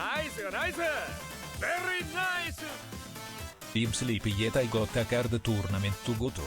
Nice, nice! Very nice! Team Sleepy yet I got a card tournament to go to.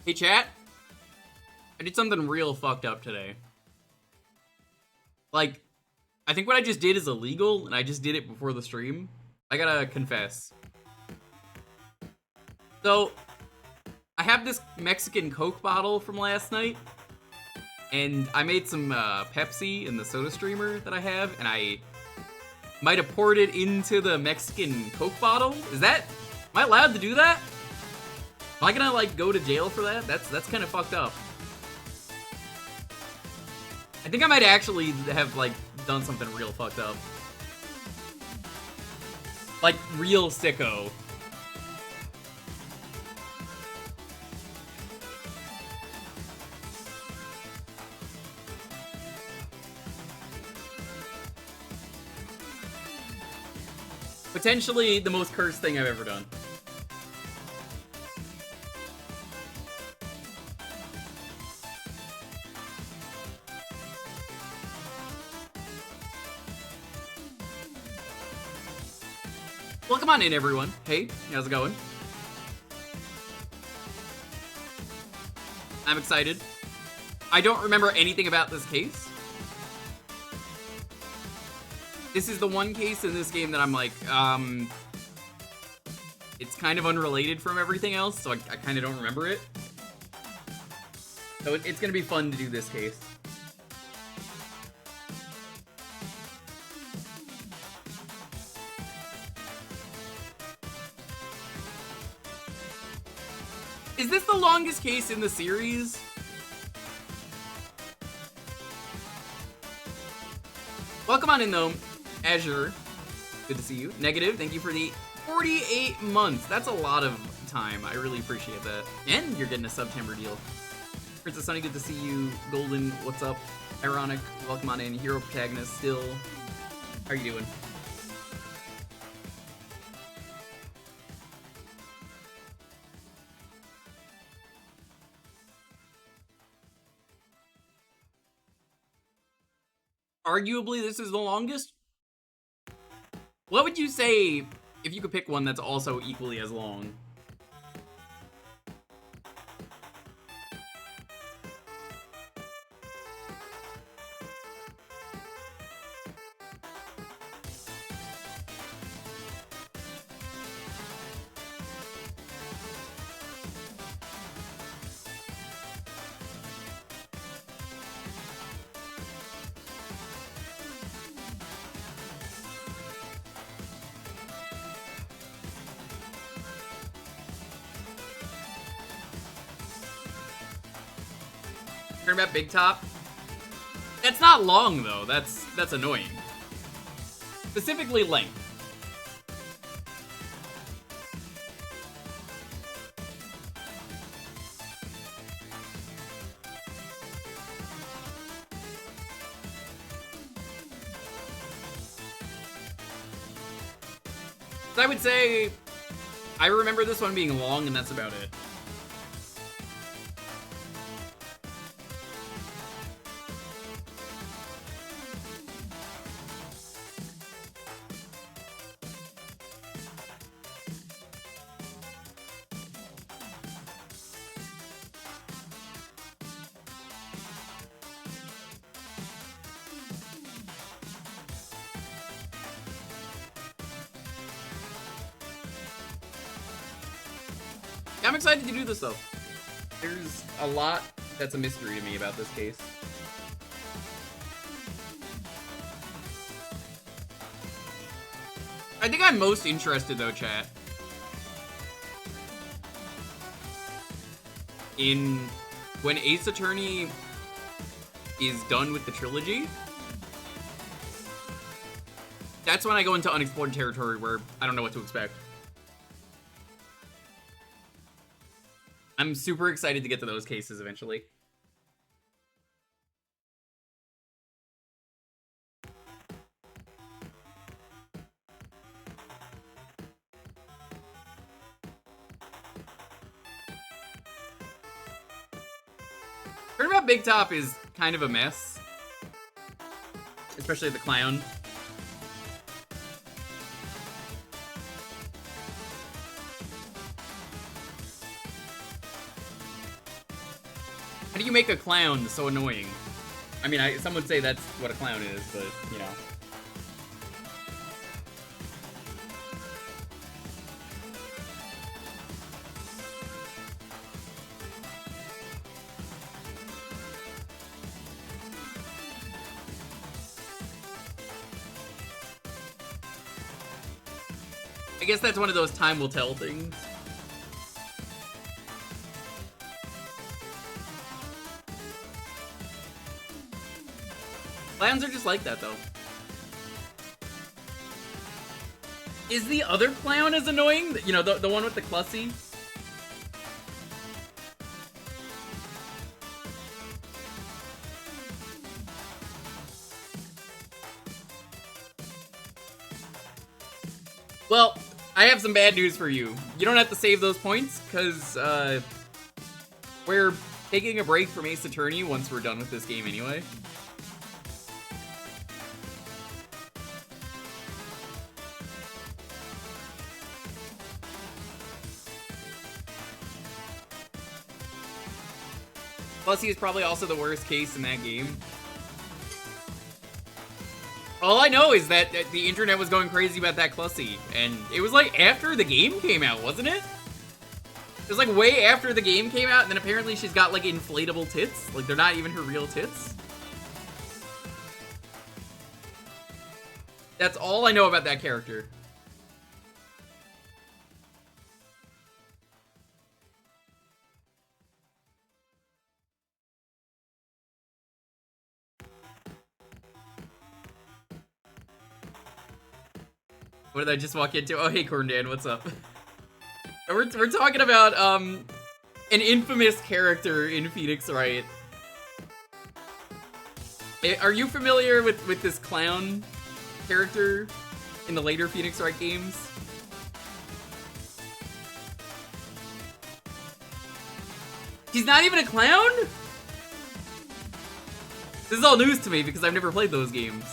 Hey chat, I did something real fucked up today. Like, I think what I just did is illegal, and I just did it before the stream. I gotta confess. So, I have this Mexican Coke bottle from last night, and I made some Pepsi in the soda streamer that I have, and I might have poured it into the Mexican Coke bottle. Am I allowed to do that? Am I gonna, like, go to jail for that? That's kind of fucked up. I think I might actually have, like, done something real fucked up. Like, real sicko. Potentially the most cursed thing I've ever done. Welcome on in, everyone. Hey, how's it going? I'm excited. I don't remember anything about this case. This is the one case in this game that I'm like, it's kind of unrelated from everything else, so I kind of don't remember it. So it's gonna be fun to do this case. Is this the longest case in the series? Welcome on in, though. Azure, good to see you. Negative, thank you for the 48 months. That's a lot of time. I really appreciate that. And you're getting a September deal. Princess Sunny, good to see you. Golden, what's up? Ironic, welcome on in. Hero Protagonist, still. How are you doing? Arguably, this is the longest? What would you say if you could pick one that's also equally as long? About Big Top. That's not long though. That's annoying. Specifically length. So I would say I remember this one being long, and that's about it. I'm excited to do this though. There's a lot that's a mystery to me about this case. I think I'm most interested though, chat, in when Ace Attorney is done with the trilogy. That's when I go into unexplored territory where I don't know what to expect. I'm super excited to get to those cases eventually. Turnabout Big Top is kind of a mess. Especially the clown. How do you make a clown so annoying? I mean, some would say that's what a clown is, but, you know. I guess that's one of those time will tell things. Clowns are just like that, though. Is the other clown as annoying? You know, the one with the Clussy? Well, I have some bad news for you. You don't have to save those points, because, we're taking a break from Ace Attorney once we're done with this game anyway. Plus, he is probably also the worst case in that game. All I know is that the internet was going crazy about that Clussy, and it was like after the game came out, wasn't it? It was like way after the game came out, and then apparently she's got like inflatable tits. Like they're not even her real tits. That's all I know about that character. What did I just walk into? Oh, hey, Corndan, what's up? We're talking about, an infamous character in Phoenix Wright. Are you familiar with this clown character in the later Phoenix Wright games? He's not even a clown? This is all news to me because I've never played those games.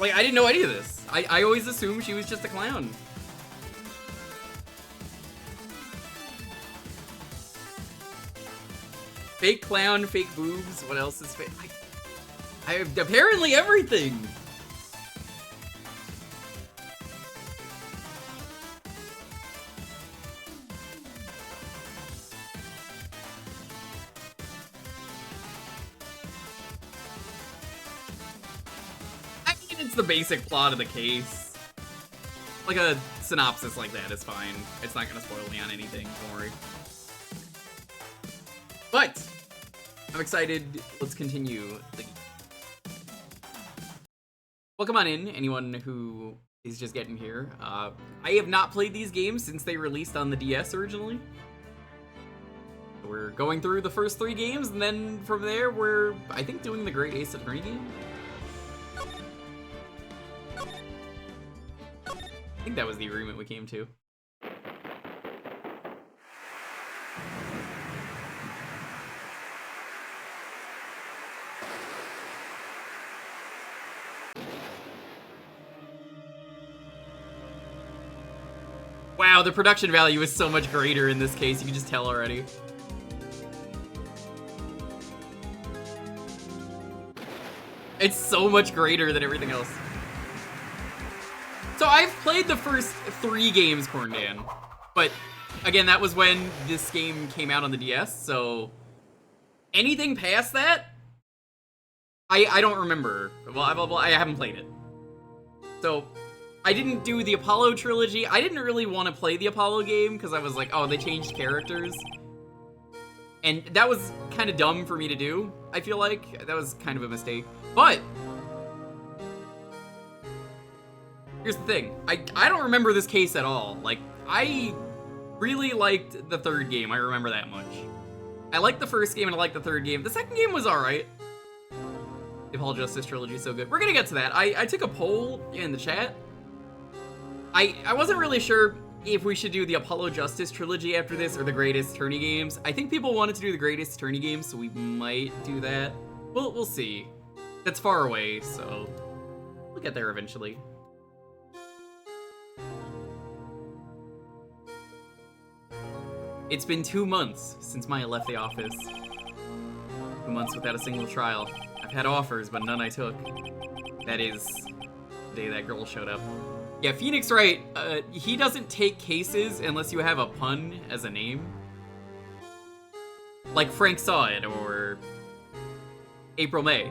I didn't know any of this. I always assumed she was just a clown. Fake clown, fake boobs. What else is fake? I have apparently everything. It's the basic plot of the case. Like a synopsis like that is fine. It's not gonna spoil me on anything, don't worry. But I'm excited. Let's continue. Well, come on in, anyone who is just getting here. I have not played these games since they released on the DS originally. We're going through the first 3 games, and then from there, we're, I think, doing the Great Ace Attorney game. I think that was the agreement we came to. Wow, the production value is so much greater in this case, you can just tell already. It's so much greater than everything else. So I've played the first 3 games, Corndan, but again, that was when this game came out on the DS, so anything past that, I don't remember. Well, I haven't played it. So I didn't do the Apollo trilogy. I didn't really want to play the Apollo game because I was like, oh, they changed characters. And that was kind of dumb for me to do, I feel like. That was kind of a mistake. But here's the thing. I don't remember this case at all. Like, I really liked the 3rd game. I remember that much. I liked the 1st game and I liked the 3rd game. The 2nd game was alright. The Apollo Justice trilogy is so good. We're gonna get to that. I took a poll in the chat. I wasn't really sure if we should do the Apollo Justice trilogy after this or the Greatest Attorney games. I think people wanted to do the Greatest Attorney games, so we might do that. We'll see. That's far away, so we'll get there eventually. It's been 2 months since Maya left the office. 2 months without a single trial. I've had offers, but none I took. That is the day that girl showed up. Yeah, Phoenix Wright, he doesn't take cases unless you have a pun as a name. Like Frank Saw It, or April May.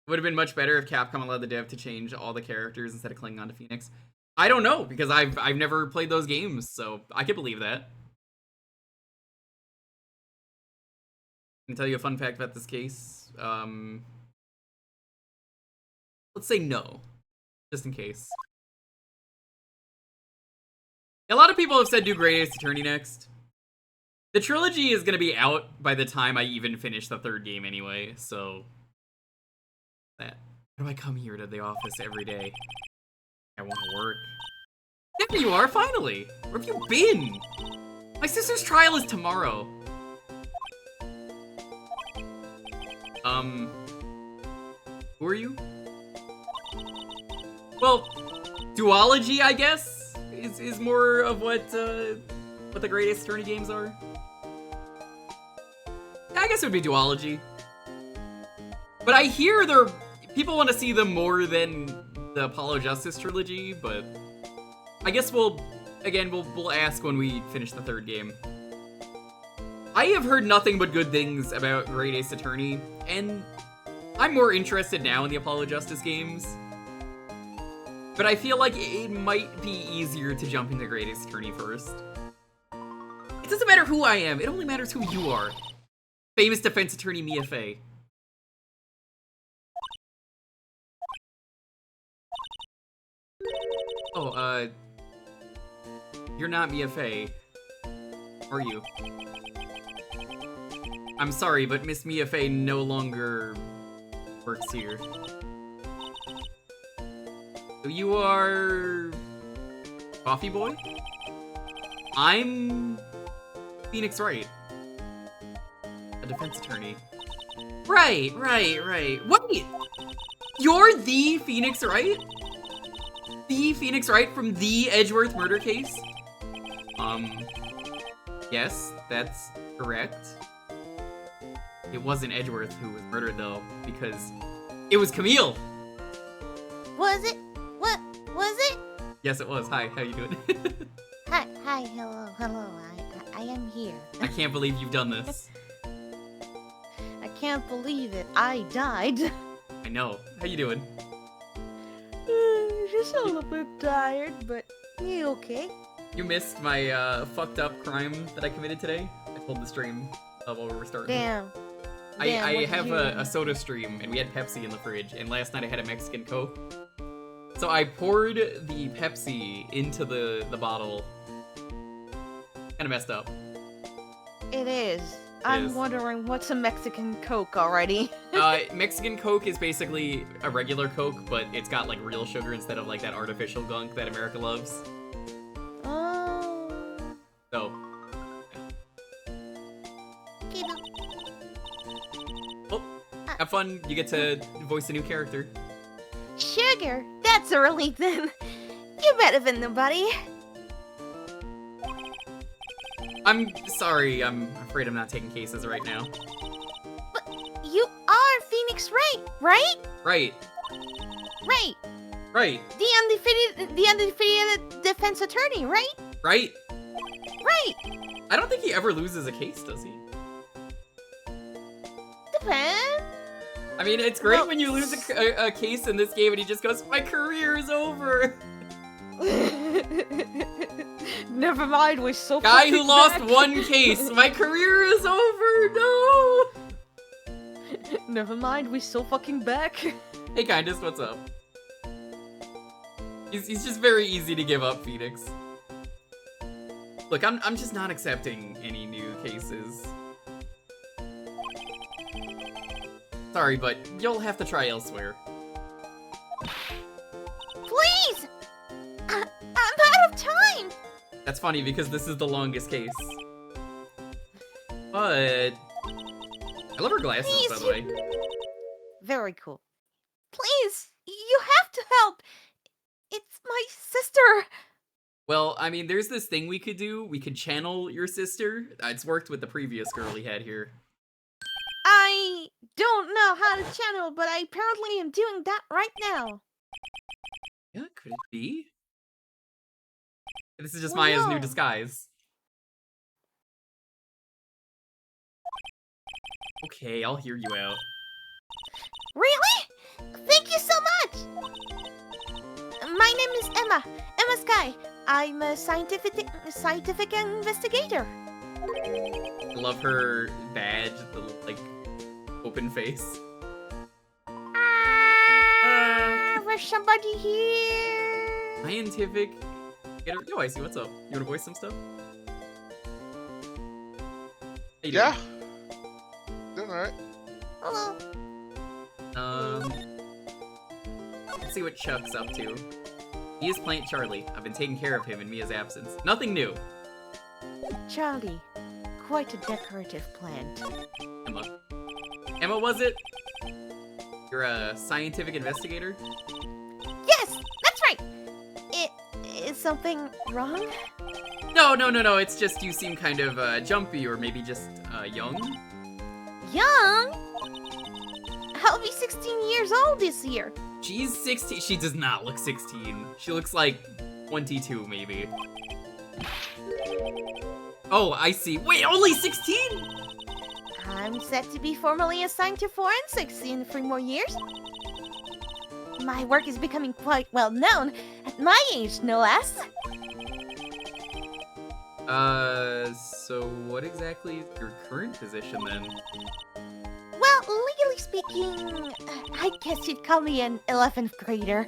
Would have been much better if Capcom allowed the dev to change all the characters instead of clinging on to Phoenix. I don't know, because I've never played those games, so I could believe that. I can tell you a fun fact about this case. Let's say no, just in case. A lot of people have said do Greatest Attorney next. The trilogy is going to be out by the time I even finish the 3rd game anyway, so... That. Why do I come here to the office every day? I want to work. There you are, finally! Where have you been? My sister's trial is tomorrow. Who are you? Well, duology, I guess, is more of what the Greatest Attorney games are. I guess it would be duology. But I hear people want to see them more than the Apollo Justice trilogy, but I guess we'll ask when we finish the 3rd game. I have heard nothing but good things about Greatest Attorney, and I'm more interested now in the Apollo Justice games. But I feel like it might be easier to jump into Greatest Attorney first. It doesn't matter who I am, it only matters who you are. Famous defense attorney Mia Fey. Oh, you're not Mia Fey, are you? I'm sorry, but Miss Mia Fey no longer works here. So you are... Coffee Boy? I'm... Phoenix Wright. A defense attorney. Right. Wait! You're the Phoenix Wright? The Phoenix Wright from the Edgeworth murder case? Yes, that's correct. It wasn't Edgeworth who was murdered, though, because it was Camille! Was it? What? Was it? Yes, it was. Hi, how you doing? Hi, hello, I am here. I can't believe you've done this. I can't believe it, I died. I know. How you doing? Just a little bit tired, but you okay? You missed my fucked up crime that I committed today? I told the stream while we were starting. Damn. I have a soda stream, and we had Pepsi in the fridge, and last night I had a Mexican Coke. So I poured the Pepsi into the bottle. Kinda messed up. It is. I'm wondering what's a Mexican Coke already. Mexican Coke is basically a regular Coke, but it's got like real sugar instead of like that artificial gunk that America loves. Oh. So. Yeah. Well, have fun. You get to voice a new character. Sugar? That's a relief then. You better than nobody. I'm sorry, I'm afraid I'm not taking cases right now. But you Right? Right. Right. Right. The undefeated defense attorney, right? Right. Right. I don't think he ever loses a case, does he? Depends. I mean, it's great Well, when you lose a case in this game and he just goes, my career is over. Never mind, we're so Guy who fucking lost back. one case, my career is over, no! Never mind, we're so fucking back. Hey, Kindest, what's up? He's just very easy to give up, Phoenix. Look, I'm just not accepting any new cases. Sorry, but you'll have to try elsewhere. Please! I'm out of time! That's funny because this is the longest case. But I love her glasses, Please, by the way. Very cool. Please, you have to help. It's my sister. Well, I mean, there's this thing we could do. We could channel your sister. It's worked with the previous girl he had here. I don't know how to channel, but I apparently am doing that right now. Yeah, could it be? This is just Well, Maya's new no. disguise. Okay, I'll hear you out. Really? Thank you so much! My name is Emma. Emma Sky. I'm a scientific investigator. I love her badge, the, like, open face. There's somebody here. Scientific. Get her. Yo, I see. What's up? You wanna voice some stuff? How you Yeah. Doing alright. Hello. Let's see what Chuck's up to. He is Plant Charlie. I've been taking care of him in Mia's absence. Nothing new. Charlie. Quite a decorative plant. Emma. Emma, was it? You're a scientific investigator? Yes, that's right. Is something wrong? No. It's just you seem kind of jumpy or maybe just young. Young? I'll be 16 years old this year. She's 16. She does not look 16. She looks like 22, maybe. Oh, I see. Wait, only 16? I'm set to be formally assigned to forensics in 3 more years. My work is becoming quite well known at my age, no less. So what exactly is your current position then? Well, legally speaking, I guess you'd call me an 11th grader.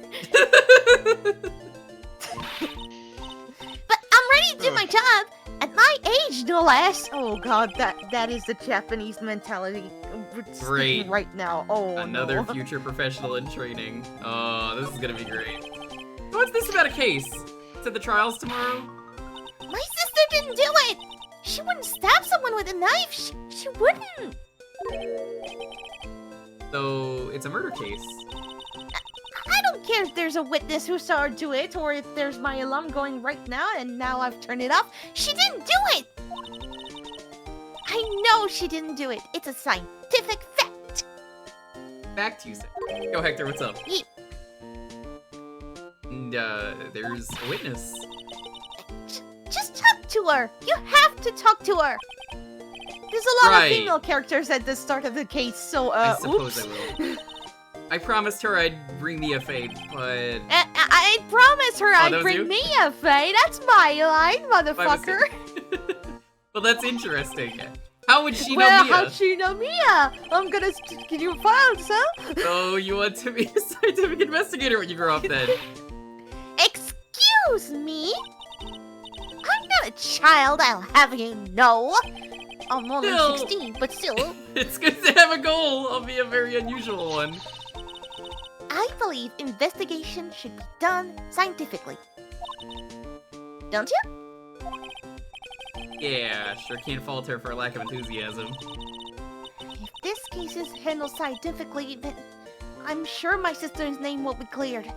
But I'm ready to do my job at my age, no less. Oh god, that is the Japanese mentality. Great. Right now. Oh Another no. future professional in training. Oh, this is gonna be great. What's this about a case? It's at the trials tomorrow? My sister didn't do it! She wouldn't stab someone with a knife! She wouldn't! So, it's a murder case. I don't care if there's a witness who saw her do it, or if there's my alarm going right now and now I've turned it off. She didn't do it! I know she didn't do it. It's a scientific fact. Back to you, Sid. Yo, Hector, what's up? Ye- And, there's a witness. Just talk to her. You have to talk to her. There's a lot Right. of female characters at the start of the case, so, I suppose oops. I will. I promised her I'd bring Mia Fade, but... I promised her that I'd was bring you? me a Faye. That's my line, My motherfucker. mistake. Well, that's interesting. How would she Well, know Mia? how'd she know Mia? I'm gonna give you files, huh? So you want to be a scientific investigator when you grow up, then? Excuse me? I'm not a child, I'll have you know. I'm only Still. 16, but still, It's good to have a goal. I'll be a very unusual one. I believe investigation should be done scientifically. Don't you? Yeah, sure can't fault her for a lack of enthusiasm. If this case is handled scientifically, then I'm sure my sister's name will be cleared.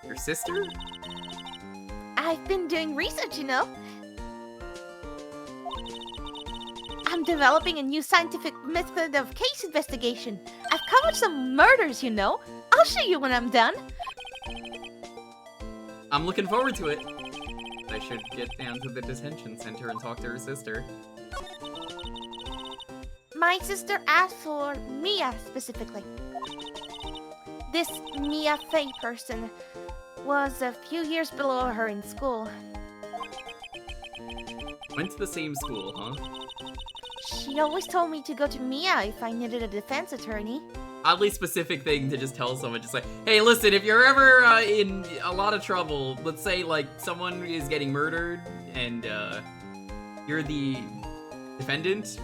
Your sister? I've been doing research, you know. I'm developing a new scientific method of case investigation. I've How about some murders, you know? I'll show you when I'm done. I'm looking forward to it. I should get down to the detention center and talk to her sister. My sister asked for Mia specifically. This Mia Fey person was a few years below her in school. Went to the same school, huh? She always told me to go to Mia if I needed a defense attorney. Oddly specific thing to just tell someone, just like, hey, listen, if you're ever in a lot of trouble, let's say, like, someone is getting murdered, and, you're the defendant,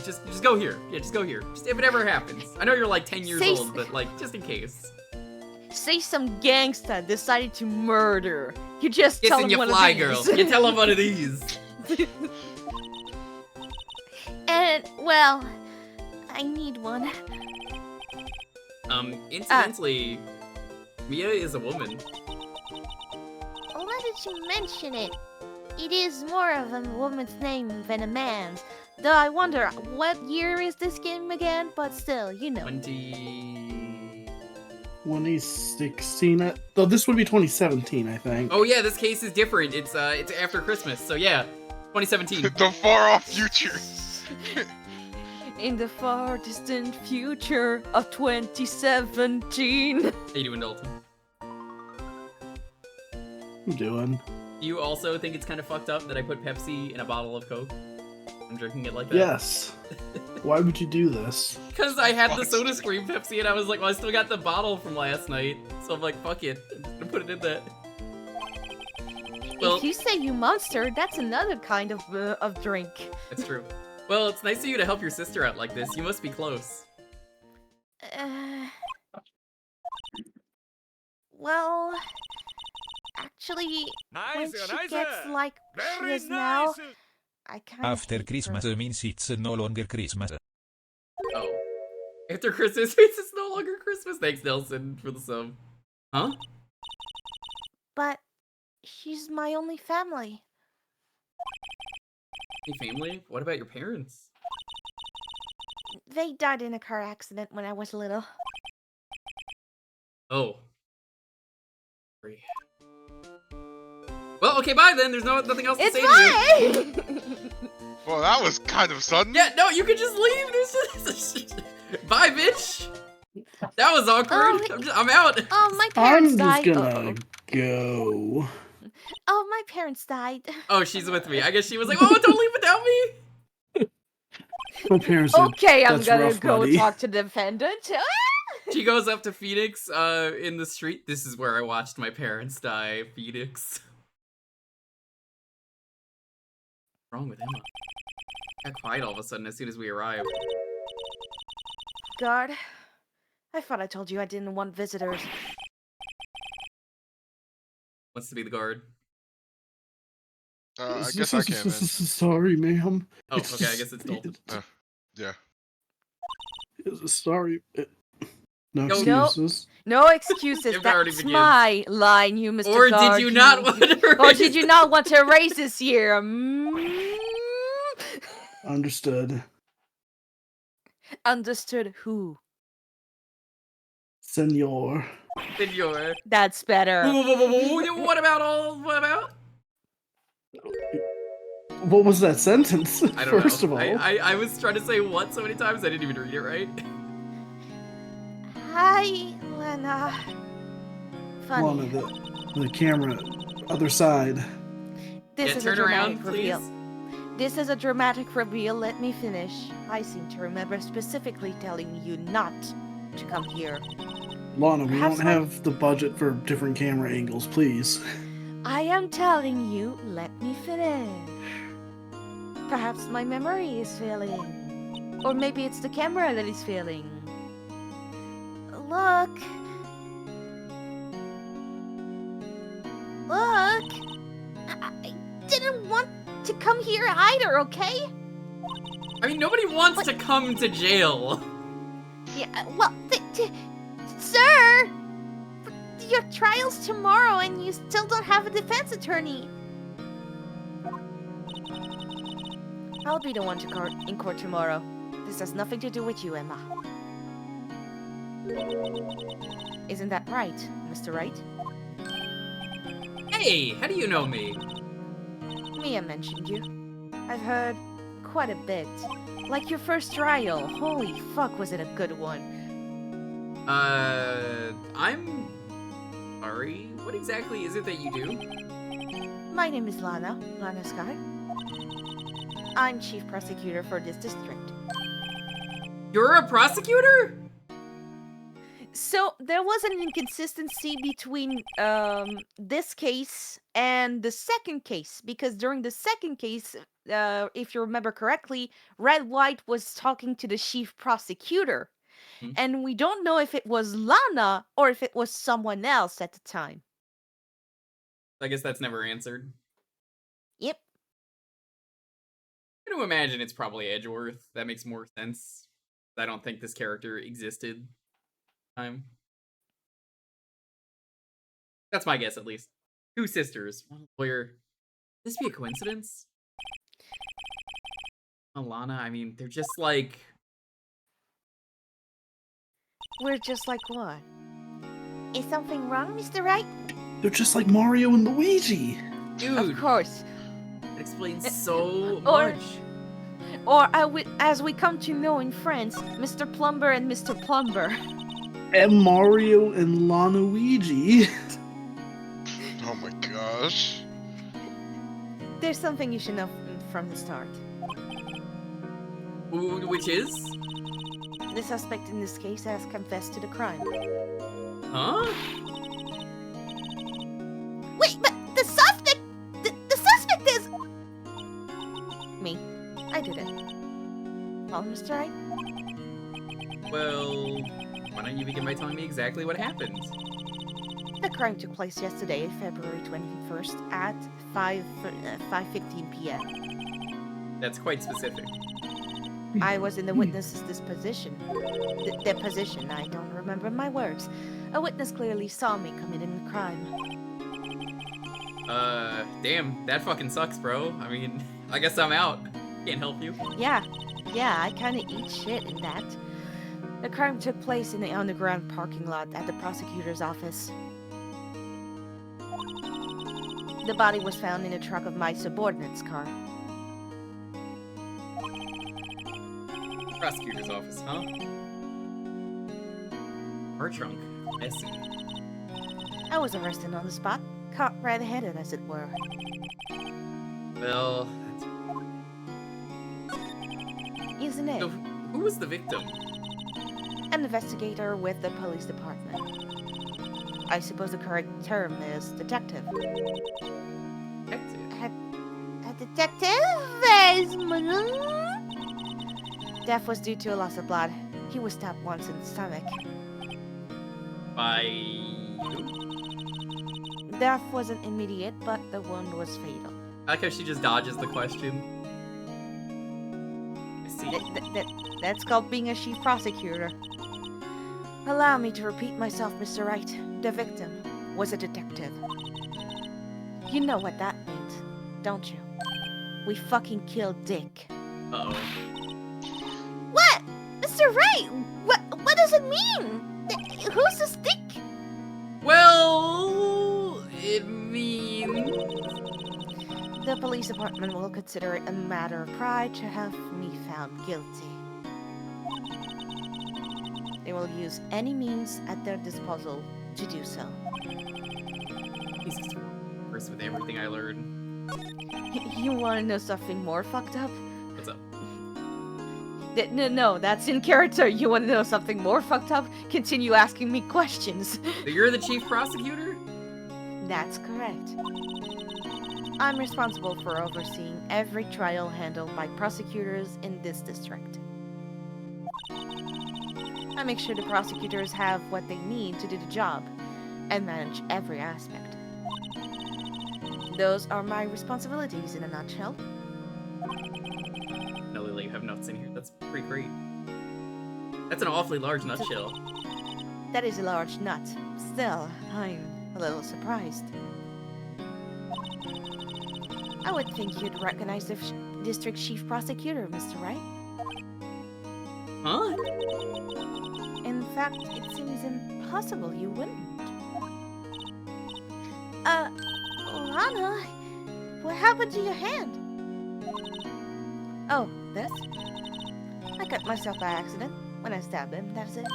just go here. Yeah, just go here. Just if it ever happens. I know you're, like, 10 years old, but, like, just in case. Say some gangsta decided to murder. You just tell Kissing him you one fly, of girl. these. You tell him one of these. And, well, I need one. Incidentally, Mia is a woman. Now that you mention it, it is more of a woman's name than a man's. Though I wonder, what year is this game again? But still, you know. 2016. Though this would be 2017, I think. Oh yeah, this case is different. It's after Christmas, so yeah, 2017. The far off future. In the far distant future of 2017. How you doing, Dalton? I'm doing. Do you also think it's kind of fucked up that I put Pepsi in a bottle of Coke? I'm drinking it like that. Yes. Why would you do this? Because I had the What? Soda Scream Pepsi and I was like, well, I still got the bottle from last night. So I'm like, fuck it. I'm just gonna put it in that. Well, If you say you monster, that's another kind of drink. that's true. Well, it's nice of you to help your sister out like this. You must be close. Well, actually, when Nice, she nice. gets like she Very is now, nice. I kind of After hate her. Christmas means it's no longer Christmas. Oh. After Christmas means it's no longer Christmas. Thanks, Nelson, for the sub. Huh? But she's my only family. Hey, family? What about your parents? They died in a car accident when I was little. Oh. Sorry. Well, okay, bye then. There's nothing else to It's say to you. fine! Well, that was kind of sudden. Yeah, no, you can just leave. Bye, bitch. That was awkward. I'm out. Oh, my parents I'm died. just gonna go. Oh, my parents died. Oh, she's with me. I guess she was like, oh, don't leave without me. My parents did. Okay, I'm That's gonna rough, go buddy. talk to the defendant. She goes up to Phoenix in the street. This is where I watched my parents die, Phoenix. What's wrong with Emma? I got quiet all of a sudden as soon as we arrived. Guard, I thought I told you I didn't want visitors. Wants to be the guard. I guess I can then. Sorry, ma'am. Oh, okay, I guess it's Dalton. Yeah. Sorry. No No. excuses. No excuses. It already That's begins. my line, you Mr. Or Guard. did you not want to Or raise did you not want to raise this year? Understood. Understood who? Senor. Senor. That's better. What about what about? What was that sentence? I don't First know. of all. I was trying to say what so many times I didn't even read it right. Hi, Lena. One Funny. of the camera, other side. This Yeah, is turn a dramatic around, reveal. please. This is a dramatic reveal. Let me finish. I seem to remember specifically telling you not to come here. Lana, we Perhaps don't have the budget for different camera angles, please. I am telling you, let me finish. Perhaps my memory is failing. Or maybe it's the camera that is failing. Look. Look. I didn't want to come here either, okay? I mean, nobody wants to come to jail. Yeah, well, sir! Your trial's tomorrow and you still don't have a defense attorney. I'll be the one to in court tomorrow. This has nothing to do with you, Emma. Isn't that right, Mr. Wright? Hey, how do you know me? Mia mentioned you. I've heard quite a bit. Like your first trial. Holy fuck, was it a good one. I'm sorry. What exactly is it that you do? My name is Lana Sky. I'm chief prosecutor for this district. You're a prosecutor? So there was an inconsistency between this case and the second case, because during the second case, if you remember correctly, Wright was talking to the chief prosecutor, and we don't know if it was Lana or if it was someone else at the time. I guess that's never answered. Yep. I'm gonna imagine it's probably Edgeworth. That makes more sense. I don't think this character existed. That's my guess, at least. Two sisters, one lawyer. Could this be a coincidence? Alana, I mean, they're just like... We're just like what? Is something wrong, Mr. Wright? They're just like Mario and Luigi. Dude, Of course. that explains so Or- much. Or as we come to know in France, Mr. Plumber and Mr. Plumber. And Mario and Luigi. Oh my gosh. There's something you should know from the start. Which is? The suspect in this case has confessed to the crime. Huh? Wait, but the suspect... The suspect is... Me. I did it. Well, Mr. Wright? Well, why don't you begin by telling me exactly what happened? The crime took place yesterday, February 21st at 5:15 p.m. That's quite specific. I was in the witness's disposition. Deposition, I don't remember my words. A witness clearly saw me committing the crime. Damn, that fucking sucks, bro. I mean, I guess I'm out. Can't help you. Yeah, I kinda eat shit in that. The crime took place in the underground parking lot at the prosecutor's office. The body was found in the trunk of my subordinate's car. Prosecutor's office, huh? Car trunk. I see. I was arrested on the spot, caught red-handed as it were. Well, Isn't it? so who was the victim? An investigator with the police department. I suppose the correct term is detective. Detective. A detective? Death was due to a loss of blood. He was stabbed once in the stomach. By who? Death wasn't immediate, but the wound was fatal. I like how she just dodges the question. I see. That's called being a chief prosecutor. Allow me to repeat myself, Mr. Wright. The victim was a detective. You know what that means, don't you? We fucking killed Dick. Uh-oh. What? Mr. Wright, what does it mean? Who's this Dick? Well, it means... The police department will consider it a matter of pride to have me found guilty. They will use any means at their disposal to do so. Jesus, first with everything I learned. You want to know something more fucked up? What's up? No, that's in character. You want to know something more fucked up? Continue asking me questions. So you're the chief prosecutor? That's correct. I'm responsible for overseeing every trial handled by prosecutors in this district. I make sure the prosecutors have what they need to do the job, and manage every aspect. Those are my responsibilities in a nutshell. No, Lily, you have nuts in here. That's pretty great. That's an awfully large nutshell. That is a large nut. Still, I'm a little surprised. I would think you'd recognize the district chief prosecutor, Mr. Wright. Huh? In fact, it seems impossible you wouldn't. Lana, what happened to your hand? Oh, this? I cut myself by accident when I stabbed him, that's it.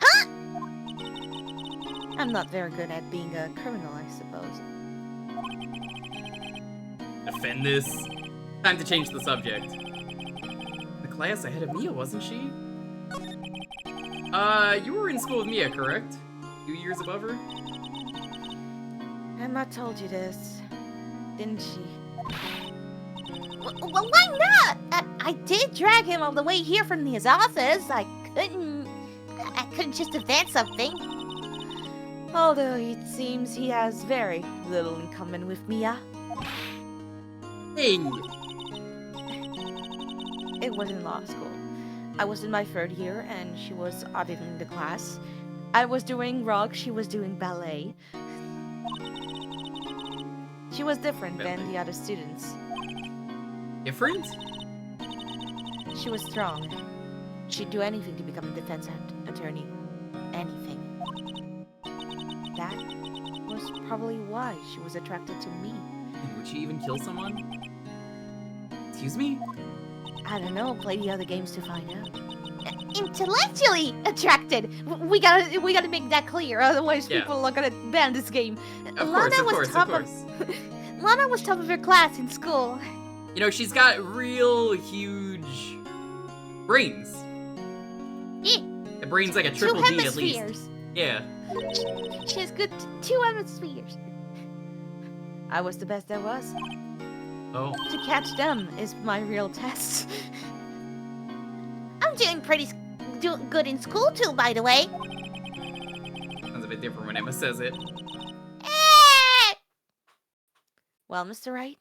Huh? I'm not very good at being a criminal, I suppose. Defend this. Time to change the subject. The class ahead of Mia, wasn't she? You were in school with Mia, correct? 2 years above her? Emma told you this, didn't she? Well, why not? I did drag him all the way here from his office. I couldn't just advance something. Although it seems he has very little in common with Mia. Hey! It was in law school. I was in my 3rd year, and she was auditing the class. I was doing rock, she was doing ballet. She was different than the other students. Different? She was strong. She'd do anything to become a defense attorney. Anything. That was probably why she was attracted to me. Would she even kill someone? Excuse me? I don't know, play the other games to find out. Intellectually attracted! We gotta make that clear, otherwise Yeah. people are gonna ban this game. Of course. Lana was top of her class in school. You know, she's got real huge brains. Yeah. A brain's like a 2 triple D at least. hemispheres. Yeah. She has good 2 hemispheres. I was the best there was. Oh. To catch them is my real test. I'm doing pretty good in school too, by the way. Sounds a bit different when Emma says it. Well, Mr. Wright,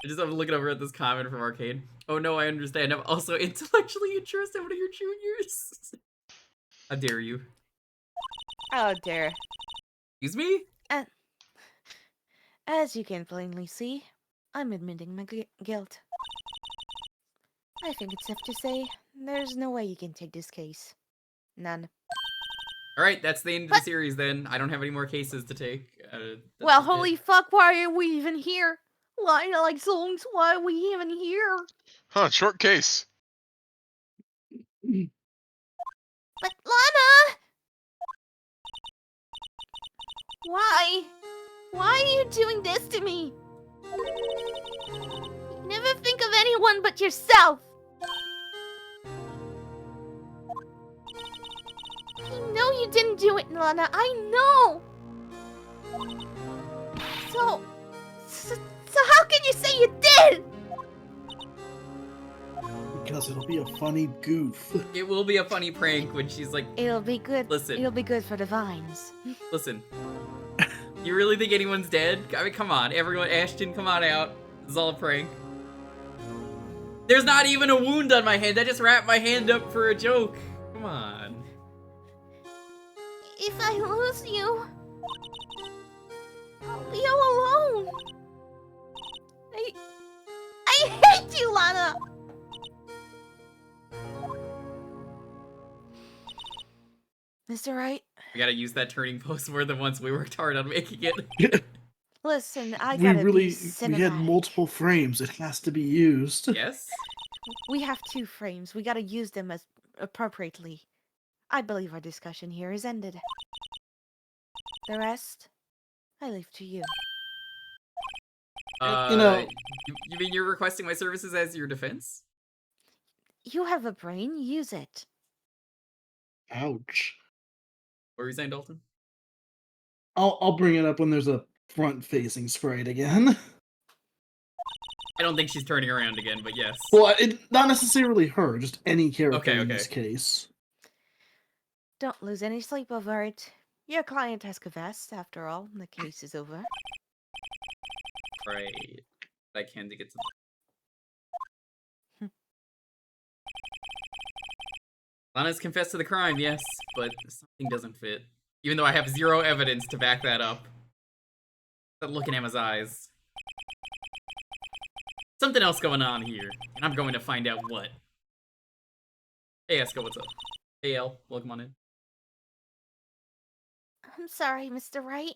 I just am looking over at this comment from Arcade. Oh no, I understand. I'm also intellectually interested in one of your juniors. How dare you? oh dear. Excuse me? As you can plainly see, I'm admitting my guilt. I think it's safe to say there's no way you can take this case. None. Alright, that's the end of the series then. I don't have any more cases to take. Well, holy fuck, why are we even here? Why, like, songs, why are we even here? Huh, short case. But, Lana! Why? Why are you doing this to me? You never think of anyone but yourself! I know you didn't do it, Lana, I know! So how can you say you did? Because it'll be a funny goof. It will be a funny prank when she's like, It'll be good. Listen. It'll be good for the vines. listen. You really think anyone's dead? I mean, come on. Everyone, Ashton, come on out. This is all a prank. There's not even a wound on my hand. I just wrapped my hand up for a joke. Come on. If I lose you, I'll be all alone. I hate you, Lana! Mr. Wright, We gotta use that turning post more than once. We worked hard on making it. listen, I gotta be we cinematic. had multiple frames. It has to be used. Yes? We have 2 frames. We gotta use them as appropriately. I believe our discussion here is ended. The rest, I leave to you. You know- You mean you're requesting my services as your defense? You have a brain, use it. Ouch. What were you saying, Dalton? I'll bring it up when there's a front-facing sprite again. I don't think she's turning around again, but yes. Well, not necessarily her, just any character in Okay. this case. Don't lose any sleep over it. Your client has confessed, after all. The case is over. Right. I can to get to Lana's confessed to the crime, yes, but something doesn't fit. Even though I have 0 evidence to back that up. But look in Emma's eyes. Something else going on here, and I'm going to find out what. Hey, Eska, what's up? Hey, El, welcome on in. I'm sorry, Mr. Wright.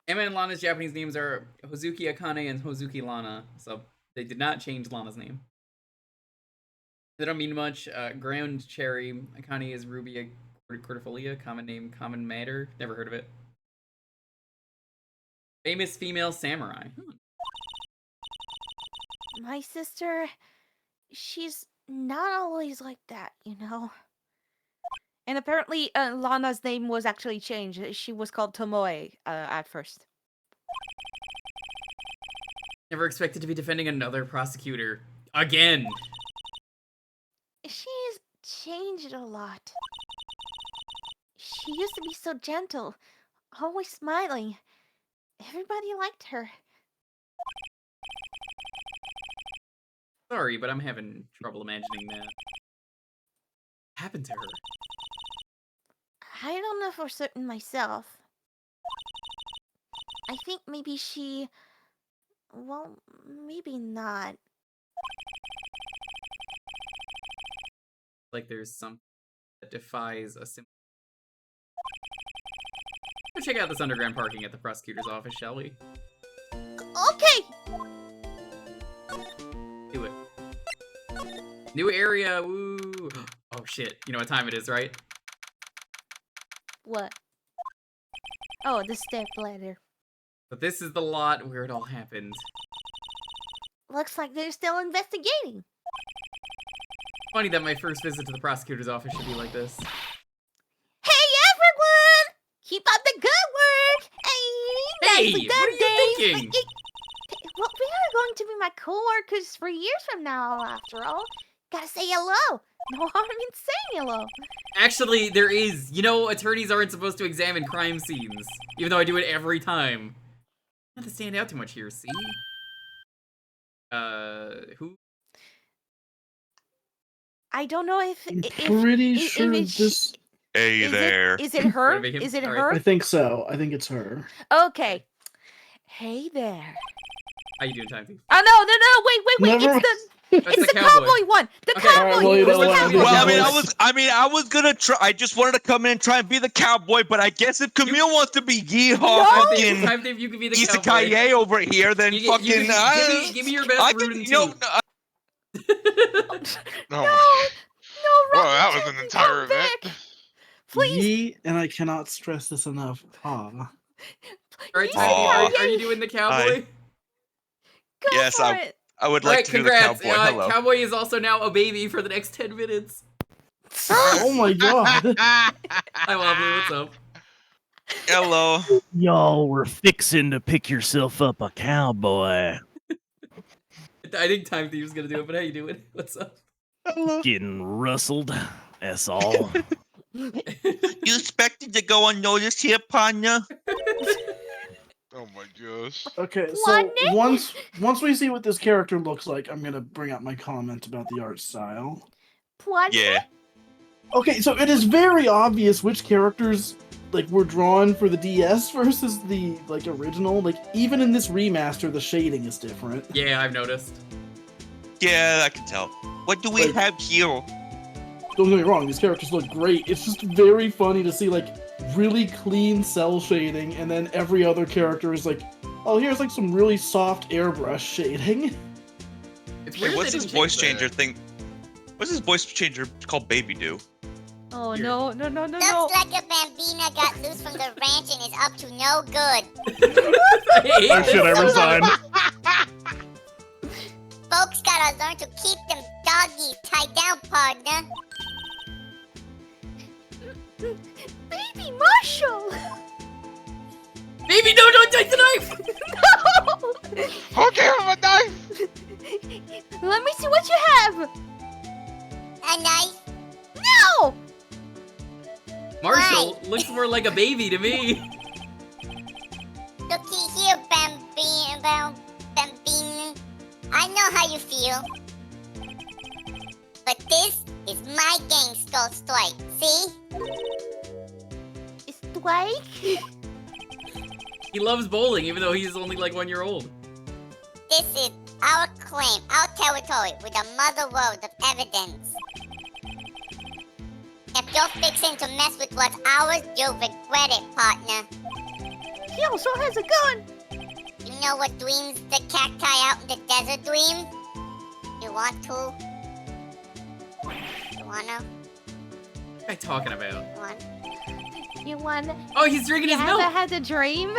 Emma and Lana's Japanese names are Hozuki Akane and Hozuki Lana, so they did not change Lana's name. They don't mean much. Ground Cherry. Akane is Rubia cordifolia, common name, common matter. Never heard of it. Famous female samurai. My sister, she's not always like that, you know? And apparently, Lana's name was actually changed. She was called Tomoe at first. Never expected to be defending another prosecutor. Again! She's changed a lot. She used to be so gentle, always smiling. Everybody liked her. Sorry, but I'm having trouble imagining that. What happened to her? I don't know for certain myself. I think maybe she... Well, maybe not. Like there's something that defies a simple... Let's check out this underground parking at the prosecutor's office, shall we? Okay! Do it. New area, woo! Oh shit, you know what time it is, right? What? Oh, the step ladder. But this is the lot where it all happened. Looks like they're still investigating. Funny that my first visit to the prosecutor's office should be like this. Hey, everyone! Keep up the good work! Hey, Hey, nicely what are done, you Dave. thinking? Well, we are going to be my co-workers for years from now, after all. Gotta say hello. No harm in saying hello. Actually, there is. You know, attorneys aren't supposed to examine crime scenes, even though I do it every time. Not to stand out too much here, see? Who? I don't know if I'm pretty if sure it's this. Hey there. Is it her? Wanna make him- Is it alright. her? I think so. I think it's her. Okay. Hey there. How you doing, Time Thief? Oh no! Wait! Never- That's It's the cowboy one. The Okay. cowboy. Alright, well, you Who's know the what, cowboy? I'm Well, gonna I mean, I was gonna try. I just wanted to come in and try and be the cowboy, but I guess if Camille wants to be yeehaw fucking Time Thief, you can be the cowboy. Isakaye over here, then You fucking. give me your best I rude can, and you know, toot. Oh Oh, No, well, Rocky, that was you an can entire come event. back. Please. Ye, and I cannot stress this enough. Ah. Alright, Please, Time Thief, Aw. are you doing the cowboy? Go Yes, for it. I would like Alright, to do the congrats. cowboy. Hello. Cowboy is also now a baby for the next 10 minutes. Oh my god. Hi, Wobbly, what's up? Hello. Y'all were fixing to pick yourself up a cowboy. I think Time Thief's gonna do it, but how you doing? What's up? Hello. Getting rustled. That's all. You expected to go unnoticed here, Panya? Oh my gosh. Okay, so One once we see what this character looks like, I'm gonna bring up my comment about the art style. What? Yeah. Okay, so it is very obvious which characters like were drawn for the DS versus the like original. Like even in this remaster, the shading is different. Yeah, I've noticed. Yeah, I can tell. What do we Like- have here? Don't get me wrong; these characters look great. It's just very funny to see like really clean cell shading, and then every other character is like, oh, here's like some really soft airbrush shading. It's Wait, weird what's they this didn't voice change changer thing? What's this voice changer called Baby do? Oh Here. no! Looks like a bambina got loose from the ranch and is up to no good. that. I should ever sign. Folks gotta learn to keep them doggies tied down, partner. Baby Marshall! Baby, no, don't take the knife! Okay, with my knife. Let me see what you have. A knife? No! Marshall looks more like a baby to me. Looky here, bambina. I know how you feel. But this is my gang skull strike, see? It's Dwight. He loves bowling, even though he's only like 1 year old. This is our claim, our territory, with a mother load of evidence. If you're fixing to mess with what's ours, you'll regret it, partner. He also has a gun. You know what dreams the cacti out in the desert dream? You want to? You wanna? What am I talking about? You want? Oh, he's drinking You his ever milk. had a dream?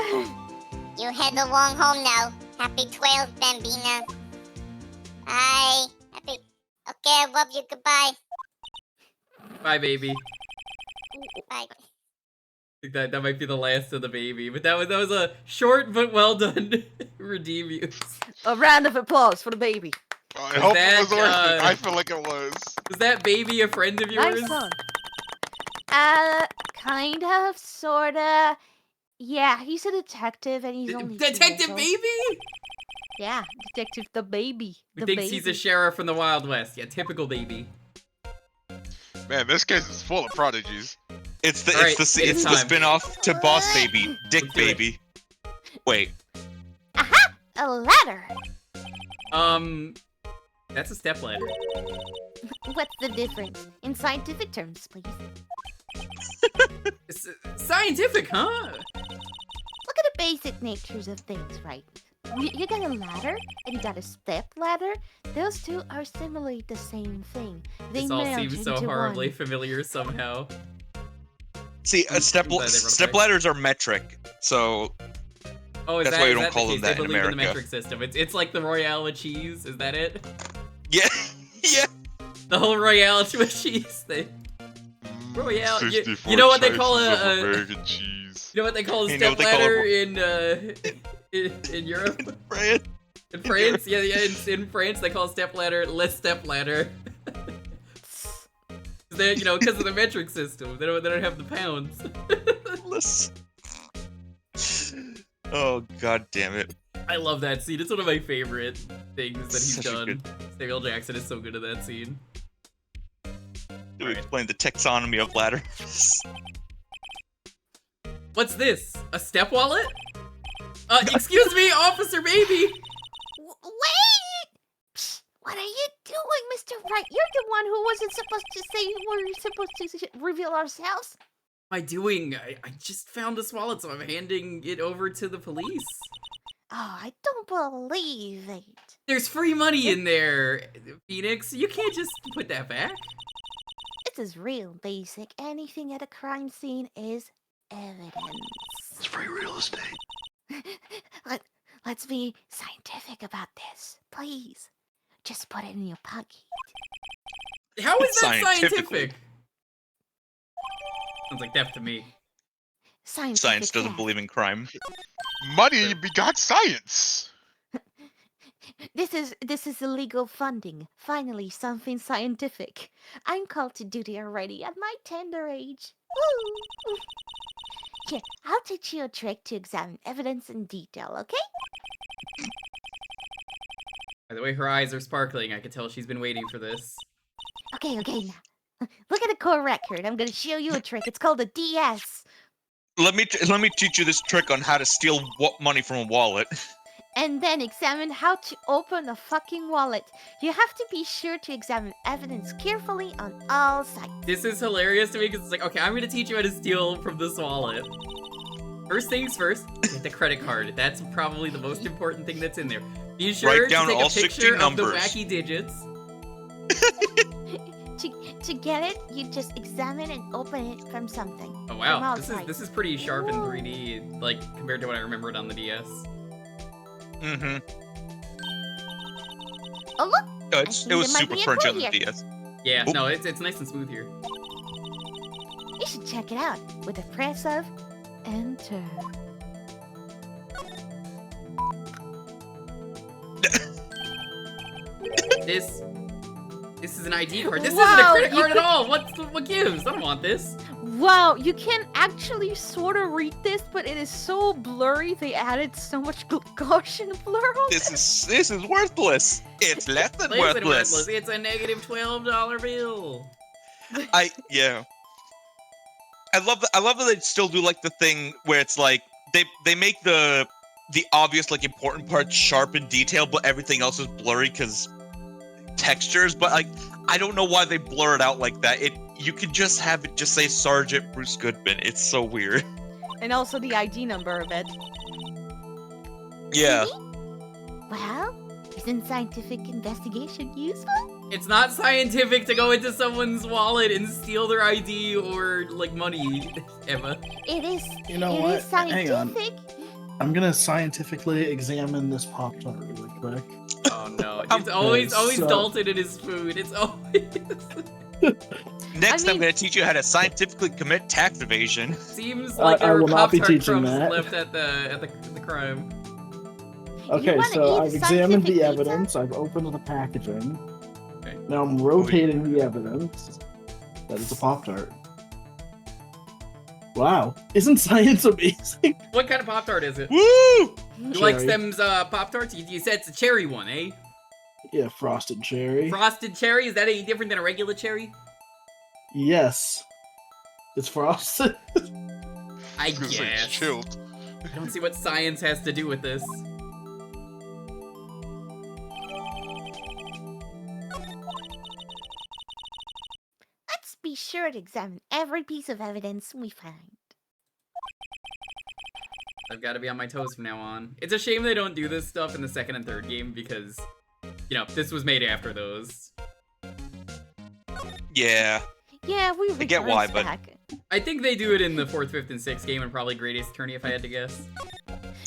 You head along home now. Happy trails, Bambina. Bye. Happy. Okay, I love you. Goodbye. Bye, baby. Bye. I think that might be the last of the baby, but that was a short but well done redeem use. A round of applause for the baby. I hope it was worth that, it. I feel like it was. Was that baby a friend of yours? Nice one. Kind of, sorta. Yeah, he's a detective and he's only 2 years Detective old. Baby? Yeah, Detective the baby. Who The thinks baby. he's a sheriff from the Wild West? Yeah, typical baby. Man, this case is full of prodigies. It's the Alright, it's it's the time. spin-off to Boss Baby, Dick Let's do it. Baby. Wait, Aha! A ladder. That's a stepladder. What's the difference? In scientific terms, please. It's scientific, huh? Look at the basic natures of things, right? You got a ladder and you got a step ladder. Those two are similarly the same thing. They This all merge seems so into horribly one. familiar somehow. see, I'm glad they wrote step that. ladders are metric, so Oh, is That's that, why we is don't that call the them case? that They in believe in the America. metric system. It's like the Royale with cheese. Is that it? yeah, yeah. The whole Royale with cheese thing. Royale. You 64 know what they call choices of a American cheese. you know what they call a You know what they call stepladder in Europe? Right. In France? Yeah, in France they call a stepladder le stepladder. They, because of the metric system. They don't have the pounds. Listen. Oh god damn it! I love that scene. It's one of my favorite things that he's Such a done. good- Samuel Jackson is so good at that scene. To explain the taxonomy of ladders. What's this? A step wallet? Excuse me, Officer Baby! Wait! Psst, what are you doing, Mr. Wright? You're the one who wasn't supposed to say we were supposed to reveal ourselves. What am I doing? I just found this wallet, so I'm handing it over to the police. Oh, I don't believe it. There's free money in there, Phoenix. You can't just put that back. This is real basic. Anything at a crime scene is evidence. It's free real estate. Let's be scientific about this, please. Just put it in your pocket. How is that Scientifically. scientific? Sounds like death to me. Scientific Science doesn't fact. believe in crime. Money begot science. This is illegal funding. Finally, something scientific. I'm called to duty already at my tender age. Woo! Here, I'll teach you a trick to examine evidence in detail, okay? By the way, her eyes are sparkling. I can tell she's been waiting for this. Okay, now. Look at the core record. I'm gonna show you a trick. It's called a DS. Let me teach you this trick on how to steal money from a wallet. And then examine how to open a fucking wallet. You have to be sure to examine evidence carefully on all sides. This is hilarious to me because it's like, okay, I'm gonna teach you how to steal from this wallet. First things first, get the credit card. That's probably the most important thing that's in there. Be sure Write down to take all a 60 picture of the numbers. wacky digits. To get it, you just examine and open it from something. Oh From wow, outside. this is pretty sharp in 3D, like compared to what I remembered on the DS. Mm-hmm. Oh look! It think was there might super be a crunchy clue on the here. DS. Yeah, Oop. no, it's nice and smooth here. You should check it out with the press of enter. This is an ID card. This Wow, isn't a credit you card could- at all. What gives? I don't want this. Wow, you can actually sort of read this, but it is so blurry. They added so much Gaussian blur on it. This is worthless. It's less than Listen, worthless. It's a negative $12 bill. Yeah. I love that they still do like the thing where it's like they make the the obvious, like, important parts sharp in detail, but everything else is blurry because textures. But like, I don't know why they blur it out like that. You could just have it just say Sergeant Bruce Goodman. It's so weird. And also the ID number of it. Yeah. Well, isn't scientific investigation useful? It's not scientific to go into someone's wallet and steal their ID or, like, money, Emma. It is. You know It what? is Hang on. scientific. I'm gonna scientifically examine this Pop-Tart really quick. Oh no, it's always so- Dalton in his food. It's always... Next, I'm mean- gonna teach you how to scientifically commit tax evasion. Seems like I there were will not be Pop-Tart teaching crumbs that. left at the crime. Okay, wanna so eat I've examined the scientific pizza? evidence. I've opened the packaging. Okay. Now I'm rotating the evidence. That is a Pop-Tart. Wow. Isn't science amazing? What kind of Pop-Tart is it? Woo! You like Cherry. Stem's Pop-Tarts? You said it's a cherry one, eh? Yeah, frosted cherry. Frosted cherry? Is that any different than a regular cherry? Yes. It's frosted. I It's like guess. chilled. I don't see what science has to do with this. Let's be sure to examine every piece of evidence we find. I've got to be on my toes from now on. It's a shame they don't do this stuff in the second and third game because, you know, this was made after those. Yeah. Yeah, we I get why, regressed but- back. I think they do it in the 4th, 5th, and 6th game, and probably Great Ace Attorney if I had to guess.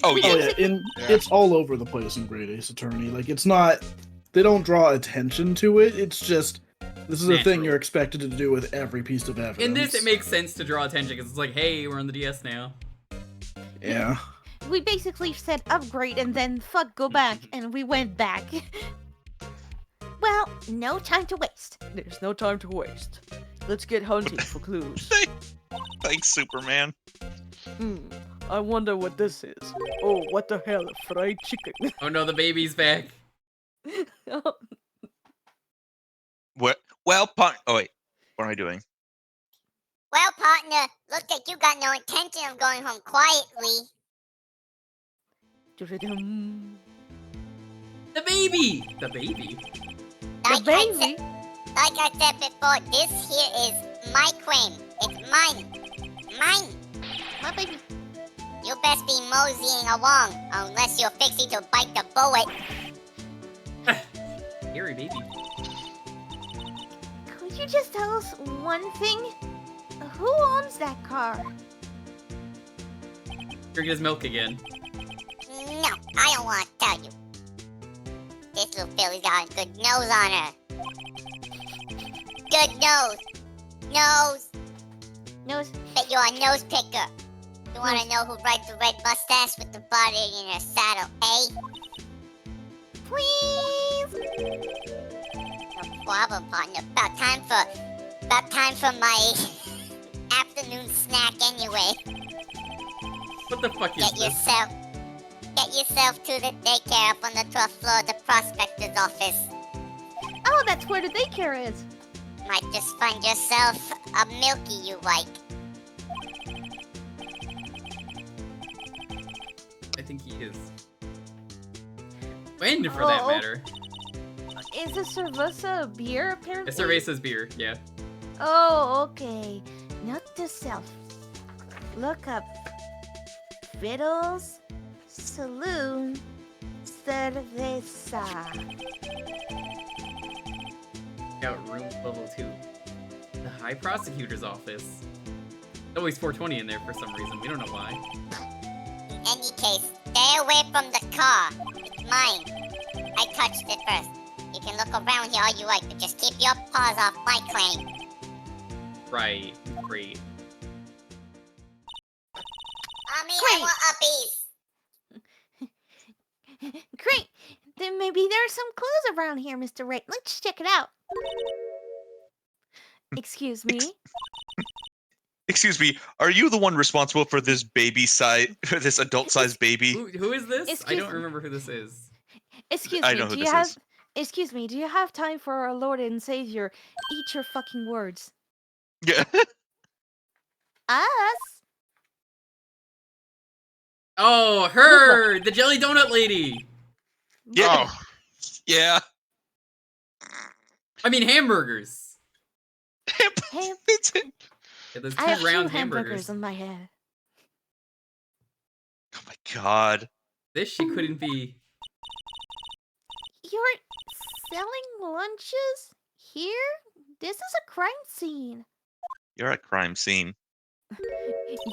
Oh We yeah. Oh yeah, it's all over the place in Great Ace Attorney. Like it's not, they don't draw attention to it. It's just this is a thing Natural. you're expected to do with every piece of evidence. In this, it makes sense to draw attention because it's like, hey, we're on the DS now. Yeah. We basically said upgrade and then fuck go back, and we went back. Well, no time to waste. There's no time to waste. Let's get hunting for clues. Thanks, Superman. I wonder what this is. Oh, what the hell? Fried chicken. Oh no, the baby's back. What? Well, oh wait. What am I doing? Well, partner, looks like you got no intention of going home quietly. Doo-doo-dum. The baby! The baby? The baby. Like I said before, this here is my claim. It's mine. Mine. My baby. You best be moseying along, unless you're fixing to bite the bullet. Scary baby. Could you just tell us one thing? Who owns that car? Drink his milk again. No, I don't want to tell you. This little filly's got a good nose on her. Good nose. Nose. Nose. Bet you're a nose picker. You want to know who rides the red mustache with the body in her saddle, eh? Please. No problem, partner. About time for my afternoon snack anyway. What the fuck is Get this? yourself to the daycare up on the 12th floor of the prospector's office. Oh, that's where the daycare is. Might just find yourself a milky you like. I think he is. When, for that Oh. matter. Is a cerveza a beer, apparently? A cerveza's beer, yeah. Oh, okay. Note to self. Look up Fiddles Saloon Cerveza. Out room level 2. The High Prosecutor's Office. Always 420 in there for some reason. We don't know why. In any case, stay away from the car. It's mine. I touched it first. You can look around here all you like, but just keep your paws off my claim. Right. Great. Mommy, I Great. want uppies. Great. Then maybe there are some clues around here, Mr. Wright. Let's check it out. Excuse me? Excuse me. Are you the one responsible for this baby size, this adult-sized baby? Who is this? I Excuse don't me. remember who this is. Excuse I me, know who do you this have... is. Excuse me, do you have time for our Lord and Savior? Eat your fucking words. Yeah. Us? Oh, her! The jelly donut lady! Yeah. Oh, Yeah. I mean, hamburgers. Ham- It's it. Yeah, those I have two two round hamburgers hamburgers. on my head. Oh my god. This she couldn't be. You're selling lunches here? This is a crime scene. You're a crime scene.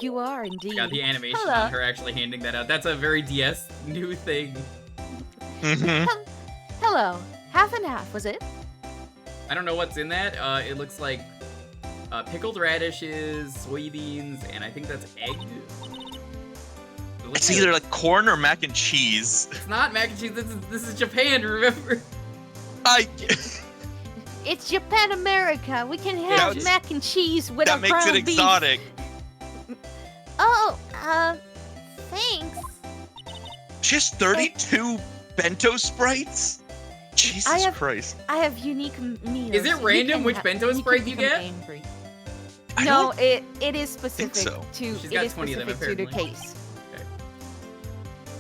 You are indeed. Yeah, the animation Hello. on her actually handing that out. That's a very DS new thing. Mhm. Hello. Half and half, was it? I don't know what's in that. It looks like pickled radishes, soybeans, and I think that's egg. It looks It's either like corn or mac and cheese. It's not mac and cheese. This is Japan. Remember? It's Japan America. We can have that's- mac and cheese with our That makes ground it beef. exotic. Oh, thanks. She has 32 bento sprites? Jesus have- Christ. I have unique meals. Is it You random can which ha- bento you can sprite you become get? angry. I No, don't it is specific so. to She's it got is 20 of them, specific to the apparently. case. Okay.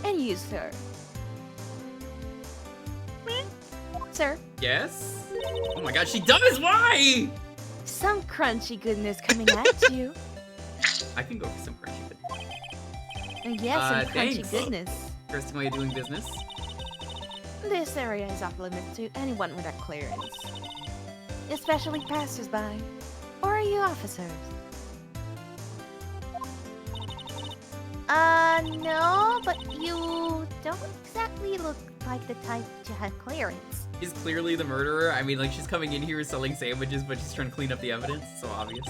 And you, sir. Sir, Yes? Oh my god, she does! Why? some crunchy goodness coming at you. I can go for some crunchy food. And yes, some crunchy thanks. goodness. Interesting way of doing business. This area is off limits to anyone without clearance, especially passersby. Or are you officers? No, but you don't exactly look like the type to have clearance. She's clearly the murderer. I mean, like, she's coming in here selling sandwiches, but she's trying to clean up the evidence. It's so obvious.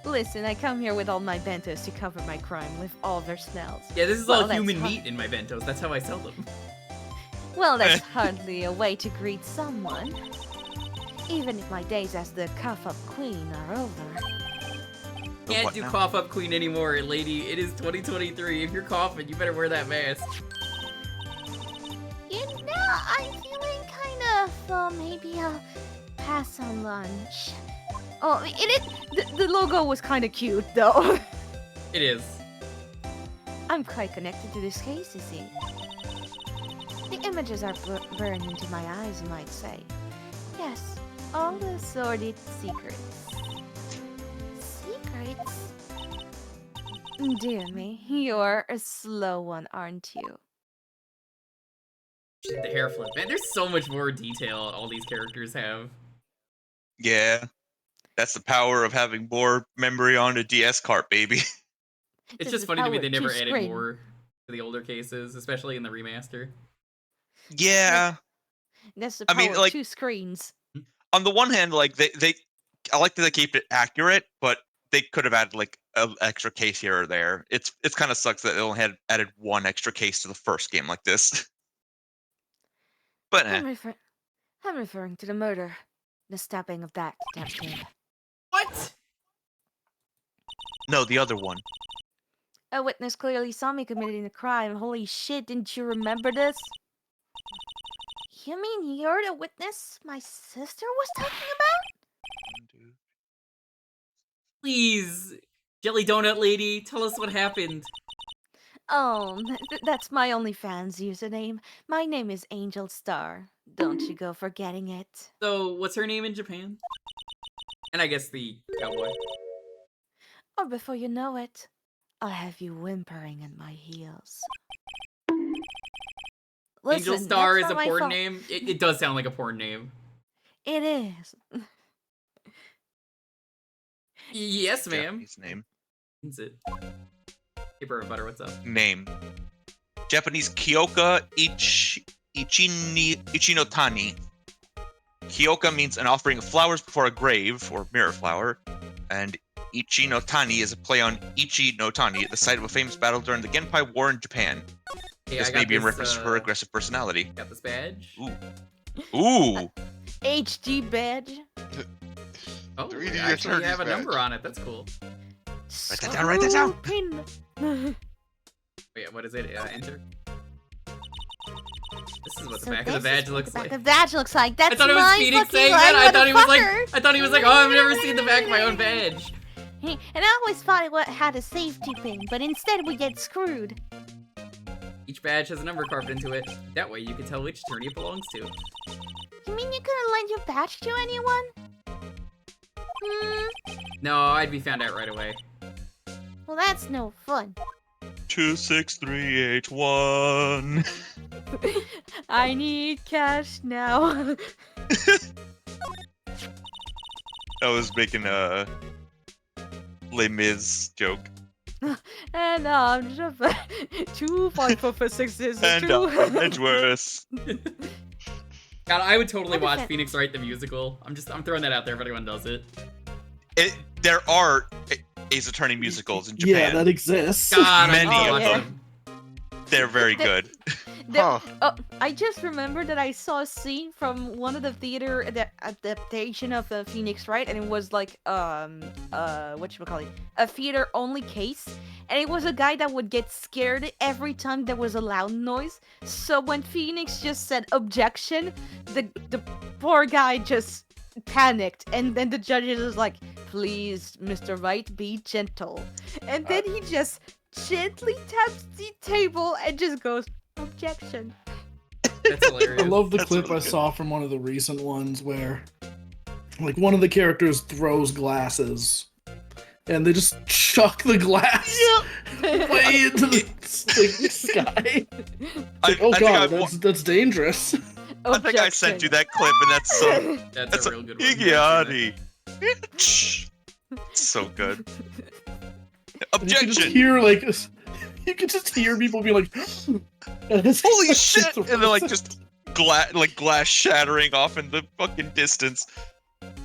Listen, I come here with all my bentos to cover my crime with all their smells. Yeah, this is Well, all that's human hard. meat in my bentos. That's how I sell them. Well, that's hardly a way to greet someone. Even if my days as the cough-up queen are over. Can't what do now? cough up queen anymore, lady. It is 2023. If you're coughing, you better wear that mask. You know, I'm feeling kind of, maybe I'll pass on lunch. Oh, the logo was kind of cute, though. It is. I'm quite connected to this case, you see. The images are burned into my eyes, you might say. Yes, all the sordid secrets. Secrets? Dear me, you're a slow one, aren't you? The hair flip. Man, there's so much more detail all these characters have. Yeah. That's the power of having more memory on a DS cart, baby. It's This just is funny to me power they never to added screen. more to the older cases, especially in the remaster. Yeah. That's the I power mean, of like- 2 screens. On the one hand, like I like that they keep it accurate, but they could have added like an extra case here or there. It's kind of sucks that they only had added one extra case to the first game like this. But I'm referring to the murder. The stabbing of that detective. What? no, the other one. A witness clearly saw me committing the crime. Holy shit, didn't you remember this? You mean you're the witness my sister was talking about? Please, Jelly Donut Lady, tell us what happened. Oh, that's my OnlyFans username. My name is Angel Star. Don't you go forgetting it. So, what's her name in Japan? And I guess the cowboy. Or before you know it, I'll have you whimpering at my heels. Angel Listen, Star that's is a not my porn fault. name? It does sound like a porn name. It is. Yes, ma'am. Japanese name. Is it? Hey, Burr Butter, what's up? Name. Japanese Kyoka Ichinotani. Kyoka means an offering of flowers before a grave, or mirror flower, and Ichinotani is a play on Ichi no Tani, the site of a famous battle during the Genpei War in Japan. Hey, This I may got be in this, reference to her aggressive personality. Got this badge. Ooh. HG badge. Oh, 3D I actually attorney's have a number badge. on it. That's cool. Write that down, write that down. Open. Wait, what is it? Enter. This is what the So back of the this badge is what looks the back like. of the badge looks like. That's I thought it was my Phoenix fucking saying line, that. I thought he was motherfucker. like, oh, I've never seen the back of my own badge. And I always thought it had a safety pin, but instead we get screwed. Each badge has a number carved into it. That way you can tell which attorney it belongs to. You mean you couldn't lend your badge to anyone? No, I'd be found out right away. Well, that's no fun. 26381. I need cash now. I was making a Les Mis joke. And I'm just 2 5 4 5 6 6 And 2. Edgeworth. God, I would totally What is watch it? Phoenix Wright the musical. I'm throwing that out there if anyone does it. There are Ace Attorney musicals in Yeah, Japan. that exists. God, I Many need to of watch them. them. They're very good. Huh. Oh, I just remembered that I saw a scene from one of the theater adaptation of Phoenix Wright, and it was like whatchamacallit, a theater only case, and it was a guy that would get scared every time there was a loud noise. So when Phoenix just said objection, the poor guy just panicked, and then the judge was like, "Please, Mr. Wright, be gentle," and then he just gently taps the table and just goes, "Objection." That's hilarious. I love the That's clip really I good. saw from one of the recent ones where, like, one of the characters throws glasses, and they just chuck the glass way into the sky. It's like, oh I think god, I've that's dangerous. I think I sent you that clip, and that's so. That's a real good one. Higgyati. So good. You can just Objection! hear like, you can just hear people be like, Holy shit! And they're like just glass shattering off in the fucking distance.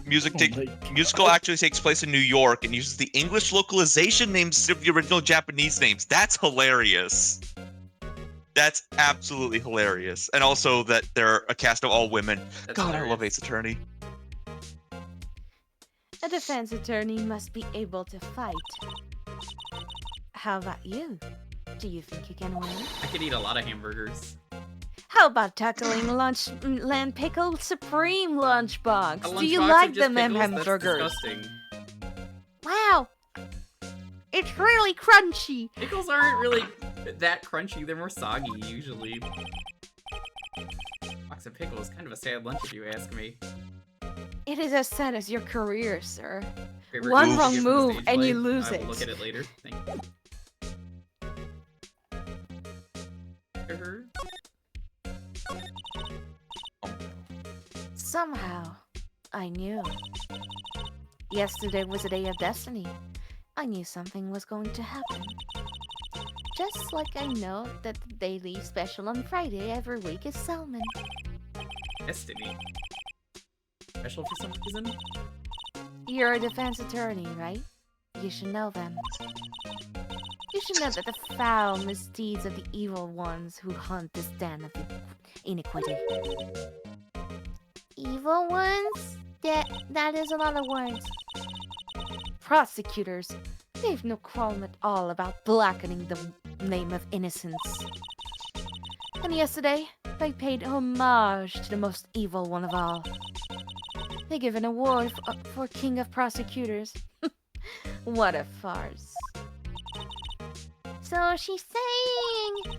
Musical actually takes place in New York and uses the English localization names of the original Japanese names. That's hilarious. That's absolutely hilarious. And also that they're a cast of all women. That's God, I hilarious. love Ace Attorney. A defense attorney must be able to fight. How about you? Do you think you can win? I could eat a lot of hamburgers. How about tackling Land Pickle Supreme Lunchbox? A Do you lunchbox like of just them pickles? That's hamburgers? disgusting. Wow! It's really crunchy! Pickles aren't really that crunchy. They're more soggy usually. Box of pickles, kind of a sad lunch if you ask me. It is as sad as your career, sir. Favorite One movie wrong from move stage and play? you lose I will it. look at it later. Thank you. Somehow, I knew. Yesterday was a day of destiny. I knew something was going to happen. Just like I know that the daily special on Friday every week is salmon. Destiny. Special for some reason? You're a defense attorney, right? You should know them. You should know that the foul misdeeds of the evil ones who hunt this den of iniquity. Evil ones? That is a lot of words. Prosecutors. They've no qualm at all about blackening the name of innocence. And yesterday, they paid homage to the most evil one of all. They give an award for King of Prosecutors. What a farce. So she's saying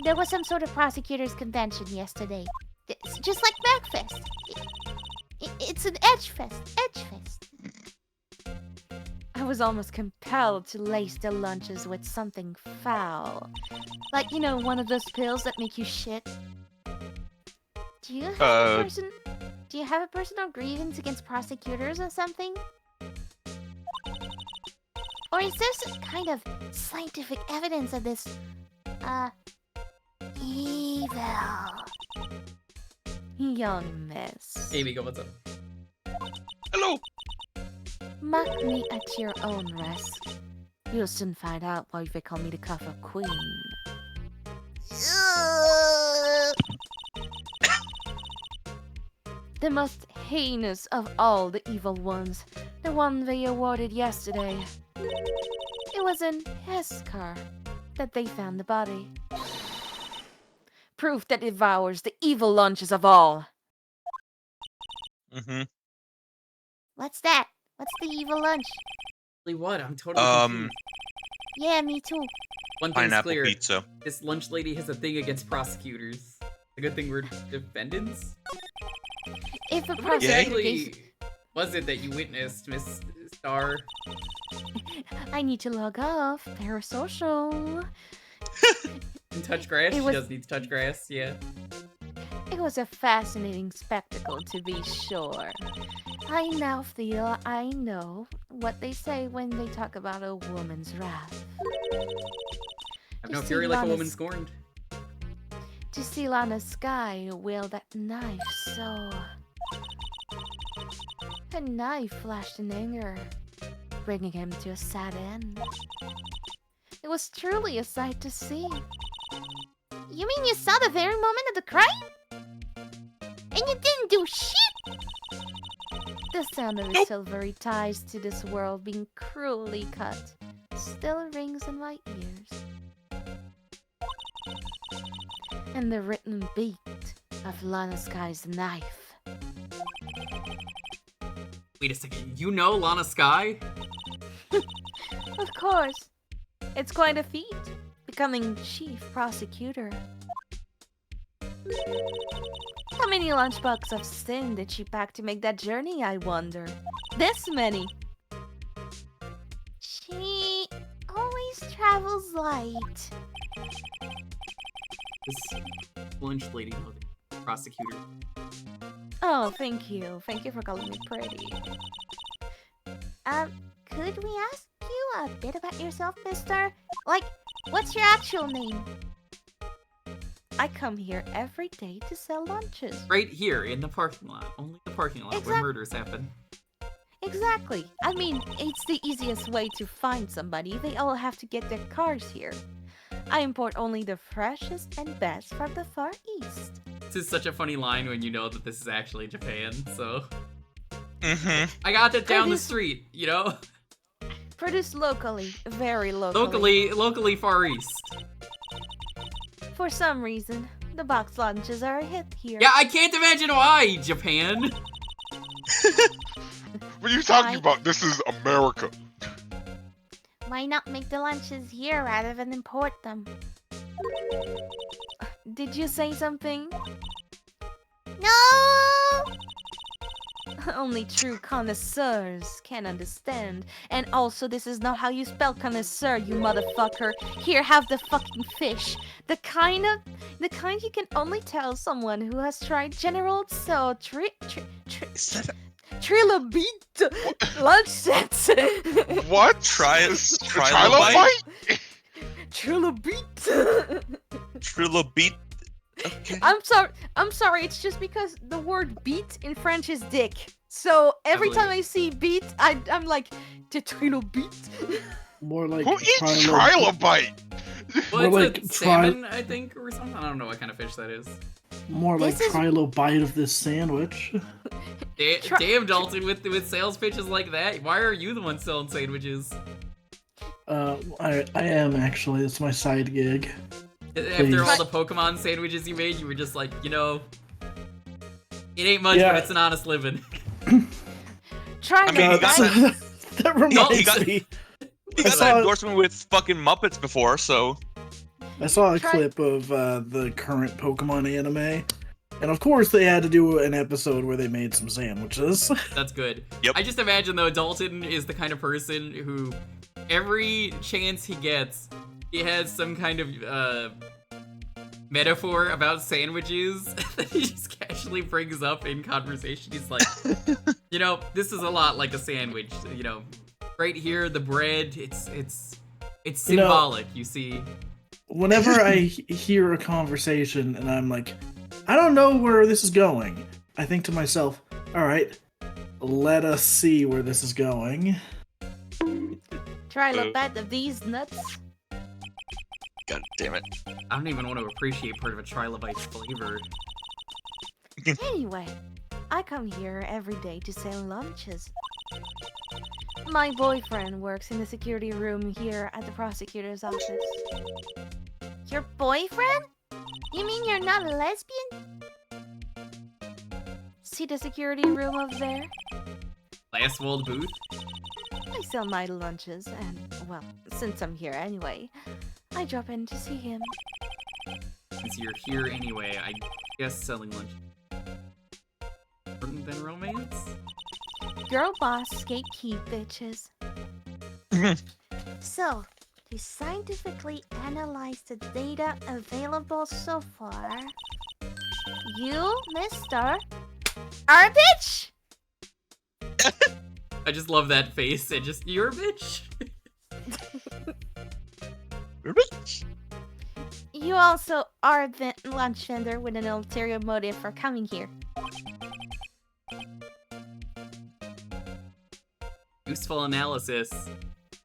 there was some sort of prosecutors convention yesterday. It's just like Backfest. It's an Edgefest. I was almost compelled to lace their lunches with something foul. Like, you know, one of those pills that make you shit. Do you have a personal grievance against prosecutors or something? Or is there some kind of scientific evidence of this, evil? Young miss. Amy, go, what's up? Hello! Mock me at your own risk. You'll soon find out why they call me the Coffer Queen. The most heinous of all the evil ones, the one they awarded yesterday. It was in his car that they found the body. Proof that devours the evil lunches of all. Mm-hmm. What's that? What's the evil lunch? What? I'm totally confused. Yeah, me too. One thing's Pineapple clear. pizza. This lunch lady has a thing against prosecutors. A good thing we're defendants. If a What prosecutor exactly was it that you witnessed, Miss Star? I need to log off. Parasocial. And touch grass? It She was- does need to touch grass, yeah. It was a fascinating spectacle, to be sure. I now feel I know what they say when they talk about a woman's wrath. I've no You see, fury like a Lana's- woman scorned. To see Lana Sky wield that knife so... A knife flashed in anger, bringing him to a sad end. It was truly a sight to see. You mean you saw the very moment of the crime? And you didn't do shit? The sound of his silvery ties to this world being cruelly cut still rings in my ears. And the written beat of Lana Sky's knife. Wait a second, you know Lana Sky? Of course. It's quite a feat, becoming chief prosecutor. How many lunchboxes of sin did she pack to make that journey, I wonder? This many. She always travels light. This lunch lady, no, the prosecutor. Oh, thank you. Thank you for calling me pretty. Could we ask you a bit about yourself, mister? Like, what's your actual name? I come here every day to sell lunches. Right here, in the parking lot. Only the parking lot where Exact- murders happen. Exactly. I mean, it's the easiest way to find somebody. They all have to get their cars here. I import only the freshest and best from the Far East. This is such a funny line when you know that this is actually Japan, so... Mm-hmm. I got it down the Produced- street, you know? Produced locally, very locally. Locally Far East. For some reason, the box lunches are a hit here. Yeah, I can't imagine why, Japan! What are you talking I- about? This is America. Why not make the lunches here rather than import them? Did you say something? No! Only true connoisseurs can understand. And also, this is not how you spell connoisseur, you motherfucker. Here, have the fucking fish. The kind you can only tell someone who has tried General Tso Trilobite lunch sets. What? Trilobite? Trilobite. Trilobite. Okay. I'm sorry. It's just because the word beat in French is dick. So every time I see beat, I'm like, the trilobite. More like Who eats trilobite. trilobite? Well, More it's like a salmon, I think, or something. I don't know what kind of fish that is. More like This is- trilobite of this sandwich. Damn, Dalton, with sales pitches like that, why are you the one selling sandwiches? I am actually. It's my side gig. After all Please. the Pokemon sandwiches you made, you were just like, you know, it ain't much, Yeah. but it's an honest living. Try I mean, that, he got- right? That reminds he got- me. You got saw- that endorsement with fucking Muppets before, so I saw a Try- clip of the current Pokemon anime, and of course they had to do an episode where they made some sandwiches. That's good. Yep. I just imagine, though, Dalton is the kind of person who, every chance he gets, he has some kind of, metaphor about sandwiches that he just casually brings up in conversation. He's like, you know, this is a lot like a sandwich, you know. Right here, the bread, it's You know- symbolic, you see. Whenever I hear a conversation and I'm like, I don't know where this is going, I think to myself, all right, let us see where this is going. Try a bite of these nuts. god damn it. I don't even want to appreciate part of a trilobite's flavor. Anyway, I come here every day to sell lunches. My boyfriend works in the security room here at the prosecutor's office. Your boyfriend? You mean you're not a lesbian? See the security room over there? Last World Booth? I sell my lunches, and, well, since I'm here anyway, I drop in to see him. Since you're here anyway, I guess selling lunch. Important than romance? Girl boss, gatekeep, bitches. So, to scientifically analyze the data available so far, you, Mr. are a bitch! I just love that face. It just, you're a bitch. You also are a lunch vendor with an ulterior motive for coming here. Useful analysis.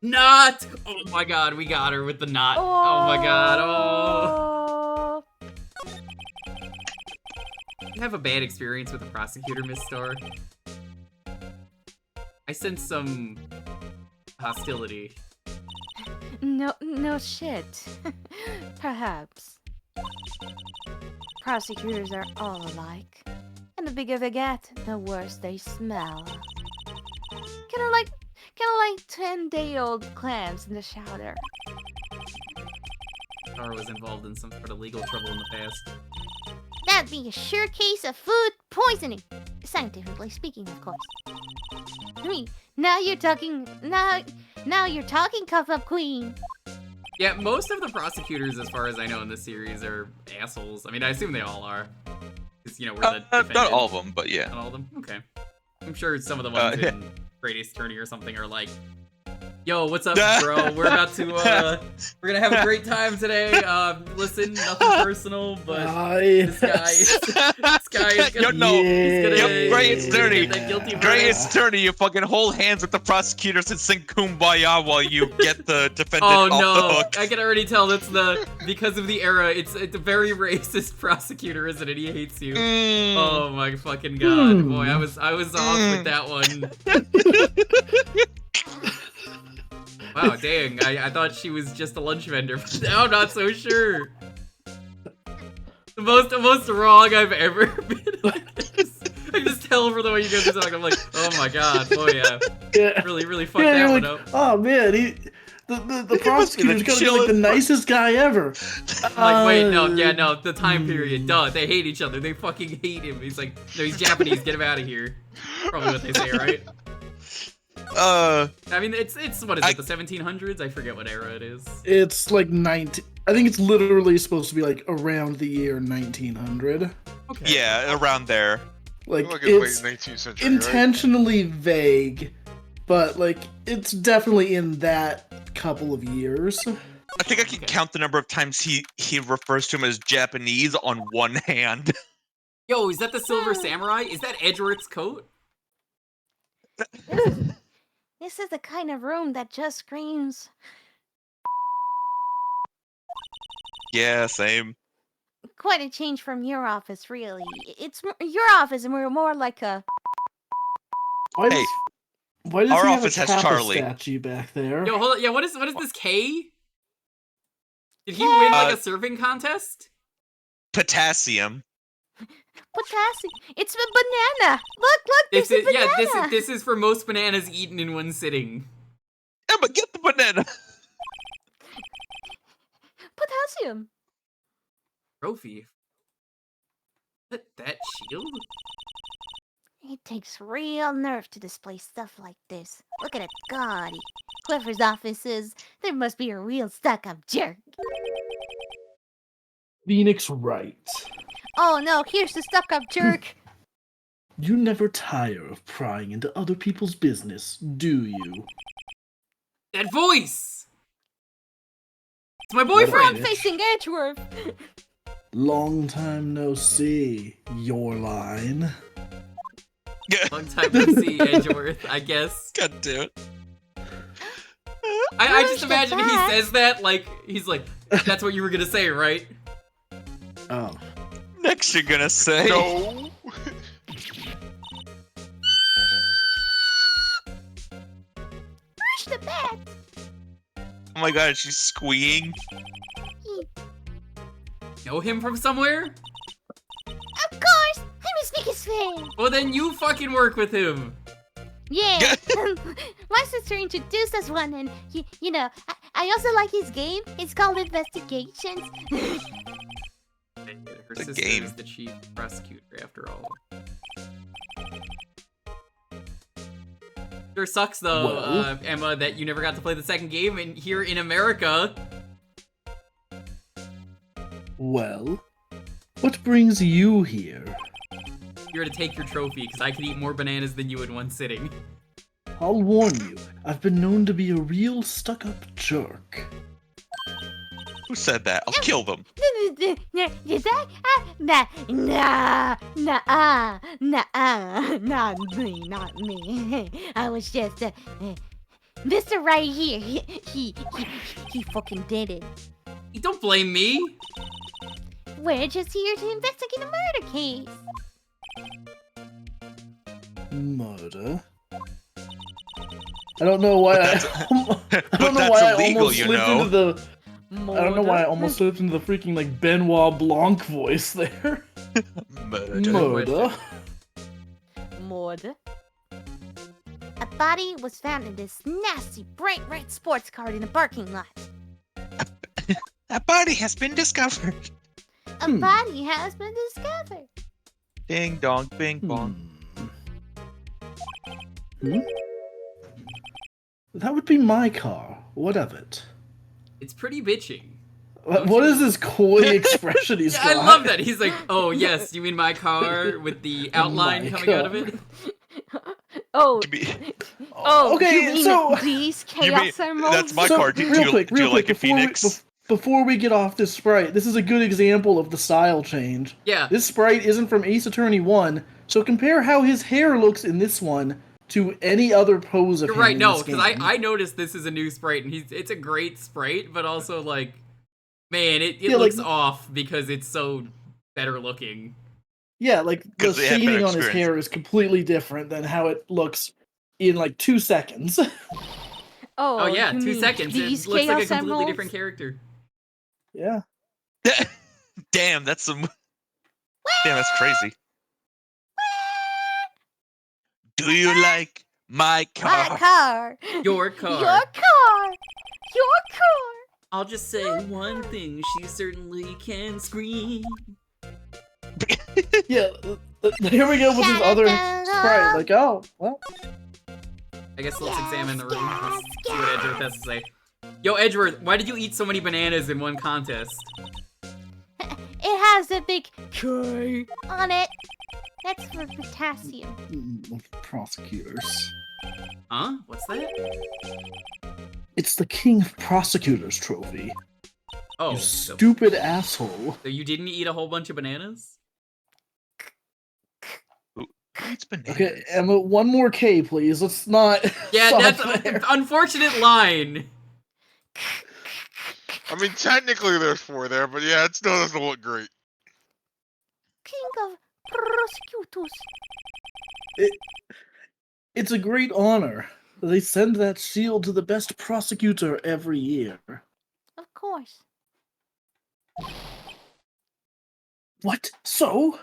Not! Oh my god, we got her with the knot. Oh my god, oh. You have a bad experience with a prosecutor, Miss Star? I sense some hostility. No shit. Perhaps. Prosecutors are all alike. And the bigger they get, the worse they smell. Kinda like 10-day-old clams in the shower. Star was involved in some sort of legal trouble in the past. That'd be a sure case of food poisoning. Scientifically speaking, of course. I mean, now you're talking, Cuff Up Queen. Yeah, most of the prosecutors, as far as I know in this series, are assholes. I mean, I assume they all are. Because, you know, we're the defendants. Not all of them, but yeah. Not all of them? Okay. I'm sure some of the ones in Greatest Attorney or something are like, yo, what's up, bro? We're about to, we're gonna have a great time today. Listen, nothing personal, but this guy is gonna, Greatest Attorney, get that guilty Greatest Attorney, you fucking hold hands with the prosecutors and sing Kumbaya while you get the defendant Oh off no, the hook. I can already tell that's because of the era, it's a very racist prosecutor, isn't it? He hates you. Oh my fucking god. Boy, I was off with that one. Wow, dang, I thought she was just a lunch vendor, but now I'm not so sure. The most wrong I've ever been. I can just tell from the way you guys are talking. I'm like, oh my god, boy, yeah. Really fucked that one up. Oh man, the prosecutor's gonna be like the nicest guy ever. Like, wait, no, the time period, duh, they hate each other, they fucking hate him. He's like, no, he's Japanese, get him out of here. Probably what they say, right? I mean, it's what is it, the 1700s? I forget what era it is. It's like I think it's literally supposed to be like around the year 1900. Okay. Yeah, around there. Like it's late 19th century, intentionally vague, but like it's definitely in that couple of years. I think I can count the number of times he refers to him as Japanese on one hand. Yo, is that the Silver Samurai? Is that Edgeworth's coat? This is the kind of room that just screams. Yeah, same. Quite a change from your office, really. It's your office, and we're more like a. Why does our he office have has a Kappa Charlie. statue back there? Yo, hold on. Yeah, what is this K? Did he win like a surfing contest? Potassium. Potassium. It's a banana. Look, there's a banana. Yeah, this is for most bananas eaten in one sitting. Emma, get the banana. Potassium. Trophy. That shield? It takes real nerve to display stuff like this. Look at it, God. Whoever's office is, there must be a real stuck-up jerk. Phoenix Wright. Oh no, here's the stuck-up jerk. You never tire of prying into other people's business, do you? That voice! It's my boyfriend! Front-facing Edgeworth! Long time no see, your line. Long time no see, Edgeworth, I guess. God damn it. I just imagine he says that, like, he's like, that's what you were gonna say, right? Oh. Next you're gonna say. No. Push the bat! Oh my god, she's squeeing. Know him from somewhere? Of course! I'm his biggest fan! Well then you fucking work with him! Yeah, my sister introduced us one, and I also like his game. It's called Investigations. Her The sister game. is the chief prosecutor, after all. Sure sucks, though, Well. Emma, that you never got to play the second game, and here in America... Well, what brings you here? You're to take your trophy, because I can eat more bananas than you in one sitting. I'll warn you, I've been known to be a real stuck-up jerk. Who said that? I'll kill them. Did that? Not me. I was just, Mr. Right here. He fucking did it. You don't blame me! We're just here to investigate a murder case. Murder? I don't know why I But don't know that's why I illegal, almost you slipped know. into the I don't know why I almost slipped into the freaking like Benoit Blanc voice there. Murder. Murder. A body was found in this nasty bright red sports car in the parking lot. That body has been discovered. A body has been discovered. Ding dong, bing bong. That would be my car. What of it? It's pretty bitching. What is this coy expression he's Yeah, I got? love that. He's like, oh yes, you mean my car with the outline My coming out of car. it? Oh, Give me- oh, Okay, you mean so- these You chaos mean- emeralds? that's my So, car. Do real you quick, like a phoenix? Before we get off this sprite, this is a good example of the style change. Yeah. This sprite isn't from Ace Attorney 1, so compare how his hair looks in this one to any other pose of You're him right, in no, this because game. I noticed this is a new sprite, and it's a great sprite, but also, like, man, it Yeah, looks like- off because it's so better looking. Yeah, like, the 'Cause they had better shading on his experience. hair is completely different than how it looks in, like, 2 seconds. Oh, yeah, you 2 mean seconds. These It looks like a chaos completely emeralds? different character. Yeah. Damn, that's some. Damn, that's crazy. Do you like my My car? car. Your car. Your car. Your car. I'll just say one thing, she certainly can scream. Yeah, here we go with this other sprite. Like, oh, well. I guess let's examine the room. Gas, Let's see what Edgeworth has to say. Yo, Edgeworth, why did you eat so many bananas in one contest? It has a big K on it. That's for potassium. Prosecutors. Huh? What's that? It's the King of Prosecutors trophy. Oh, You so stupid asshole. you didn't eat a whole bunch of bananas? It's bananas. Okay, Emma, one more K, please. Let's not. Yeah, stop that's there. an unfortunate line. I mean, technically there's 4 there, but yeah, it still doesn't look great. King of prosecutors. It's a great honor. They send that shield to the best prosecutor every year. Of course. What? So?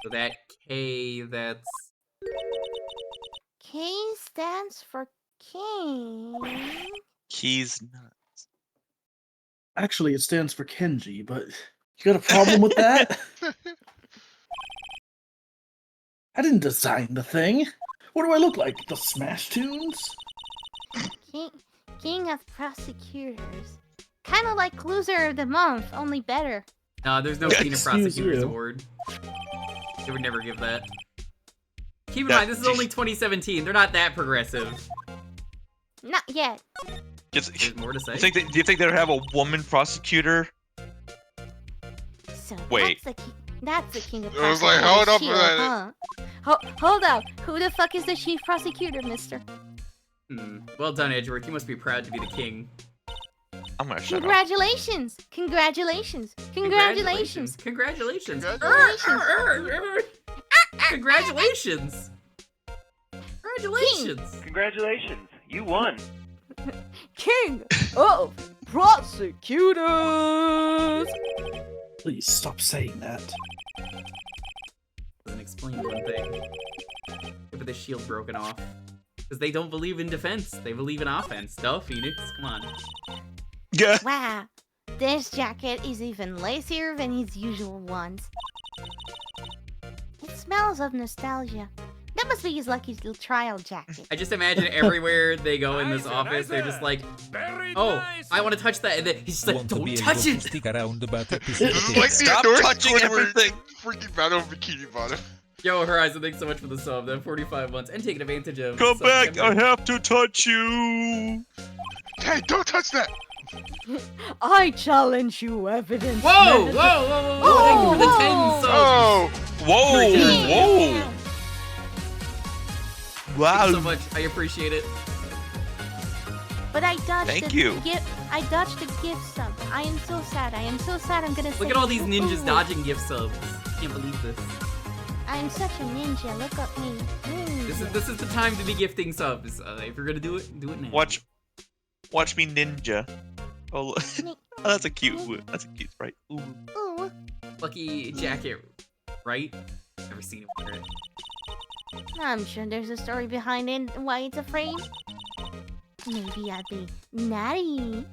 So that K, that's... K stands for king. He's not. Actually, it stands for Kenji, but you got a problem with that? I didn't design the thing. What do I look like? The Smash Tunes? King of prosecutors. Kind of like loser of the month, only better. No, there's no Yeah, King of excuse Prosecutors you. award. They would never give that. Keep in Yeah, mind, this is only 2017. They're not that progressive. Not yet. There's more to say. Do you think they would have a woman prosecutor? So Wait. that's the king of It was like, prosecutors hold up a shield, minute. huh? Hold up. Who the fuck is the chief prosecutor, mister? Well done, Edgeworth. You must be proud to be the king. I'm gonna shut up. Congratulations! Congratulations! Congratulations! Congratulations! Congratulations! Congratulations! Congratulations! Congratulations, you won. King of prosecutors. Please stop saying that. Doesn't explain one thing. With the shield broken off. Because they don't believe in defense. They believe in offense. Duh, Phoenix. Come on. Yeah. Wow, this jacket is even lacier than his usual ones. It smells of nostalgia. That must be his lucky little trial jacket. I just imagine everywhere they go in this Nice, office, they're nice. just like, Very oh, nice. I want to touch that. And then he's just like, Want to don't be touch able it. to stick around but This is like the Stop endorsed touching Twitter everything. Freaking battle of Bikini Bottom. Yo, Horizon, thanks so much for the sub. That 45 months. And taking advantage of Come back, I September. have to touch you. Hey, don't touch that! I challenge you, evidence. Whoa, whoa, whoa, whoa, whoa. Thank you for the 10 subs. Oh! Whoa, whoa. Thank Wow. you so much. I appreciate it. But I dodged Thank the you. gift. I dodged the gift sub. I am so sad. I am so sad. I'm gonna say. Look at all these ninjas Ooh. dodging gift subs. Can't believe this. I am such a ninja. Look at me. This is the time to be gifting subs. If you're gonna do it now. Watch me ninja. Oh, oh, that's a cute sprite. Ooh. Ooh. Lucky jacket, right? Never seen it wear it. I'm sure there's a story behind it. Why it's afraid. Maybe I'll be naughty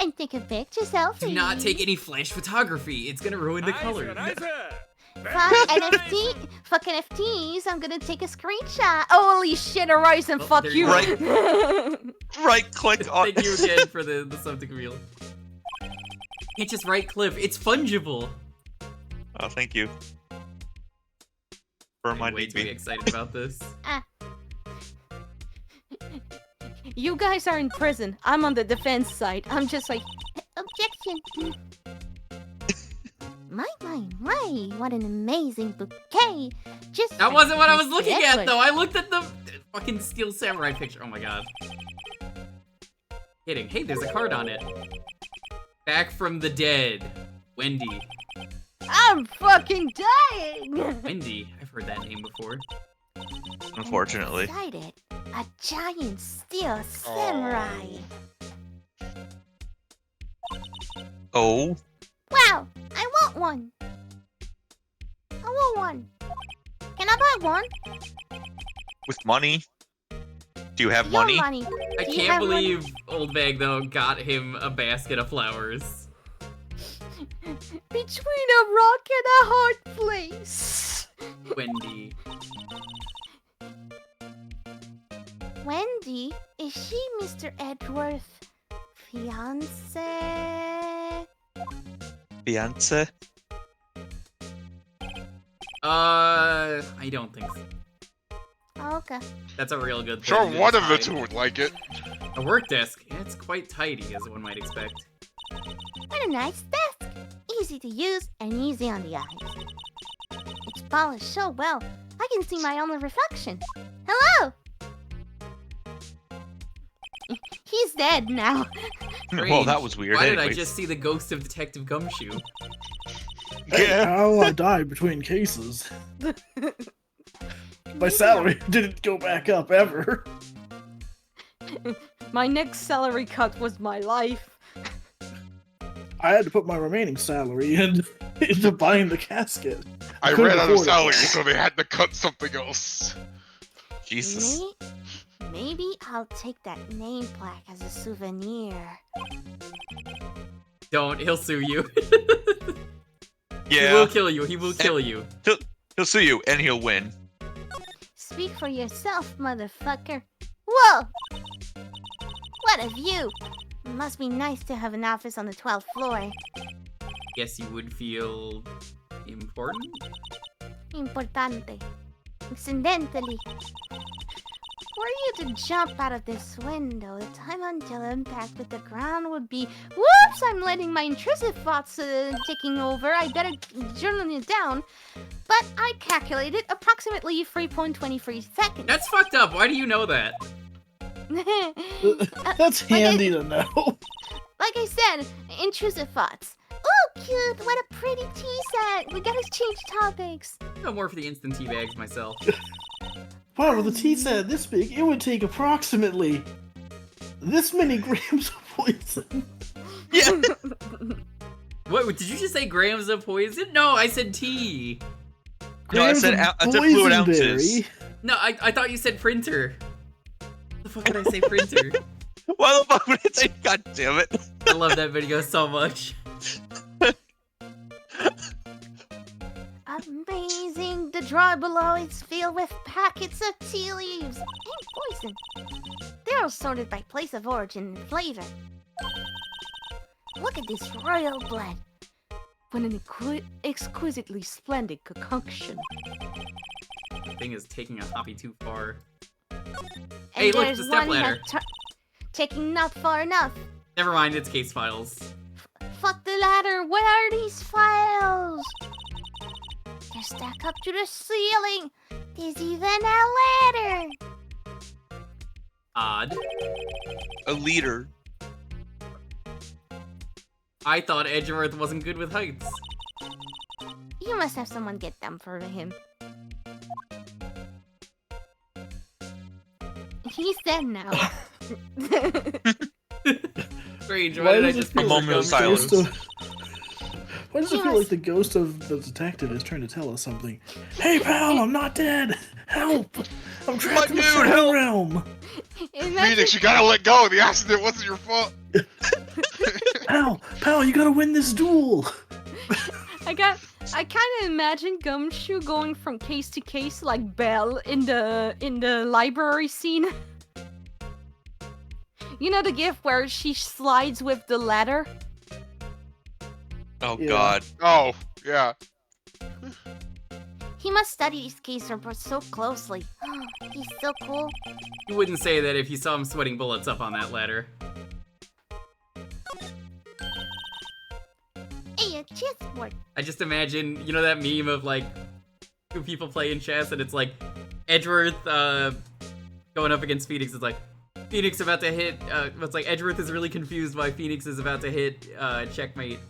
and take a picture selfie. Do not take any flash photography. It's gonna ruin the color. Fuck NFT. Fuck NFTs. I'm gonna take a screenshot. Holy shit, Horizon. Well, Fuck there you. you Right click on. Thank you again for the something real. Can't just right click. It's fungible. Oh, thank you. For I'm way reminding too me. excited about this. You guys are in prison. I'm on the defense side. I'm just like, Objection. My. What an amazing bouquet. Just That like wasn't what I was Mr. looking at, Edward. though. I looked at the fucking Steel Samurai picture. Oh my god. Kidding. Hey, there's a card on it. Back from the dead. Wendy. I'm fucking dying. Wendy. I've heard that name before. Unfortunately. Beside it, a giant steel samurai. Oh. Wow, I want one. I want one. Can I buy one? With money? Do you have Your money? money. I Do you can't have money? believe Old Bag, though, got him a basket of flowers. Between a rock and a hard place. Wendy. Wendy, is she Mr. Edgeworth's fiance? Fiance? I don't think so. Oh, okay. That's a real good thing. Sure, to one of the decide. two would like it. A work desk. Yeah, it's quite tidy, as one might expect. What a nice desk. Easy to use and easy on the eyes. It's polished so well, I can see my own reflection. Hello! He's dead now. Well, that was weird. Why did I anyways. just see the ghost of Detective Gumshoe? Hey, how I died between cases. My salary didn't go back up ever. My next salary cut was my life. I had to put my remaining salary into buying the casket. I couldn't ran out of afford it. salary, so they had to cut something else. Jesus. Maybe I'll take that name plaque as a souvenir. Don't, he'll sue you. Yeah. He will kill you, he will kill you. He'll sue you, and he'll win. Speak for yourself, motherfucker. Whoa! What a view! Must be nice to have an office on the 12th floor. Guess you would feel important? Importante. Incidentally. Were you to jump out of this window, the time until impact with the ground would be... Whoops! I'm letting my intrusive thoughts taking over. I better journal it down. But I calculated approximately 3.23 seconds. That's fucked up, why do you know that? That's handy to know. Like I said, intrusive thoughts. Oh, cute! What a pretty tea set! We gotta change topics. No more for the instant tea bags myself. Wow, with a tea set this big, it would take approximately this many grams of poison. Yeah. What, did you just say grams of poison? No, I said tea. No, I Grams said of fluid ounces. boysenberry. No, I thought you said printer. The fuck did I say printer? Why the fuck would it say? God damn it! I love that video so much. Amazing! The drawer below is filled with packets of tea leaves and poison. They are sorted by place of origin and flavor. Look at this royal blend. When an exquisitely splendid concoction. The thing is taking a hobby too far. And Hey, look, there's the one stepladder. taking not far enough. Never mind, it's case files. Fuck the ladder. Where are these files? They're stacked up to the ceiling. There's even a ladder. Odd. A leader. I thought Edgeworth wasn't good with heights. You must have someone get them for him. He's dead now. Strange, Why why did I does it just feel picture like gum a silence? Ghost of- Why does it feel Yes. like the ghost of the detective is trying to tell us something? Hey pal, I'm not dead! Help! I'm trapped in the dude, shadow help! realm! Phoenix, you gotta let go. The accident wasn't your fault. Pal, you gotta win this duel! I kind of imagine Gumshoe going from case to case like Belle in the library scene. You know the gif where she slides with the ladder? Oh Yeah. god. Oh, yeah. He must study his case report so closely. He's so cool. You wouldn't say that if you saw him sweating bullets up on that ladder. Hey, a chessboard. I just imagine, you know that meme of like two people playing chess and it's like Edgeworth going up against Phoenix. It's like Phoenix about to hit. It's like Edgeworth is really confused why Phoenix is about to hit checkmate,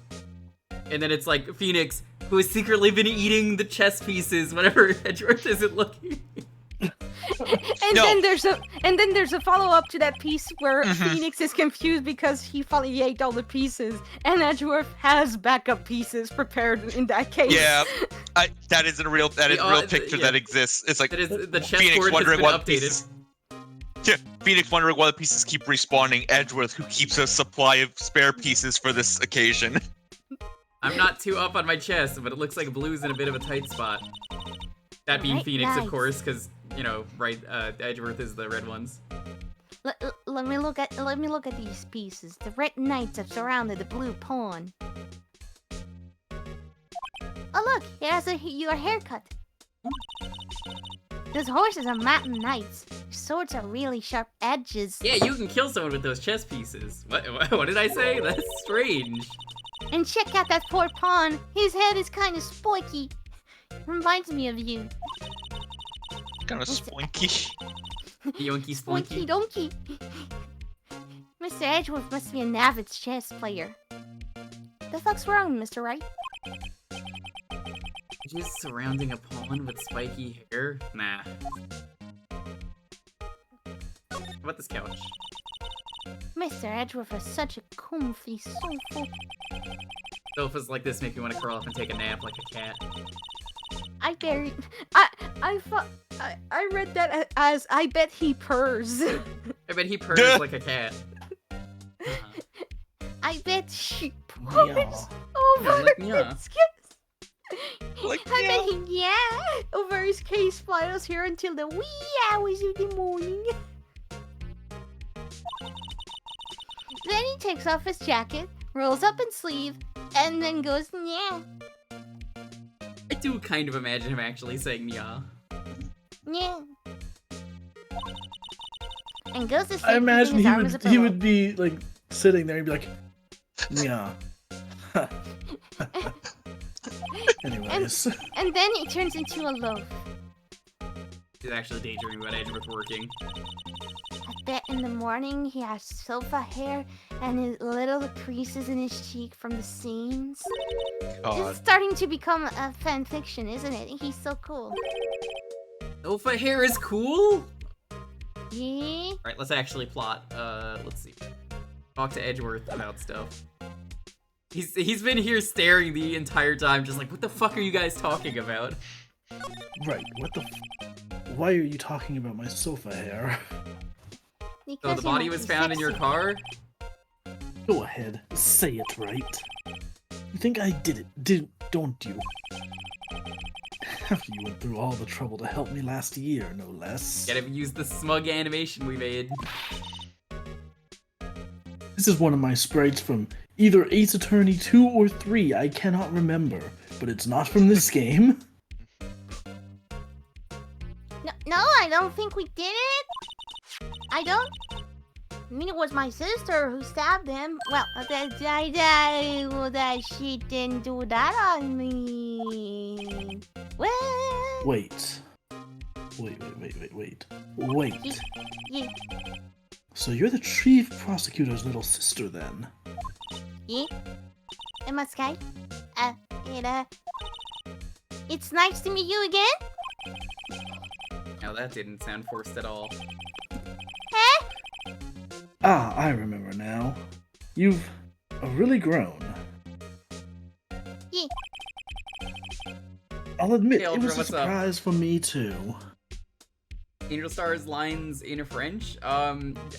and then it's like Phoenix, who has secretly been eating the chess pieces whenever Edgeworth isn't looking. And No. then there's a follow up to that piece where Phoenix is confused because he finally ate all the pieces, and Edgeworth has backup pieces prepared in that case. Yeah, that is a real picture yeah. that exists. It's like That is the Phoenix chessboard has wondering been why the updated. pieces. Yeah, Phoenix wondering why the pieces keep respawning. Edgeworth, who keeps a supply of spare pieces for this occasion. I'm not too up on my chess, but it looks like Blue's in a bit of a tight spot. That being Right, Phoenix, nice. of course, because you know, right? Edgeworth is the red ones. Let me look at these pieces. The red knights have surrounded the blue pawn. Oh look, it has your haircut. Those horses are mountain knights. Their swords are really sharp edges. Yeah, you can kill someone with those chess pieces. What did I say? That's strange. And check out that poor pawn. His head is kind of spiky. Reminds me of you. Kind of spoinky. Yoinky Spoinky splinky. donkey. Mr. Edgeworth must be an avid chess player. The fuck's wrong, Mr. Wright? Just surrounding a pawn with spiky hair? Nah. How about this couch? Mr. Edgeworth has such a comfy sofa. Sofas like this make me want to curl up and take a nap like a cat. I buried. I read that as I bet he purrs. I bet he purrs like a cat. I bet she Meow. purrs over Yeah, like meow. his kiss. Like, I bet he over his case files here until the wee hours of the morning. Then he takes off his jacket, rolls up his sleeve, and then goes yeah. I do kind of imagine him actually saying yeah. Yeah. And goes to sleep. I imagine using his arm as a he pillow. would be like sitting there and be like, yeah. Anyways. And then he turns into a loaf. He's actually daydreaming about Edgeworth working. I bet in the morning he has sofa hair and his little creases in his cheek from the seams. God. It's starting to become a fan fiction, isn't it? He's so cool. Alpha hair is cool? Yeah. Alright, let's actually plot. Let's see. Talk to Edgeworth about stuff. He's been here staring the entire time, just like, what the fuck are you guys talking about? Right, why are you talking about my sofa hair? So Because the you body might was be found in your sexy. car? Go ahead, say it right. You think I did it, don't you? After you went through all the trouble to help me last year, no less. Gotta use the smug animation we made. This is one of my sprites from either Ace Attorney 2 or 3, I cannot remember. But it's not from this game. No, I don't think we did it. I don't. I mean, it was my sister who stabbed him. Well, that she didn't do that on me. Well. Wait. Wait. Yeah. So you're the chief prosecutor's little sister then? Yeah. Emma Sky. It's nice to meet you again. Now that didn't sound forced at all. Huh? Ah, I remember now. You've really grown. Yeah. I'll admit, Hey, it Aldra, was a what's up? surprise for me too. Angel Star's lines in French.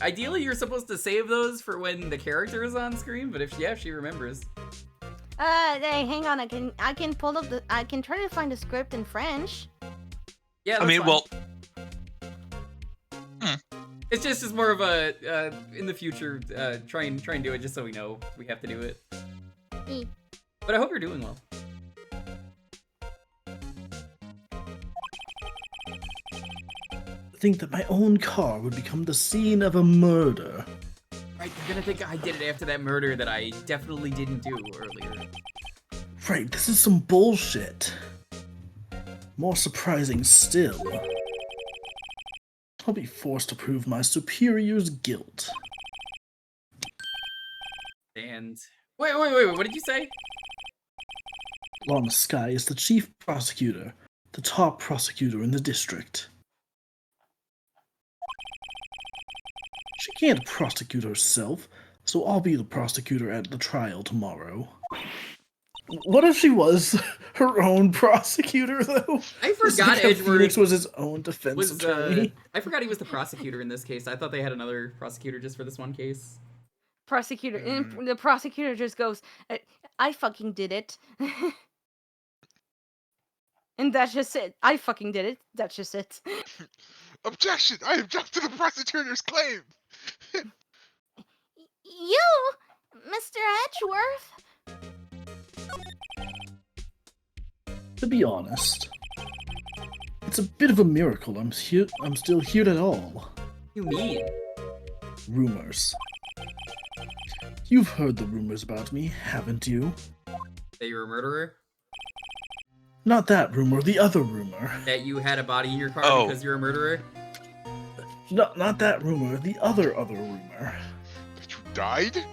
Ideally you're supposed to save those for when the character is on screen, but if she remembers. Hey, hang on. I can pull up the. I can try to find a script in French. Yeah, I that's mean, fine. well, It's just more of a in the future try and do it just so we know we have to do it. Yeah. But I hope you're doing well. Think that my own car would become the scene of a murder. Right, you're gonna think I did it after that murder that I definitely didn't do earlier. Right, this is some bullshit. More surprising still, I'll be forced to prove my superior's guilt. And wait, what did you say? Lana Sky is the chief prosecutor, the top prosecutor in the district. She can't prosecute herself, so I'll be the prosecutor at the trial tomorrow. What if she was her own prosecutor, though? I Just forgot like how Edgeworth Phoenix was his own defense attorney. I forgot he was the prosecutor in this case. I thought they had another prosecutor just for this one case. Prosecutor, and the prosecutor just goes, "I fucking did it," and that's just it. I fucking did it. That's just it. Objection! I object to the prosecutor's claim! You, Mr. Edgeworth. To be honest, it's a bit of a miracle I'm still here at all. What do you mean? Rumors. You've heard the rumors about me, haven't you? That you're a murderer? Not that rumor, the other rumor. That you had a body in your car Oh. because you're a murderer? No, not that rumor, the other rumor. That you died?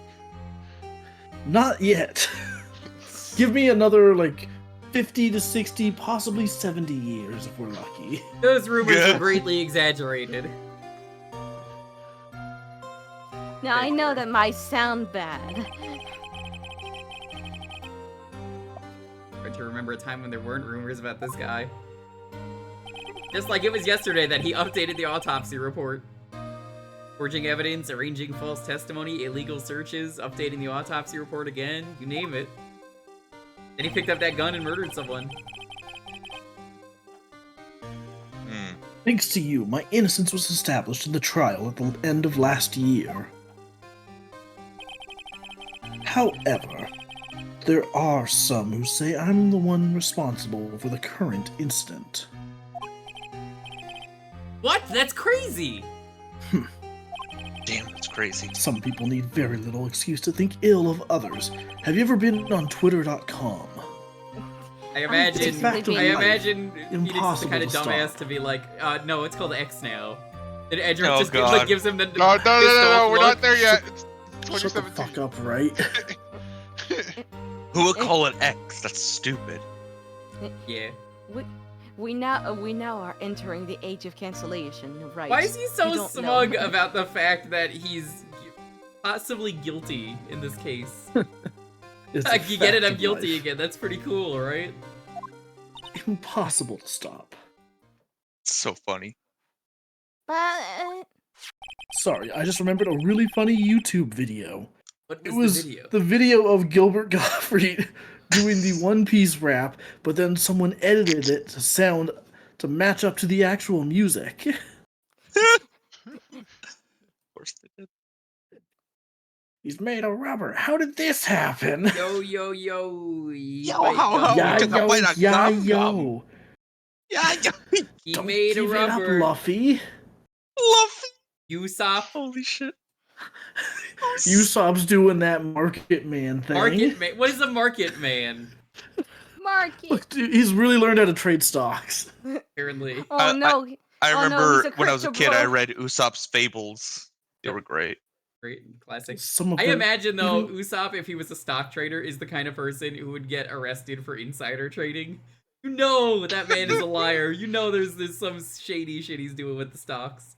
Not yet. Give me another, 50 to 60, possibly 70 years if we're lucky. Those rumors Yeah. are greatly exaggerated. Now I know that might sound bad. Trying to remember a time when there weren't rumors about this guy. Just like it was yesterday that he updated the autopsy report. Forging evidence, arranging false testimony, illegal searches, updating the autopsy report again, you name it. Then he picked up that gun and murdered someone. Thanks to you, my innocence was established in the trial at the end of last year. However, there are some who say I'm the one responsible for the current incident. What? That's crazy! damn, that's crazy. Some people need very little excuse to think ill of others. Have you ever been on Twitter.com? I imagine, It's a fact of I life. imagine Phoenix is the Impossible kind of to dumbass stop. to be like, no, it's called X now. Then Edgeworth Oh, just God. gives him the No, pissed we're off not look. there yet. It's Shut the 2017. fuck up, right? Who would call it X? That's stupid. Yeah. We now are entering the age of cancellation, right? Why is he You so don't smug know. about the fact that he's possibly guilty in this case? It's a Like, you get it, fact I'm of guilty life. again. That's pretty cool, right? Impossible to stop. so funny. But Sorry, I just remembered a really funny YouTube video. What It is was the video? the video of Gilbert Gottfried doing the One Piece rap, but then someone edited it to match up to the actual music. Of course they did. He's made of rubber. How did this happen? Yo. Yo, how Yeah, we took a yo, bite of yeah, gum yo. gum. Yeah, yo. He Don't made a give it up, rubber. Luffy. Luffy. Usopp. Holy shit. Usopp's doing that market man thing. Market man. What is a market man? market. Look, dude, he's really learned how to trade stocks. Apparently. Oh no. I Oh, no, remember he's a when I was a crypto kid, I bro. read Usopp's Fables. They were great. Great classic. Some of I them imagine though, even- Usopp, if he was a stock trader, is the kind of person who would get arrested for insider trading. You know that man is a liar. You know there's some shady shit he's doing with the stocks.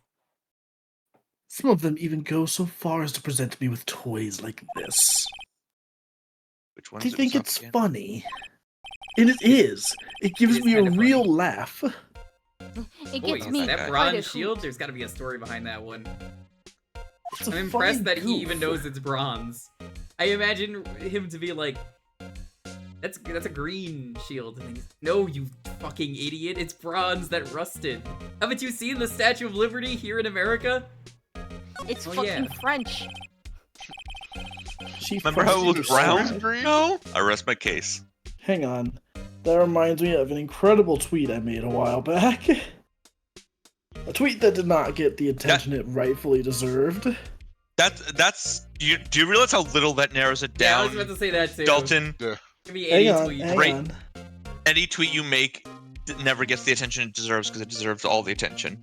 Some of them even go so far as to present me with toys like this. Which one's They think Usopp it's again? funny. And it is. It gives is me a kinda funny. real laugh. It Boy, gets me that quite a bronze hoot. shield, there's gotta be a story behind that one. It's a I'm impressed funny that he even goof. knows it's bronze. I imagine him to be like, that's a green shield. And he's, no, you fucking idiot, it's bronze that rusted. Haven't you seen the Statue of Liberty here in America? It's Oh, fucking yeah. French. She Remember how it fucking looked was brown? sad. Green? No. I rest my case. Hang on. That reminds me of an incredible tweet I made a while back. A tweet that did not get the attention it rightfully deserved. That's do you realize how little that narrows it Yeah, I down? was about to say that too. Dalton, Give me any Hang on, tweet. hang Right. on. any tweet you make never gets the attention it deserves because it deserves all the attention.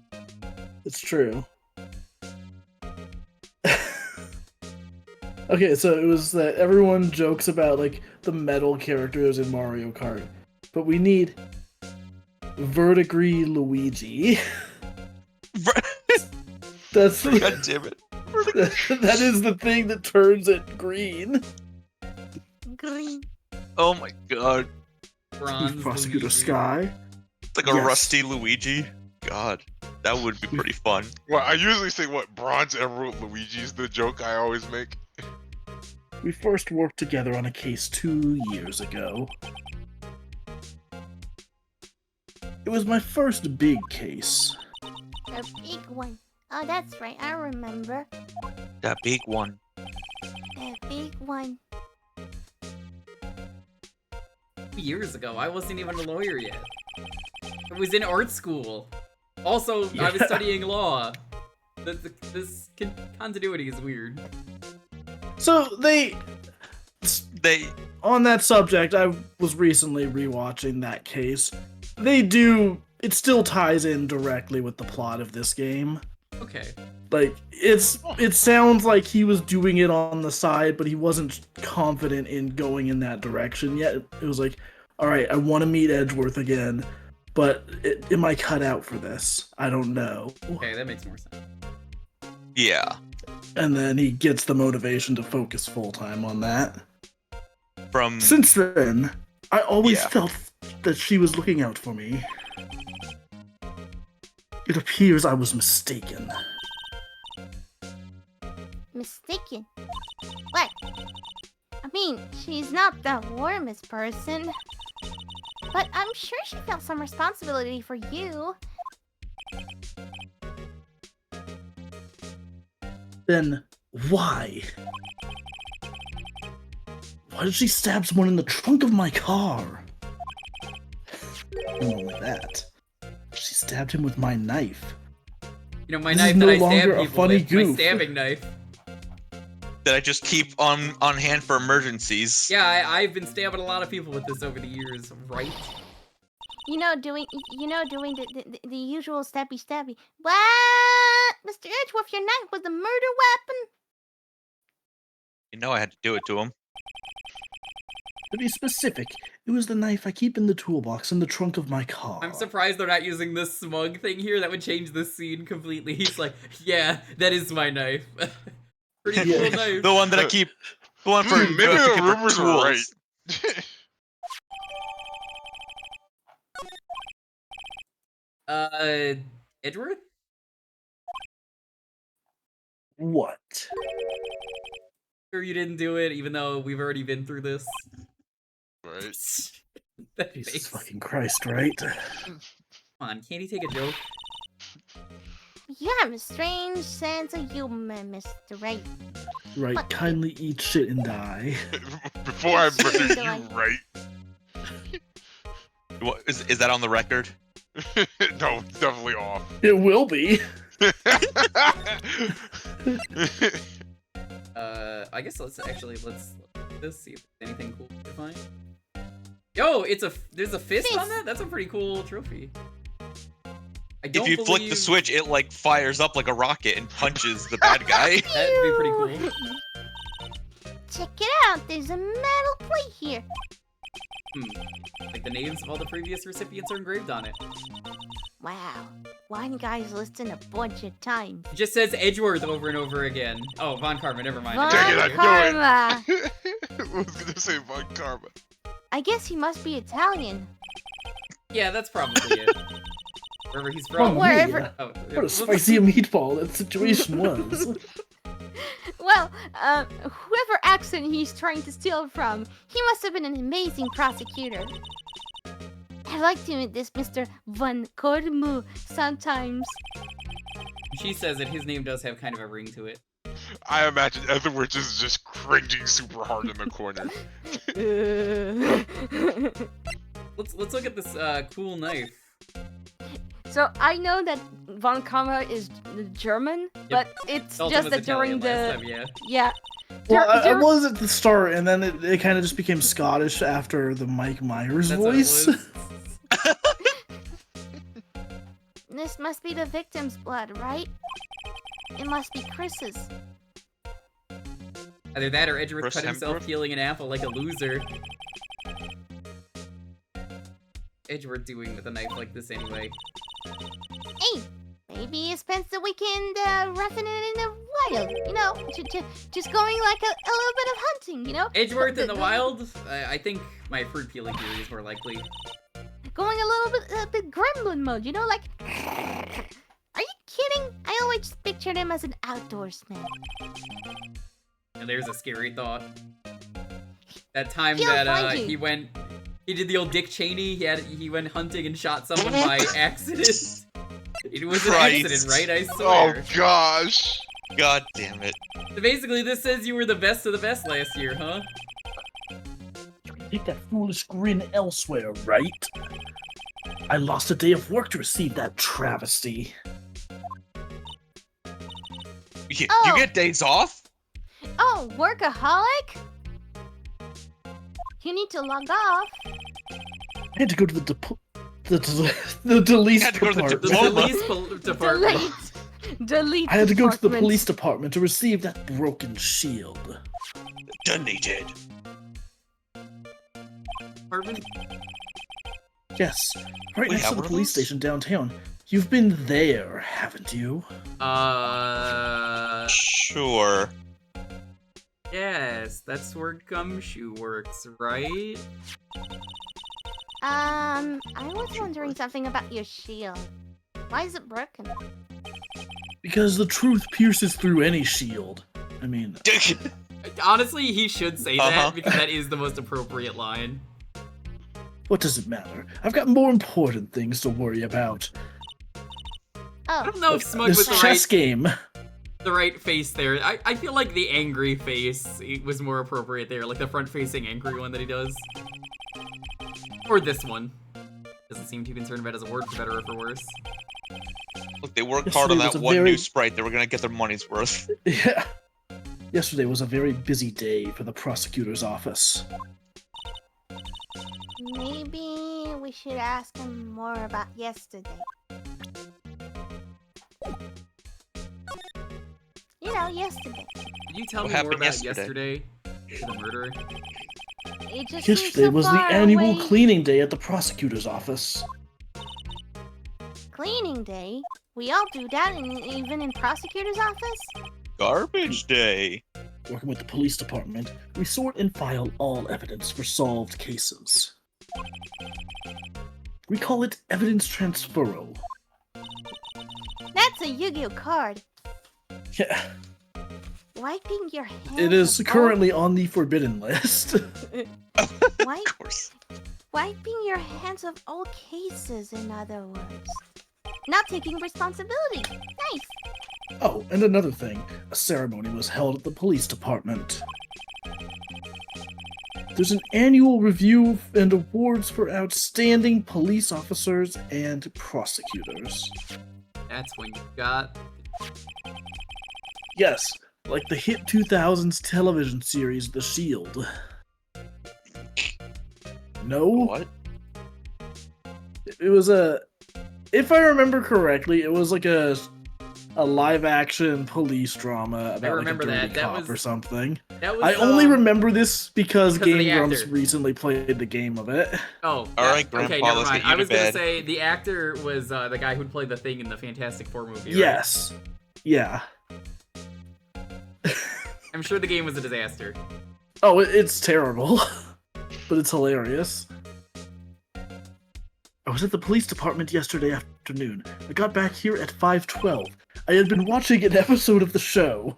It's true. Okay, so it was that everyone jokes about like the metal characters in Mario Kart, but we need verdigris Luigi. That's God damn it. that is the thing that turns it green. Green. Oh my god. Bronze Prosecutor Luigi. Sky. It's like a Yes. rusty Luigi. God. That would be pretty fun. Well, I usually say what bronze emerald Luigi's the joke I always make. We first worked together on a case 2 years ago. It was my first big case. A big one. Oh, that's right. I remember. That big one. A big one. Years ago, I wasn't even a lawyer yet. I was in art school. Also, I was Yeah. studying law. This continuity is weird. So they on that subject, I was recently rewatching that case. It still ties in directly with the plot of this game. Okay. Like it sounds like he was doing it on the side, but he wasn't confident in going in that direction yet. It was like, all right, I want to meet Edgeworth again, but am I cut out for this? I don't know. Okay, that makes more sense. Yeah. And then he gets the motivation to focus full time on that. From Since then, I always Yeah. felt that she was looking out for me. It appears I was mistaken. Mistaken. What? I mean, she's not the warmest person. But I'm sure she felt some responsibility for you. Then why? Why did she stab someone in the trunk of my car? Not only that, she stabbed him with my knife. You know, my This is knife no that I longer stab a people funny with, my goof. stabbing knife. that I just keep on hand for emergencies. Yeah, I've been stabbing a lot of people with this over the years, right? Doing the usual stabby. What? Mr. Edgeworth, your knife was a murder weapon? You know I had to do it to him. To be specific, it was the knife I keep in the toolbox in the trunk of my car. I'm surprised they're not using this smug thing here. That would change this scene completely. He's like, yeah, that is my knife. Pretty cool knife. The one that I keep. The one for. Maybe I keep the for rumors were right. tools. Edgeworth? What? Sure you didn't do it, even though we've already been through this. Right. That Jesus face. fucking Christ, right? Come on, can't he take a joke? You have a strange sense of humor, Mr. Wright. Right, Fuck. kindly eat shit and die. Before I murder Do you, I- right? What, is that on the record? No, it's definitely off. It will be. I guess let's do this, see if there's anything cool to find. Yo, there's a fist on that? That's a pretty cool trophy. I don't If you flick the believe- switch, it like fires up like a rocket and punches the bad guy. That'd be pretty cool. Check it out. There's a metal plate here. Like the names of all the previous recipients are engraved on it. Wow. One guy's listed a bunch of times. It just says Edgeworth over and over again. Oh, Von Karma, never mind. Von Dang it, I knew Karma. I was gonna say Von Karma. I guess he must be Italian. Yeah, that's probably it. Wherever he's from. Oh, Wherever- yeah. Oh, What a spicy meatball that situation was. Well, whoever accent he's trying to steal from, he must have been an amazing prosecutor. I like to meet this Mr. Von Kormu sometimes. She says that his name does have kind of a ring to it. I imagine Edwards is just cringing super hard in the corner. Let's look at this cool knife. So I know that Von Karma is German, but it's Dalton just was that Italian during last the time, yeah. Well, I Dur- was at the start, and then it kind of just became Scottish after the Mike Myers That's what it voice. was. This must be the victim's blood, right? It must be Chris's. Either that or Edgeworth Chris cut himself Hemsworth? peeling an apple like a loser. Edgeworth doing with a knife like this anyway. Hey, maybe he spends the weekend roughing it in the wild. You know, just going like a little bit of hunting. You know, Edgeworth in the wild? I think my fruit peeling theory is more likely. going a little bit gremlin mode. You know, like. Are you kidding? I always pictured him as an outdoorsman. And there's a scary thought. That time He'll that find you. he did the old Dick Cheney. He went hunting and shot someone by accident. It was an Christ. accident, right? I Oh swear. gosh. God damn it. So basically, this says you were the best of the best last year, huh? Take that foolish grin elsewhere, right? I lost a day of work to receive that travesty. You Oh. get days off? Oh, workaholic? You need to log off. I had to go to the police You had to go to the department. The Diploma. police department. delete. I had to go to the department. police department to receive that broken shield. Donated. department? Yes, right We next have to the one of police those? station downtown. You've been there, haven't you? Sure. Yes, that's where Gumshoe works, right? I was wondering something about your shield. Why is it broken? Because the truth pierces through any shield. I mean, Honestly, he should say Uh-huh. that because that is the most appropriate line. what does it matter? I've got more important things to worry about. I Oh, don't know if Smug This was the chess game. right face there. I feel like the angry face was more appropriate there, like the front-facing angry one that he does. Or this one. Doesn't seem too concerned about his award, for better or for worse. Look, they worked Yesterday hard on was that a one very- new sprite. They were gonna get their money's worth. Yeah. Yesterday was a very busy day for the prosecutor's office. maybe we should ask him more about yesterday. You know, yesterday. Can you tell What me more happened about yesterday? to the murderer? It just seems Yesterday so was the far annual away. cleaning day at the prosecutor's office. Cleaning day? We all do that, even in prosecutor's office? Garbage day. Working with the police department, we sort and file all evidence for solved cases. We call it evidence transferal. That's a Yu-Gi-Oh card. Yeah, Wiping your hands. it is of currently on the forbidden list. Wipe, Of course. wiping your hands of all cases, in other words. Not taking responsibility. Nice. Oh, and another thing. A ceremony was held at the police department. There's an annual review and awards for outstanding police officers and prosecutors. That's when you got. Yes, like the hit 2000s television series The Shield. No? What? It was a... If I remember correctly, it was like a live-action police drama about like a remember dirty that. That cop was- or something. That was. I only remember this because because of the Game Grumps actor. recently played the game of it. Oh, All right, Grandpa, okay, never let's mind. get you I was to gonna bed. say the actor was the guy who played the Thing in the Fantastic Four movie. Right? Yes. Yeah. I'm sure the game was a disaster. Oh, it's terrible. But it's hilarious. I was at the police department yesterday afternoon. I got back here at 5:12. I had been watching an episode of the show.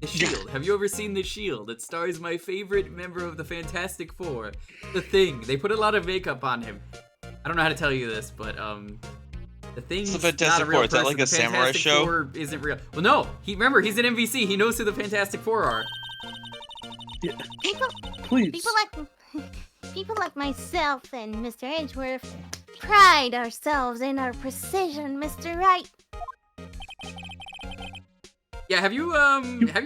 The Shield. Have you ever seen The Shield? It stars my favorite member of the Fantastic Four, the Thing. They put a lot of makeup on him. I don't know how to tell you this, but the Thing's It's the not Fantastic a real Four. Is that person. like The a samurai Fantastic show? Four isn't real. Well, no. Remember, he's an MVC. He knows who the Fantastic Four are. People, Please. people like myself and Mr. Edgeworth pride ourselves in our precision, Mr. Wright. Yeah, have you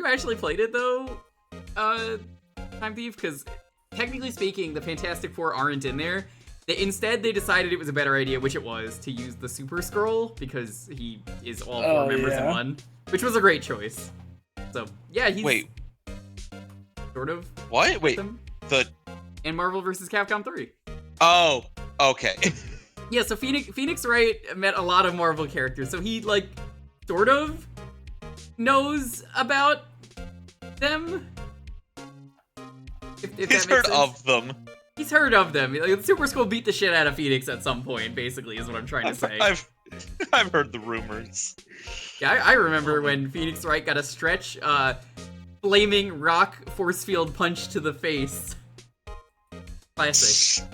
actually played it though, Time Thief? Because technically speaking, the Fantastic Four aren't in there. Instead, they decided it was a better idea, which it was, to use the Super Scroll because he is all four members in one, which was a great choice. So yeah, he's Wait. sort of What? Wait. them. The. And Marvel vs. Capcom 3. Oh. Okay. Yeah, so Phoenix Wright met a lot of Marvel characters, so he like sort of knows about them. If He's that makes heard sense. of them. He's heard of them. Like, Super Skull beat the shit out of Phoenix at some point, basically, is what I'm trying to say. I've heard the rumors. Yeah, I remember when Phoenix Wright got a stretch, flaming rock force field punch to the face. Classic.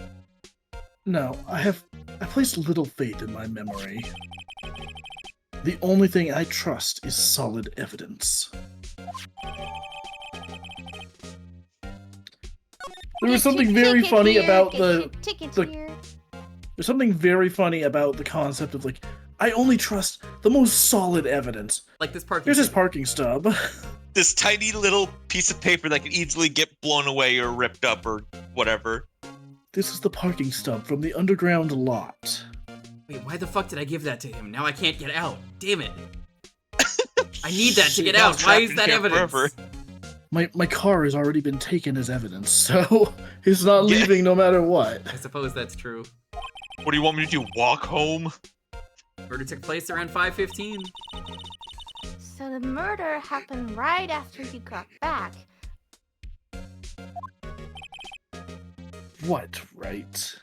No, I place little faith in my memory. The only thing I trust is solid evidence. There was something very funny about the There's something very funny about the concept of like, I only trust the most solid evidence. Like this parking. Here's his parking stub. This tiny little piece of paper that can easily get blown away or ripped up or whatever. This is the parking stub from the underground lot. Wait, why the fuck did I give that to him? Now I can't get out. Damn it. I need that to get out. Why is that evidence? Forever. My car has already been taken as evidence, so he's not leaving no matter what. I suppose that's true. What do you want me to do? Walk home? Murder took place around 5:15. So the murder happened right after you got back. What, right?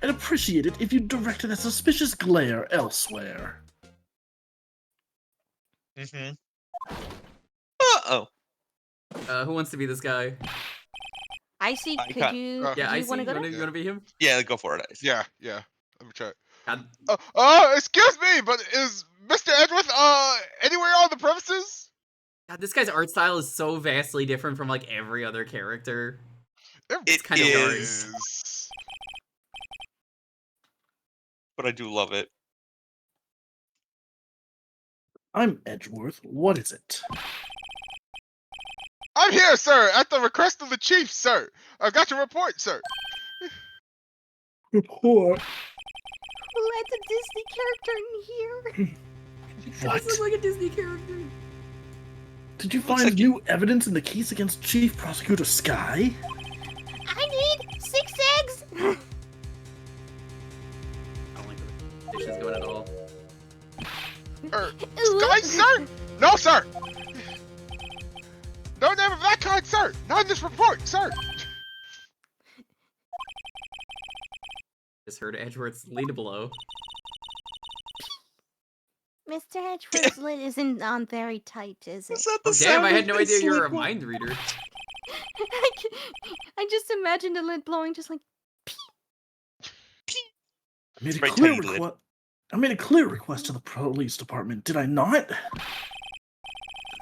I'd appreciate it if you directed a suspicious glare elsewhere. Mm-hmm. Uh-oh. Who wants to be this guy? Icy, I could got- you? yeah, do I you see. want to go? You wanna be him? Yeah, go for it, Ice. Yeah. Let me check. God. Excuse me, but is Mr. Edgeworth anywhere on the premises? God, this guy's art style is so vastly different from like every other character. It kind of is. But I do love it. I'm Edgeworth. What is it? I'm here, sir, at the request of the chief, sir. I've got your report, sir. Report? Let the Disney character in here. What? This is like a Disney character. Did you find new evidence in the case against Chief Prosecutor Sky? I need 6 eggs. I don't like the dishes going at all. Sky, sir? No, sir. No name of that kind, sir. Not in this report, sir. Just heard Edgeworth's lead below. Mr. Edgeworth's lid isn't on very tight, is it? Is that the Oh, damn, I sound had no of idea you were a sleepwalk? mind reader. I just imagined the lid blowing, just like. I made a Very clear tiny lid. request. I made a clear request to the police department, did I not?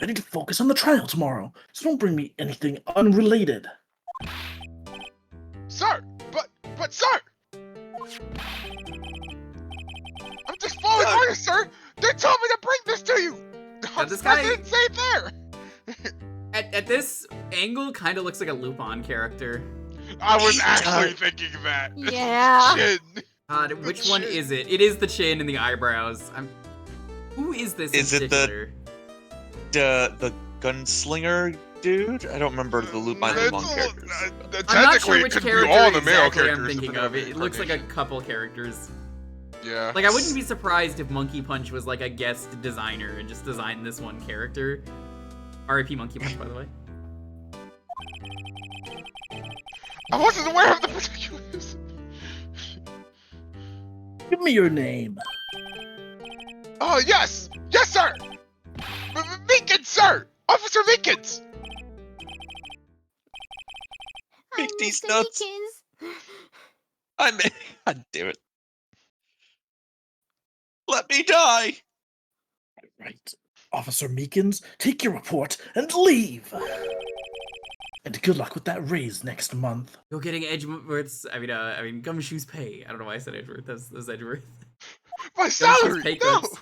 I need to focus on the trial tomorrow, so don't bring me anything unrelated. Sir, but sir! I'm just following orders, sir! They told me to bring this to you! this guy- didn't say there! At this angle, kind of looks like a Lupin character. I was actually thinking that. Yeah. Shit. Which one is it? It is the chin and the eyebrows. Who is this Is in it the- particular? The gunslinger dude? I don't remember the Lupin characters. I'm not Technically, sure it which could be character all the male exactly characters. I'm thinking depending on of. the It looks like a incarnation. couple characters. Yeah. Like, I wouldn't be surprised if Monkey Punch was like a guest designer and just designed this one character. R.I.P. Monkey Punch, by the way. I wasn't aware of the particulars. Give me your name. Oh, yes! Yes, sir! Meekins, sir! Officer Meekins! Big Hi, D's Mr. nuts. Meekins. I'm. God damn it. Let me die! Right. Officer Meekins, take your report and leave. And good luck with that raise next month. You're getting Edgeworth's. I mean, Gumshoe's pay. I don't know why I said Edgeworth. That's Edgeworth. My Gumshoe's salary! pay No! cuts.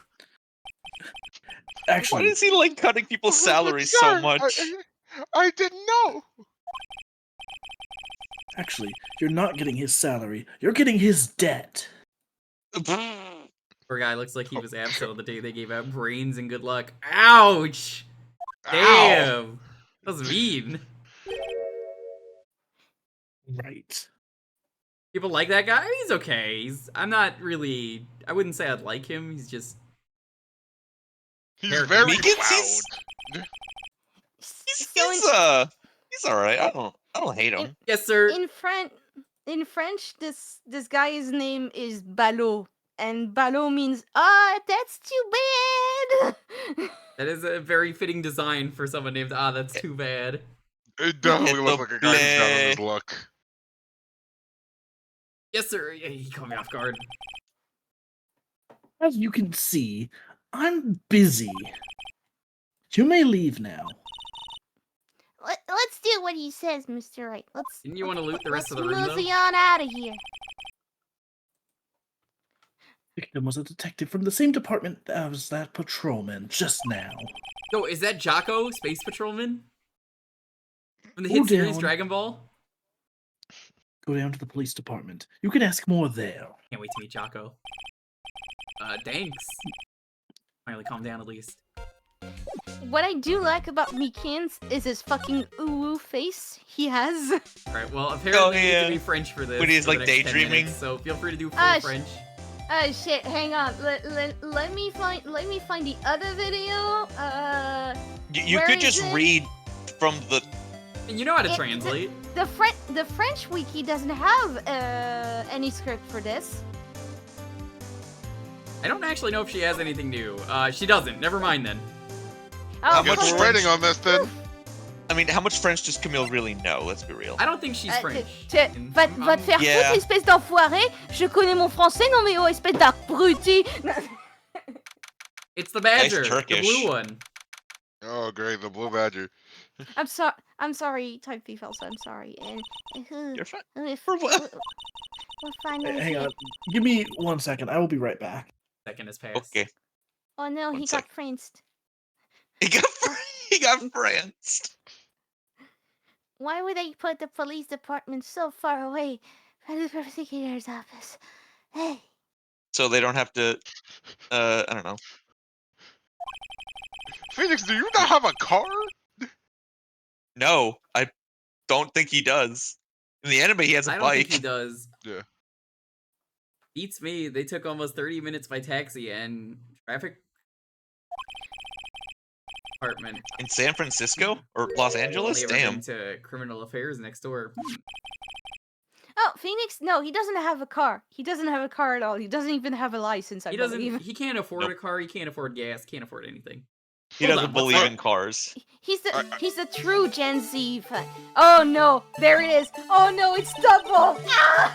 Why Actually, does he like cutting people's salaries so Sir, much? I didn't know! actually, you're not getting his salary. You're getting his debt. Poor guy looks like he was absent on the day they gave out brains and good luck. Ouch! Ow. Damn! That was mean. Right. People like that guy? He's okay. I'm not really. I wouldn't say I'd like him. He's just. He's Character. very Meekins, loud. he's alright. I don't hate him. Yes, sir. In French, this guy's name is Ballot, and Ballot means that's too bad. That is a very fitting design for someone named that's too bad. It definitely Hit looks the like a guy who's down on his bleh. luck. Yes, sir. Yeah, he caught me off guard. As you can see, I'm busy. You may leave now. Let's do what he says, Mr. Wright. Didn't you want to loot the rest of the room, Let's though? mosey on out of here. Victim was a detective from the same department as that patrolman just now. Oh, is that Jocko, Space Patrolman? From the Go hit series down. Dragon Ball? Go down to the police department. You can ask more there. Can't wait to meet Jocko. Thanks. Finally calm down at least. What I do like about Meekins is his fucking ooh face he has. Alright, well, apparently you need yeah. to be French for this. When he's, for the like, next 10 daydreaming. minutes, so feel free to do full Ah, French. Oh shit! Hang on. Let me find the other video. You Where could is just it? read from the. And you know how to It- translate. The French wiki doesn't have any script for this. I don't actually know if she has anything new. She doesn't. Never mind then. I Oh, guess much we're French? waiting on this then. I mean, how much French does Camille really know? Let's be real. I don't think she's French. Va te faire Yeah. foutre, espèce d'enfoiré. Je connais mon français, non mais oh, espèce d'abruti. It's the badger, the Turkish. blue one. Oh, great, the blue badger. I'm sorry, Type Thief Elsa. I'm sorry. You're fine. We'll For what? find out. Hang on. Give me 1 second. I will be right back. Second has passed. Okay. Oh no, One he sec. got franced. He got franced. Why would they put the police department so far away from the prosecutor's office? Hey, So they don't have to. I don't know. Phoenix, do you not have a car? No, I don't think he does. In the anime, he has a I don't think bike. he does. Yeah. Beats me. They took almost 30 minutes by taxi and traffic department. In San Francisco or Los Angeles? Only ever Damn. been to criminal affairs next door. Oh, Phoenix? No, he doesn't have a car. He doesn't have a car at all. He doesn't even have a license, I He doesn't. believe. He can't afford Nope. a car. He can't afford gas. Can't afford anything. He Hold doesn't on, what's believe that? in cars. He's the true Gen Z fan. Oh no, there it is. Oh no, it's double. Ah!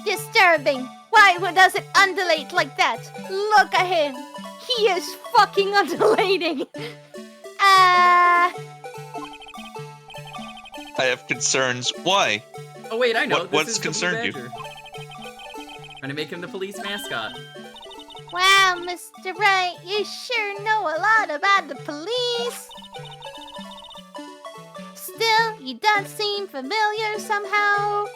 Disturbing. Why does it undulate like that? Look at him. He is fucking undulating. Ah. I have concerns. Why? Oh wait, I know. What- This what's is the Blue concerned you? Badger. Trying to make him the police mascot. Wow, Mr. Wright, you sure know a lot about the police. Still, he does seem familiar somehow.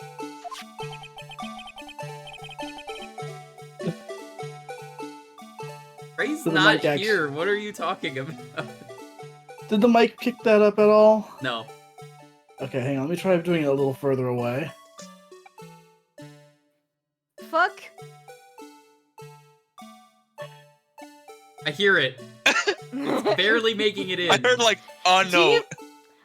Ray's So the not mic act- here. What are you talking about? Did the mic pick that up at all? No. Okay, hang on. Let me try doing it a little further away. Fuck. I hear it. It's barely making it in. I heard like, oh Do no. you-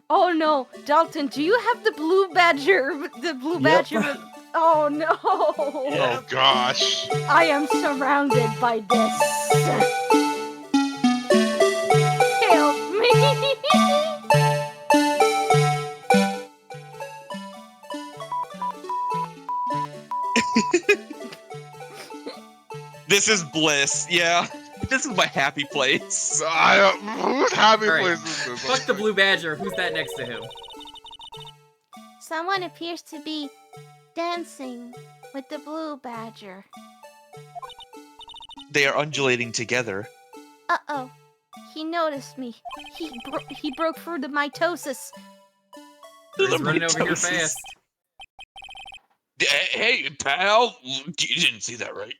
Oh no, Dalton, do you have the blue badger? The blue badger. Oh no. Oh gosh. I am surrounded by this. Help me. This is bliss. Yeah. This is my happy place. Whose happy All right. place is this? Fuck the Blue Badger. Who's that next to him? Someone appears to be dancing with the blue badger. They are undulating together. Uh-oh. He noticed me. He broke through the mitosis. He's running over here mitosis. fast. Hey, pal. You didn't see that, right?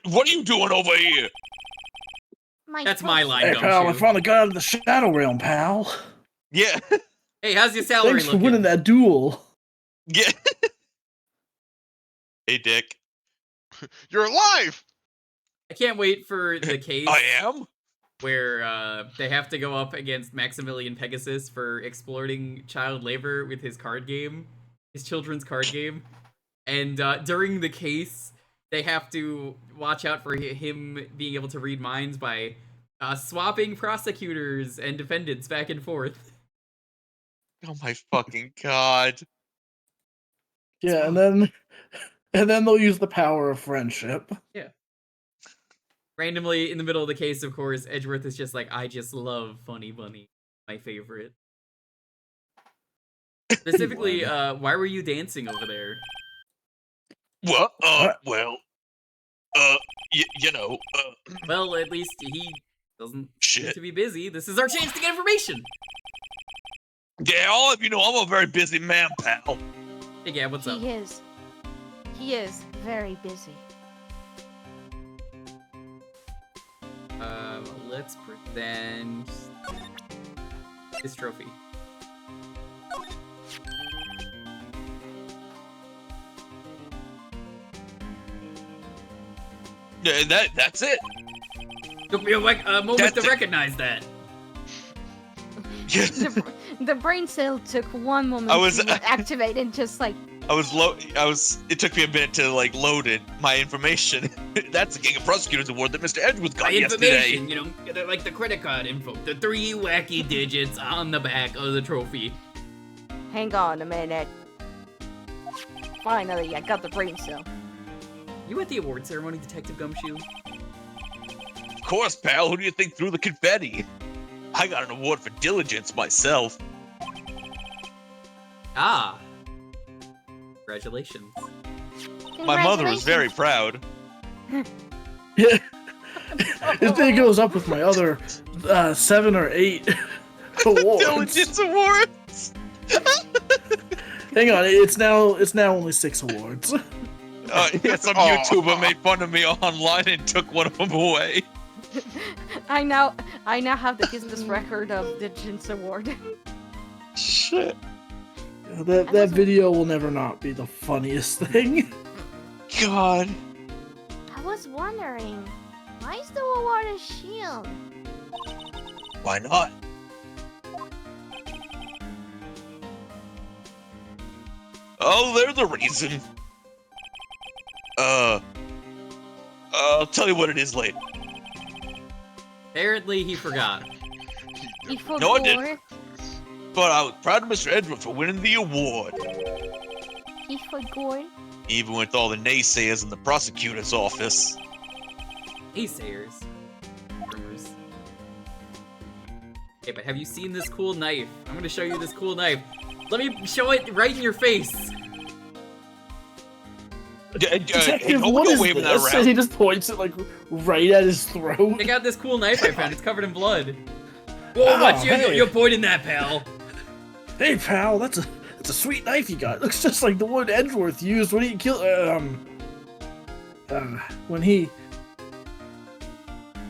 What are you doing over here? That's my line, Hey, pal, I Gumshoe. finally got out of the Shadow Realm, pal. Yeah. Hey, how's your salary Thanks for looking? winning that duel. Yeah. Hey, Dick. You're alive! I can't wait for the case I am? where they have to go up against Maximilian Pegasus for exploiting child labor with his card game, his children's card game. And during the case, they have to watch out for him being able to read minds by swapping prosecutors and defendants back and forth. Oh my fucking god. Yeah, and then they'll use the power of friendship. Yeah. Randomly, in the middle of the case, of course, Edgeworth is just like, I just love Funny Bunny. My favorite. Specifically, why were you dancing over there? What? Well, you know, Well, at least he doesn't seem shit. to be busy. This is our chance to get information! Yeah, all of you know I'm a very busy man, pal. Hey, Gab, what's up? He is. He is very busy. Let's present this trophy. That's it. Took me a moment That's to it. recognize that. The brain cell took one moment I was- to activate and just like It took me a minute to like load it, my information. That's the King of Prosecutors Award that Mr. Edgeworth got My yesterday. information, you know, like the credit card info. The 3 wacky digits on the back of the trophy. hang on a minute. Finally, I got the brain cell. You at the award ceremony, Detective Gumshoe? Of course, pal. Who do you think threw the confetti? I got an award for diligence myself. Ah. Congratulations. My mother was very proud. Yeah. His day goes up with my other 7 or 8 awards. Diligence awards. Hang on, it's now only 6 awards. Yeah, some YouTuber made fun of me online and took one of them away. I now have the Guinness record of the Jins Award. Shit. That video will never not be the funniest thing. God. I was wondering, why is the award a shield? Why not? Oh, they're the reason. I'll tell you what it is later. Apparently, he forgot. He forgot. No, I didn't. But I was proud of Mr. Edward for winning the award. He forgot. Even with all the naysayers in the prosecutor's office. Naysayers. Rumors. Okay, but have you seen this cool knife? I'm gonna show you this cool knife. Let me show it right in your face. Detective, don't what go is waving that this? around. And he just points it like right at his throat. Check out this cool knife I found. It's covered in blood. Whoa, Oh, watch you? hey. You're pointing that, pal. Hey pal, that's a sweet knife you got. Looks just like the one Edgeworth used when he killed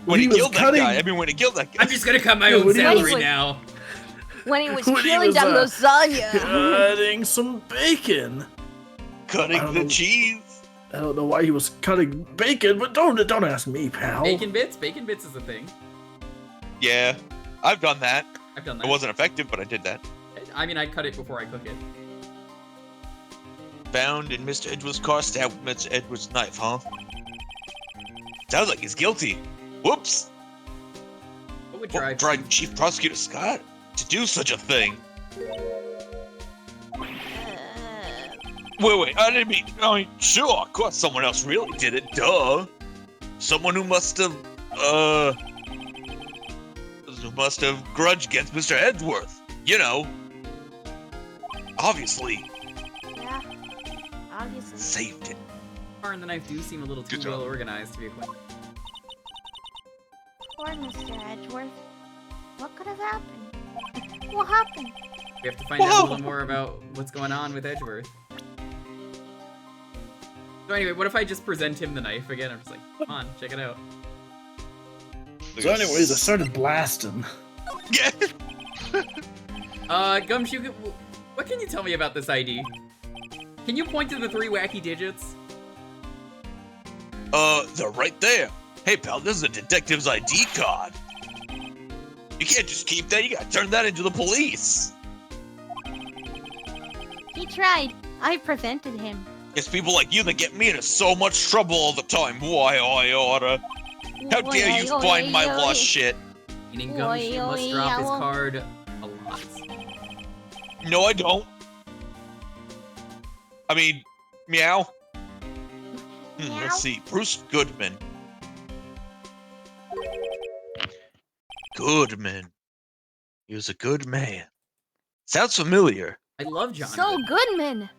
when he was killed cutting. that guy. I mean, when he killed that guy. I'm just gonna cut my Yeah, own when he salary was- now. When he was When he killing was, that lasagna. cutting some bacon. I Cutting don't the know. cheese. I don't know why he was cutting bacon, but don't ask me, pal. Bacon bits? Bacon bits is a thing. Yeah, I've done that. I've done It that. wasn't effective, but I did that. I mean, I cut it before I cook it. Found in Mr. Edwards' car, stabbed with Mr. Edwards' knife, huh? Sounds like he's guilty. Whoops. What would What drive drive Chief Prosecutor Scott to do such a thing? Wait, I didn't mean, sure, of course someone else really did it, duh. Someone who must have grudged against Mr. Edgeworth. You know. Obviously. Yeah. Obviously. Saved it. Car and the knife do seem a little too Good job. well organized to be a quick. Poor Mr. Edgeworth. What could have happened? What happened? We have to find out a little more about what's going on with Edgeworth. So anyway, what if I just present him the knife again? I'm just like, come on, check it out. So anyways, I started blasting. Yeah. Gumshoe, what can you tell me about this ID? Can you point to the 3 wacky digits? They're right there. Hey, pal, this is a detective's ID card. You can't just keep that. You gotta turn that into the police. He tried. I prevented him. It's people like you that get me into so much trouble all the time. Why, I oughta. How dare you find my lost shit? Meaning Gumshoe must drop his card a lot. No, I don't. I mean, meow. Meow. Let's see. Bruce Goodman. Goodman. He was a good man. Sounds familiar. I love John. So Goodman.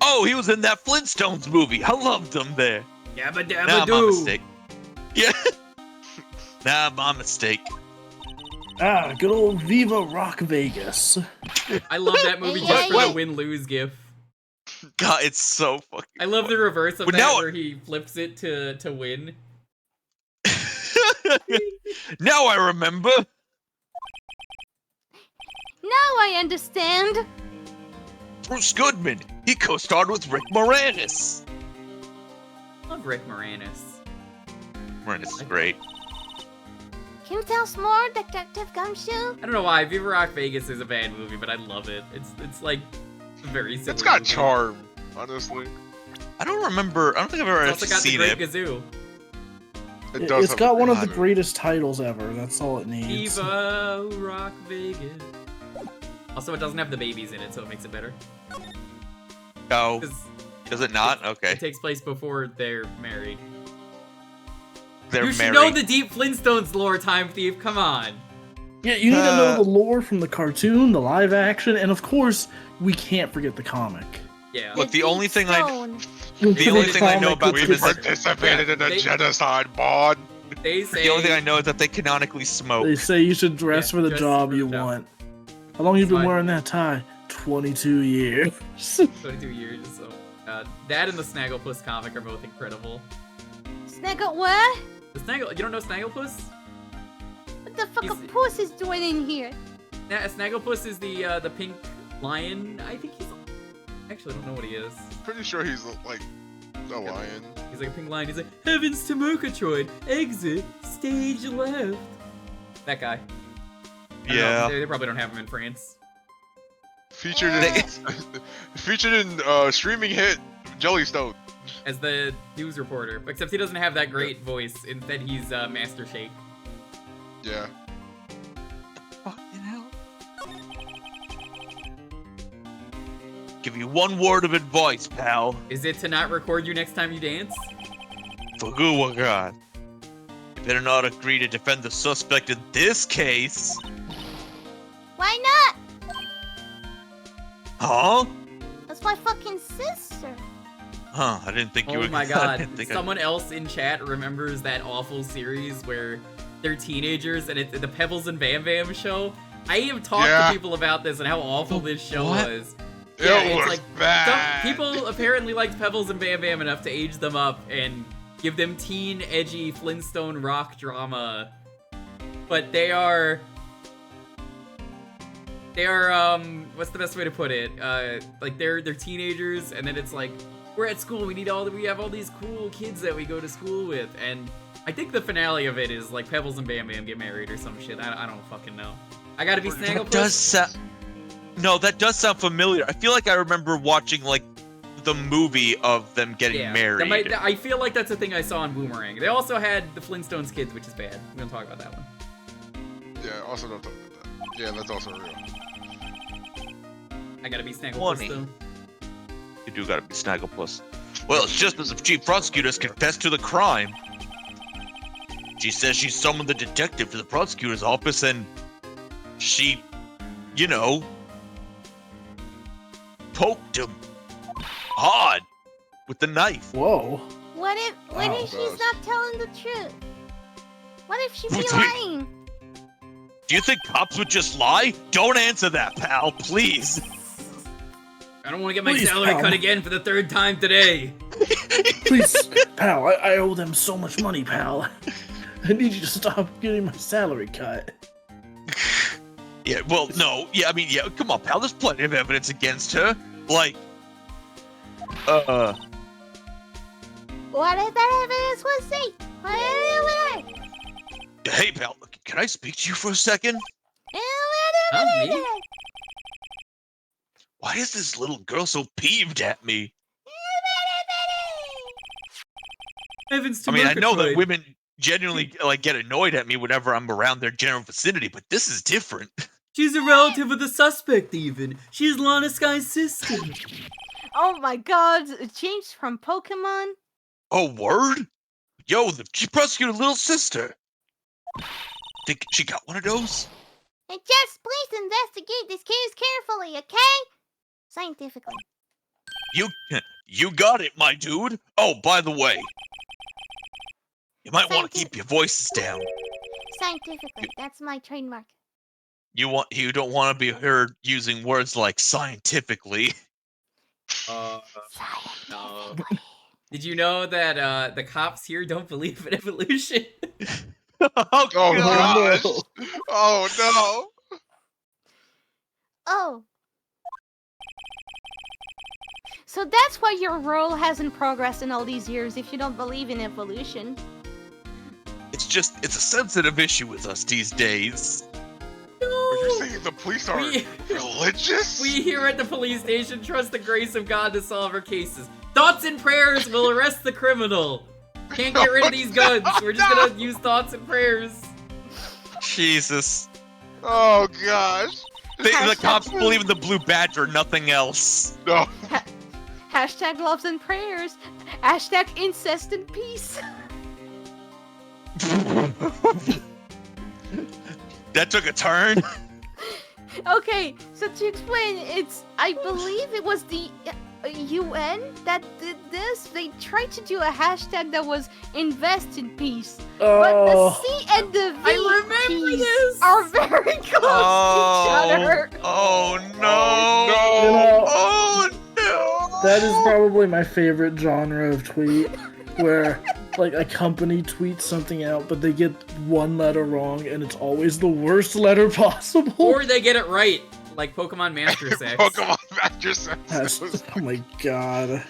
Oh, he was in that Flintstones movie. I loved him there. Yabba dabba Nah, my doo. mistake. Yeah. Nah, my mistake. Ah, good old Viva Rock Vegas. I love that movie Yeah, just for yeah. the win-lose gif. God, it's so fucking. I love the reverse of But that now- where he flips it to win. Now I remember. Now I understand. Bruce Goodman. He co-starred with Rick Moranis. Love Rick Moranis. Moranis is great. Can you tell us more, Detective Gumshoe? I don't know why Viva Rock Vegas is a bad movie, but I love it. It's like very silly. It's got movie. charm, honestly. I don't remember. I don't think I've ever It's also actually got the seen Great it. Gazoo. It does It's have got a one of the great greatest titles ever. That's all it needs. Viva Rock Vegas. Also, it doesn't have the babies in it, so it makes it better. No. 'Cause Does it not? Okay. it takes place before they're married. They're You should married. know the Deep Flintstones lore, Time Thief. Come on. Yeah, you need to know the lore from the cartoon, the live action, and of course, we can't forget the comic. Yeah. Look, the only thing Stone. The only thing I know about We them is that participated in a They- genocide, bod. They say the only thing I know is that they canonically smoke. They say you should dress Yeah, for the dress job for you the job. want. How long you been Fine. wearing that tie? 22 years. 22 years. So that and the Snagglepuss comic are both incredible. Snaggle what? The Snaggle, you don't know Snagglepuss? What the fuck He's- a puss is doing in here? Snagglepuss is the pink lion. I think he's. Actually, I don't know what he is. Pretty sure he's like a lion. He's like a pink lion. He's like, Heavens to Murgatroyd, exit, stage left. That guy. I don't know, Yeah. they probably don't have him in France. Featured in featured in streaming hit Jellystone. As the news reporter, except he doesn't have that great voice. Instead, he's Master Shake. Yeah. Fucking hell. Give you one word of advice, pal. Is it to not record you next time you dance? For good God. You better not agree to defend the suspect in this case. Why not? Huh? That's my fucking sister. Huh, I didn't think you Oh were my I god. didn't think Someone else in chat remembers that awful series where they're teenagers and it's the Pebbles and Bam Bam show. I have talked to people about this and how awful this show was. Yeah, It it's was like bad. people apparently liked Pebbles and Bam Bam enough to age them up and give them teen, edgy Flintstone rock drama. But they are what's the best way to put it? Like they're teenagers and then it's like we're at school, we have all these cool kids that we go to school with, and I think the finale of it is like Pebbles and Bam Bam get married or some shit. I don't fucking know. I gotta be Snagglepuss. That does sound familiar. I feel like I remember watching like the movie of them getting married. I feel like that's a thing I saw on Boomerang. They also had the Flintstones kids, which is bad. We don't talk about that one. Yeah, also don't talk about that. Yeah, that's also real. I gotta be Snagglepuss though. You do gotta be Snagglepuss. Well, it's just as if Chief Prosecutor's confessed to the crime. She says she summoned the detective to the prosecutor's office and she, you know, poked him hard with the knife. Whoa. What if she's not telling the truth? What if she be lying? Do you think cops would just lie? Don't answer that, pal, please. I don't want to get my salary cut again for the third time today. Please, pal, I owe them so much money, pal. I need you to stop getting my salary cut. Yeah, well, no. Yeah, I mean, yeah, come on, pal. There's plenty of evidence against her. Like, What if that evidence was fake? hey, pal, can I speak to you for a second? Me? Why is this little girl so peeved at me? Evans I mean, I know that women genuinely like get annoyed at me whenever I'm around their general vicinity, but this is different. She's a relative of the suspect, even. She's Lana Sky's sister. Oh my god, it changed from Pokemon? Oh, word? Yo, she prosecuted little sister. Think she got one of those? And just please investigate this case carefully, okay? Scientifically. You got it, my dude. Oh, by the way, you might want to keep your voices down. Scientifically, that's my trademark. You don't want to be heard using words like scientifically. No. Did you know that the cops here don't believe in evolution? Oh gosh. no. Oh no. Oh. So that's why your role hasn't progressed in all these years if you don't believe in evolution. It's a sensitive issue with us these days. Are you saying the police are religious? We here at the police station trust the grace of God to solve our cases. Thoughts and prayers will arrest the criminal. Can't get rid of these guns. We're just gonna use thoughts and prayers. Jesus. Oh gosh. The cops believe in the blue badger, nothing else. No. Hashtag loves and prayers. Hashtag incest and peace. That took a turn. Okay, so to explain, I believe it was the UN that did this. They tried to do a hashtag that was invest in peace. But the C and the V keys are very close to each other. Oh no! Oh no! That is probably my favorite genre of tweet, where like a company tweets something out, but they get one letter wrong, and it's always the worst letter possible. Or they get it right, like Pokemon Master Sex. Pokemon Master Sex. Oh my god.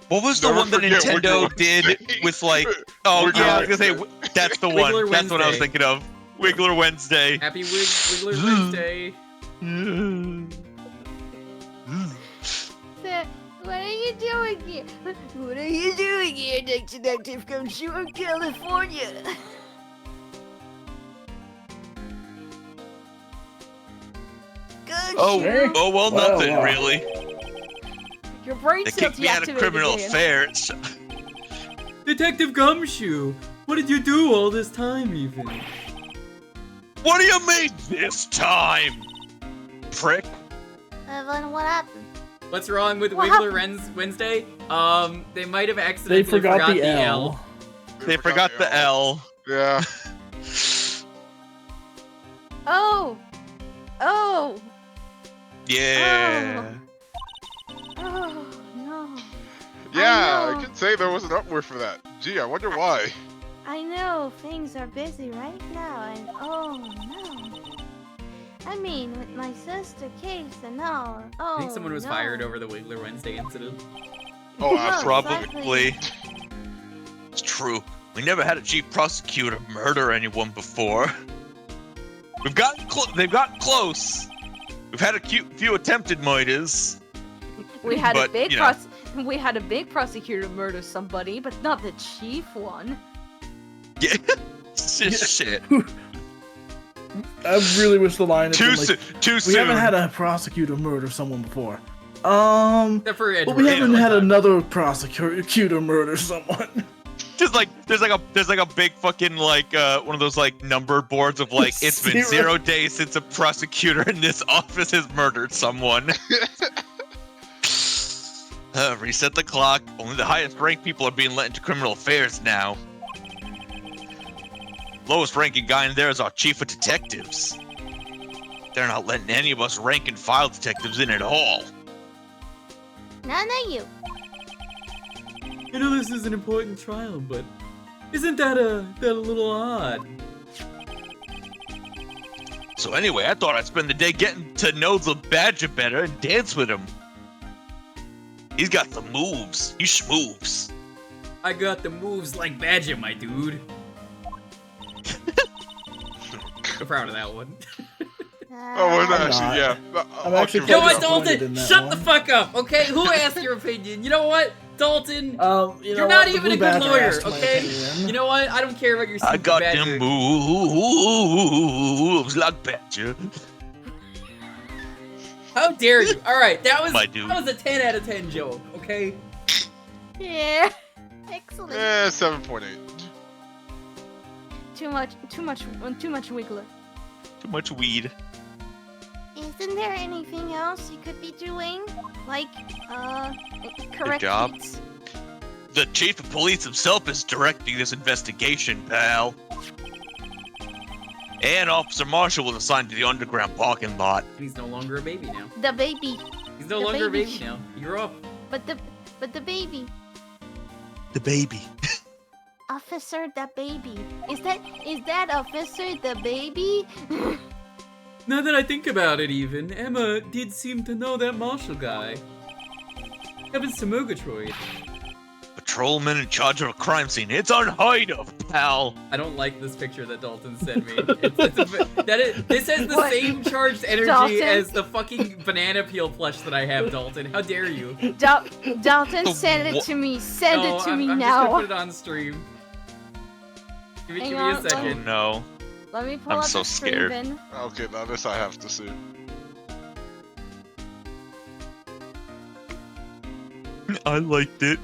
What was the one that Nintendo did with like? Oh yeah, I was gonna say that's the one. Wiggler That's what I was Wednesday. thinking of. Wiggler Wednesday. Happy Wiggler Wednesday. Sir, what are you doing here? What are you doing here, Detective Gumshoe in California? Hey. Oh well, Well, nothing really. Your brain They cells kicked me out of deactivated criminal again. affairs. Detective Gumshoe, what did you do all this time, even? What do you mean this time, prick? Then what happened? What's wrong with What Wiggler Wednesday? They might have They accidentally forgot the L. They forgot the L. Yeah. Oh! Oh! Yeah. Oh, no. Yeah, know. I can say there was an upward for that. Gee, I wonder why. I know things are busy right now, and oh no. I mean, with my sister case and all. Oh, I think someone was no. fired over the Wiggler Wednesday incident. Oh, Probably. It's true. We never had a chief prosecutor murder anyone before. They've gotten close. We've had a few attempted murders. We had But, a big you know. we had a big prosecutor murder somebody, but not the chief one. Yeah. Shit. I really wish the line had Too been like, too we soon. haven't had a prosecutor murder someone before. Except for But Edward. we haven't Yeah, had like another prosecutor murder someone. Just like there's like a big fucking like one of those like numbered boards of like it's been 0 days since a prosecutor in this office has murdered someone. Reset the clock. Only the highest ranked people are being let into criminal affairs now. Lowest ranking guy in there is our chief of detectives. They're not letting any of us rank and file detectives in at all. None of you. I know this is an important trial, but isn't that a little odd? So anyway, I thought I'd spend the day getting to know the Badger better and dance with him. He's got some moves. He schmoves. I got the moves like Badger, my dude. I'm proud of that one. Oh, was I'm actually, not. yeah. I'm actually You know quite what, disappointed Dalton? in that Shut one. the fuck up, okay? Who asked your opinion? You know what, Dalton? You're not even a good lawyer, okay? You know what? I don't care about your I stupid got Badger. them moves like Badger. How dare you? All right, that was My dude. a 10 out of 10 joke, okay? Yeah. Excellent. 7.8. Too much wiggler. Too much weed. Isn't there anything else you could be doing? Like, correct job. tweets. The chief of police himself is directing this investigation, pal. And Officer Marshall was assigned to the underground parking lot. He's no longer a baby now. The baby. He's no The longer baby. a baby now. You're up. But the baby. The baby. Officer the baby. Is that Officer the baby? Now that I think about it, even Emma did seem to know that Marshall guy. Happens to Murgatroyd. Patrolman in charge of a crime scene. It's unheard of, pal. I don't like this picture that Dalton sent me. This has the What? same charged energy Dalton? as the fucking banana peel plush that I have, Dalton. How dare you? Dalton, send it to me. Send No, it to I'm me just now. gonna put it on stream. Give me Hang a on, let Oh second. no. Let me pull I'm up so the stream scared. bin. Okay, now this I have to see. I liked it.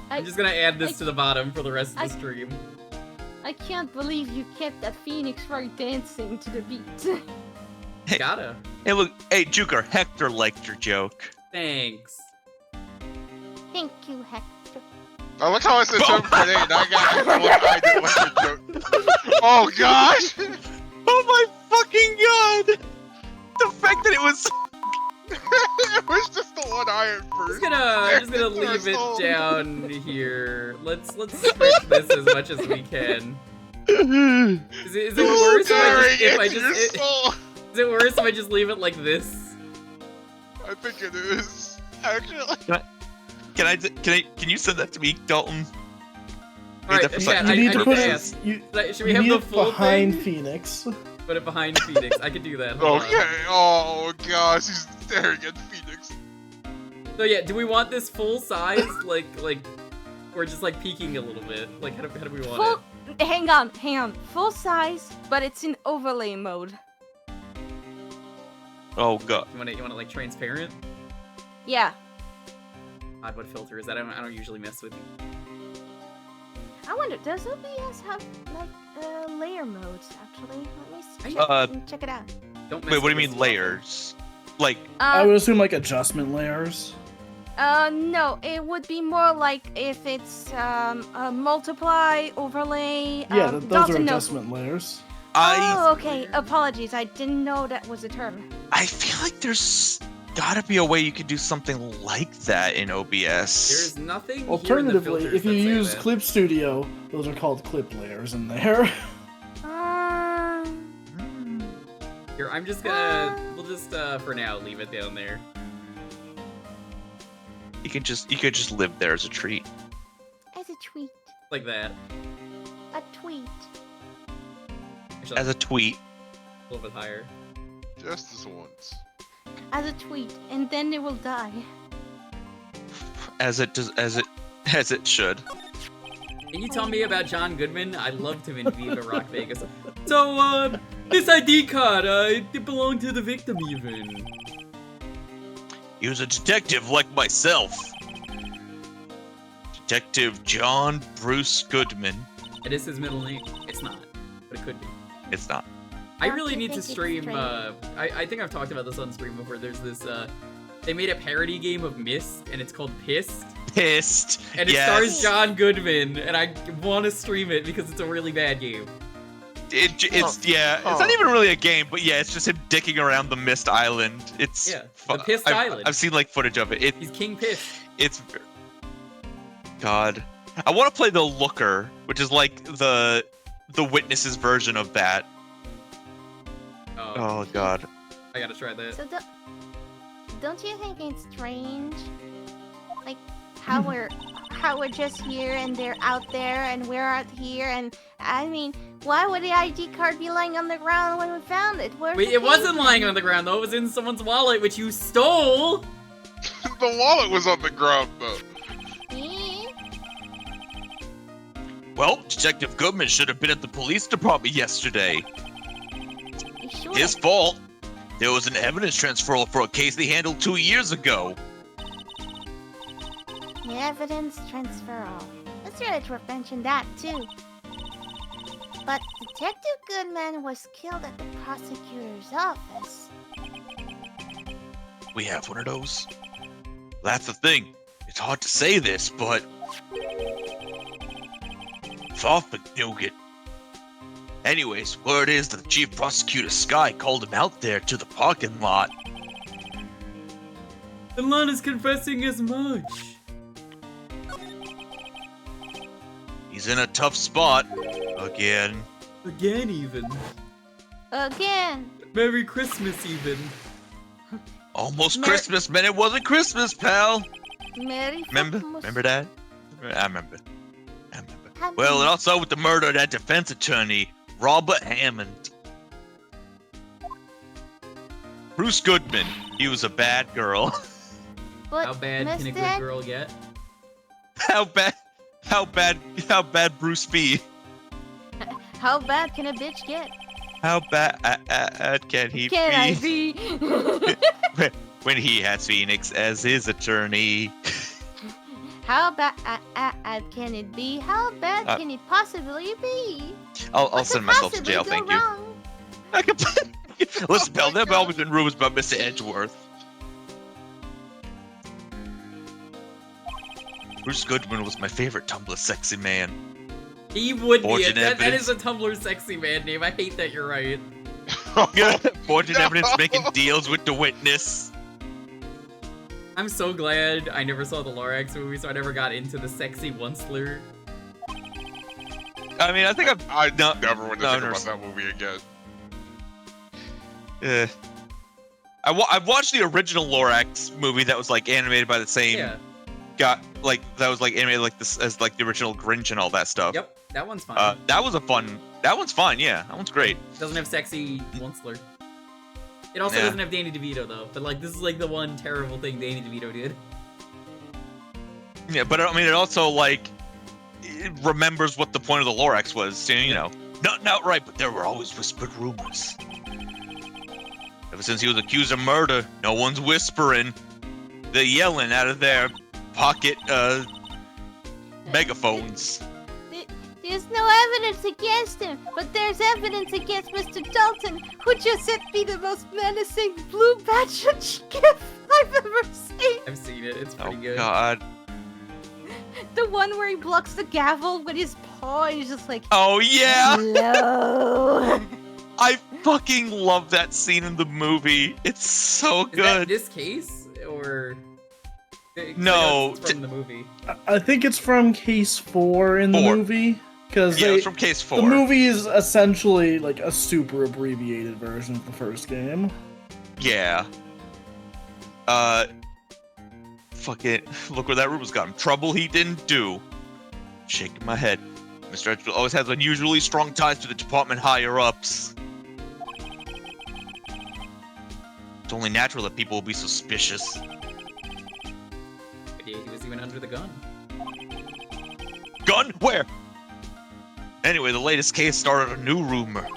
I'm just gonna add this to the bottom for the rest of the I- stream. I can't believe you kept that Phoenix Wright dancing to the beat. Gotta. Hey, look. Hey, Jewker, Hector liked your joke. Thanks. Thank you, Hector. I like how I said 7.8 and I got what I did was a joke. Oh gosh! Oh my fucking god! The fact that it was. It was just the one eye at first. I'm just gonna leave it down here. Let's script this as much as we can. Is it worse if I just is it worse if I just leave it like this? I think it is. Actually. Can you send that to me, Dalton? All right, Need that for chat, something. You need I to need put to it. ask. You Should we have need the it full behind thing? Phoenix. Put it behind Phoenix. I could do that. Hold Okay. on. Oh gosh, he's staring at Phoenix. So yeah, do we want this full size? like, we're just like peeking a little bit. Like, how do we want it? Hang on. Full size, but it's in overlay mode. Oh god. You want it like transparent? Yeah. God, what filter is that? I don't usually mess with. I wonder, does OBS have like layer modes? Actually, let me check it out. Don't. Wait, what do you mean layers? Like I would assume like adjustment layers. No, it would be more like if it's a multiply, overlay. Yeah, those are Dalton knows. adjustment layers. Oh, okay. Apologies, I didn't know that was a term. I feel like there's gotta be a way you could do something like that in OBS. There's nothing. Alternatively, here in the if you filters that say use that. Clip Studio, those are called clip layers in there. Here, I'm just gonna. We'll just for now leave it down there. You could just live there as a treat. As a tweet. Like that. A tweet. Actually, As a tweet. a little bit higher. Just this once. As a tweet, and then it will die. As it should. Can you tell me about John Goodman? I loved him in Viva Rock Vegas. So, this ID card, it belonged to the victim even. He was a detective like myself. Detective John Bruce Goodman. It is his middle name. It's not, but it could be. It's not. I really Don't you need to think it's stream, strange? I think I've talked about this on stream before. There's this, they made a parody game of Myst, and it's called Pissed. Pissed. And it yes. stars John Goodman, and I want to stream it because it's a really bad game. It's not even really a game, but yeah, it's just him dicking around the Mist Island. It's the Pissed Island. I've seen like footage of it. He's King Pissed. It's God. I want to play the Looker, which is like the Witness's version of that. Oh God. I gotta try that. So don't you think it's strange? Like how we're just here and they're out there and we're out here, and I mean, why would the ID card be lying on the ground when we found it? Wait, it wasn't lying on the ground though. It was in someone's wallet, which you stole. The wallet was on the ground though. Well, Detective Goodman should have been at the police department yesterday. His fault. There was an evidence transfer for a case they handled 2 years ago. The evidence transferal. Let's really mention that too. But Detective Goodman was killed at the prosecutor's office. We have one of those. That's the thing. It's hard to say this, but Soft McNugget. Anyways, word is that the chief prosecutor Sky called him out there to the parking lot. And Lana's confessing as much. He's in a tough spot. Again. Again, even. Again. Merry Christmas, even. Almost Christmas, man. It wasn't Christmas, pal. Merry Remember that? I remember. Well, and also with the murder of that defense attorney, Robert Hammond. Bruce Goodman. He was a bad girl. But How bad can a good girl get? How bad Bruce be? How bad can a bitch get? How bad can he Can I be? be? When he has Phoenix as his attorney. How bad can it be? How bad can it possibly be? I'll send myself to jail, thank you. I can Listen, pal, there have always been rumors about Mr. Edgeworth. Bruce Goodman was my favorite Tumblr sexy man. He would be. Forged That evidence. is a Tumblr sexy man name. I hate that you're right. Forging evidence, making deals with the witness. I'm so glad I never saw the Lorax movie, so I never got into the sexy once-ler. I mean, I think I never want to think about that movie again. I've watched the original Lorax movie that was like animated by the same that was like animated like this as like the original Grinch and all that stuff. Yep. That one's fun. That one's fun. Yeah, that one's great. Doesn't have sexy Onceler. It also Yeah. doesn't have Danny DeVito though. But like, this is like the one terrible thing Danny DeVito did. Yeah, but I mean, it also like it remembers what the point of the Lorax was. You know, not outright, but there were always whispered rumors. Ever since he was accused of murder, no one's whispering. They're yelling out of their pocket megaphones. There's no evidence against him, but there's evidence against Mr. Dalton, who just sent me the most menacing blue badger gif I've ever seen. I've seen it. It's pretty Oh good. God. The one where he blocks the gavel with his paw and he's just like, Oh yeah. hello. I fucking love that scene in the movie. It's so Is that good. this case or? 'Cause I No, know it's from the movie. I think it's from Case 4 in the 4. movie. Because Yeah, it's from Case 4. the movie is essentially like a super abbreviated version of the first game. Yeah. Fuck it. Look where that rumor's got him. Trouble he didn't do. Shaking my head. Mr. Edgewood always has unusually strong ties to the department higher-ups. It's only natural that people will be suspicious. Yeah, he was even under the gun. Gun? Where? Anyway, the latest case started a new rumor.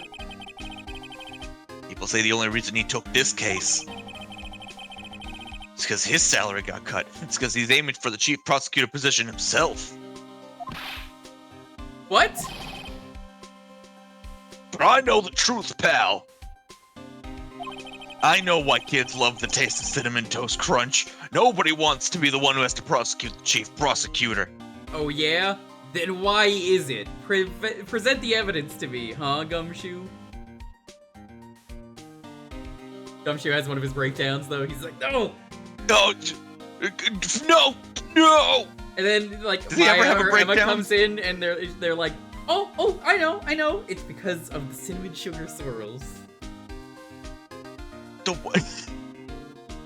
People say the only reason he took this case is because his salary got cut. It's because he's aiming for the chief prosecutor position himself. What? But I know the truth, pal. I know why kids love the taste of Cinnamon Toast Crunch. Nobody wants to be the one who has to prosecute the chief prosecutor. Oh yeah? Then why is it? Present the evidence to me, huh, Gumshoe? Gumshoe has one of his breakdowns, though. He's like, no! No! No! And then, like, Does he ever have a Emma breakdown? comes in, and they're like, oh, I know. It's because of the cinnamon sugar swirls. The what?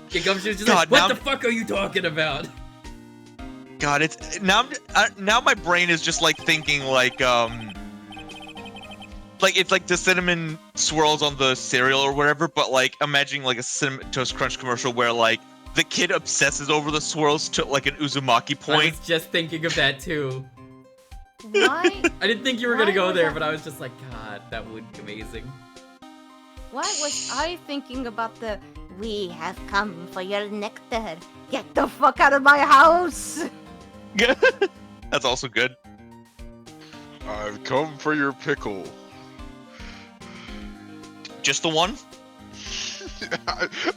Yeah, Gumshoe's just God, like, what now the fuck are you talking about? God, it's now my brain is just like thinking like it's like the cinnamon swirls on the cereal or whatever, but like imagining like a Cinnamon Toast Crunch commercial where like the kid obsesses over the swirls to like an Uzumaki I point. was just thinking of that too. Why? I didn't think you were gonna Why go was there, that- but I was just like, God, that would be amazing. Why was I thinking about the We have come for your nectar. Get the fuck out of my house! That's also good. I've come for your pickle. Just the one?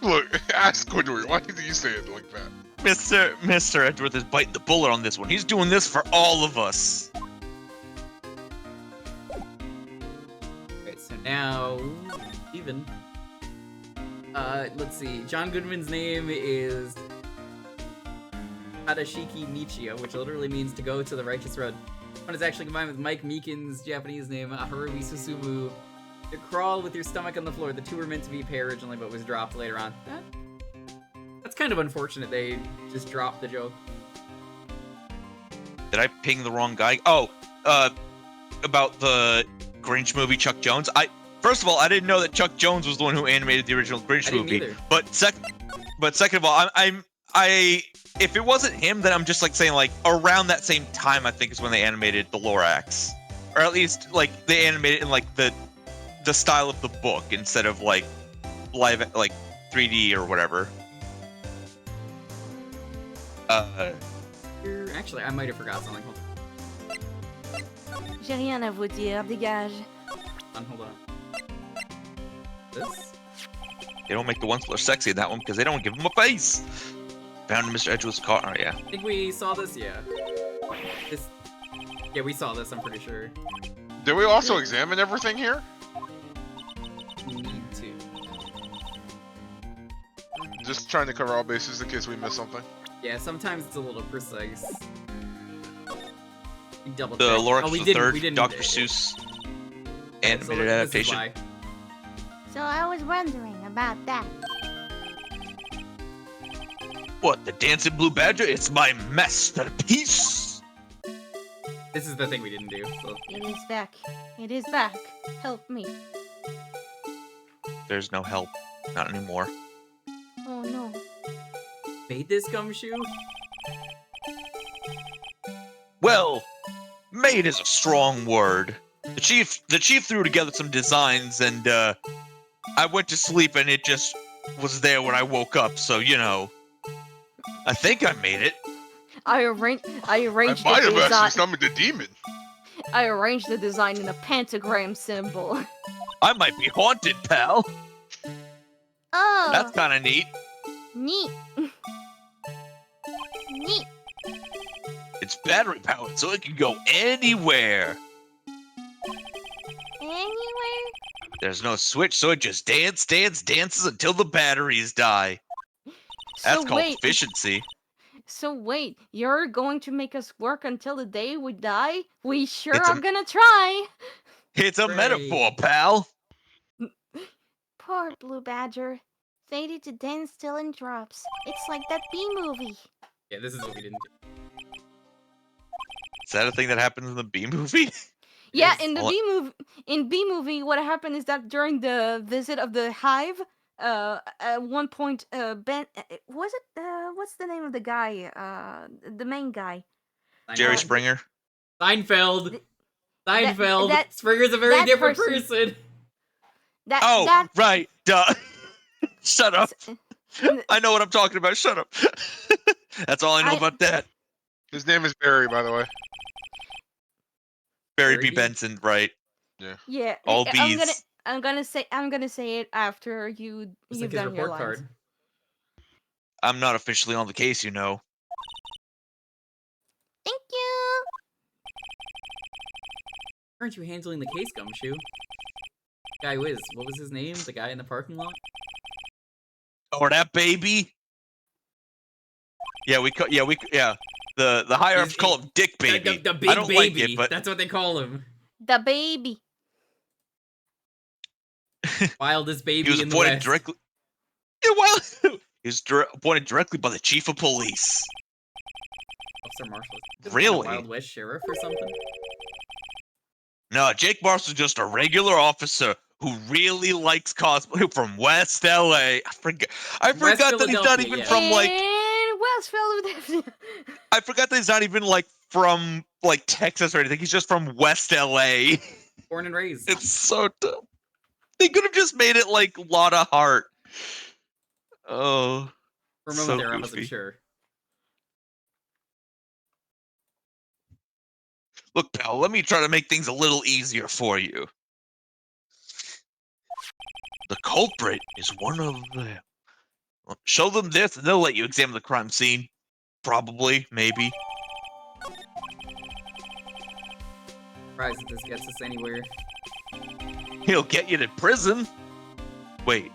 Look, ask Squidward, why did you say it like that? Mr. Edgeworth is biting the bullet on this one. He's doing this for all of us. Okay, so now, even. Let's see. John Goodman's name is Tadashiki Michio, which literally means to go to the righteous road. One is actually combined with Mike Meekin's Japanese name, Haruhi Susumu. To crawl with your stomach on the floor. The two were meant to be a pair originally, but was dropped later on. That's kind of unfortunate they just dropped the joke. Did I ping the wrong guy? Oh, about the Grinch movie, Chuck Jones. First of all, I didn't know that Chuck Jones was the one who animated the original Grinch I didn't movie. either. But second of all, if it wasn't him, then I'm just like saying like around that same time I think is when they animated the Lorax, or at least like they animated in like the style of the book instead of like live like 3D or whatever. Actually, I might have forgot something. Hold J'ai rien à vous dire, dégage. on, hold on. This? They don't make the Onceler sexy in that one because they don't give him a face. Found Mr. Edgeworth's car. Oh yeah. I think we saw this, yeah. This. Yeah, we saw this, I'm pretty sure. Did we also examine everything here? Need to. Just trying to cover all bases in case we miss something. Yeah, sometimes it's a little precise. We double The checked. Lorax Oh, we the didn't- third we didn't- Dr. Seuss animated So this is adaptation. why. So I was wondering about that. What, the dancing blue badger? It's my masterpiece. This is the thing we didn't do. So. It is back. It is back. Help me. There's no help. Not anymore. Oh no. Made this gumshoe? Well, made is a strong word. The chief threw together some designs, and I went to sleep, and it just was there when I woke up. So you know, I think I made it. I arranged I might have actually summoned the demon. I arranged the design in a pentagram symbol. I might be haunted, pal. Oh. That's kind of neat. Neat. Neat. It's battery powered, so it can go anywhere. Anywhere? There's no switch, so it just dances until the batteries die. That's called efficiency. So wait, you're going to make us work until the day we die? We sure are gonna try. It's a metaphor, pal. Poor Blue Badger. Faded to dance till in drops. It's like that B movie. Yeah, this is what we didn't do. Is that a thing that happens in the B movie? Yeah, in the B movie, what happened is that during the visit of the hive, at one point, Ben was it what's the name of the guy? The main guy. Jerry Springer. Seinfeld. Seinfeld. that- Springer's a very that different person- person. Right. Duh. Shut up. I know what I'm talking about. Shut up. That's all I know about that. His name is Barry, by the way. Barry B. Benson, right? Yeah. Yeah. All B's. I'm gonna say it after you've done your lines. I'm not officially on the case, you know. Thank you. Aren't you handling the case, Gumshoe? Guy Wiz, what was his name? The guy in the parking lot? Or that baby? Yeah, The higher ups call him Dick Baby. The big I don't baby. like it, but That's what they call him. The baby. Wildest baby he was in the appointed West. directly. Yeah, well, he was appointed directly by the chief of police. Officer Marshall. Really? Wild West sheriff or something? No, Jake Marshall's just a regular officer who really likes cosplay from West LA. I forgot that he's not even from like. In West Philadelphia. I forgot that he's not even like from like Texas or anything. He's just from West LA. Born and raised. It's so dumb. They could have just made it like Lotta Hart. Oh. For a moment so there, I goofy. wasn't sure. Look, pal, let me try to make things a little easier for you. The culprit is one of them. Show them this and they'll let you examine the crime scene. Probably, maybe. Surprised if this gets us anywhere. He'll get you to prison. Wait.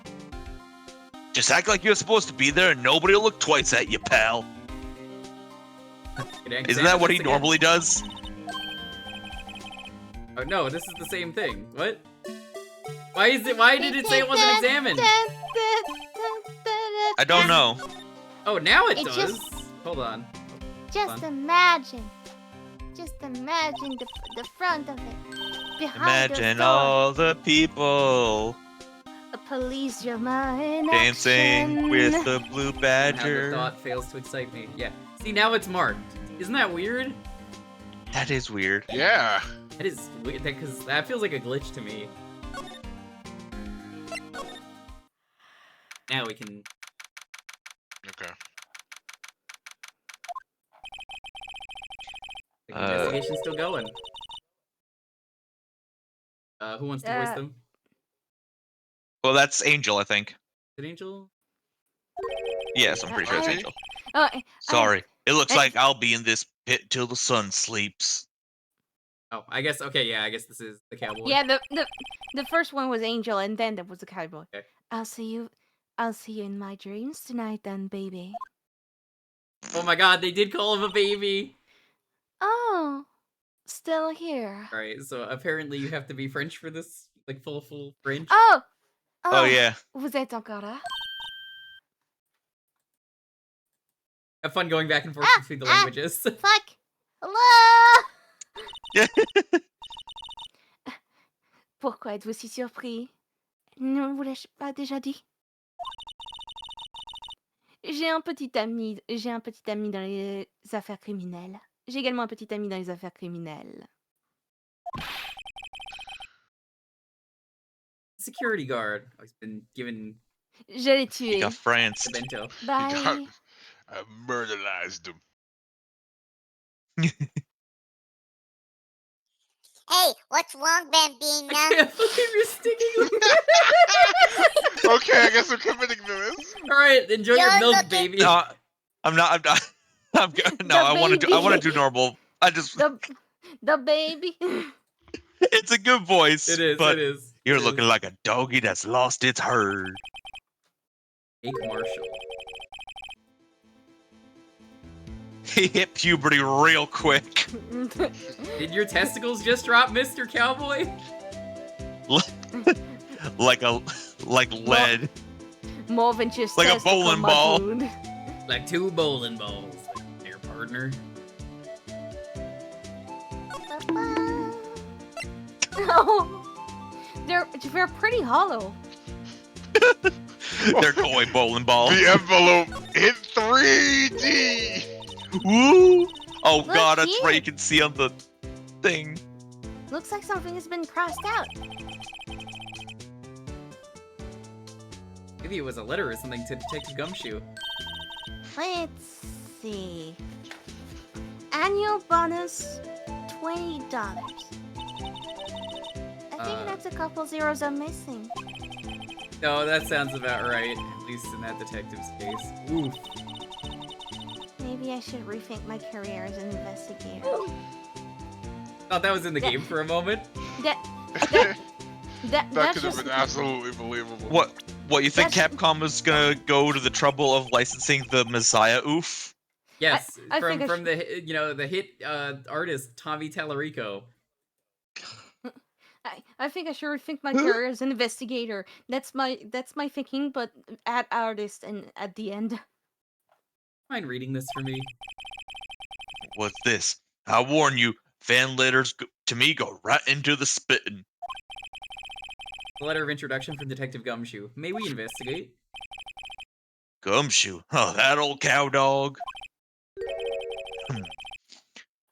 Just act like you're supposed to be there and nobody will look twice at you, pal. Isn't that what he normally does? Oh no, this is the same thing. What? Why did it say it wasn't examined? I don't know. Oh, now it It does. just- Hold on. Just imagine. Just imagine the front of it. Behind Imagine the door, all the people a police drama in dancing action. with the blue How the badger. thought fails to excite me. Yeah. See, now it's marked. Isn't that weird? That is weird. Yeah. That is weird, because that feels like a glitch to me. Now we can... Okay. The investigation's still going. Who wants to voice them? Well, that's Angel, I think. Is it Angel? Yes, I'm pretty sure it's I- Angel. Oh, Sorry. It looks I- like I'll be in this pit till the sun sleeps. Oh, I guess, okay, yeah, I guess this is the cowboy. yeah, the first one was Angel, and then there was the cowboy. Okay. I'll see you in my dreams tonight then, baby. Oh my god, they did call him a baby! Oh, still here. Alright, so apparently you have to be French for this? Like, full French? Oh! Oh, yeah. Vous êtes encore là? Have fun going back and forth between the languages. Fuck! Hello! Pourquoi êtes-vous si surpris? Ne vous l'ai-je pas déjà dit? J'ai un petit ami dans les affaires criminelles. J'ai également un petit ami dans les affaires criminelles. Security guard. Oh, he's been given Je l'ai He tué. got France. the bento. Bye. I murderized him. Hey, what's wrong, I Bambina? can't believe you're sticking with me. Okay, I guess we're committing to this. All right, enjoy your You're milk, looking- baby. No, I'm not. I'm good. No, The I want to. I want to baby. do normal. I just. The baby. It's a good voice. It is. But It is. you're it looking is. like a doggy that's lost its herd. Jake Marshall. He hit puberty real quick. Did your testicles just drop, Mr. Cowboy? like lead. More than just Like a testicle, bowling my ball. dude. Like 2 bowling balls. There, partner. No. They're pretty hollow. They're toy bowling balls. The envelope hit 3D. Woo! Oh Look god, that's here. right. You can see on the thing. Looks like something has been crossed out. Maybe it was a letter or something to Detective Gumshoe. Let's see. Annual bonus, $20. I think that's a couple zeros I'm missing. No, that sounds about right. At least in that detective's case. Oof. Maybe I should rethink my career as an investigator. Thought that was in the game for a moment. That That that's could have just been absolutely believable. What you think That's- Capcom is gonna go to the trouble of licensing the Messiah oof? Yes, I think I from the the hit artist Tommy Tallarico. I think I should rethink my career as an investigator. That's my thinking, but add artist and at the end. Mind reading this for me? What's this? I warn you, fan letters to me go right into the spitting. A letter of introduction from Detective Gumshoe. May we investigate? Gumshoe. Oh, that old cow dog.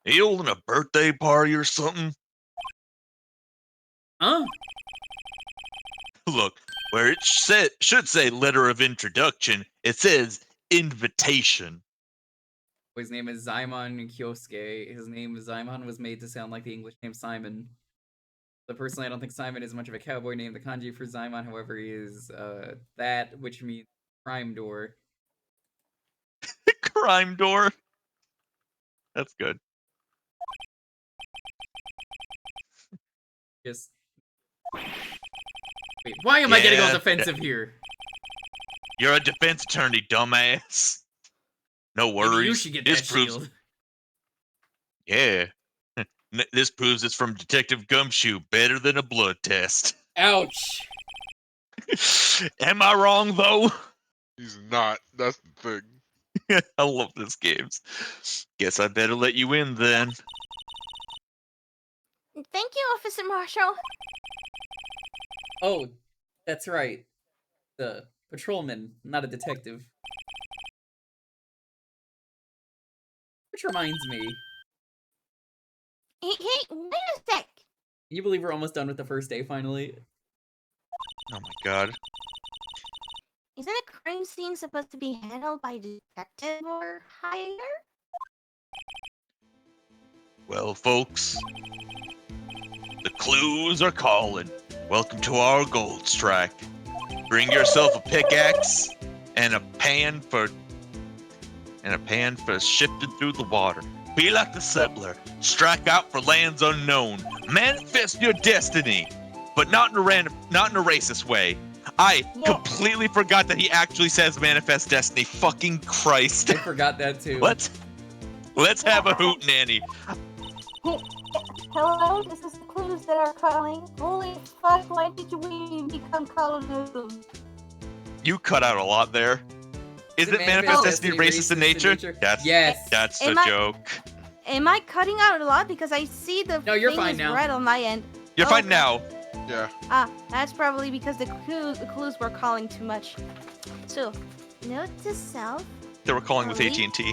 He holding a birthday party or something? Huh? Look, where it should say letter of introduction, it says invitation. His name is Zaimon Kyosuke. His name Zaimon was made to sound like the English name Simon. But personally, I don't think Simon is much of a cowboy name. The kanji for Zaimon, however, is that, which means crime door. Crime door. That's good. Just wait. Why am I getting all Yeah, defensive here? You're a defense attorney, dumbass. No Maybe worries. you should get This that proves, shield. yeah. This proves it's from Detective Gumshoe. Better than a blood test. Ouch. Am I wrong though? He's not. That's the thing. I love this game. Guess I better let you in then. Thank you, Officer Marshall. Oh, that's right. The patrolman, not a detective. Which reminds me, Hey, wait a sec. can you believe we're almost done with the first day finally? Oh my god. Isn't a crime scene supposed to be handled by a detective or higher? Well, folks, the clues are calling. Welcome to our gold strike. Bring yourself a pickaxe and a pan for shifting through the water. Be like the settler. Strike out for lands unknown. Manifest your destiny, but not in a racist way. I completely forgot that he actually says manifest destiny. Fucking Christ. I forgot that too. Let's have a hootenanny. Hello, this is the clues that are calling. Holy fuck, why did we become colonialism? You cut out a lot there. Is it manifest destiny racist in nature? Yes. That's the Am I- joke. Am I cutting out a lot? Because I see the No, you're thing fine is now. red on my end. You're fine now. Yeah. Ah, that's probably because the clues were calling too much. So, note to self, They were calling with Police? AT&T.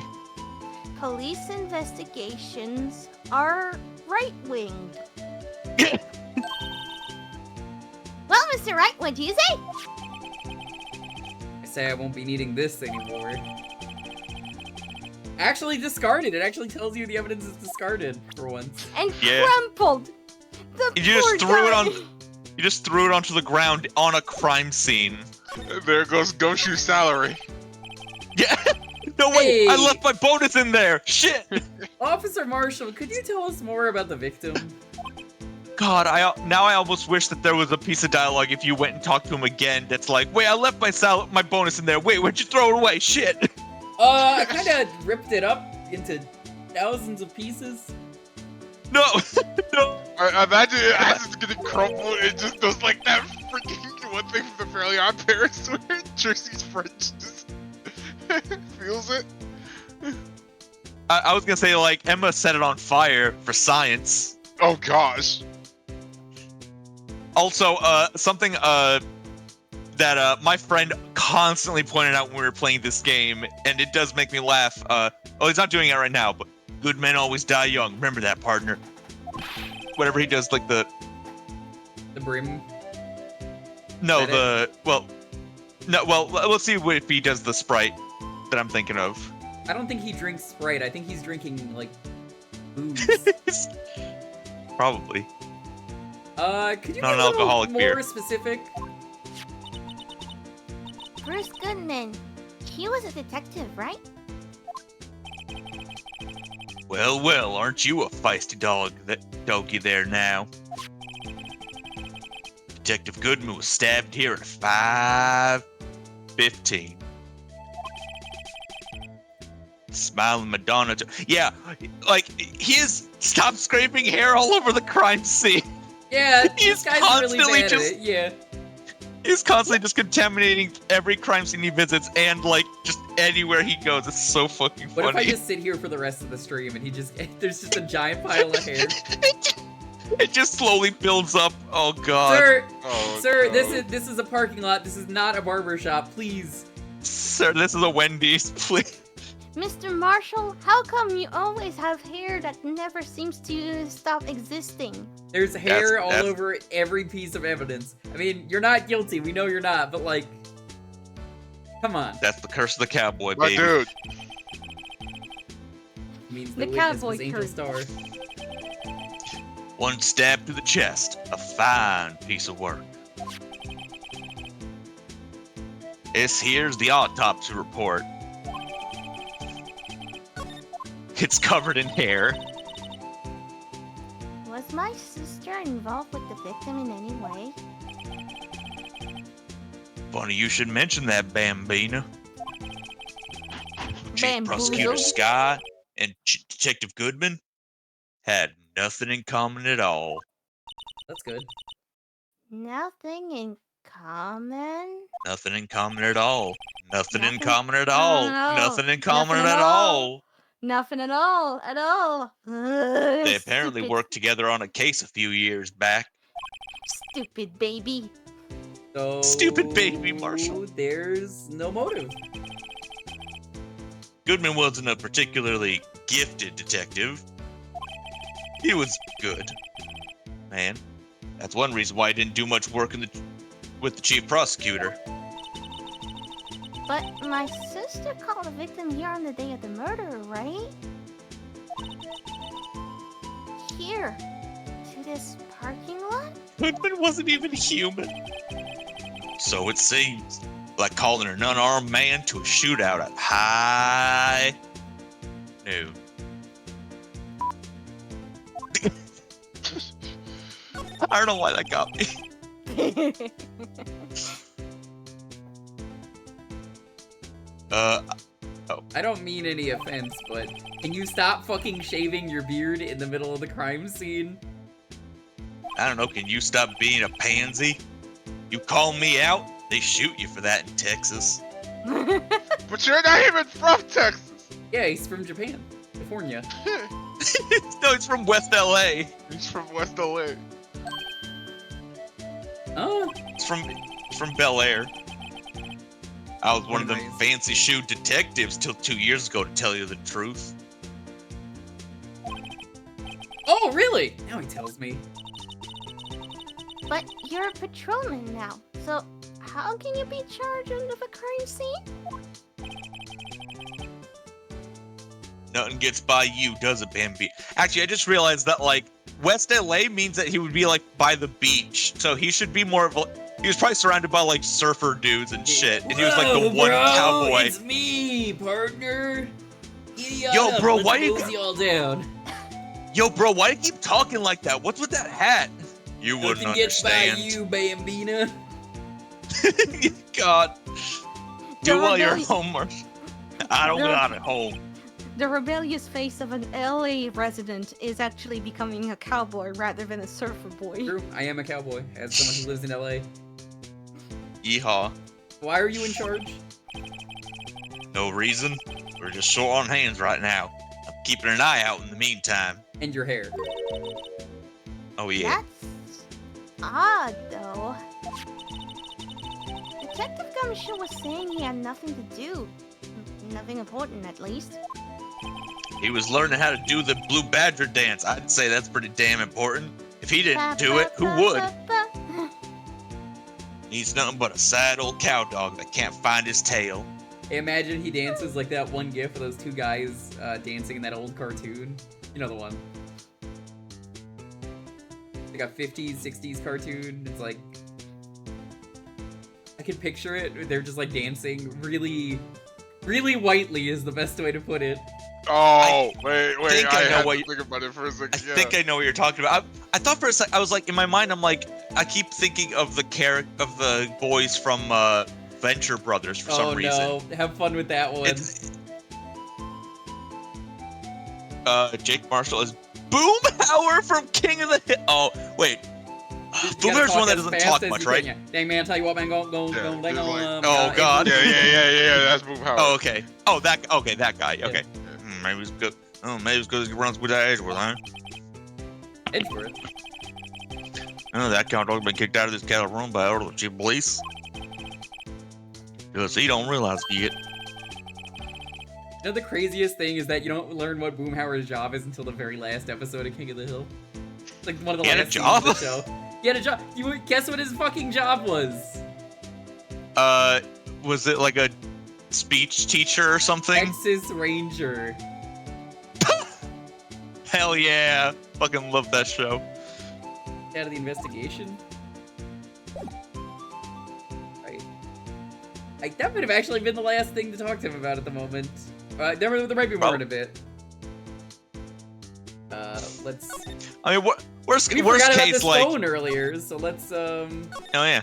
police investigations are right-winged. Well, Mr. Wright, what do you say? I say I won't be needing this anymore. Actually discarded. It actually tells you the evidence is discarded for once. And Yeah. crumpled. The You poor just threw it guy. on. You just threw it onto the ground on a crime scene. There goes Goshu's salary. Yeah. No way. I Hey. left my bonus in there. Shit. Officer Marshall, could you tell us more about the victim? God, now I almost wish that there was a piece of dialogue if you went and talked to him again. That's like, wait, I left my bonus in there. Wait, where'd you throw it away? Shit. I kind of ripped it up into thousands of pieces. No. No. I imagine it as it's getting crumbled, it just does like that freaking one thing from the Fairly Odd Parents where Trixie's French just feels it. I was gonna say, like, Emma set it on fire for science. Oh gosh. Also, something that my friend constantly pointed out when we were playing this game, and it does make me laugh. He's not doing it right now, but good men always die young. Remember that, partner. Whatever he does, like the brim. No, That let's see if he does the Sprite that I'm thinking of. I don't think he drinks Sprite. I think he's drinking like booze. Probably. Could you Not be an a little alcoholic more beer. specific? Bruce Goodman. He was a detective, right? Well, aren't you a feisty doggy there now? Detective Goodman was stabbed here at 5:15. Smiling Madonna. Yeah, like, stop scraping hair all over the crime scene. Yeah, He's this guy's really constantly bad just- at it. Yeah. He's constantly just contaminating every crime scene he visits and, like, just anywhere he goes. It's so fucking funny. What if I just sit here for the rest of the stream and there's just a giant pile of hair? It just slowly builds up. Oh god. Sir, no. this is a parking lot. This is not a barber shop. Please. Sir, this is a Wendy's, please. Mr. Marshall, how come you always have hair that never seems to stop existing? There's hair all that's- over every piece of evidence. I mean, you're not guilty. We know you're not, but like, come on. That's the curse of the cowboy, My baby. dude. Means The the witness cowboy was Angel curse. Star. One stab through the chest. A fine piece of work. This here's the autopsy report. It's covered in hair. Was my sister involved with the victim in any way? Funny you should mention that, Bambina. Chief Prosecutor Bamboozled. Scott and Detective Goodman had nothing in common at all. That's good. Nothing in common? Nothing in common at all. Nothing in Nothing- common at all. no, Nothing in common nothing at at all. Nothing at all. At all. They apparently Stupid- worked together on a case a few years back. Stupid baby. So Stupid baby, Marshall. There's no motive. Goodman wasn't a particularly gifted detective. He was good. Man, that's one reason why he didn't do much work with the chief prosecutor. But my sister called the victim here on the day of the murder, right? Here. To this parking lot? Goodman wasn't even human. So it seems. Like calling an unarmed man to a shootout at high noon. I don't know why that got me. I don't mean any offense, but can you stop fucking shaving your beard in the middle of the crime scene? I don't know, can you stop being a pansy? You call me out, they shoot you for that in Texas. But you're not even from Texas. Yeah, he's from Japan. California. No, it's from West LA. He's from West LA. Oh. It's from Bel Air. I was one of them Nice. fancy shoe detectives till 2 years ago, to tell you the truth. Oh, really? Now he tells me. But you're a patrolman now, so how can you be charged of a crime scene? Nothing gets by you, does it, Bambi? Actually, I just realized that, like, West LA means that he would be, like, by the beach. So he should be more of a... He was probably surrounded by, like, surfer dudes and shit. And he was, like, the one cowboy. It's me, partner. Yo, bro, why you... you all down? Yo, bro, why do you keep talking like that? What's with that hat? You wouldn't Nothing gets by understand. you, Bambina. God. Do all your rebellion- homework. I don't The- got it home. The rebellious face of an LA resident is actually becoming a cowboy rather than a surfer boy. True, I am a cowboy, as someone who lives in LA. Yeehaw. Why are you in charge? No reason. We're just short on hands right now. I'm keeping an eye out in the meantime. And your hair. Oh, yeah. That's odd, though. Detective Gumshoe was saying he had nothing to do. Nothing important, at least. He was learning how to do the Blue Badger dance. I'd say that's pretty damn important. If he didn't do it, who would? He's nothing but a sad old cow dog that can't find his tail. Hey, imagine he dances like that one gif of those two guys dancing in that old cartoon. You know the one. Like a 50s, 60s cartoon. It's like... I can picture it. They're just like dancing really... Really whitely is the best way to put it. Oh, wait, think I I know had what to you- think about it for a second. I think I know what you're talking about. I thought for a second, I was like, in my mind, I'm like, I keep thinking of the of the boys from Venture Brothers for some reason. Oh no, have fun with that one. It's, Jake Marshall is Boomhauer from King of the Hill. Oh, wait. Boomhauer's one that doesn't talk much, right? Dang man, tell you what, man, go, Yeah, they just go. Oh, God. Yeah, that's Boom Howard. Oh, okay. Oh, that guy. Yeah. Okay. Maybe he's good. Oh, maybe it's because he runs with that Edgeworth, huh? Edgeworth. Oh, that cow dog's been kicked out of this cattle run by all the chief police. Because he don't realize yet. You know, the craziest thing is that you don't learn what Boomhauer's job is until the very last episode of King of the Hill. It's like one of the He had a last scenes job? of the show. He had a job. You would guess what his fucking job was? Was it like a speech teacher or something? Texas Ranger. Hell yeah. Fucking love that show. Out of the investigation. That might have actually been the last thing to talk to him about at the moment. There might be more in a bit. Let's. I mean, worst We forgot about case, this like. phone earlier, so let's Oh yeah.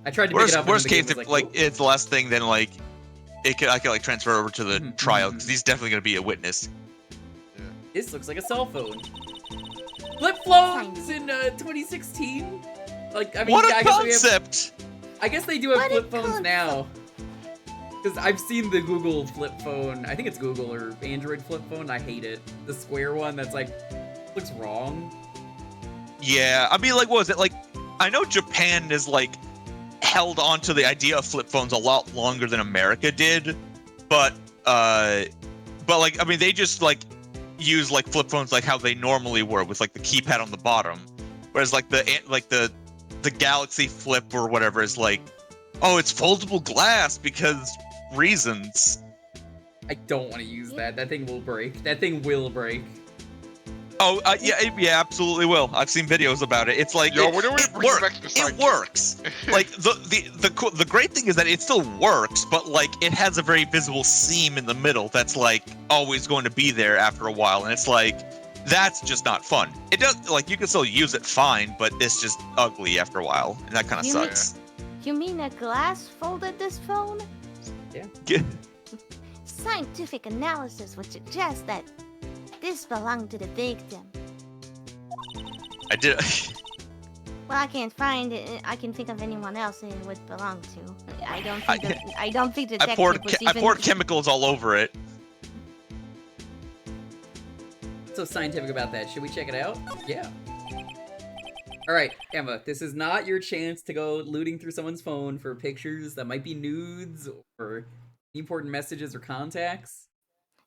I tried to pick it up. and Worst the game case, was if like "Oh." it's the last thing, then like, I could like transfer over to the trial because he's definitely gonna be a witness. This looks like a cell phone. Flip phones in 2016. Like, I mean, What a I guess concept! I guess they do have What a flip phones now. Because I've seen the Google flip phone. I think it's Google or Android flip phone. I hate it. The square one that's like looks wrong. Yeah, I mean, like, what was it? Like, I know Japan is like held on to the idea of flip phones a lot longer than America did, but like, I mean, they just like use like flip phones like how they normally were with like the keypad on the bottom, whereas like the Galaxy Flip or whatever is like, oh, it's foldable glass because reasons. I don't want to use that. That thing will break. That thing will break. Oh, yeah, absolutely will. I've seen videos about it. It's like, Yo, it it works. Like, the great thing is that it still works, but like, it has a very visible seam in the middle that's like always going to be there after a while, and it's like, that's just not fun. It does, like, you can still use it fine, but it's just ugly after a while, and that kind of You sucks. You mean a glass folded this phone? Yeah. Scientific analysis would suggest that this belonged to the victim. I did. Well, I can't find it. I can think of anyone else it would belong to. I don't think the I detective was even... poured chemicals all over it. so scientific about that? Should we check it out? Yeah. Alright, Emma, this is not your chance to go looting through someone's phone for pictures that might be nudes or important messages or contacts.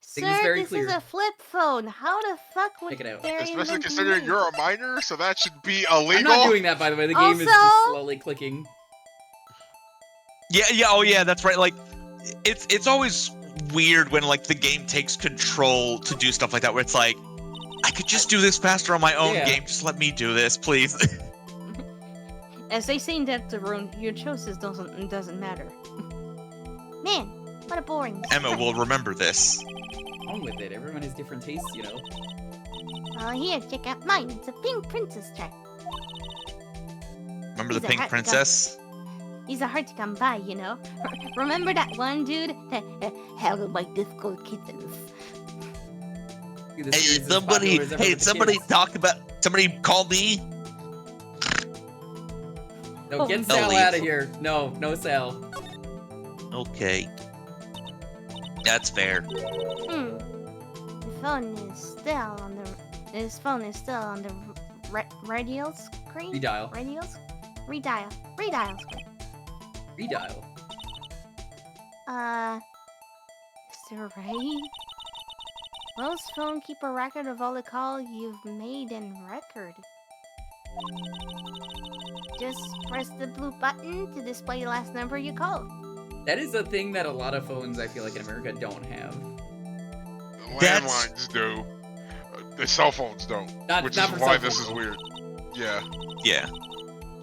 Sir, very this clear. is a flip phone. How the fuck would Check it out. there Especially even considering be? you're a minor, so that should be illegal. I'm not doing that, by the way. The game is just Also- slowly clicking. Yeah, oh yeah, that's right. Like, it's always weird when like the game takes control to do stuff like that, where it's like, I could just do this faster on my own Yeah. game. Just let me do this, please. As they say in Deltarune, your choices doesn't matter. Man, what a boring. Emma will remember this. On with it. Everyone has different tastes, you know. Oh, here, check out mine. It's a pink princess track. Remember the He's a pink hot princess? These are hard to come by, you know. Remember that one dude that held my difficult kittens? Dude, this Hey, series is somebody, popular as ever hey, with the somebody kids. talk about, somebody call me. No, get I'll Sal leave. out of here. No Sal. Okay. That's fair. The phone is still on the. His phone is still on the radio screen. Redial. Radials. Redial screen. Redial. Mr. Wright? Most phone keep a record of all the calls you've made and record. Just press the blue button to display the last number you called. That is a thing that a lot of phones, I feel like, in America don't have. Landlines do. The cell phones don't. Which not is for why cell this phones. is weird. Yeah. Yeah.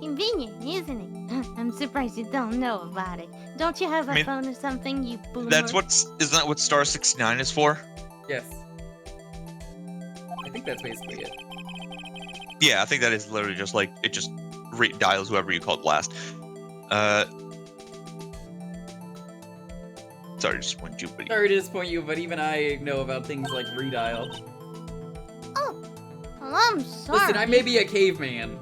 Convenient, isn't it? I'm surprised you don't know about it. Don't you have a I mean, phone or something, you boomer? Isn't that what Star 69 is for? Yes. I think that's basically it. Yeah, I think that is literally just like, it just dials whoever you called last. Sorry, just went you, but Sorry to disappoint you, but even I know about things like redial. Oh, I'm sorry. Listen, I may be a caveman.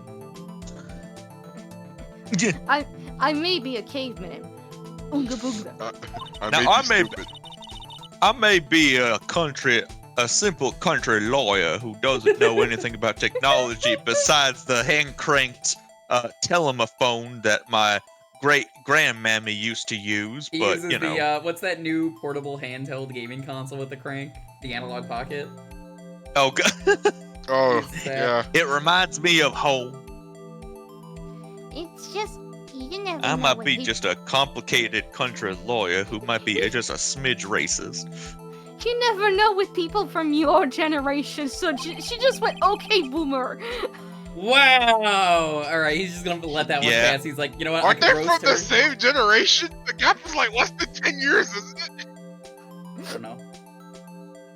I may be a caveman. Oonga boonga. I may be a simple country lawyer who doesn't know anything about technology besides the hand-cranked telephone that my great grandmammy used to use. He But uses you know, the, what's that new portable handheld gaming console with the crank? The Analog Pocket? oh god, Oh, It's, yeah. it reminds me of home. It's just you never I know might what be he- just a complicated country lawyer who might be just a smidge racist. You never know with people from your generation, so she just went, okay, boomer. Wow! Alright, he's just gonna let that one Yeah. pass. He's like, you know what, Aren't I they can from roast the her. same generation? The gap is like less than 10 years, isn't it? I don't know.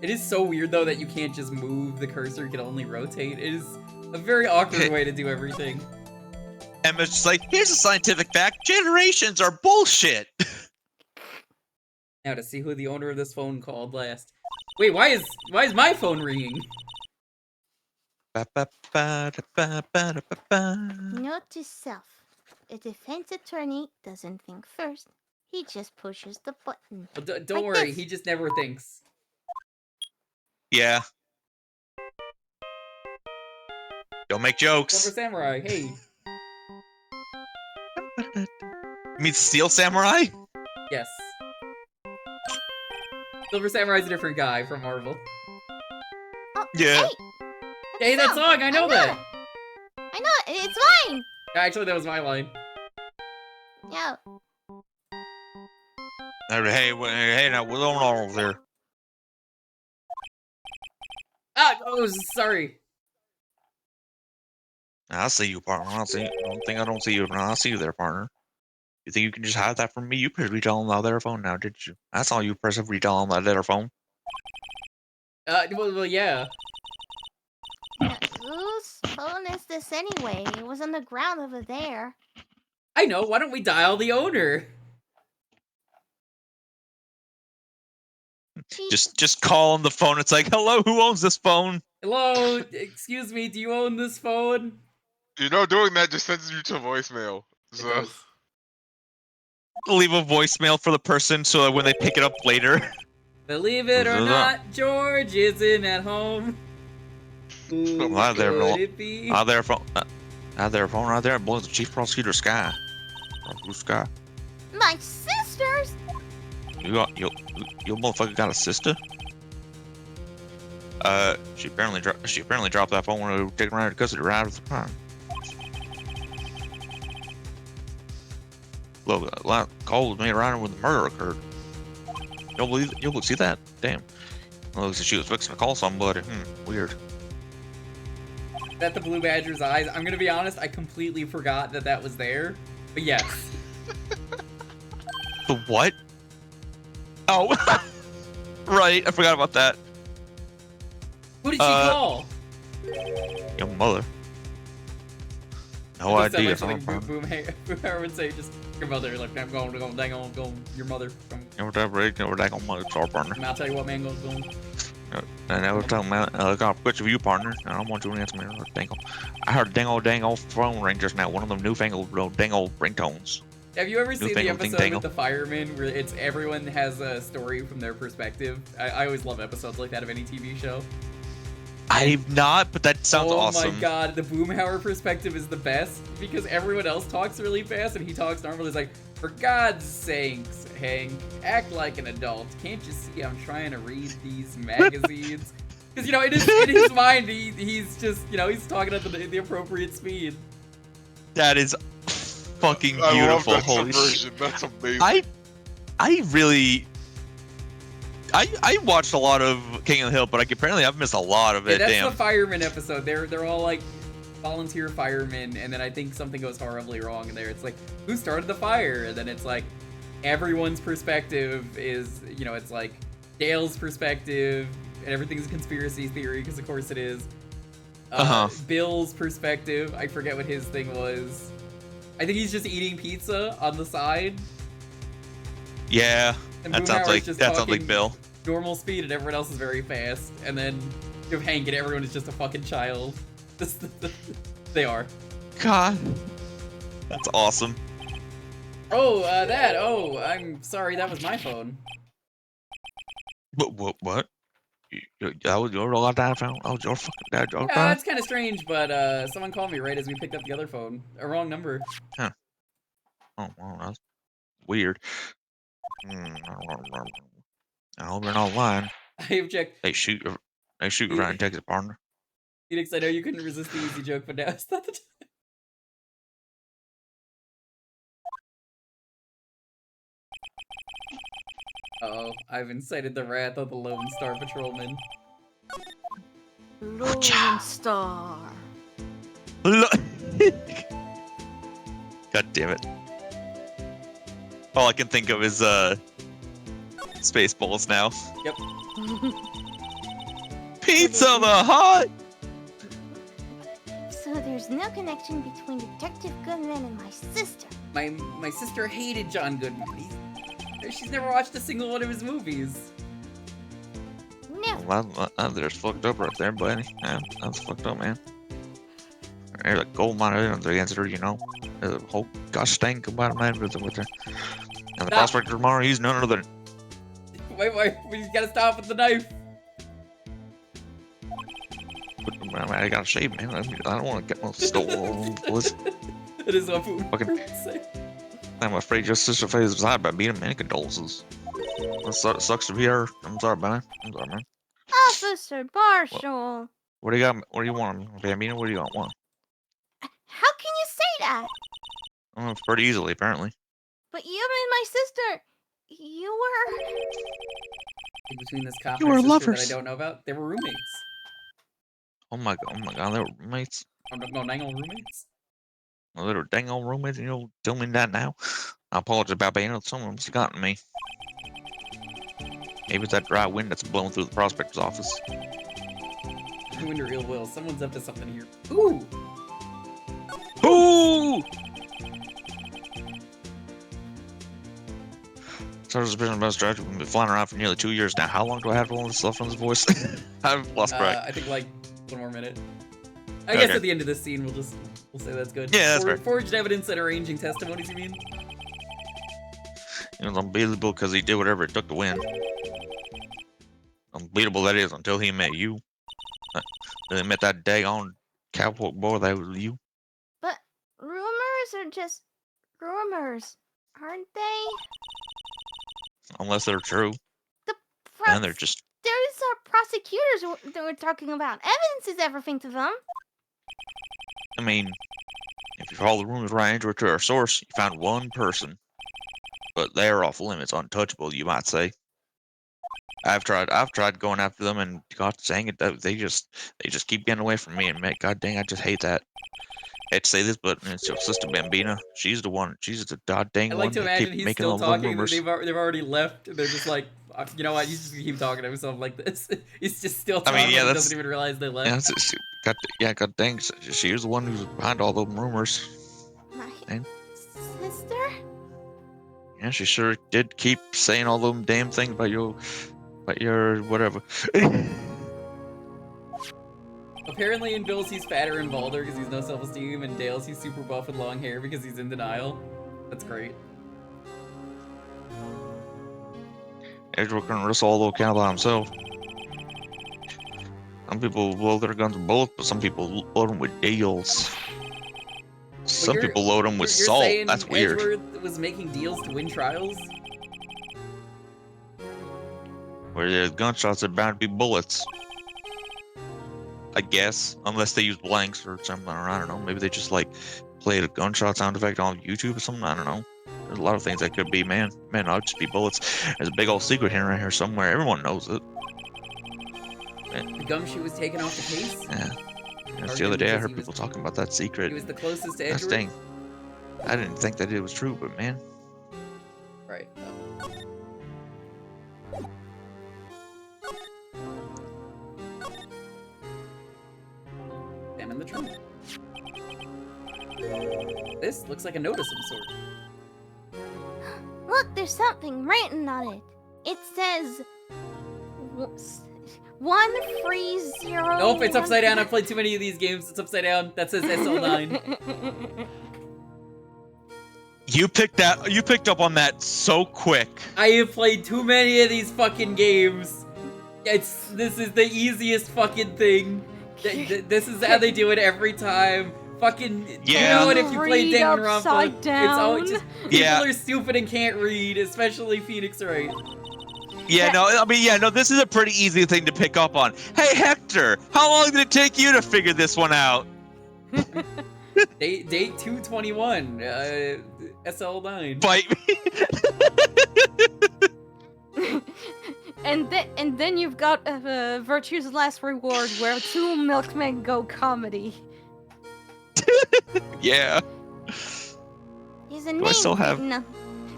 It is so weird, though, that you can't just move the cursor, you can only rotate. It is a very awkward way to do everything. Emma's just like, here's a scientific fact: generations are bullshit. Now to see who the owner of this phone called last. Wait, why is my phone ringing? Note to self: a defense attorney doesn't think first; he just pushes the button. Well, don't Like worry, this. he just never thinks. Yeah. Don't make Silver jokes. Samurai, hey. You mean Steel Samurai? Yes. Silver Samurai's a different guy from Marvel. Oh, Yeah. Hey, that song, I know that! I know it. It's mine. Actually, that was my line. Yeah. Hey, now what's going on over there? Ah, oh, sorry. I see you, partner. I don't see you. No, I see you there, partner. You think you can just hide that from me? You pressed redial on that other phone now, did you? I saw you press redial on that other phone. Well, yeah. Whose phone is this anyway? It was on the ground over there. I know, why don't we dial the owner? Just call on the phone. It's like, hello, who owns this phone? Hello, excuse me, do you own this phone? You know, doing that just sends you to voicemail. It So, does. Leave a voicemail for the person so that when they pick it up later. Believe it or not, George isn't at home. Ooh, Well, there, could it be? out there, phone right there, boy, the chief prosecutor Sky, Blue Sky. My sisters? You motherfucker got a sister? She apparently dropped that phone when we were taking her out of custody right at the time. Look, called me right when the murder occurred. You'll see that? Damn. Looks like she was fixing to call somebody. Weird. That the Blue Badger's eyes. I'm gonna be honest, I completely forgot that was there. But yes. The what? Oh, right. I forgot about that. Who did she call? Your mother. No idea. Boom would say just your mother. Like I'm going, dang on, your mother. Never dang on mother, sorry, partner. I'll tell you what, man, going. And every time I got a picture of you, partner, and I don't want you to answer me. I heard dang old phone ring just now. One of them newfangled dang old ringtones. Have you ever seen the episode ding with the firemen where it's everyone has a story from their perspective? I always love episodes like that of any TV show. I've not, but that sounds awesome. Oh my god, the Boomhauer perspective is the best because everyone else talks really fast and he talks normal. He's like, for God's sakes, Hank, act like an adult. Can't you see I'm trying to read these magazines? Because, you know, in his mind, he's just, you know, he's talking at the appropriate speed. That is fucking beautiful. I love that Holy subversion. That's amazing. I watched a lot of King of the Hill, but apparently I've missed a lot of it. That's Damn. the fireman episode. They're all like volunteer firemen, and then I think something goes horribly wrong in there. It's like, who started the fire? And then it's like everyone's perspective is, you know, it's like Dale's perspective, and everything's a conspiracy theory because of course it is. Bill's perspective, I forget what his thing was. I think he's just eating pizza on the side. Yeah, And that sounds like Bill. Normal speed, and everyone else is very fast. And then you have Hank, and everyone is just a fucking child. They are. God, that's awesome. Oh, I'm sorry, that was my phone. What? That was your goddamn phone? That was your fucking dad. Yeah, that's kind of strange, but someone called me right as we picked up the other phone. A wrong number. Huh. Oh, well, that's weird. I hope you're not lying. I object. They shoot right in Texas, partner. Phoenix, I know you couldn't resist the easy joke, but now it's not the time. Uh-oh, I've incited the wrath of the Lone Star Patrolman. Lone Star. God damn it. All I can think of is Spaceballs now. Yep. Pizza the Hut! So there's no connection between Detective Goodman and my sister. My sister hated John Goodman. She's never watched a single one of his movies. No. Well, there's fucked up right there, buddy. Yeah, that's fucked up, man. There's a gold mine against her, you know. There's a whole gosh dang about a man with her. And the prospector tomorrow, he's none other than... Wait, we gotta stop with the knife. I gotta shave, man. I don't want to get no stolen. It is what fucking say. I'm afraid your sister face was hot by beating many condolences. It sucks to be her. I'm sorry, man. I'm sorry, man. Officer Marshall. What do you got? What do you want, Bambino? What do you want? How can you say that? Oh, pretty easily, apparently. But you and my sister, you were... Between this cop You and were sister lovers. that I don't know about, they were roommates. Oh my god, they were roommates. No, dang old roommates. Oh, they were dang old roommates, and you'll tell me that now? I apologize about being someone must have gotten me. Maybe it's that dry wind that's blowing through the prospector's office. Wind or ill will. Someone's up to something here. Ooh! Ooh! Sergeant's been in best director. We've been flying around for nearly 2 years now. How long do I have all this stuff on this voice? I've lost track. I think like 1 more minute. I guess at the end of this scene, we'll say that's good. Yeah, that's fair. Forged evidence and arranging testimonies, you mean? It was unbeatable because he did whatever it took to win. Unbeatable that is until he met you. They met that daggone cowboy boy that was you. But rumors are just rumors, aren't they? Unless they're true. The And they're just... Those are prosecutors that we're talking about. Evidence is everything to them. I mean, if you follow the rumors right into to our source, you found one person. But they're off limits, untouchable, you might say. I've tried going after them, and God dang it, they just keep getting away from me, and man, God dang, I just hate that. I hate to say this, but it's your sister Bambina. She's the one. She's the god dang I one like to that imagine keep he's making still all the talking. rumors. They've already left. They're just like, you know what? He's just gonna keep talking to himself like this. He's just still talking. I mean, yeah, he doesn't even realize they left. God dang, she is the one who's behind all those rumors. My And sister? yeah, she sure did keep saying all them damn things about your whatever. Apparently in Bill's he's fatter and balder because he's no self-esteem, and Dale's he's super buff and long hair because he's in denial. That's great. Edgeworth can wrestle all the account by himself. Some people load their guns with bullets, but some people load them with deals. Some people load them with salt. Saying That's weird. Edgeworth was making deals to win trials? Where there's gunshots, are bound to be bullets. I guess, unless they use blanks or something, or I don't know. Maybe they just like played a gunshot sound effect on YouTube or something. I don't know. There's a lot of things that could be. Man, I'll just be bullets. There's a big old secret here right here somewhere. Everyone knows it. The gumshoe was taken off the case? Yeah. Just the other day I heard people talking about that secret. He was the closest to That's Edgeworth? dang. I didn't think that it was true, but man. Right. And in the trunk. This looks like a note of some sort. Look, there's something written on it. It says 130. Nope, it's upside down. I've played too many of these games. It's upside down. That says SL9. You picked up on that so quick. I have played too many of these fucking games. This is the easiest fucking thing. This is how they do it every time. Fucking, yeah. You know what, if you play Danganronpa, upside down. it's always just, people are stupid and can't read, especially Phoenix Wright. Yeah, no, I mean, yeah, no, this is a pretty easy thing to pick up on. Hey, Hector, how long did it take you to figure this one out? Date 221, SL9. Bite me. And then you've got Virtue's Last Reward, where two milkmen go comedy. Yeah. There's a Do name I still have... No.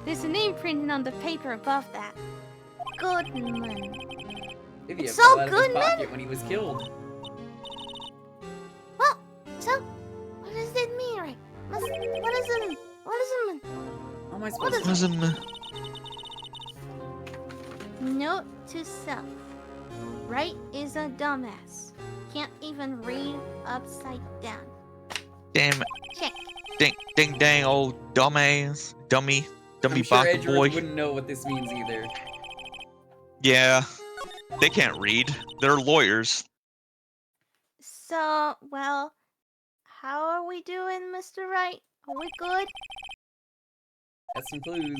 There's a name printed on the paper above that. Goodman. Maybe it So fell out of his Goodman? pocket when he was killed. Well, so what does it mean, right? What does it mean? How am I supposed to? Note to self. Wright is a dumbass. Can't even read upside down. Damn. Check. Ding dang old dumbass. Dummy I'm sure baka Edgeworth boy. wouldn't know what this means either. Yeah. They can't read. They're lawyers. So, well, how are we doing, Mr. Wright? Are we good? Got some clues.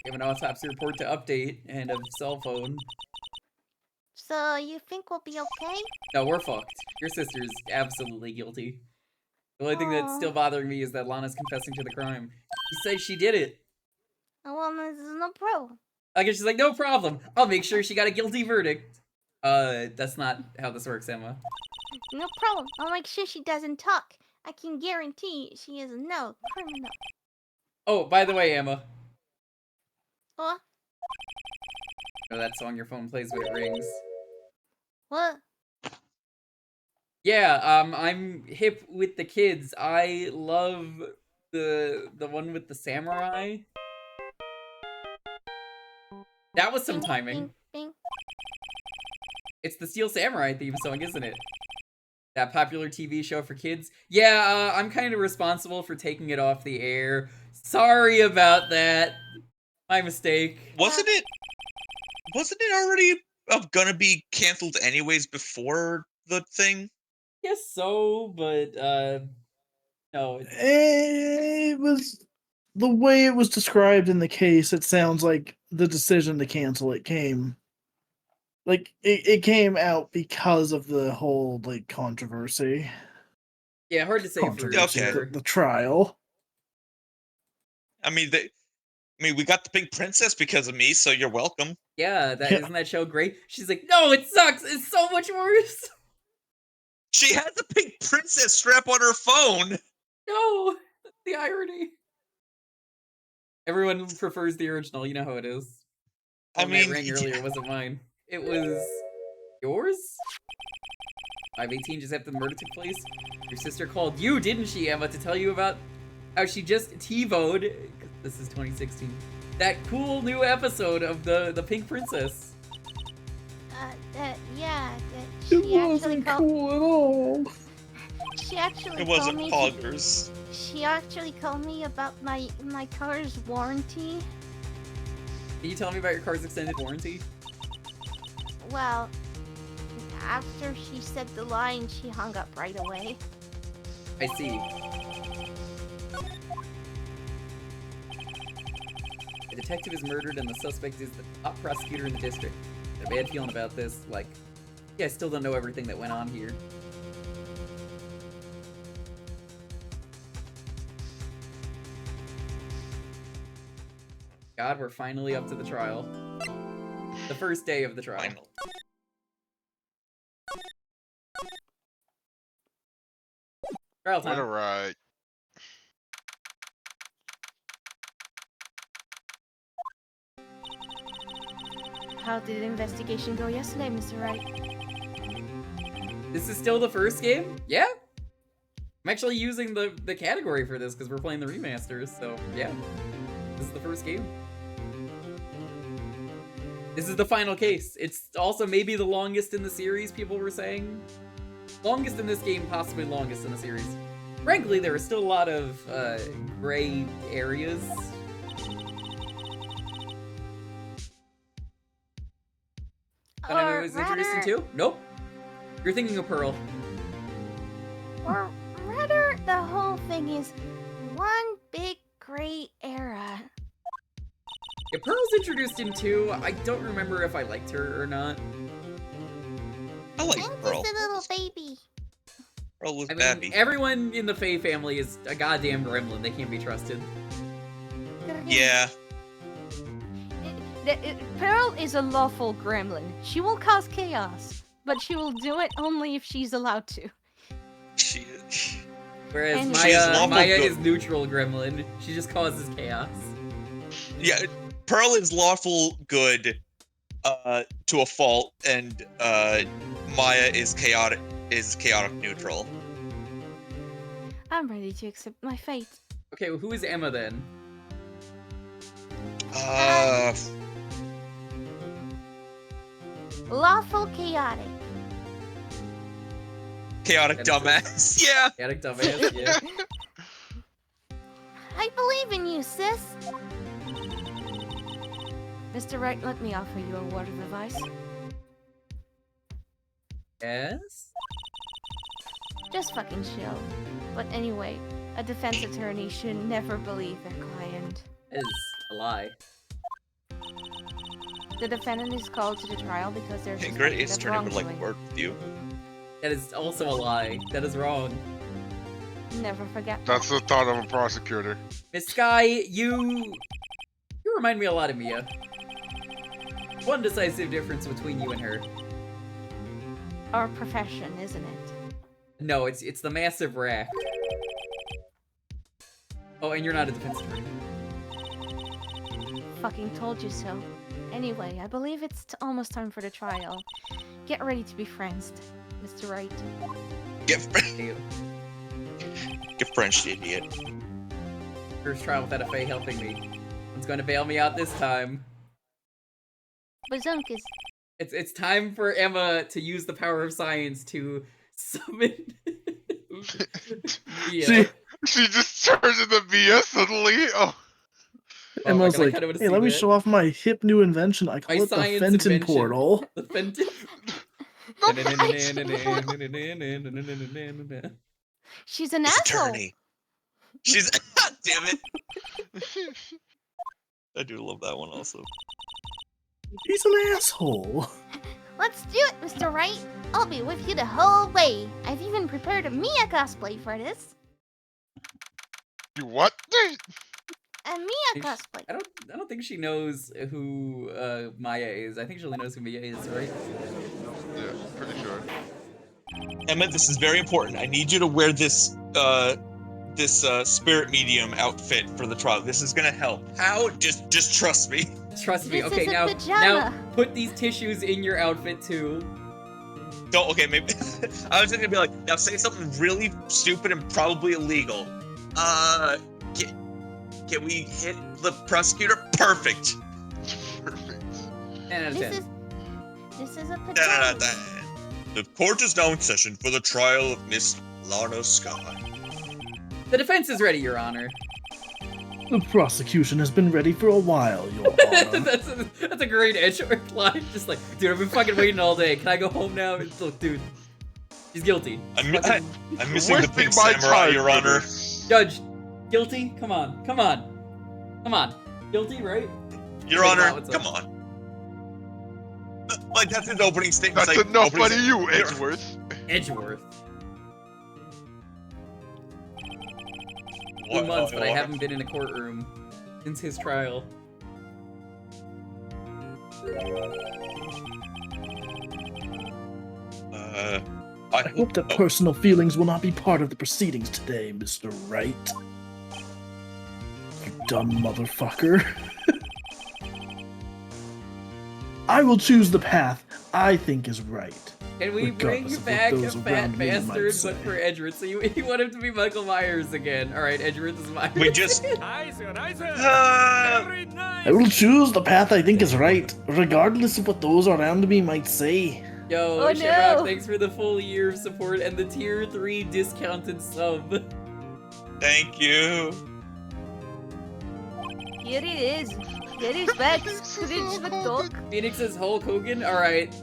We have an autopsy report to update and a cell phone. So, you think we'll be okay? No, we're fucked. Your sister's absolutely guilty. The only thing that's still bothering me is that Lana's confessing to the crime. She says she did it. Oh, well, this is no problem. I guess she's like, no problem. I'll make sure she got a guilty verdict. That's not how this works, Emma. No problem. I'll make sure she doesn't talk. I can guarantee she is no criminal. Oh, by the way, Emma. What? Oh, that song your phone plays when it rings. What? Yeah, I'm hip with the kids. I love the one with the samurai. That was some timing. Bing, bing. It's the Steel Samurai theme song, isn't it? That popular TV show for kids. Yeah, I'm kind of responsible for taking it off the air. Sorry about that. My mistake. Wasn't it already gonna be canceled anyways before the thing? Yes, so, but no. It was the way it was described in the case. It sounds like the decision to cancel it came it came out because of the whole like controversy. Yeah, hard to say for Controversy, Okay. sure. the trial. I mean, we got the pink princess because of me, so you're welcome. Yeah, Yeah. isn't that show great? She's like, no, it sucks. It's so much worse. She has the pink princess strap on her phone. No, the irony. Everyone prefers the original. You know how it is. I Well, mean, that rang earlier wasn't mine. It was yours. 518 just after the murder took place. Your sister called you, didn't she, Emma, to tell you about how she just TiVo'd. This is 2016. That cool new episode of the Pink Princess. Yeah, It she actually wasn't called. cool at all. She actually It called wasn't me. poggers. She actually called me about my car's warranty. Can you tell me about your car's extended warranty? Well, after she said the line, she hung up right away. I see. The detective is murdered and the suspect is the top prosecutor in the district. I had a bad feeling about this. Like, yeah, I still don't know everything that went on here. God, we're finally up to the trial. The first day of the trial. Final. Trial What a time. ride. How did the investigation go yesterday, Mr. Wright? This is still the first game? Yeah? I'm actually using the category for this because we're playing the remasters, so yeah. This is the first game. This is the final case. It's also maybe the longest in the series, people were saying. Longest in this game, possibly longest in the series. Frankly, there are still a lot of gray areas. That I Or was introduced rather, into? Nope. You're thinking of Pearl. or rather, the whole thing is one big gray era. Yeah, Pearl's introduced in too. I don't remember if I liked her or not. I like I'm Pearl. just a little baby. Pearl was I mean, babby. everyone in the Faye family is a goddamn gremlin. They can't be trusted. Yeah. Pearl is a lawful gremlin. She will cause chaos, but she will do it only if she's allowed to. She. Whereas And She is lawful Maya good. is neutral gremlin. She just causes chaos. Yeah. Pearl is lawful good, to a fault, and Maya is chaotic neutral. I'm ready to accept my fate. Okay, well, who is Emma then? Lawful chaotic. Chaotic That dumbass. Yeah. Chaotic dumbass, yeah. I believe in you, sis. Mr. Wright, let me offer you a word of advice. Yes? Just fucking chill. But anyway, a defense attorney should never believe their client. That is a lie. The defendant is called to the trial because there's Hey, suspected great of attorney would like to wrongdoing. work with you. That is also a lie. That is wrong. Never forget that. That's the thought of a prosecutor. Miss Sky, you remind me a lot of Mia. One decisive difference between you and her. Our profession, isn't it? No, it's the massive rack. Oh, and you're not a defense attorney. Fucking told you so. Anyway, I believe it's almost time for the trial. Get ready to be friends, Mr. Wright. Get You. French, idiot. First trial without a Fae helping me. One's going to bail me out this time. Bazunkas. It's time for Emma to use the power of science to summon. Yeah. She just turns into Mia suddenly. Oh. Oh my Emma's God, I like, kinda wanna hey, see let me that. show off my hip new invention. I call My it the science Fenton invention. portal. The Fenton. She's an Miss asshole. Attorney. She's damn it. I do love that one also. He's an asshole. Let's do it, Mr. Wright. I'll be with you the whole way. I've even prepared a Mia cosplay for this. You what? A Mia cosplay. I don't think she knows who Maya is. I think she only knows who Mia is, right? Yeah, pretty sure. Emma, this is very important. I need you to wear this spirit medium outfit for the trial. This is gonna help. How? Just trust me. Trust me. This Okay, is a now pajama. put these tissues in your outfit too. Don't. Okay, maybe. I was just gonna be like, now say something really stupid and probably illegal. Can we hit the prosecutor? Perfect. Perfect. 10 out of 10. This is a Da, da, pajama. da, da. The court is now in session for the trial of Miss Lana Sky. The defense is ready, Your Honor. The prosecution has been ready for a while, Your Honor. That's a great Edgeworth line. Just like, dude, I've been fucking waiting all day. Can I go home now? Look, dude, she's guilty. I'm missing the Wasting pink my samurai, time Your for Honor. this. Judge, guilty? Come on. Guilty, right? Your Wait, Honor, wow, what's up? come on. Like, that's his opening statement. That's like, enough opening out of you, statement. Edgeworth. Edgeworth. What? 2 months, but I What? haven't been in a courtroom since his trial. I hope that personal feelings will not be part of the proceedings today, Mr. Wright. You dumb motherfucker. I will choose the path I think is right. Can we bring regardless of what back a those fat around me might bastard say. but for Edgeworth? So you want him to be Michael Myers again. Alright, Edgeworth is Myers. We just. Nice, nice. Uh, Very nice. I will choose the path I think is right, regardless of what those around me might say. Yo, Oh, Shamrock, no. thanks for the full year of support and the tier 3 discounted sub. Thank you. Here it is. Here is back. Screech the dog. Phoenix is Hulk Hogan? Alright.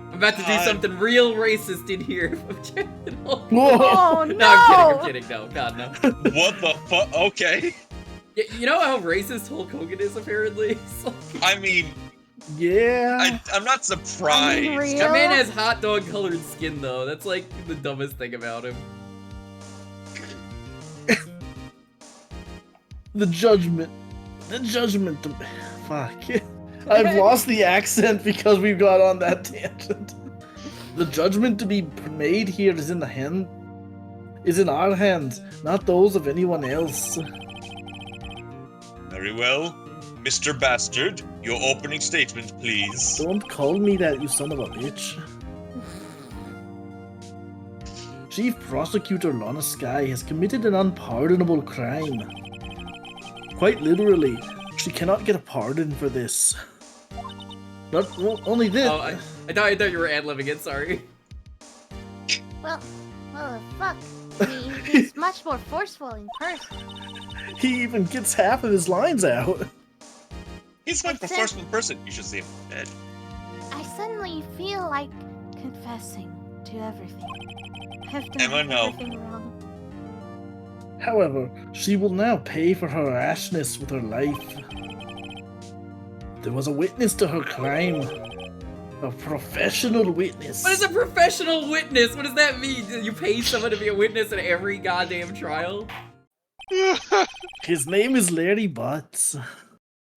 I'm about to do God. something real racist in here. I'm chanting Hulk Whoa! Oh Hogan. no! I'm kidding. No, God, no. What the fuck? Okay. You know how racist Hulk Hogan is, apparently? It's like, I mean, Yeah. I'm not surprised. Unreal. that man has hot dog colored skin, though. That's like the dumbest thing about him. The judgment. Fuck. I've lost the accent because we've got on that tangent. The judgment to be made here is in our hands, not those of anyone else. Very well. Mr. Bastard, your opening statement, please. Don't call me that, you son of a bitch. Chief Prosecutor Lana Sky has committed an unpardonable crime. Quite literally, she cannot get a pardon for this. Not only this. Oh, I thought you were ad-libbing it, sorry. Well, fuck. He's much more forceful in person. He even gets half of his lines out. He's like a That's it. forceful person. You should see him dead. I suddenly feel like confessing to everything. I've done Emma, no. everything wrong. However, she will now pay for her rashness with her life. There was a witness to her crime. A professional witness. What is a professional witness? What does that mean? You pay someone to be a witness in every goddamn trial? His name is Larry Butts.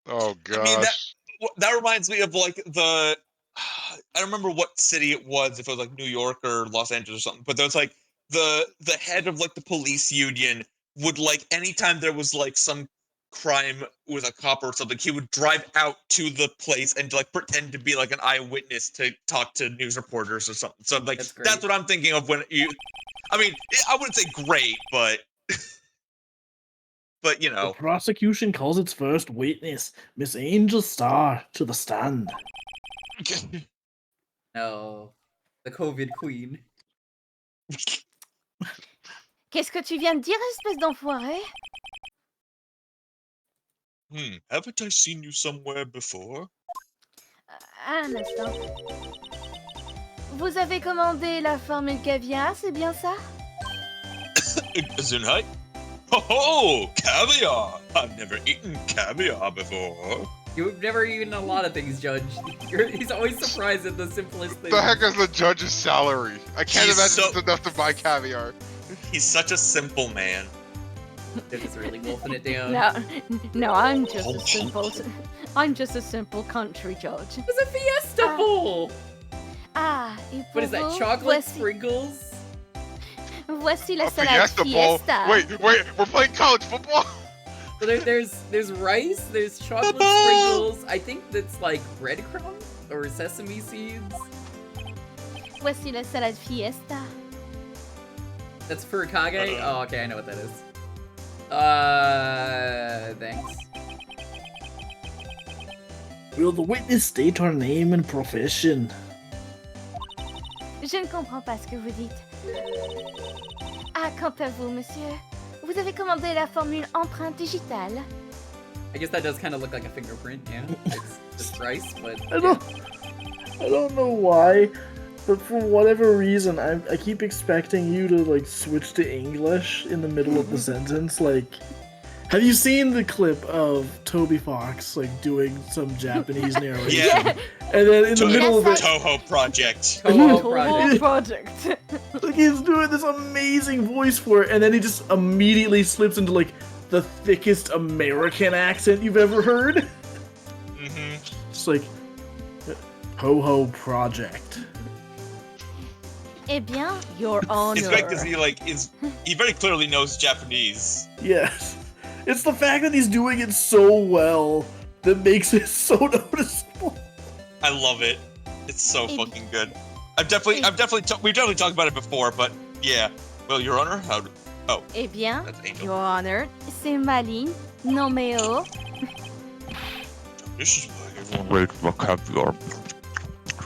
Oh gosh. I mean, that reminds me of like the. I don't remember what city it was, if it was like New York or Los Angeles or something, but there was like the head of like the police union would like anytime there was like some crime with a cop or something, he would drive out to the place and like pretend to be like an eyewitness to talk to news reporters or something. So like That's great. that's what I'm thinking of when you. I mean, I wouldn't say great, but but you The know. prosecution calls its first witness, Miss Angel Starr, to the stand. No. The COVID queen. Qu'est-ce que tu viens de dire, espèce d'enfoiré? Haven't I seen you somewhere before? Un instant. Vous avez commandé la formule caviar, c'est bien ça? Gesundheit? Oh, caviar! I've never eaten caviar before. You've never eaten a lot of things, Judge. He's always surprised at the simplest things. The heck is the judge's salary? I can't He's imagine so- it's enough to buy caviar. He's such a simple man. They're just really wolfing it down. No, I'm just a simple. I'm just a simple country judge. It's a Fiesta Bowl! Et What is that, pour vous, chocolate voici- sprinkles? Voici la A salade Fiesta Bowl. Fiesta. Wait, we're playing college football? So there's rice, there's chocolate sprinkles, I think that's like breadcrumbs or sesame seeds. Voici la salade Fiesta. That's furikage? Oh, okay, I know what that is. Thanks. Will the witness state her name and profession? Je ne comprends pas ce que vous dites. Quant à vous, monsieur, vous avez commandé la formule empreinte digitale. I guess that does kind of look like a fingerprint, yeah. It's just rice, but I don't know why, but for whatever reason, I keep expecting you to like switch to English in the middle of the sentence. Like, have you seen the clip of Toby Fox like doing some Japanese narration? Yeah. And then in the middle of it, Toho Project. Toho Project. like he's doing this amazing voice for it, and then he just immediately slips into like the thickest American accent you've ever heard. Mm-hmm. Just like Toho Project. Eh bien, Your Honor. It's great because he very clearly knows Japanese. Yes. It's the fact that he's doing it so well that makes it so noticeable. I love it. It's so fucking good. we've definitely talked about it before, but yeah. Well, Your Honor, Eh bien, that's Angel. Your Honor, c'est ma ligne, numéro. This is why everyone rates my caviar.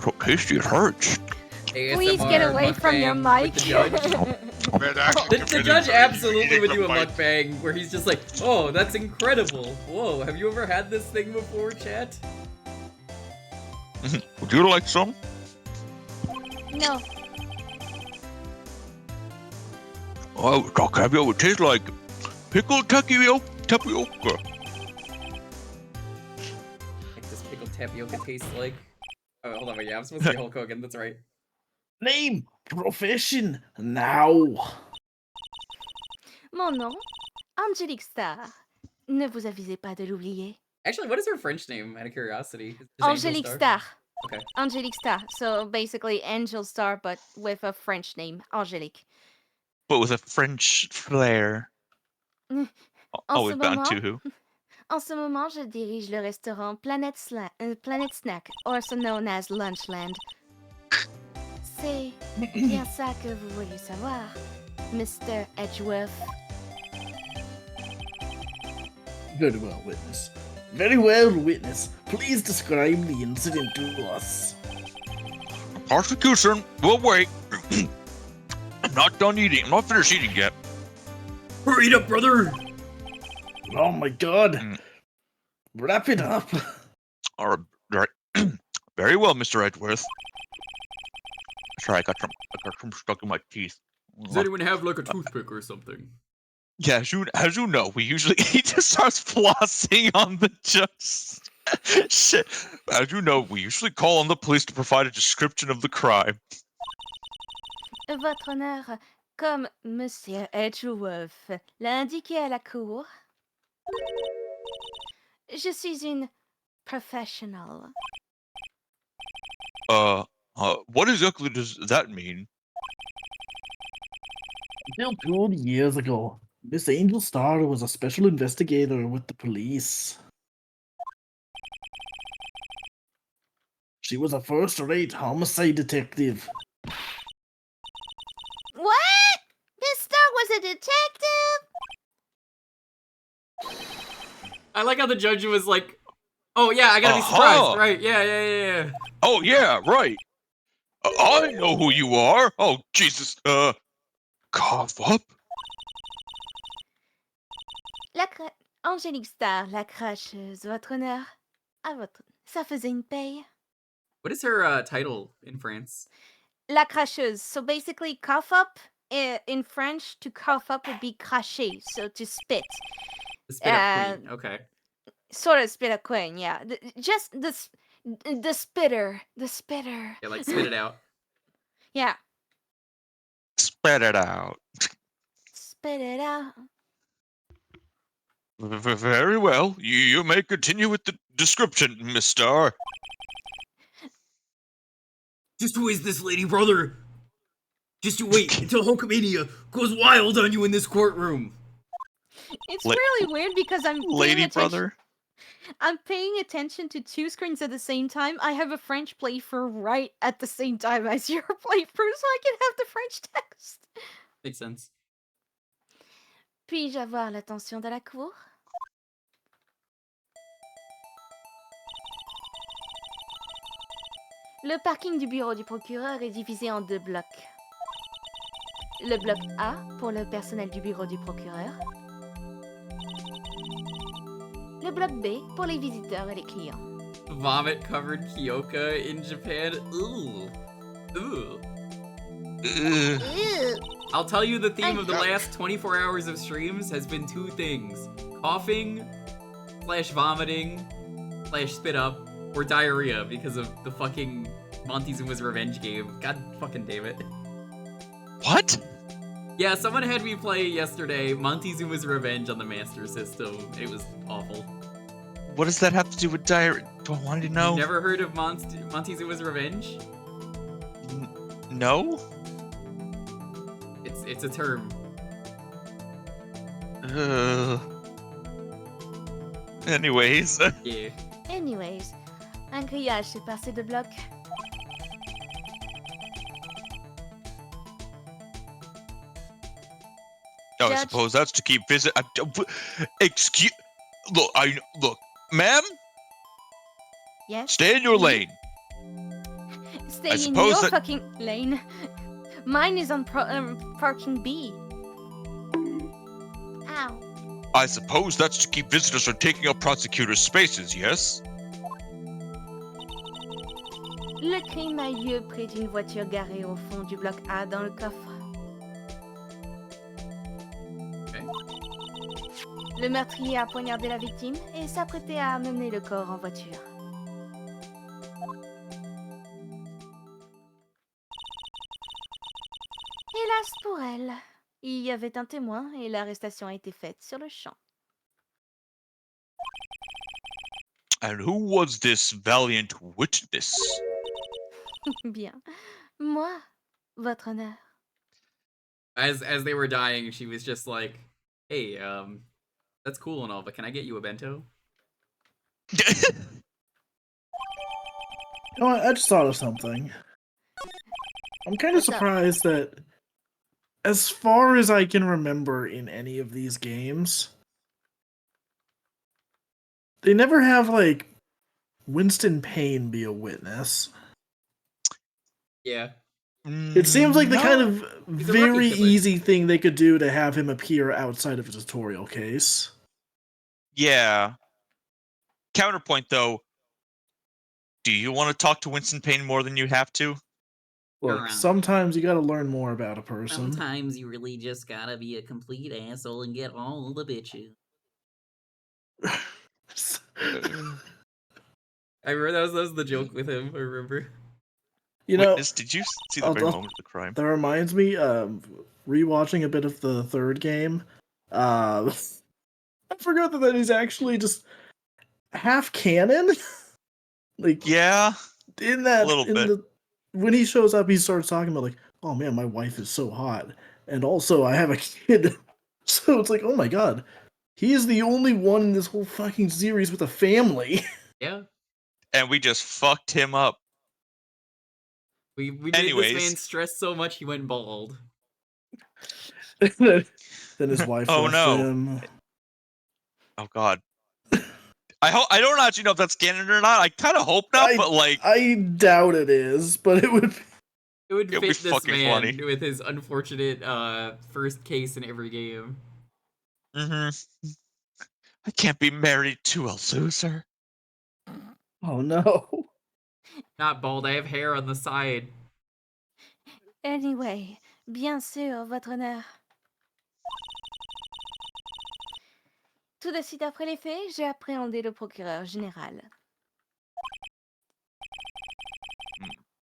So tasty it hurts. Please get away from your mic. The judge absolutely would do a mukbang where he's just like, oh, that's incredible. Whoa, have you ever had this thing before, chat? Would you like some? No. Oh, caviar would taste like pickled tapioca. Like this pickled tapioca tastes like. Oh, hold on, wait, yeah, I'm supposed to be Hulk Hogan, that's right. Name, profession, now. Mon nom, Angélique Star. Ne vous avisez pas de l'oublier. Actually, what is her French name, out of curiosity? Is it just Angel Angélique Star. Okay. Angélique Star. So basically Angel Star, but with a French name, Angélique. But with a French flair. En Always ce bound moment, to. En ce moment, je dirige le restaurant Planet Snack, also known as Lunchland. C'est bien ça que vous voulez savoir, Mr. Edgeworth. Very well, witness. Very well, witness. Please describe the incident to us. Prosecution, we'll wait. I'm not done eating. I'm not finished eating yet. Hurry up, brother! Oh my god. Wrap it up. All right. Very well, Mr. Edgeworth. Sorry, I got some stuck in my teeth. Does anyone have like a toothpick or something? Yeah, as you know, he just starts flossing on the judge. Shit. As you know, we usually call on the police to provide a description of the crime. Votre honneur, comme Monsieur Edgeworth l'a indiqué à la cour, je suis une professional. What exactly does that mean? Until 2 years ago, Miss Angel Star was a special investigator with the police. She was a first-rate homicide detective. What? Miss Star was a detective? I like how the judge was like, oh yeah, I gotta be surprised, right? Yeah. Oh yeah, right. I know who you are. Oh Jesus. Cough up. Angélique Star, la cracheuse, votre honneur. À votre... Ça faisait une paye. What is her title in France? La cracheuse. So basically, cough up in French, to cough up would be cracher, so to spit. Spit up queen. Okay. Sort of spit a queen, yeah. Just the spitter. The spitter. Yeah, like spit it out. Yeah. Spread it out. Spit it out. Very well. You may continue with the description, Miss Star. Just who is this lady, brother? Just you wait until Hulkamania goes wild on you in this courtroom. It's really weird because I'm Lady brother. I'm paying attention to two screens at the same time. I have a French playthrough right at the same time as your playthrough, so I can have the French text. Makes sense. Puis-je avoir l'attention de la cour? Le parking du bureau du procureur est divisé en 2 blocs. Le bloc A pour le personnel du bureau du procureur. Le bloc B pour les visiteurs et les clients. Vomit covered Kyoka in Japan. Ooh. Ooh. I'll tell you the theme of the last 24 hours of streams has been 2 things. Coughing, / vomiting, / spit up, or diarrhea because of the fucking Montezuma's Revenge game. God fucking damn it. What? Yeah, someone had me play yesterday Montezuma's Revenge on the Master System. It was awful. What does that have to do with diarrhea? Do I want to know? You never heard of Montezuma's Revenge? No? It's a term. Anyways. Yeah. Anyways, un grillage sépare ces 2 blocs. Oh, I suppose that's to keep excuse. Look, ma'am. Yes. Stay in your lane. Stay I in suppose your that- fucking lane. Mine is on parking B. Ow. I suppose that's to keep visitors from taking up prosecutors' spaces, yes? Le crime a lieu près d'une voiture garée au fond du bloc A dans le coffre. Le meurtrier a poignardé la victime et s'apprêtait à amener le corps en voiture. Hélas pour elle, il y avait un témoin et l'arrestation a été faite sur le champ. And who was this valiant witness? Bien. Moi, votre honneur. As they were dying, she was just like, "Hey, that's cool and all, but can I get you a bento?" You know what? I just thought of something. I'm kind of What's up? surprised that, as far as I can remember in any of these games, they never have, like, Winston Payne be a witness. Yeah. It seems like the kind of He's a very rookie killer. easy thing they could do to have him appear outside of a tutorial case. Yeah. Counterpoint, though. Do you want to talk to Winston Payne more than you have to? Look, sometimes you gotta learn more about a person. Sometimes you really just gotta be a complete asshole and get all the bitches. I remember that was the joke with him. I remember. You know, Witness, did you see the very moment of the crime? That reminds me, rewatching a bit of the third game. I forgot that he's actually just half canon. Like, yeah, in that, a little bit. When he shows up, he starts talking about like, "Oh man, my wife is so hot, and also I have a kid." So it's like, oh my god, he is the only one in this whole fucking series with a family. Yeah. And we just fucked him up. We made Anyways. this man stress so much he went bald. Then his wife Oh, left no. him. Oh god. I don't actually know if that's canon or not. I kind of hope not, but like I doubt it is, but it would. It would It'd be fit this fucking man funny. with his unfortunate first case in every game. Mm-hmm. I can't be married to a loser. Oh no. Not bald. I have hair on the side. Anyway, bien sûr, votre honneur. Tout de suite après les faits, j'ai appréhendé le procureur général.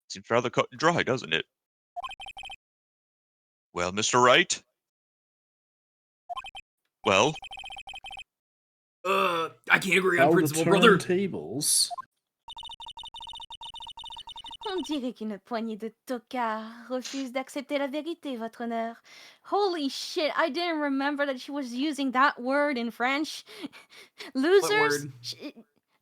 Seems rather cut and dry, doesn't it? Well, Mr. Wright? Well? I can't agree on How to principle, turn brother. tables. On dirait qu'une poignée de tocards refuse d'accepter la vérité, votre honneur. Holy shit, I didn't remember that she was using that word in French. Losers. word?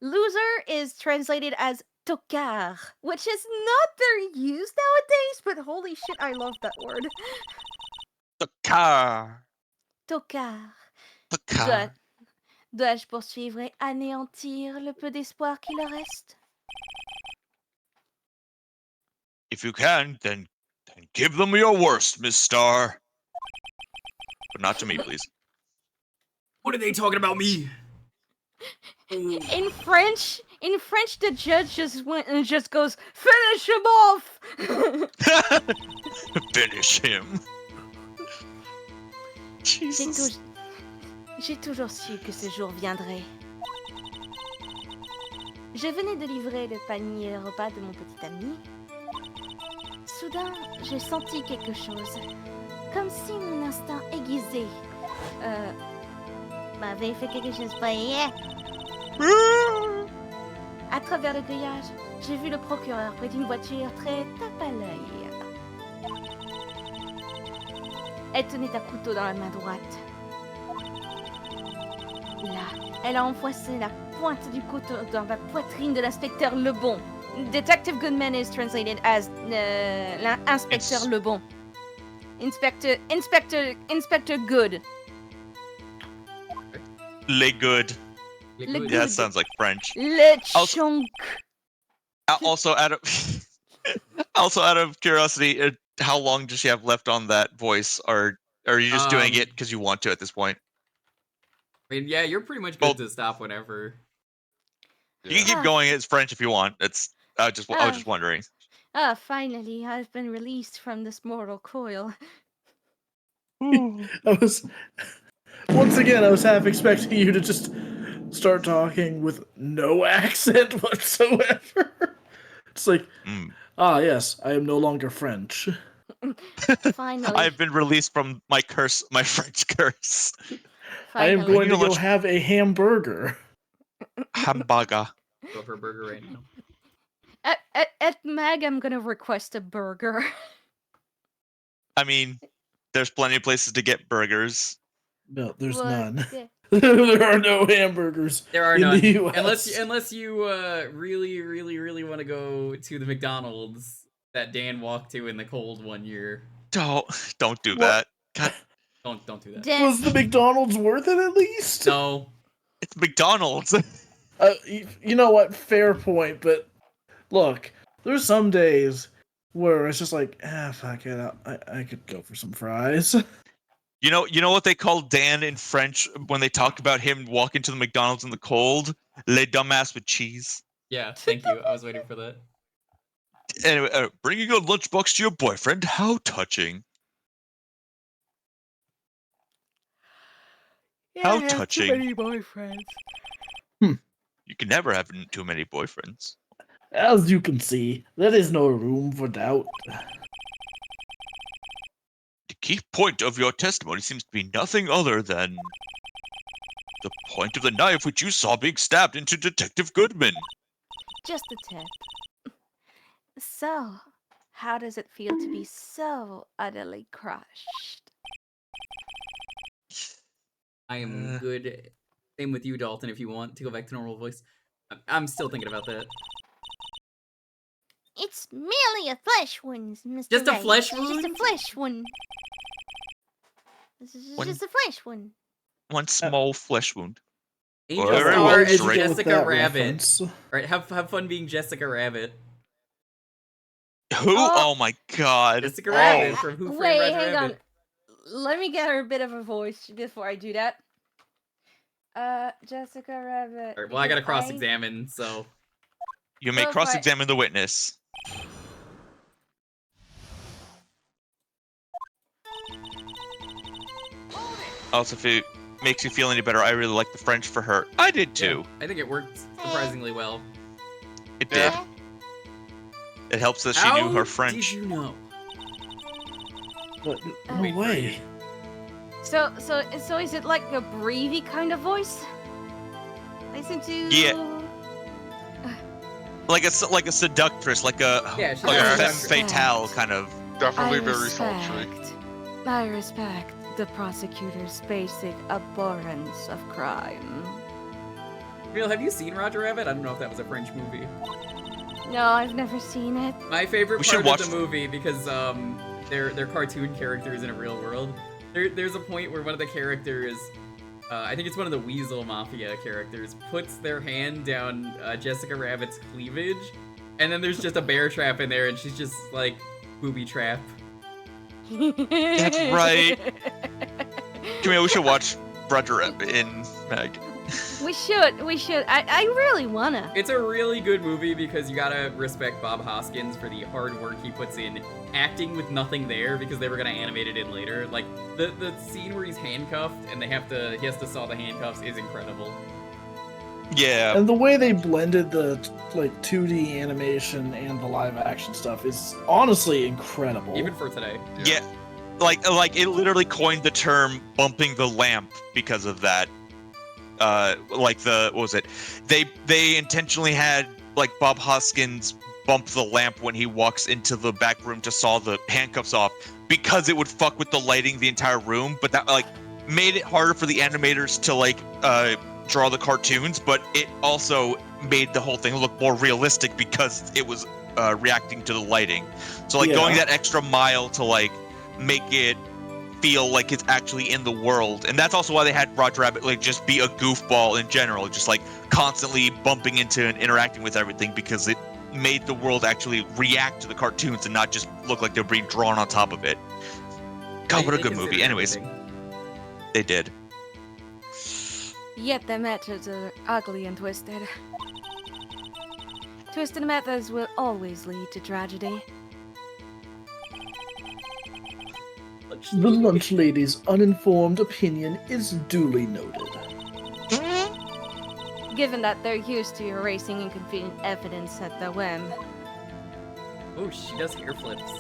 Loser is translated as tocard, which is not very used nowadays, but holy shit, I love that word. The car. Tocard. The car. Dois-je poursuivre et anéantir le peu d'espoir qui leur reste? If you can, then give them your worst, Miss Star. But not to me, please. What are they talking about me? In French, the judge just went and just goes, "Finish him off." Finish him. Jesus. J'ai toujours su que ce jour viendrait. Je venais de livrer le panier repas de mon petit ami. Soudain, j'ai senti quelque chose, comme si mon instinct aiguisé m'avait fait quelque chose pas hier. À travers le grillage, j'ai vu le procureur près d'une voiture très tape à l'œil. Elle tenait un couteau dans la main droite. Là, elle a enfoncé la pointe du couteau dans la poitrine de l'inspecteur Lebon. Detective Goodman is translated as l'inspecteur Lebon. Inspector Good. Les good. Le Yeah, good. that sounds like French. Le chonk. Also, out of curiosity, how long does she have left on that voice, or are you just doing it because you want to at this point? I mean, yeah, you're pretty much good to stop whenever. You can keep going. It's French if you want. I was just wondering. Finally, I've been released from this mortal coil. I was half expecting you to just start talking with no accent whatsoever. It's like, yes, I am no longer French. Finally. I've been released from my French curse. I am going to go have a hamburger. Hamburger. Go for a burger right now. At Mag, I'm gonna request a burger. I mean, there's plenty of places to get burgers. No, there's none. Yeah. There are no hamburgers. There are in none. the US. Unless you really want to go to the McDonald's that Dan walked to in the cold one year. Don't do that. God. Don't do that. Was the McDonald's worth it at least? No. It's McDonald's. You know what? Fair point, but look, there's some days where it's just like, fuck it, I could go for some fries. You know what they call Dan in French when they talk about him walking to the McDonald's in the cold? Les dumbass with cheese. Yeah, thank you. I was waiting for that. Anyway, bringing a lunchbox to your boyfriend? How touching. Yeah, How I have touching. too many boyfriends. You can never have too many boyfriends. As you can see, there is no room for doubt. The key point of your testimony seems to be nothing other than the point of the knife which you saw being stabbed into Detective Goodman. Just a tip. So, how does it feel to be so utterly crushed? I am good. Same with you, Dalton, if you want to go back to normal voice. I'm still thinking about that. It's merely a flesh wound, Mr. Just a Wright. flesh Just a wound? flesh wound. This is just a flesh wound. One small flesh wound. Angel Very Star well, is straight. Jessica Rabbit. Alright, have fun being Jessica Rabbit. Who? Oh my god. Jessica Rabbit from Who Framed Wait, Roger hang Rabbit. on. Let me get her a bit of a voice before I do that. Jessica Rabbit. Alright, well, I gotta cross-examine, so... You may Go for it. cross-examine the witness. Also, if it makes you feel any better, I really like the French for her. I did too. I think it worked surprisingly well. It did. It helps that she knew her French. Did you know? But no way. So is it like a breathy kind of voice? Listen to. Yeah. Like a seductress, like a she's like a a femme seductress. fatale kind of. Definitely I very respect. sultry. I respect the prosecutor's basic abhorrence of crime. Real, have you seen Roger Rabbit? I don't know if that was a French movie. No, I've never seen it. My favorite We part should watch of the movie, because they're cartoon characters in a real world. There's a point where one of the characters, I think it's one of the Weasel Mafia characters, puts their hand down Jessica Rabbit's cleavage, and then there's just a bear trap in there, and she's just like, booby trap. That's right. Camille, we should watch Roger Rabbit in Meg. We should. I really wanna. It's a really good movie because you gotta respect Bob Hoskins for the hard work he puts in acting with nothing there, because they were gonna animate it in later. Like the scene where he's handcuffed and he has to saw the handcuffs is incredible. Yeah. And the way they blended the 2D animation and the live action stuff is honestly incredible. Even for today. Yeah. Like it literally coined the term bumping the lamp because of that. What was it? They intentionally had like Bob Hoskins bump the lamp when he walks into the back room to saw the handcuffs off, because it would fuck with the lighting the entire room, but that made it harder for the animators to draw the cartoons, but it also made the whole thing look more realistic because it was reacting to the lighting. So going that extra mile to make it feel like it's actually in the world. And that's also why they had Roger Rabbit just be a goofball in general, just constantly bumping into and interacting with everything, because it made the world actually react to the cartoons and not just look like they're being drawn on top of it. God, what a good movie. Anyways, they did. Yet the methods are ugly and twisted. Twisted methods will always lead to tragedy. The lunch lady's uninformed opinion is duly noted. Given that they're used to erasing inconvenient evidence at the whim. Oh, she does hair flips.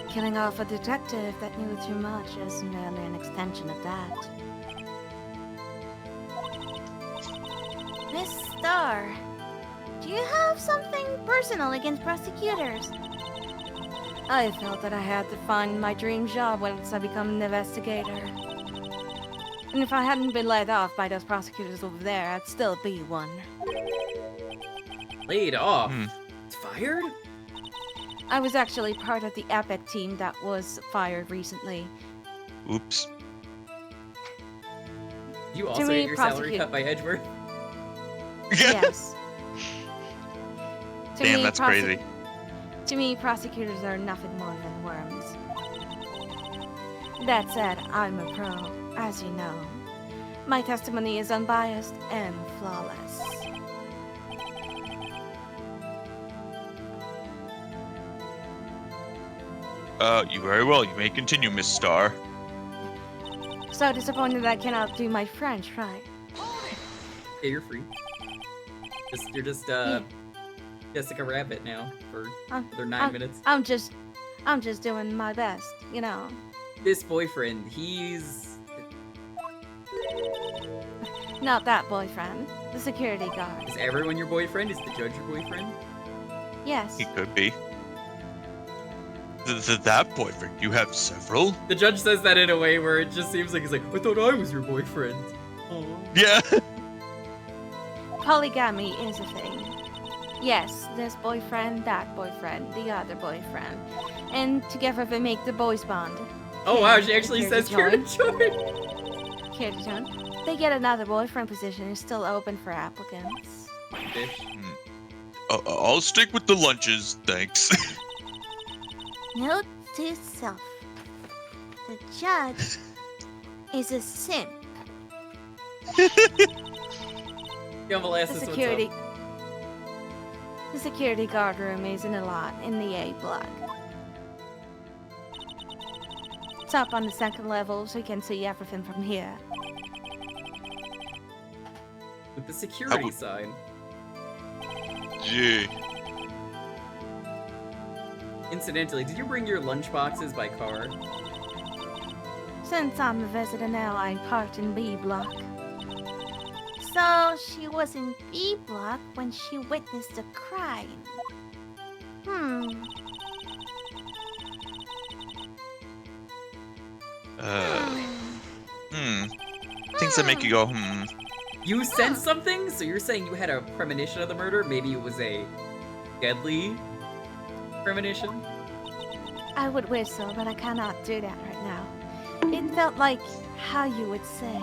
Killing off a detective that knew too much is merely an extension of that. Miss Star, do you have something personal against prosecutors? I felt that I had to find my dream job once I become an investigator. And if I hadn't been laid off by those prosecutors over there, I'd still be one. Laid off? Fired? I was actually part of the Epic team that was fired recently. Oops. You also get your salary cut by Edgeworth? Yes. Damn, that's crazy. To me, prosecutors are nothing more than worms. That said, I'm a pro, as you know. My testimony is unbiased and flawless. You very well. You may continue, Miss Star. So disappointed I cannot do my French, right? Yeah, you're free. You're just Jessica Rabbit now for another 9 minutes. I'm just doing my best, you know. This boyfriend, he's... Not that boyfriend. The security guard. Is everyone your boyfriend? Is the judge your boyfriend? Yes. He could be. That boyfriend? You have several? The judge says that in a way where it just seems like he's like, I thought I was your boyfriend. Oh. Yeah. Polygamy is a thing. Yes, this boyfriend, that boyfriend, the other boyfriend. And together they make the boys bond. Oh wow, she actually says care to join. Care to join? They get another boyfriend position is still open for applicants. I'll stick with the lunches, thanks. Note to self. The judge is a simp. The security guard room is in a lot in the A block. It's up on the second level, so you can see everything from here. With the security sign. Yeah. Incidentally, did you bring your lunchboxes by car? Since I'm a resident ally parked in B block. So she was in B block when she witnessed a crime. Things that make you go, You sensed something? So you're saying you had a premonition of the murder? Maybe it was a deadly premonition? I would wish so, but I cannot do that right now. It felt like how you would say.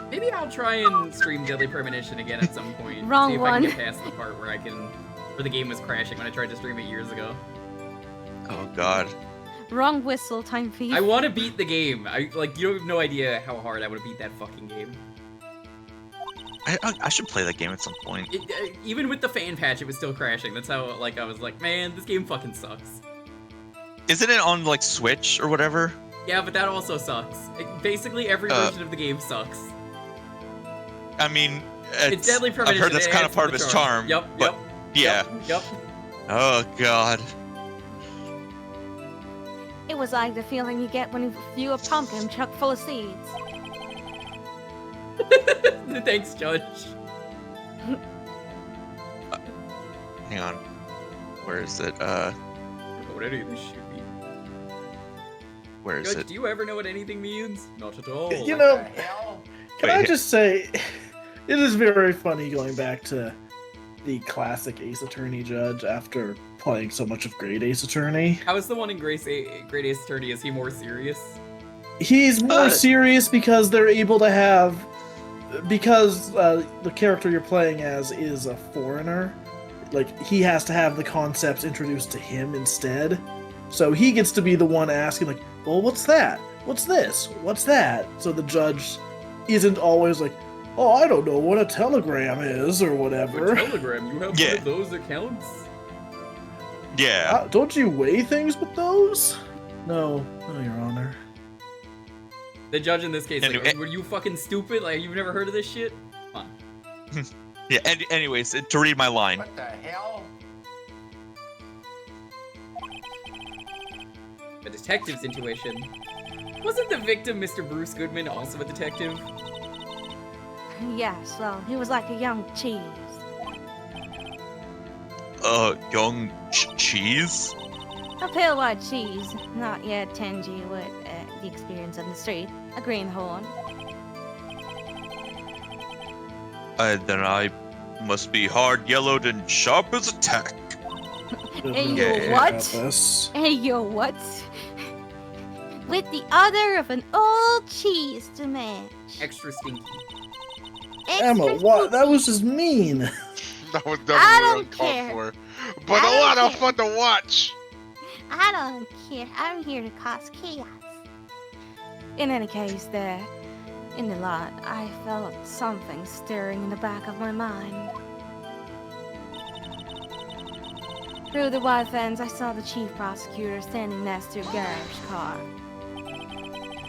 Maybe I'll try and stream Deadly Premonition again at some point. Wrong See if one. I can get past the part where where the game was crashing when I tried to stream it years ago. oh god. Wrong whistle, time thief. I want to beat the game. You have no idea how hard I would have beat that fucking game. I should play that game at some point. Even with the fan patch, it was still crashing. That's how I was like, man, this game fucking sucks. Isn't it on like Switch or whatever? Yeah, but that also sucks. Basically, every version of the game sucks. I mean, it's Deadly I've Premonition. heard that's kind of part of its charm. Yep. But yeah. Yep. Oh god. It was like the feeling you get when you view a pumpkin chock full of seeds. Thanks, Judge. Hang on. Where is it? What any of this should be. Where is Judge, it? do you ever know what anything means? Not at all. You know, can I Wait. just say, it is very funny going back to the classic Ace Attorney judge after playing so much of Great Ace Attorney. How is the one in Great Ace Attorney? Is he more serious? He's more serious because they're able to have, because the character you're playing as is a foreigner, like he has to have the concepts introduced to him instead. So he gets to be the one asking like, well, what's that? What's this? What's that? So the judge isn't always like, oh, I don't know what a telegram is or whatever. A telegram? You have one of those accounts? Yeah. Don't you weigh things with those? No, Your Honor. The judge in this case, like, Anyway- were you fucking stupid? Like, you've never heard of this shit? Come on. Yeah. Anyways, to read my line. What the hell? A detective's intuition. Wasn't the victim Mr. Bruce Goodman also a detective? Yes, well, he was like a young cheese. Young cheese? A pale white cheese, not yet tangy with the experience on the street. A greenhorn. Then I must be hard-yellowed and sharp as a tack. Hey, you Yeah. what? Hey, you what? With the other of an old cheese to match. Extra stinky. Emma, what? That was just mean. That was I definitely don't uncalled care. for. But I a don't lot of care. fun to watch. I don't care. I'm here to cause chaos. In any case, there, in the lot, I felt something stirring in the back of my mind. Through the wide fence, I saw the chief prosecutor standing next to a garage car.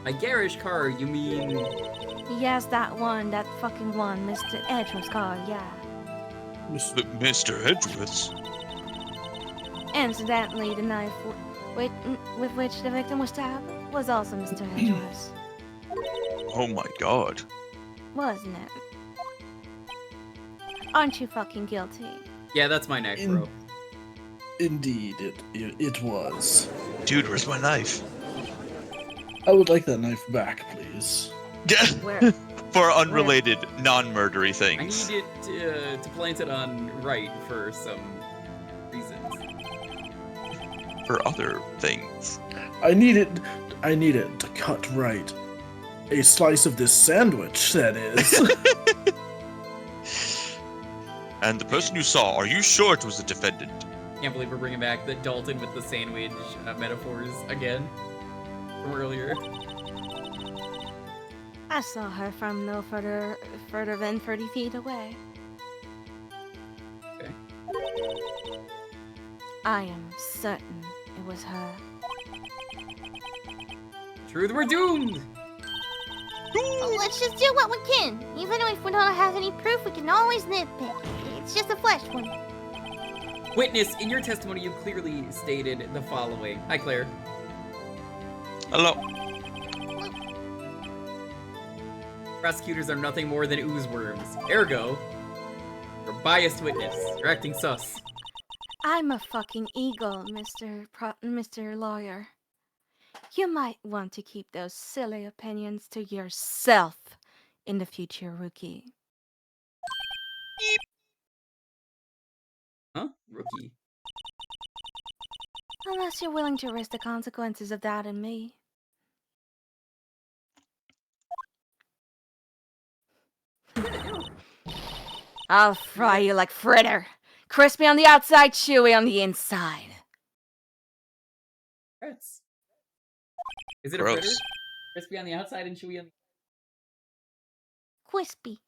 A garish car, you mean... Yes, that fucking one, Mr. Edgeworth's car, yeah. Mr. Edgeworth? Incidentally, the knife with which the victim was stabbed was also Mr. Edgeworth's, Oh my god. wasn't it? Aren't you fucking guilty? Yeah, that's my knife, bro. Indeed, it was. Dude, where's my knife? I would like that knife back, please. Where? For unrelated, non-murdery I things. need it to plant it on Wright for some reasons. For other things. I need it to cut right. A slice of this sandwich, that is. And the person you saw, are you sure it was the defendant? Can't believe we're bringing back the Dalton with the sandwich metaphors again from earlier. I saw her from no further than 30 feet away. I am certain it was her. Truth, we're doomed! Well, let's just do what we can. Even if we don't have any proof, we can always nitpick. It's just a flesh wound. Witness, in your testimony, you clearly stated the following. Hi, Claire. Hello. Prosecutors are nothing more than ooze worms. Ergo, you're a biased witness. You're acting sus. I'm a fucking eagle, Mr. Lawyer. You might want to keep those silly opinions to yourself in the future, rookie. Huh? Rookie. Unless you're willing to risk the consequences of that and me. I'll fry you like fritter. Crispy on the outside, chewy on the inside. That's... Is it a Gross. fritter? Crispy on the outside and chewy on the... Crispy.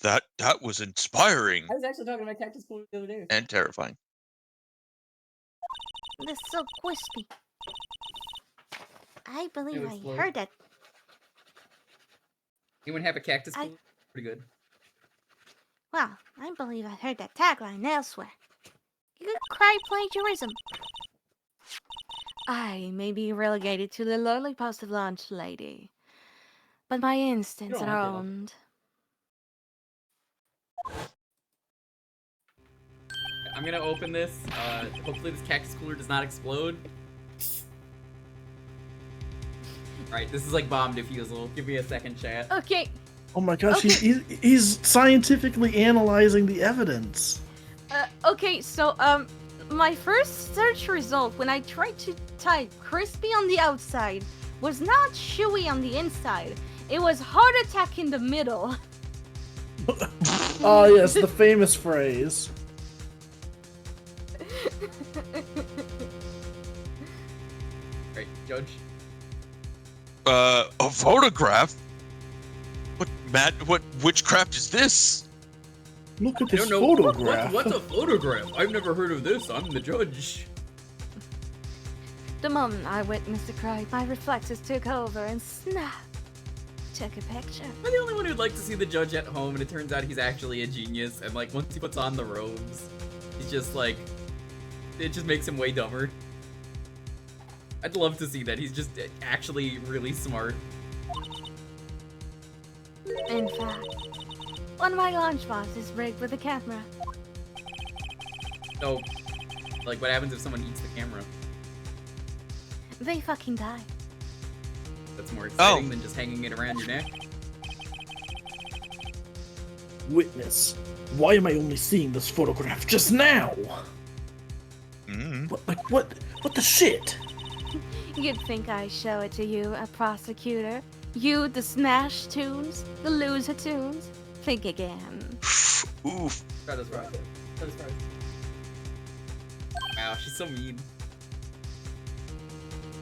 That was inspiring I was actually talking about cactus food the other day. and terrifying. They're so crispy. I believe was I slow. heard that. Anyone have a cactus food? Pretty good. Well, I believe I heard that tagline elsewhere. You could cry plagiarism. I may be relegated to the lowly post of lunch lady, but my instincts don't are have to. owned. I'm gonna open this. Hopefully this cactus cooler does not explode. Alright, this is like bomb defusal. Give me a second, chat. Okay. Oh my gosh, Okay. he's scientifically analyzing the evidence. Okay, so, my first search result when I tried to type crispy on the outside was not chewy on the inside. It was heart attack in the middle. Oh yes, the famous phrase. Right, Judge. A photograph? What, Matt, what witchcraft is this? Look at I this don't know. photograph. What's a photograph? I've never heard of this. I'm the judge. The moment I witnessed the crime, my reflexes took over and snap. Took a picture. I'm the only one who'd like to see the judge at home, and it turns out he's actually a genius, and like, once he puts on the robes, he's just like, it just makes him way dumber. I'd love to see that. He's just actually really smart. In fact, one of my lunchboxes is rigged with a camera. So, like, what happens if someone eats the camera? They fucking die. That's more exciting than just hanging it around your neck. Witness, why am I only seeing this photograph just now? What the shit? You'd think I show it to you, a prosecutor. You, the smash tunes, the loser tunes. Think again. Oof. Try this right. Try this right. Wow, she's so mean.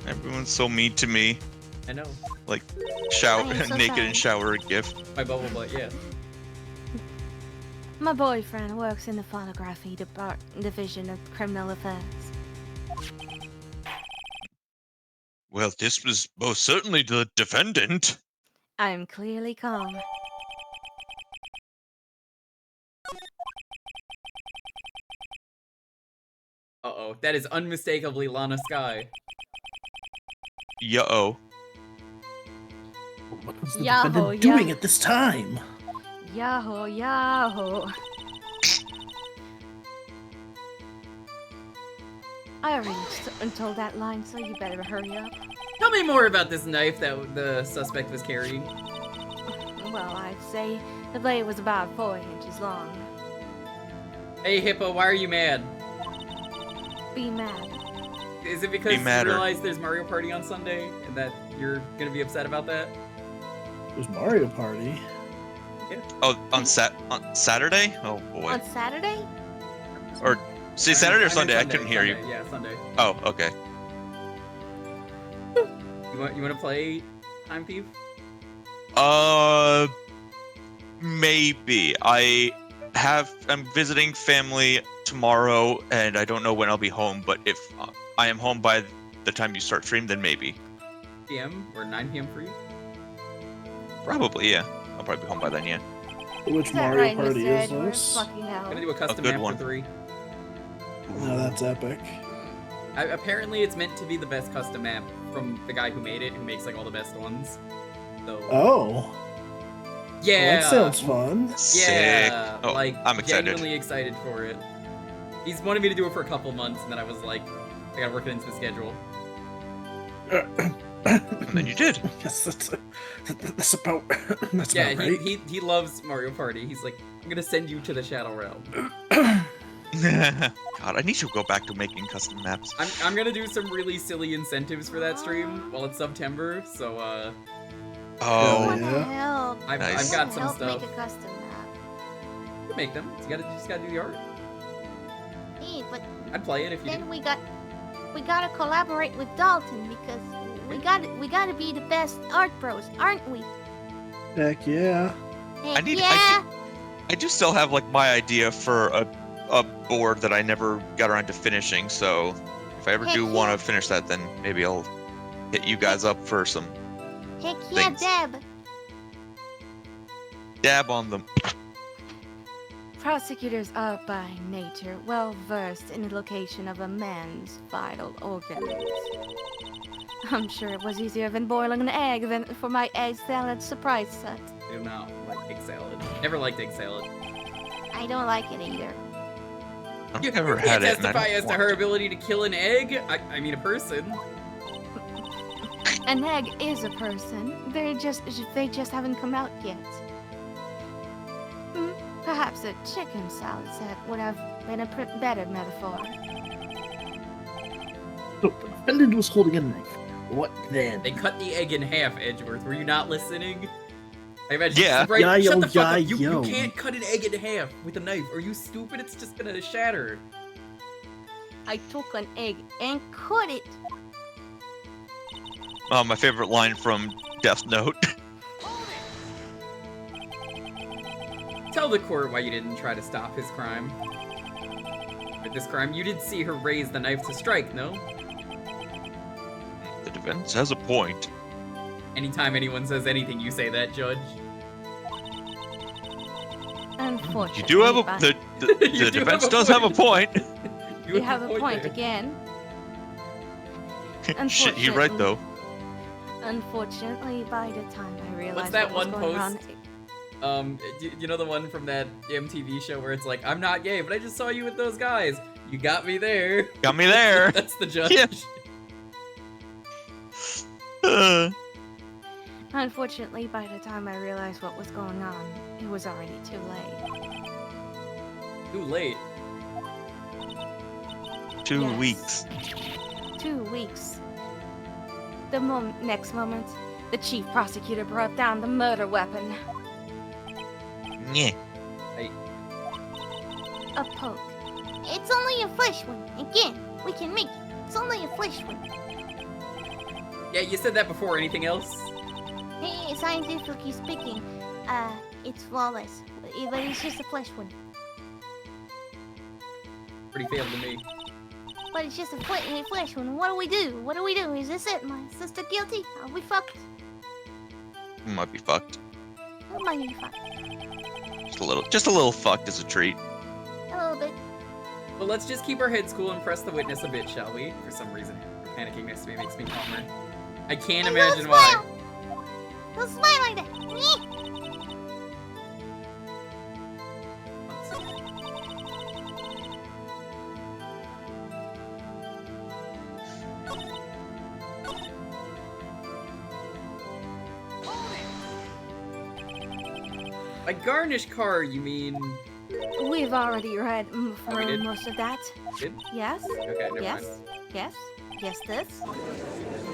Everyone's so mean to me. I know. Like, shower, I am so naked sorry. and shower gif. My bubble butt, yeah. My boyfriend works in the photography division of criminal affairs. Well, this was most certainly the defendant. I'm clearly calm. Uh-oh, that is unmistakably Lana Sky. Yo. What was the Yahoo, defendant doing at this time? Yahoo, yahoo. I already told that line, so you better hurry up. Tell me more about this knife that the suspect was carrying. Well, I'd say the blade was about 4 inches long. Hey, Hippo, why are you mad? Be mad. Is it because you madder. realize there's Mario Party on Sunday, and that you're gonna be upset about that? It was Mario Party. Oh, on Saturday? Oh boy. On Saturday? Or see, Saturday or Sunday? I couldn't hear you. Yeah, Sunday. Oh, okay. You want to play Time Thief? Maybe. I'm visiting family tomorrow, and I don't know when I'll be home. But if I am home by the time you start stream, then maybe. PM or 9 PM for you? Probably, yeah. I'll probably be home by then, yeah. Which Is that Mario right, Party Mr. is Edward? this? Fucking hell. I'm gonna do a custom good map one. for 3. No, that's epic. Apparently, it's meant to be the best custom map from the guy who made it, who makes like all the best ones. So. Oh. Yeah. Well, that sounds fun. Sick. Yeah. Oh, like, I'm excited. genuinely excited for it. He's wanted me to do it for a couple months, and then I was like, I gotta work it into the schedule. And then you did. Yes, that's about. That's Yeah, about right. he loves Mario Party. He's like, I'm gonna send you to the Shadow Realm. God, I need to go back to making custom maps. I'm gonna do some really silly incentives for that stream while it's September, so Oh. What the hell? I've Nice. got some Help stuff. make a custom map. You can make them. You just gotta do the art. Hey, but I'd play it if you then did. we gotta collaborate with Dalton because we gotta be the best art bros, aren't we? Heck yeah. Heck need- yeah. I do still have like my idea for a board that I never got around to finishing. So if I ever do want to finish that, then maybe I'll hit you guys up for some Heck yeah, things. Deb. dab on them. Prosecutors are by nature well versed in the location of a man's vital organs. I'm sure it was easier than boiling an egg than for my egg salad surprise set. I do not like egg salad. Never liked egg salad. I don't like it either. I've never You had can't it. And I testify don't as to want her ability to kill an egg. I mean a person. An egg is a person. They just haven't come out yet. Perhaps a chicken salad set would have been a better metaphor. Look, the defendant was holding a knife. What then? They cut the egg in half, Edgeworth. Were you not listening? I imagine. Yeah. Right? Yeah, Shut yo, the fuck up. yeah, You yo. can't cut an egg in half with a knife. Are you stupid? It's just gonna shatter. I took an egg And cut it. My favorite line from Death Note. Tell the court why you didn't try to stop his crime. With this crime, you did see her raise the knife to strike, no? The defense has a point. Anytime anyone says anything, you say that, Judge. Unfortunately, You do have a but the You do defense have a does have a point. you have a point there. again. Shit, you're right though. Unfortunately, by the time I realized What's that what was one going post? on, You know the one from that MTV show where it's like, I'm not gay, but I just saw you with those guys. You got me there. Got me there. That's the judge. Yeah. unfortunately, by the time I realized what was going on, it was already too late. Too late. 2 Yes. weeks. 2 weeks. The next moment, the chief prosecutor brought down the murder weapon. Yeah. A poke. It's only a flesh one. Again, we can make it. It's only a flesh one. Yeah, you said that before. Anything else? Hey, scientifically speaking, it's flawless. But it's just a flesh one. Pretty failed to me. But it's just a flesh one. What do we do? What do we do? Is this it? My sister guilty? Are we fucked? Might be fucked. What am I gonna fuck? Just a little fucked as a treat. A little bit. Well, let's just keep our heads cool and press the witness a bit, shall we? For some reason, her panicking next to me makes me calmer. I can't Hey, imagine don't why. smile. Don't smile like that. Nyeh. By garnish car, you mean? We've already read Oh, we did? most of that. Did? Yes. Okay, never Yes. mind. Yes. Yes.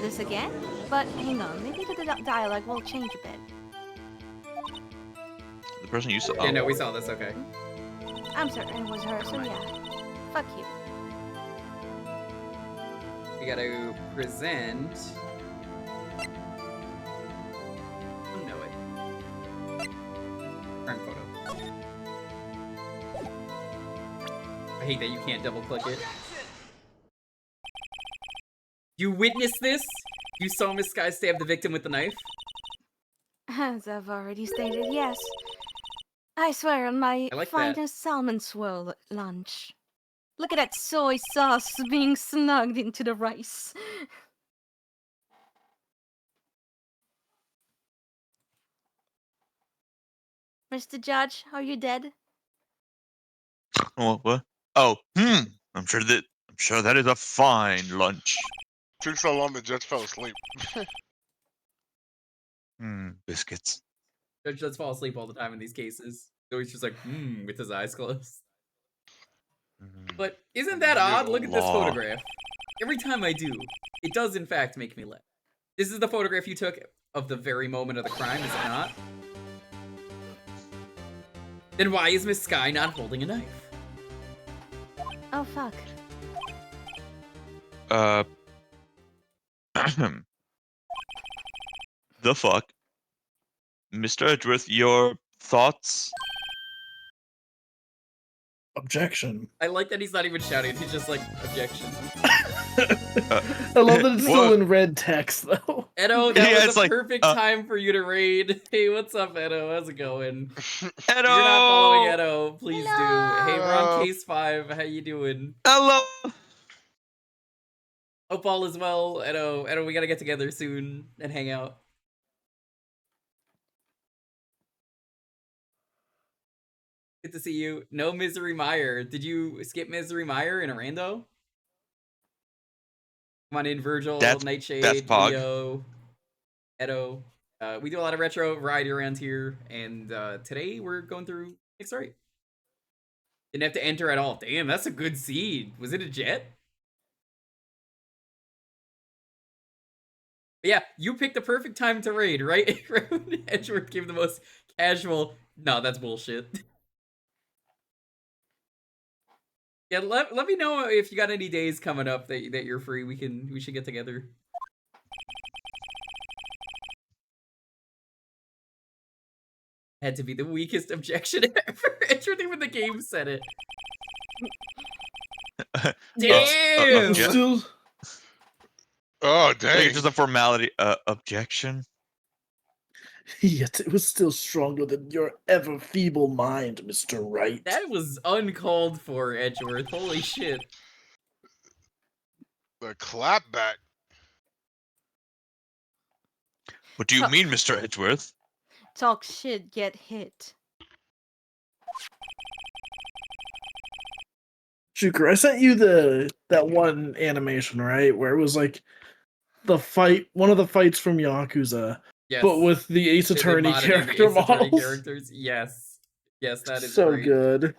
This again. But hang on, maybe the dialogue will change a bit. The person you saw. Yeah, no, we saw this. Okay. I'm certain it was her, so yeah. Fuck you. We gotta present. Oh, no, it. Crime photo. I hate that you can't double click it. You witnessed this? You saw Miss Sky stab the victim with the knife? As I've already stated, yes. I swear on my I like that. finest salmon swirl lunch. Look at that soy sauce being snugged into the rice. Mr. Judge, are you dead? Oh, what? Oh, I'm sure that is a fine lunch. Took so long the judge fell asleep. Biscuits. Judge does fall asleep all the time in these cases. So he's just like, with his eyes closed. But isn't that odd? Look at this Law. photograph. Every time I do, it does in fact make me laugh. This is the photograph you took of the very moment of the crime, is it not? Then why is Miss Sky not holding a knife? Oh, fuck. The fuck? Mr. Edgeworth, your thoughts? Objection. I like that he's not even shouting, he's just like, objection. I love that it's still in red text, though. Edo, that Yeah, was it's a like, perfect time for you to raid. Hey, what's up, Edo? How's it going? Edo! If you're not following Edo, please do. Hey, we're on case 5. How you doing? Hello! Hope all is well. Edo, we gotta get together soon and hang out. Good to see you. No Misery Meyer. Did you skip Misery Meyer in a rando? Come on in, Virgil, Nightshade, Pog. Leo, Edo. We do a lot of retro variety around here, and today we're going through Nick's Wright. Didn't have to enter at all. Damn, that's a good seed. Was it a jet? But yeah, you picked the perfect time to raid, right? Edgeworth gave the most casual. No, that's bullshit. Yeah, let me know if you got any days coming up that you're free. We should get together. Had to be the weakest objection ever. Edgeworth, even the game said it. Damn. Still. Oh, I think dang. it's just a formality. Objection? Yet it was still stronger than your ever feeble mind, Mr. Wright. That was uncalled for, Edgeworth. Holy shit. The clapback. What do you mean, Mr. Edgeworth? Talk shit, get hit. Jewker, I sent you that one animation, right? Where it was like the fight, one of the fights from Yakuza, Yes. but with the Ace Attorney character Ace Attorney models. characters. Yes. Yes, that is So great. good.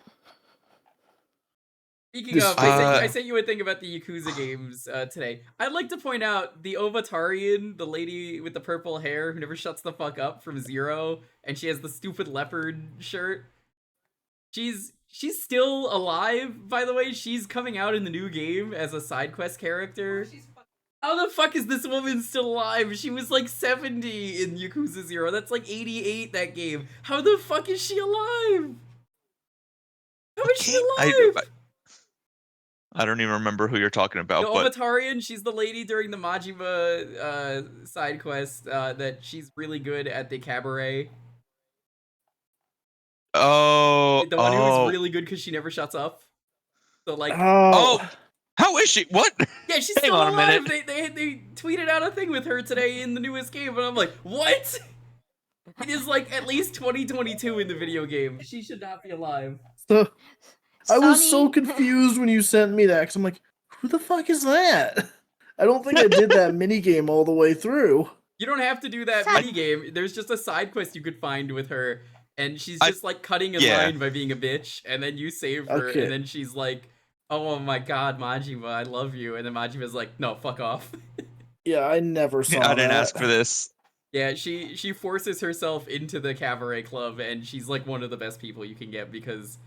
Speaking of, I sent you a thing about the Yakuza games today. I'd like to point out the Ovatarian, the lady with the purple hair who never shuts the fuck up from Zero, and she has the stupid leopard shirt. She's still alive, by the way. She's coming out in the new game as a side quest character. How the fuck is this woman still alive? She was like 70 in Yakuza 0. That's like 88 that game. How the fuck is she alive? How is she alive? I don't even remember who you're talking about. The But Ovatarian, she's the lady during the Majima side quest that she's really good at the cabaret. oh, The one who's really good because she never shuts up. So like, oh, how is she? What? yeah, she's Hang still on a alive. minute. They tweeted out a thing with her today in the newest game, and I'm like, what? It is like at least 2022 in the video game. She should not be alive. So, I was so Sonny. confused when you sent me that, because I'm like, who the fuck is that? I don't think I did that minigame all the way through. You don't have to do that minigame. There's just a side quest you could find with her, and she's just like cutting in line by being a bitch, and then you save her, Okay. and then she's like, oh my god, Majima, I love you, and then Majima's like, no, fuck off. Yeah, I never saw that. I didn't ask for this. Yeah, she forces herself into the cabaret club, and she's like one of the best people you can get, because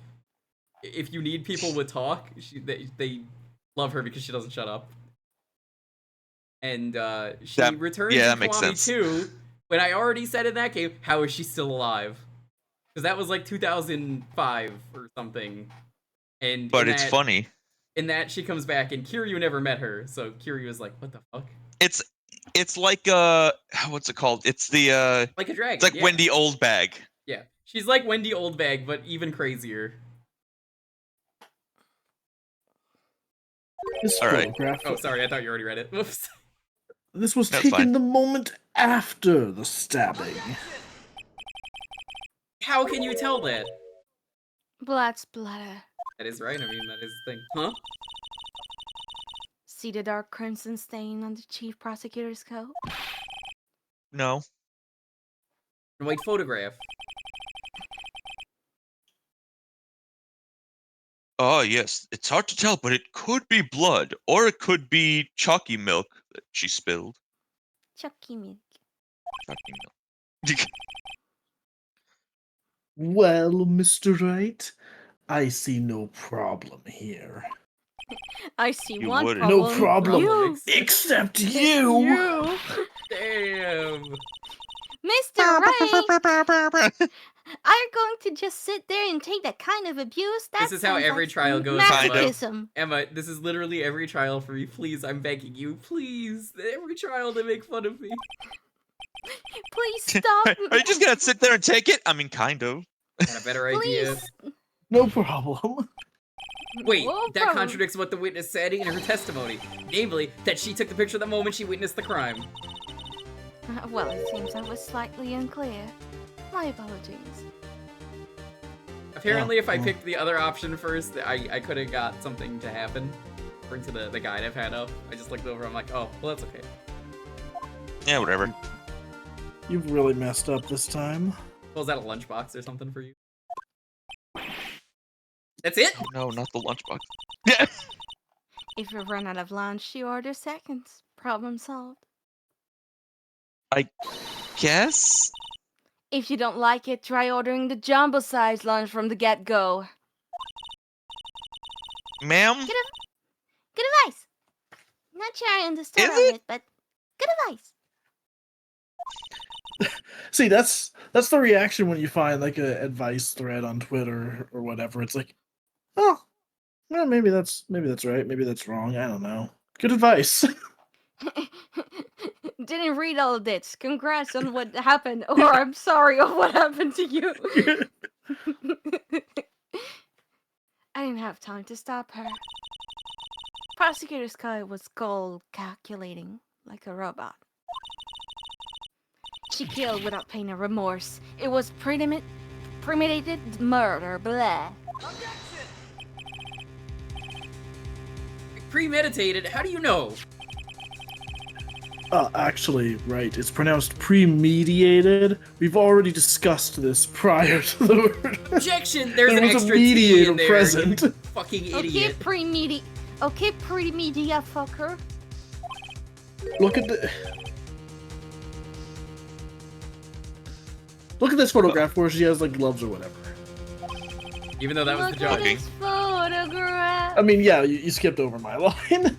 if you need people with talk, they love her because she doesn't shut up. And she returns in that makes Kiwami sense. 2, when I already said in that game, how is she still alive? Because that was like 2005 or something. And But it's funny. In that, she comes back, and Kiryu never met her, so Kiryu is like, "What the fuck?" It's like what's it called? It's the Like a dragon. It's like yeah. Wendy Oldbag. Yeah, she's like Wendy Oldbag, but even crazier. This All right. photograph. Oh, sorry, I thought you already read it. Whoops. This was That's taken fine. the moment after the stabbing. How can you tell that? Blood splatter. That is right. I mean, that is the thing. Huh? See the dark crimson stain on the chief prosecutor's coat? No. White photograph. Oh, yes. It's hard to tell, but it could be blood, or it could be chalky milk that she spilled. Chucky milk. Chalky milk. Well, Mr. Wright, I see no problem here. I see You one wouldn't. problem. No problem, You. except you! You. Damn. Mr. Wright, are you going to just sit there and take that kind of abuse? That This is how sounds every like trial goes. masochism. Emma, this is literally every trial for me. Please, I'm begging you. Please. Every trial they make fun of me. Please stop. Are you just gonna sit there and take it? I mean, kind of. Got a better idea. Please. No problem. Wait, No that problem. contradicts what the witness said in her testimony. Namely, that she took the picture the moment she witnessed the crime. Well, it seems I was slightly unclear. My apologies. Apparently, if I picked the other option first, I could have got something to happen. According to the guide I've had up. I just looked over, I'm like, oh, well, that's okay. Yeah, whatever. You've really messed up this time. Well, is that a lunchbox or something for you? That's it? Oh, no, not the lunchbox. If you run out of lunch, you order seconds. Problem solved. I guess? If you don't like it, try ordering the jumbo-sized lunch from the get-go. Ma'am? Good advice. Not sure I understand Is it, but good advice. See, that's the reaction when you find like a advice thread on Twitter or whatever. It's like, oh, well, maybe that's right, maybe that's wrong. I don't know. Good advice. Didn't read all of this. Congrats on what happened, or I'm sorry of what happened to you. I didn't have time to stop her. Prosecutor Sky was cold calculating, like a robot. She killed without pain or remorse. It was premeditated murder, blah. Premeditated? How do you know? Actually, right. It's pronounced premediated. We've already discussed this prior to the word. Objection! There's There an was a extra T mediator in there. present. You fucking idiot. Okay, pre-media fucker. Look at the. Look at this photograph where she has like gloves or whatever. Even though that was the Look joke. at this photograph. I mean, yeah, you skipped over my line.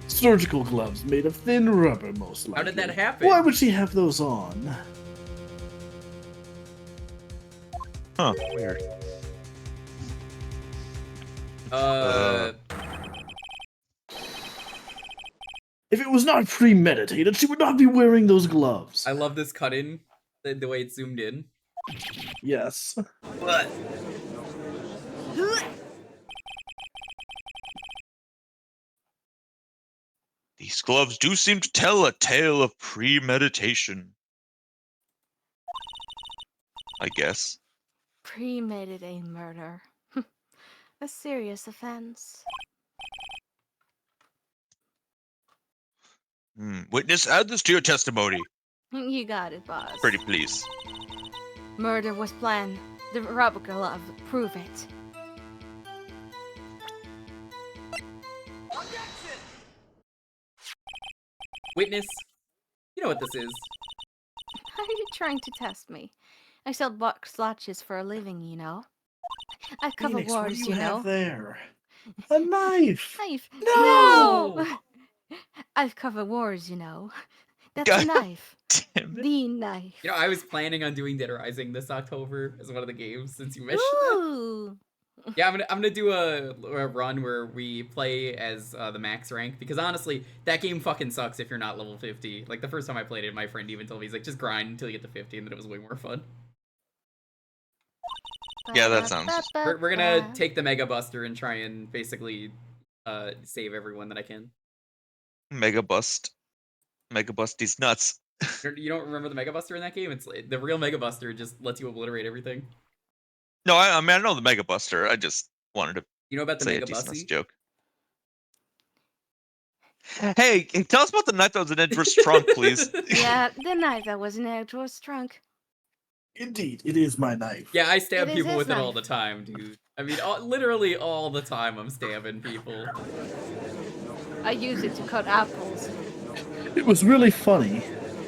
Surgical gloves made of thin rubber, most likely. How did that happen? Why would she have those on? Huh, weird. If it was not premeditated, she would not be wearing those gloves. I love this cut in, the way it's zoomed in. Yes. What? These gloves do seem to tell a tale of premeditation. I guess. Premeditated murder. A serious offense. Witness, add this to your testimony. You got it, boss. Pretty please. Murder was planned. The rubber glove prove it. Witness, you know what this is. Are you trying to test me? I sell box lunches for a living, you know. I cover Phoenix, what wars, do you you know. have there? A knife. Knife. No! I've covered wars, you know. That's a knife. Damn it. The knife. You know, I was planning on doing Dead Rising this October as one of the games since you mentioned it. Ooh. Yeah, I'm gonna do a run where we play as the max rank, because honestly, that game fucking sucks if you're not level 50. Like, the first time I played it, my friend even told me, he's like, just grind until you get to 50, and then it was way more fun. Yeah, that sounds. We're gonna take the Mega Buster and try and basically save everyone that I can. Mega Bust. Mega Bust these nuts. You don't remember the Mega Buster in that game? It's the real Mega Buster just lets you obliterate everything. No, I mean I know the Mega Buster. I just wanted to You know about the say Mega a decent Bussy? joke. Hey, tell us about the night that was in Edward's trunk, please. Yeah, the night that was in Edward's trunk. Indeed, it is my knife. Yeah, I stab It is people his with it all knife. the time, dude. I mean, literally all the time I'm stabbing people. I use it to cut apples. It was really funny.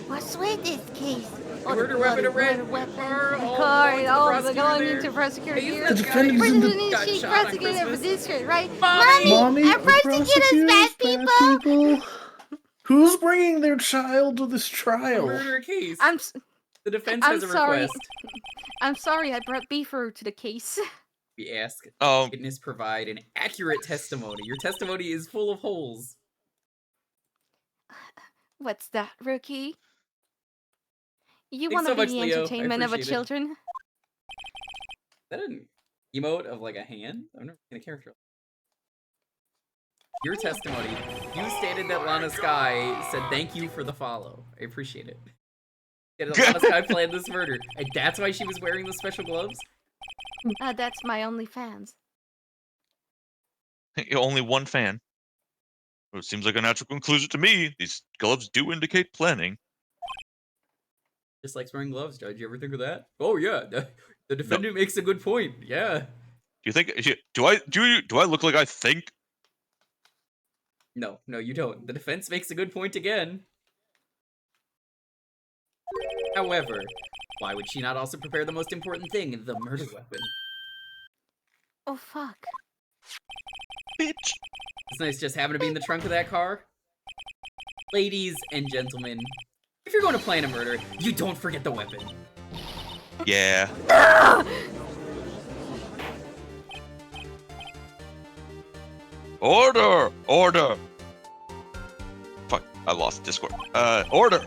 What's with this case? Murder weapon, a red weapon, car, the all car, going to all prosecutor going there. into prosecutor Hey, isn't here. that The guy defendant is in the- President got chief shot on prosecutor for Christmas? district, right? Mommy! Mommy, Our prosecutors, bad people! Who's bringing their child to this A trial? murder case. I'm The defense I'm has a sorry. request. I'm sorry I brought Beefer to the case. We ask Oh, witness provide an accurate testimony. Your testimony is full of holes. What's that, rookie? You Thanks want to so be much, the Leo. I entertainment of a appreciate it. children? Is that an emote of like a hand? I've never seen a character. Your testimony. You stated that Lana Sky said thank you for the follow. I appreciate it. That Lana Sky planned this murder, and that's why she was wearing the special gloves? That's my only fans. only one fan. Well, it seems like a natural conclusion to me. These gloves do indicate planning. Just likes wearing gloves, Judge. You ever think of that? Oh yeah, the defendant makes a good point. Yeah. Do you think? Do I look like I think? No, you don't. The defense makes a good point again. However, why would she not also prepare the most important thing, the murder weapon? Oh, fuck. Bitch. It's nice just having to be in the trunk of that car. Ladies and gentlemen, if you're going to plan a murder, you don't forget the weapon. Yeah. Order! Order! Fuck, I lost Discord. Order!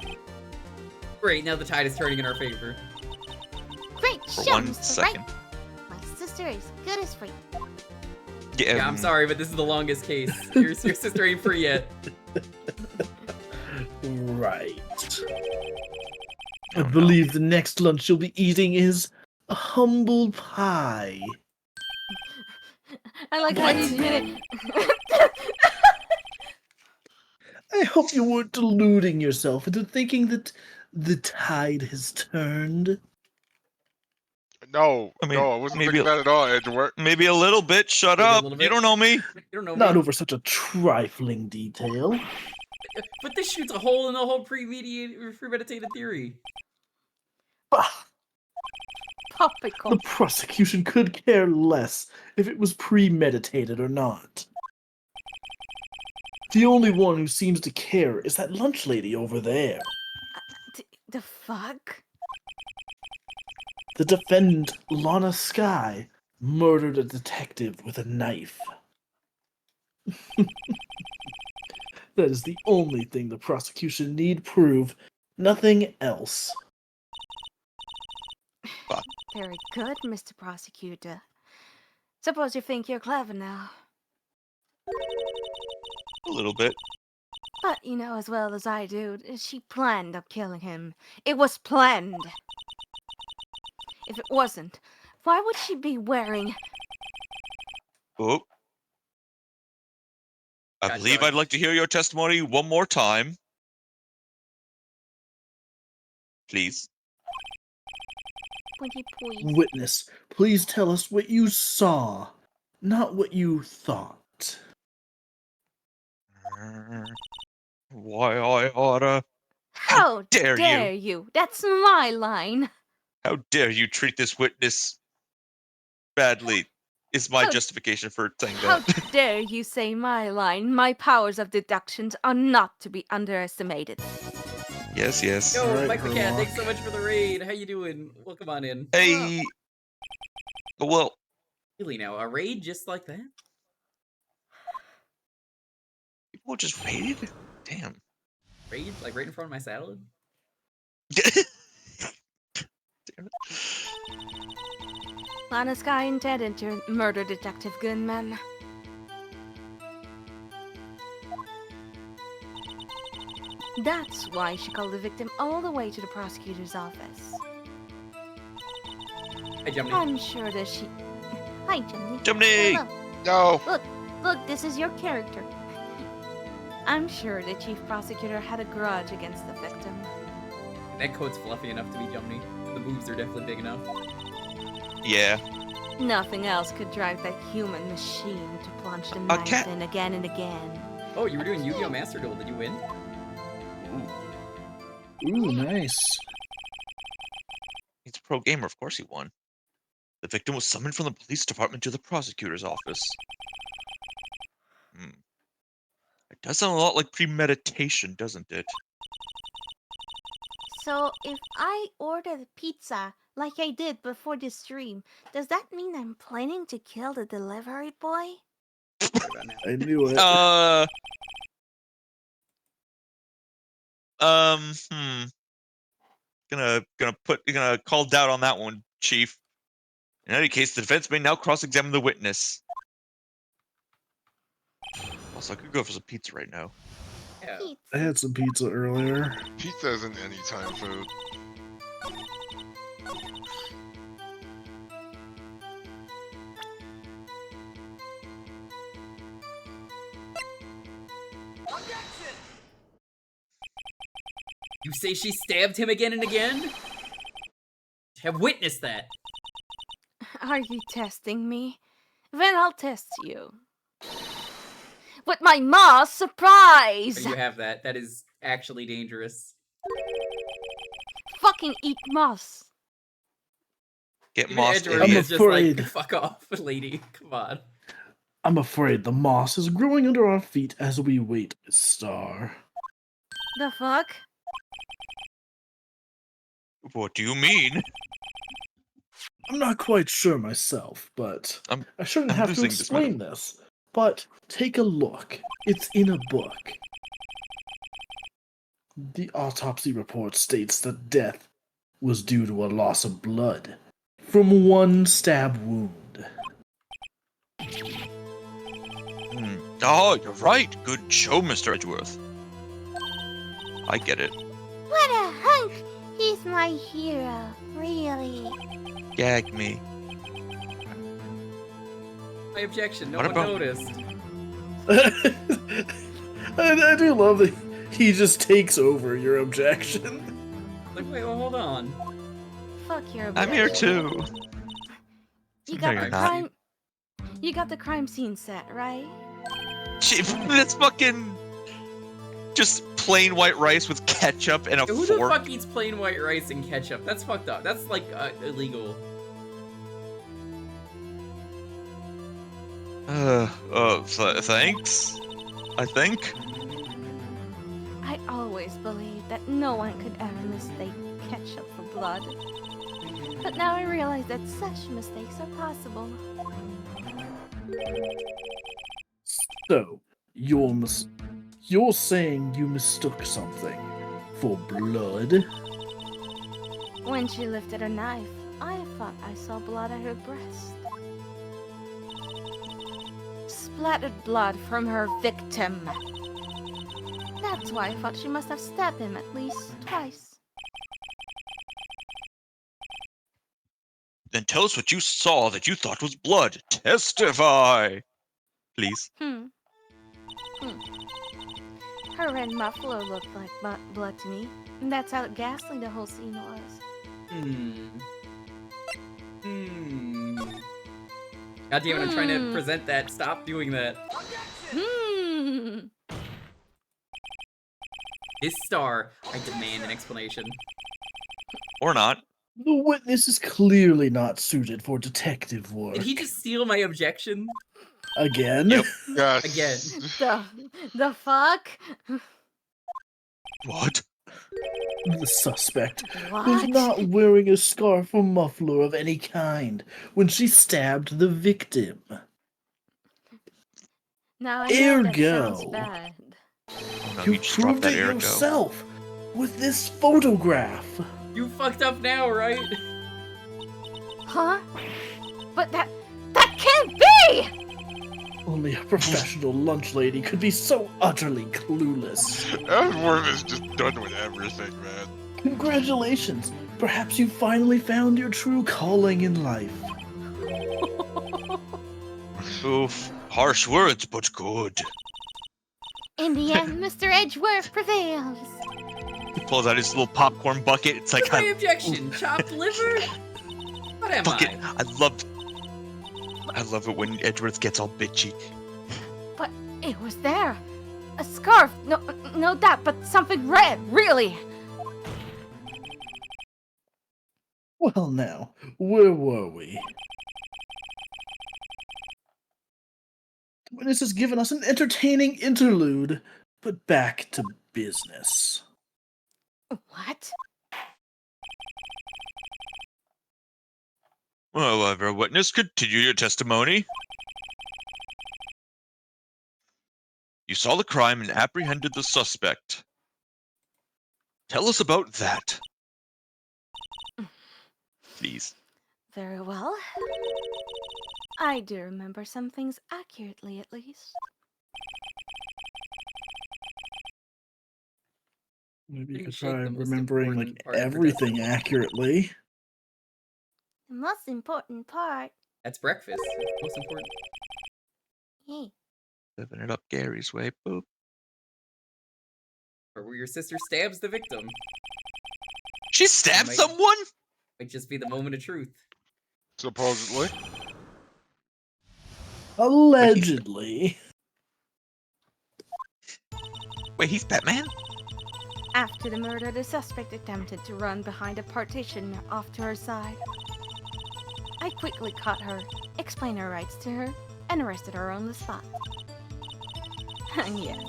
Great, now the tide is turning in our favor. Great For show, 1 Mr. second. Wright. My sister is good as free. Yeah, I'm sorry, but this is the longest case. Your sister ain't free yet. Right. I believe the next lunch you'll be eating is a humble pie. I like how you did it. I hope you weren't deluding yourself into thinking that the tide has turned. No, I mean, no, I wasn't maybe thinking that at all, Edward. Maybe a little bit. Shut Maybe a up. little You bit. don't know me. You don't know Not me. over such a trifling detail. But this shoots a hole in the whole premeditated theory. Bah, Topical. the prosecution could care less if it was premeditated or not. The only one who seems to care is that lunch lady over there. The fuck? The defendant, Lana Sky, murdered a detective with a knife. That is the only thing the prosecution need prove. Nothing else. Very good, Mr. Prosecutor. Suppose you think you're clever now. A little bit. But you know as well as I do, she planned on killing him. It was planned. If it wasn't, why would she be wearing... Oh. I God, believe Judge. I'd like to hear your testimony one more time. Please. Pretty please. Witness, please tell us what you saw, not what you thought. Why I oughta. How dare you. you? That's my line. How dare you treat this witness badly? Is my How- justification for saying How that. dare you say my line? My powers of deductions are not to be underestimated. Yes, yes. Yo, Alright, Mike the Cat, Herlock. thanks so much for the raid. How you doing? Welcome on in. Hey. Well, Really now, a raid just like that? People just raided? Damn. Raid? Like right in front of my salad? Damn it. Honest guy intended to murder Detective Goodman. That's why she called the victim all the way to the prosecutor's office. Hey, Jumny. I'm sure that she... Hi, Jimmy. Jimny! Hello. No. Look, this is your character. I'm sure the chief prosecutor had a grudge against the victim. That coat's fluffy enough to be Jumny. The boobs are definitely big enough. Yeah. Nothing else could drive that human machine to plunge the knife in again and again. Oh, you were doing Yu-Gi-Oh! Master Duel. Did you win? Ooh, nice. He's a pro gamer, of course he won. The victim was summoned from the police department to the prosecutor's office. It does sound a lot like premeditation, doesn't it? So, if I order the pizza like I did before the stream, does that mean I'm planning to kill the delivery boy? I knew it. Gonna call doubt on that one, Chief. In any case, the defense may now cross-examine the witness. Also, I could go for some pizza right now. Yeah. I had some pizza earlier. Pizza isn't anytime food. You say she stabbed him again and again? Have witnessed that. Are you testing me? Then I'll test you. With my moss surprise! You have that. That is actually dangerous. Fucking eat moss. Get Even moss, Edgeworth idiot. is just like, fuck off, lady. Come on. I'm afraid the moss is growing under our feet as we wait, Star. The fuck? What do you mean? I'm not quite sure myself, but I shouldn't I'm have to losing this explain this. But take a look. It's in a book. The autopsy report states that death was due to a loss of blood from one stab wound. Oh, you're right. Good show, Mr. Edgeworth. I get it. What a hunk! He's my hero, really. Gag me. My objection, no What one about- noticed. I do love that he just takes over your objection. Like, wait, well, hold on. Fuck your objection. I'm here too. You No, got you're the not. crime. You got the crime scene set, right? Chief, that's fucking just plain white rice with ketchup and a Who the fork. fuck eats plain white rice and ketchup? That's fucked up. That's like illegal. Thanks. I think. I always believed that no one could ever mistake ketchup for blood. But now I realize that such mistakes are possible. So, you're saying you mistook something for blood? When she lifted her knife, I thought I saw blood at her breast. Splattered blood from her victim. That's why I thought she must have stabbed him at least twice. Then tell us what you saw that you thought was blood. Testify, please. Her red muffler looked like blood to me. And that's how ghastly the whole scene was. God damn it, I'm trying to present that. Stop doing that. This Star, I demand an explanation. Or not. The witness is clearly not suited for detective work. Did he just steal my objection? Again? Yes. Again. The fuck? What? The suspect was What? not wearing a scarf or muffler of any kind when she stabbed the victim. Now I know that sounds Ergo, bad. Oh no, you he just dropped proved that it ergo. yourself with this photograph. You fucked up now, right? Huh? But that can't be! Only a professional lunch lady could be so utterly clueless. Edward is just done with everything, man. Congratulations! Perhaps you finally found your true calling in life. Oof. Harsh words, but good. In the end, Mr. Edgeworth prevails. He pulls out his little popcorn bucket. It's like, What's my objection? Chopped liver? What am fuck it. I? I love it when Edgeworth gets all bitchy. But it was there. A scarf. No doubt, but something red, really. Well now, where were we? The witness has given us an entertaining interlude, but back to business. What? Well, every witness, continue your testimony. You saw the crime and apprehended the suspect. Tell us about that. Please. Very well. I do remember some things accurately, at least. Maybe you Didn't could shake try the most remembering like important part of her everything testimony. accurately. The most important part. That's breakfast. That's most important. Hey. Living it up Gary's way. Boop. Or where your sister stabs the victim. She stabbed Might- someone? Might just be the moment of truth. Supposedly. Allegedly. Wait, he's Batman? After the murder, the suspect attempted to run behind a partition off to her side. I quickly caught her, explained her rights to her, and arrested her on the spot. And yes,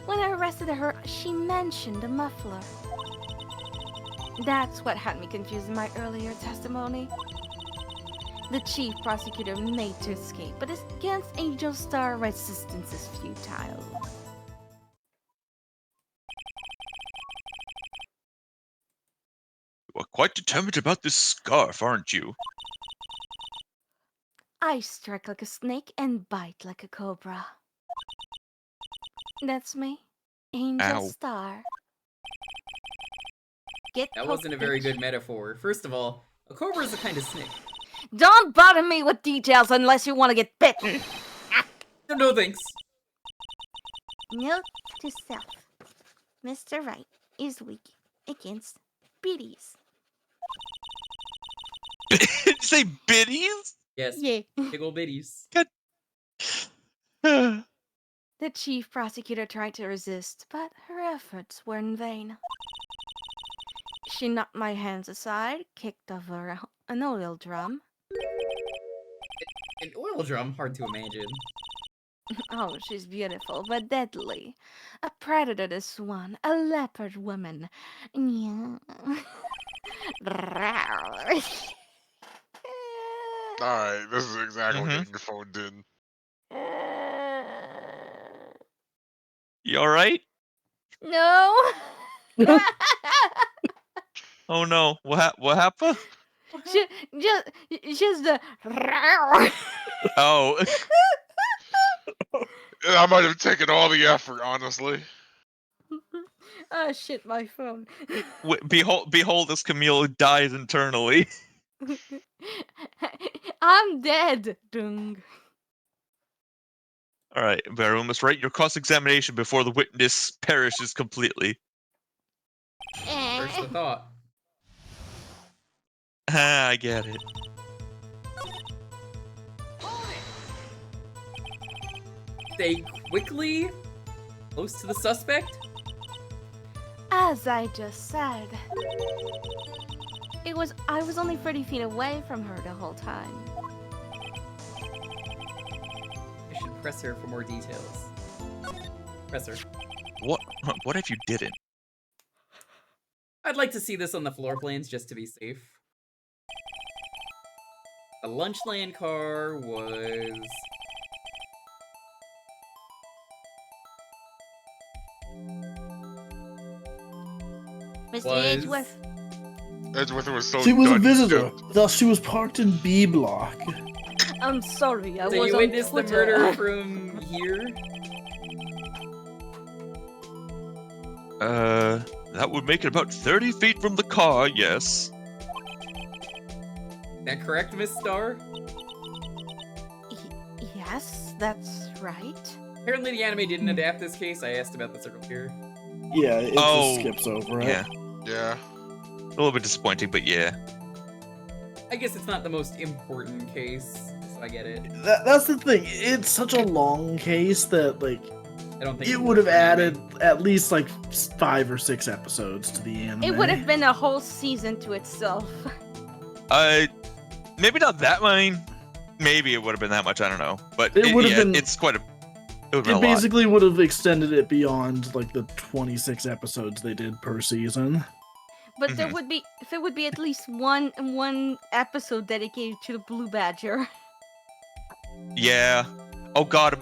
when I arrested her, she mentioned a muffler. That's what had me confused in my earlier testimony. The chief prosecutor made to escape, but against Angel Star, resistance is futile. You are quite determined about this scarf, aren't you? I strike like a snake and bite like a cobra. That's me, Angel Ow. Star. Get That poked, wasn't a very bitch. good metaphor. First of all, a cobra is a kind of snake. Don't bother me with details unless you want to get bitten. No thanks. Note to self. Mr. Wright is weak against biddies. Did you say biddies? Yes. Yeah. Big ol' bitties. The chief prosecutor tried to resist, but her efforts were in vain. She knocked my hands aside, kicked over an oil drum. An oil drum? Hard to imagine. Oh, she's beautiful, but deadly. A predator, this one. A leopard woman. Yeah. Alright, this is exactly Mhm. what your phone did. You alright? No. Oh no, what happened? Just the. Oh. I might have taken all the effort, honestly. Oh shit, my phone. Behold as Camille dies internally. I'm dead. Dung. Alright, Baron must write your cross-examination before the witness perishes completely. First the thought. Ah, I get it. Stay quickly close to the suspect. As I just said, I was only 30 feet away from her the whole time. I should press her for more details. Press her. What if you didn't? I'd like to see this on the floor plans just to be safe. The Lunchland car was... Mr. Edgeworth. Edgeworth was so She was a done, visitor, dude. thus she was parked in B block. I'm sorry, I So was you on witnessed the Twitter. murder from here? That would make it about 30 feet from the car, yes. That correct, Miss Star? Yes, that's right. Apparently the anime didn't adapt this case. I asked about this earlier. Yeah, it just skips over it. Yeah. Yeah. A little bit disappointing, but yeah. I guess it's not the most important case, so I get it. That's the thing. It's such a long case that, like, I don't think it would have added at least, like, 5 or 6 episodes to the anime. It would have been a whole season to itself. Maybe not that many. Maybe it would have been that much, I don't know. But It would have been- it's quite a... It would have It been a lot. basically would have extended it beyond, like, the 26 episodes they did per season. But there would be at least one episode dedicated to the Blue Badger. Yeah. Oh god.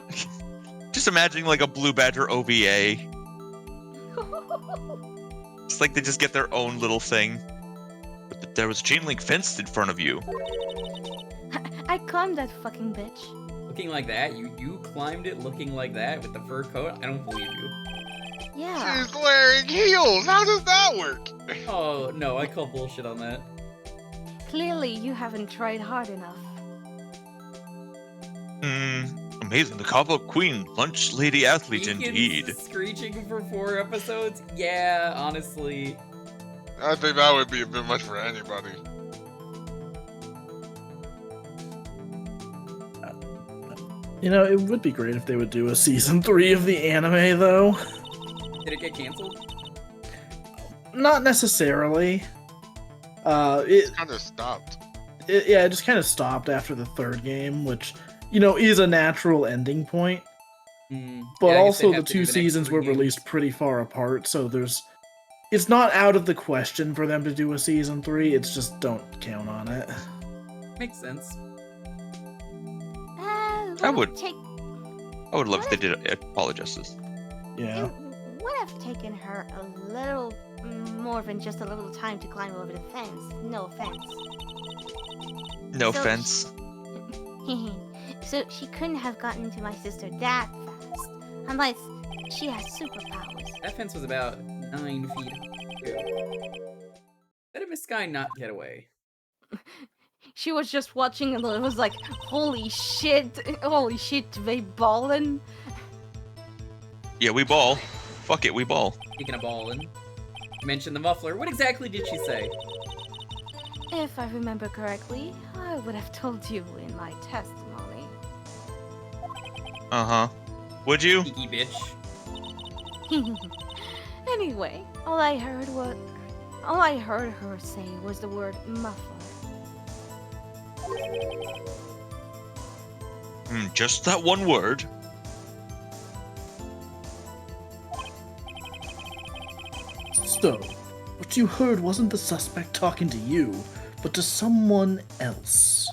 Just imagining like a Blue Badger OVA. It's like they just get their own little thing. But there was a chain link fence in front of you. I climbed that fucking bitch. Looking like that? You climbed it looking like that with the fur coat? I don't believe you. Yeah. She's wearing heels. How does that work? Oh, no, I call bullshit on that. Clearly, you haven't tried hard enough. Amazing. The Cabo Queen, lunch lady athlete Beacon's indeed. Screeching for 4 episodes? Yeah, honestly. I think that would be a bit much for anybody. You know, it would be great if they would do a season 3 of the anime, though. Did it get canceled? Not necessarily. It kind of stopped. Yeah, it just kind of stopped after the 3rd game, which, you know, is a natural ending point. But Yeah, I guess they'd also, the have to do 2 the next seasons 3 were released pretty far apart, so it's not out of the question for them to do a season 3. It's just don't count on it. Makes sense. I would love if they did Apologists. Yeah. It would have taken her a little more than just a little time to climb over the fence. No offense. No So offense. So she couldn't have gotten to my sister that fast. Unless she has superpowers. That fence was about 9 feet high. Let a Miss Sky not get away. She was just watching and it was like, holy shit, they ballin'. Yeah, we ball. Fuck it, we ball. Speaking of ballin', you mentioned the muffler. What exactly did she say? If I remember correctly, I would have told you in my testimony. Uh-huh. Would you? Geeky bitch. Anyway, all I heard her say was the word muffler. Just that one word. So, what you heard wasn't the suspect talking to you, but to someone else.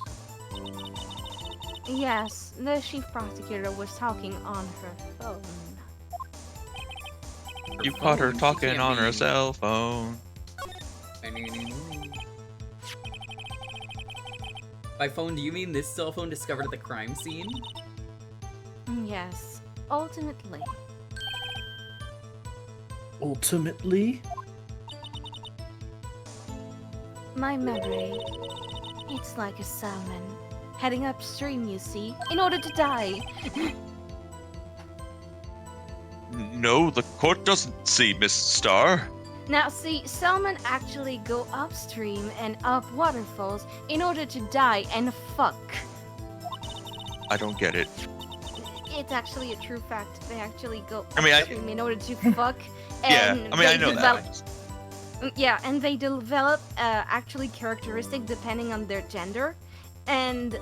Yes, the chief prosecutor was talking on her phone. You caught her talking on her cell phone. By phone, do you mean this cell phone discovered at the crime scene? Yes, ultimately. Ultimately? My memory, it's like a salmon, heading upstream, you see, in order to die. No, the court doesn't see, Miss Star. Now see, salmon actually go upstream and up waterfalls in order to die and fuck. I don't get it. It's actually a true fact. They actually go I mean, upstream in order to fuck. Yeah, And I mean, I they know that. Yeah, and they develop actually characteristics depending on their gender, and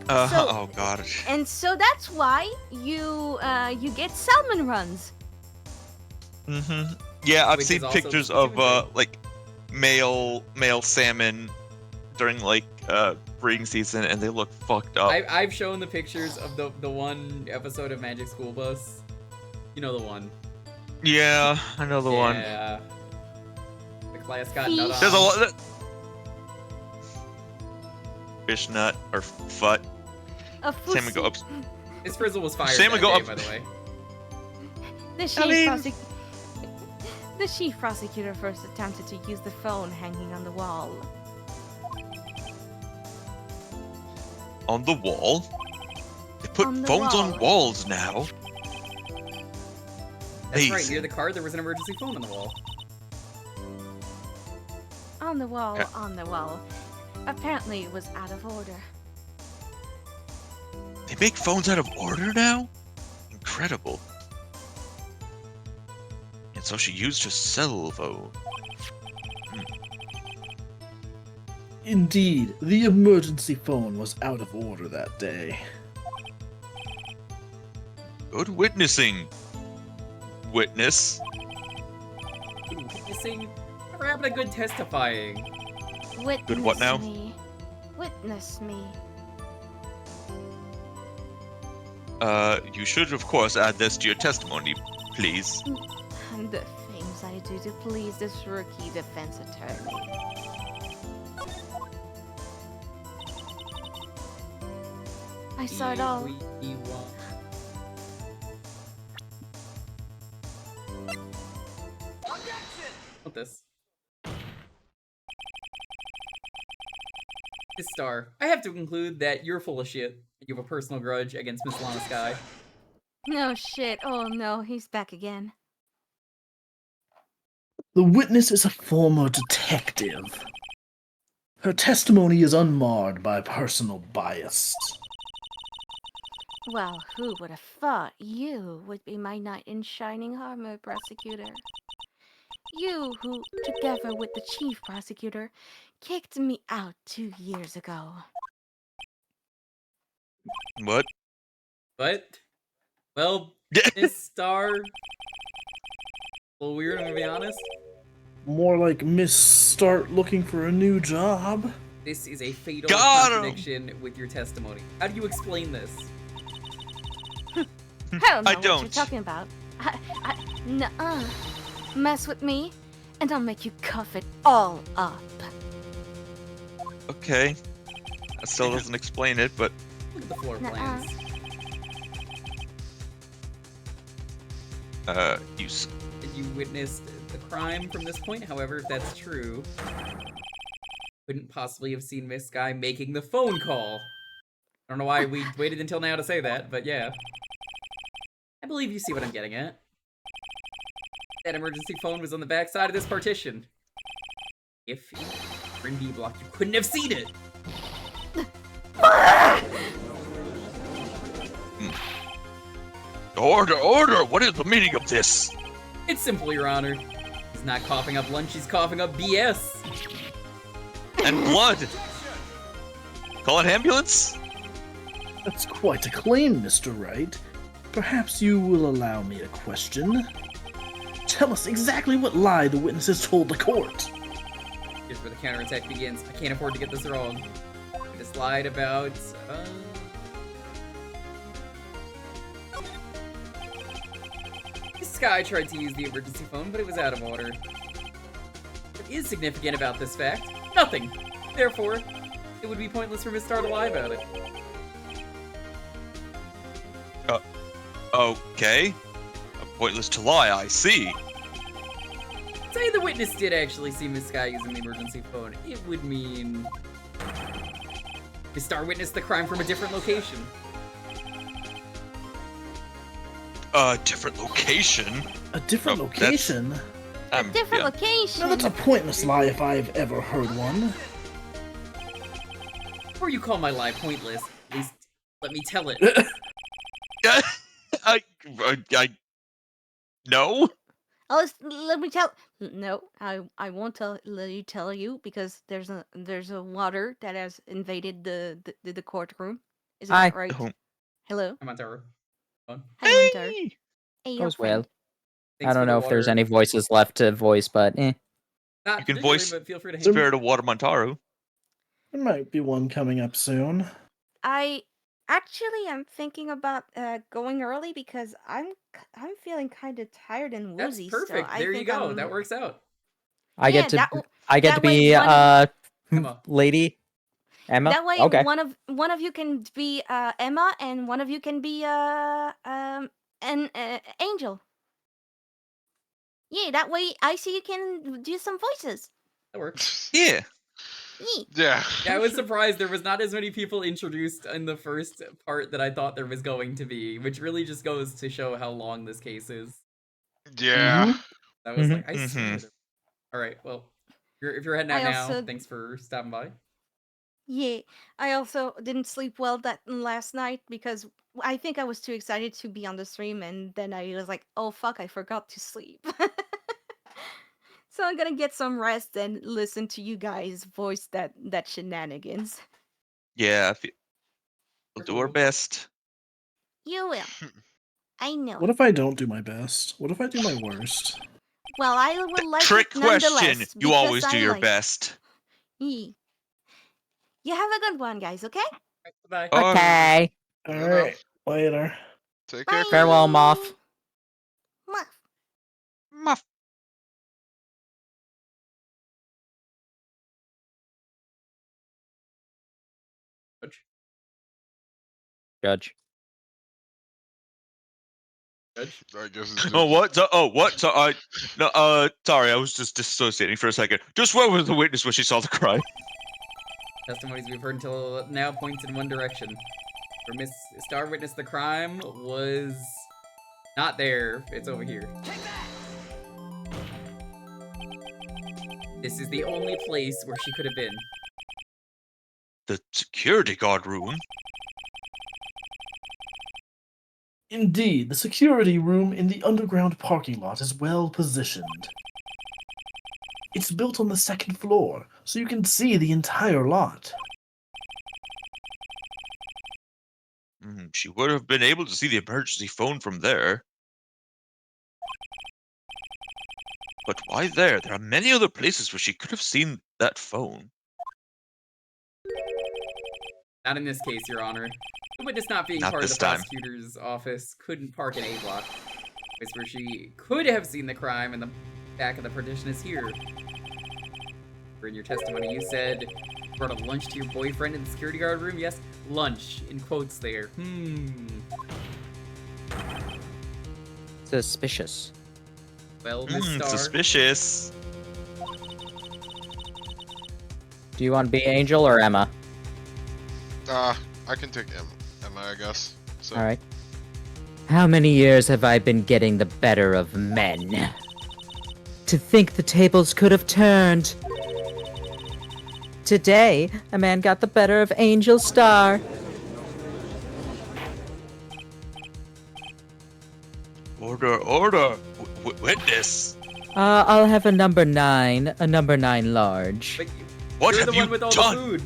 Oh god. and so that's why you get salmon runs. Yeah, I've Which seen is also pictures two of and three. like male salmon during like breeding season, and they look fucked up. I've shown the pictures of the one episode of Magic School Bus. You know the one. Yeah, I know the one. Yeah. The class got nut on. There's a lot. Fish nut or fut. A Same would go up. His frizzle was fired Same would that go day, up. by the way. The chief prosecutor first attempted to use the phone hanging on the wall. On the wall? They put On the phones wall. on walls now. That's right, Amazing. near the car there was an emergency phone on the wall. On the wall, Yeah. on the wall. Apparently it was out of order. They make phones out of order now? Incredible. And so she used her cell phone. Indeed, the emergency phone was out of order that day. Good witnessing. Witness. Good witnessing? Never happened to good testifying. Witness Good what now? me. Witness me. You should of course add this to your testimony, please. And the things I do to please this rookie defense attorney. I saw it all. What this? Miss Star, I have to conclude that you're full of shit. You have a personal grudge against Miss Lana Sky. No shit. Oh no, he's back again. The witness is a former detective. Her testimony is unmarred by personal bias. Well, who would have thought you would be my knight in shining armor, prosecutor? You who, together with the chief prosecutor, kicked me out 2 years ago. What? But, well, Miss Star, a little weird, I'm gonna be honest. More like Miss Start looking for a new job. This is a fatal Got 'em! contradiction with your testimony. How do you explain this? I don't know I what you're don't. talking about. Nuh-uh. Mess with me, and I'll make you cough it all up. Okay. That still doesn't explain it, but Look at the floor Nuh-uh. plans. You witnessed the crime from this point. However, if that's true, couldn't possibly have seen Miss Sky making the phone call. I don't know why we waited until now to say that, but yeah. I believe you see what I'm getting at. That emergency phone was on the back side of this partition. If you were in B block, you couldn't have seen it. order, order! What is the meaning of this? It's simple, Your Honor. He's not coughing up lunch, he's coughing up BS. And blood. Call an ambulance? That's quite a claim, Mr. Wright. Perhaps you will allow me a question. Tell us exactly what lie the witnesses told the court. Here's where the counterattack begins. I can't afford to get this wrong. I just lied about, This guy tried to use the emergency phone, but it was out of order. What is significant about this fact? Nothing. Therefore, it would be pointless for Miss Star to lie about it. Okay. Pointless to lie, I see. Say the witness did actually see Miss Sky using the emergency phone. It would mean Miss Star witnessed the crime from a different location. Different location? A different Oh, location? Different yeah. location. Now that's a pointless lie if I've ever heard one. Before you call my lie pointless, at least let me tell it. No? Let me tell. No, I won't let you tell you because there's a water that has invaded the courtroom. Is that right? Oh. Hello. I'm on tower. Hi, Hunter. Hey! Hey, Goes well. Thanks I don't for the know if there's water. any voices left to voice, but Not You can particularly, voice but feel free to hang Spirit of Water Montaru. There might be one coming up soon. I actually am thinking about going early because I'm feeling kind of tired and That's woozy. perfect. So I There you think go. That works out. I get to that way be Emma. Lady Emma. That way, Okay. one of you can be Emma, and one of you can be an Angel. Yeah, that way I see you can do some voices. That works. Yeah. Yeah. Yeah, I was surprised there was not as many people introduced in the first part that I thought there was going to be, which really just goes to show how long this case is. Yeah. I was like, I Mhm. swear. All right, well, if you're heading out I now, also- thanks for stopping by. Yeah, I also didn't sleep well that last night because I think I was too excited to be on the stream, and then I was like, "Oh fuck, I forgot to sleep." So I'm gonna get some rest and listen to you guys voice that shenanigans. Yeah. We'll do our best. You will. I know. What if I don't do my best? What if I do my worst? Well, I will like Trick it nonetheless. question. You because always do I your like- best. Yee. You have a good one, guys, okay? Bye. Okay. Alright, later. Take Bye. care. Farewell, Moth. Muff. Muff. Judge. I guess it's Oh what? What? No. Sorry, I was just dissociating for a second. Just where was the witness when she saw the crime? Testimonies we've heard until now points in one direction. For Miss Star witnessed the crime was not there. It's over here. This is the only place where she could have been. The security guard room. Indeed, the security room in the underground parking lot is well positioned. It's built on the second floor, so you can see the entire lot. She would have been able to see the emergency phone from there. But why there? There are many other places where she could have seen that phone. Not in this case, Your Honor. The witness not being Not part of this the time. prosecutor's office couldn't park in A block. Place where she could have seen the crime in the back of the partition is here. In your testimony, you said you brought a lunch to your boyfriend in the security guard room. Yes, lunch in quotes there. Suspicious. Well, Miss Star. Suspicious. Do you want to be Angel or Emma? I can take Emma, I guess. So. All right. How many years have I been getting the better of men? To think the tables could have turned. Today, a man got the better of Angel Star. Order. Witness. I'll have a number 9, a number 9 large. But What you're have the you one with all done? the food.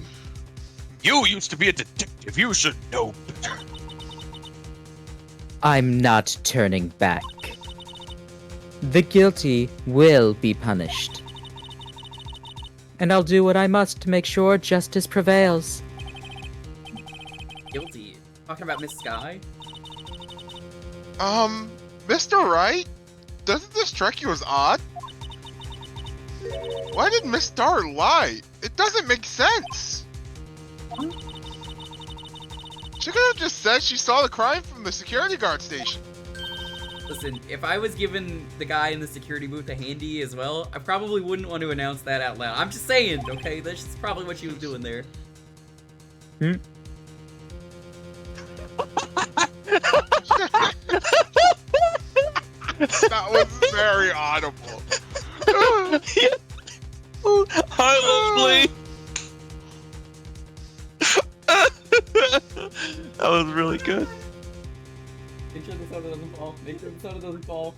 You used to be a detective. You should know better. I'm not turning back. The guilty will be punished. And I'll do what I must to make sure justice prevails. Guilty. Talking about Miss Sky? Mr. Wright? Doesn't this strike you as odd? Why did Miss Star lie? It doesn't make sense. She could have just said she saw the crime from the security guard station. Listen, if I was given the guy in the security booth a handy as well, I probably wouldn't want to announce that out loud. I'm just saying, okay? That's just probably what she was doing there. That was very audible. Hi, Leslie. That was really good. Make sure the soda doesn't fall. Make sure the soda doesn't fall.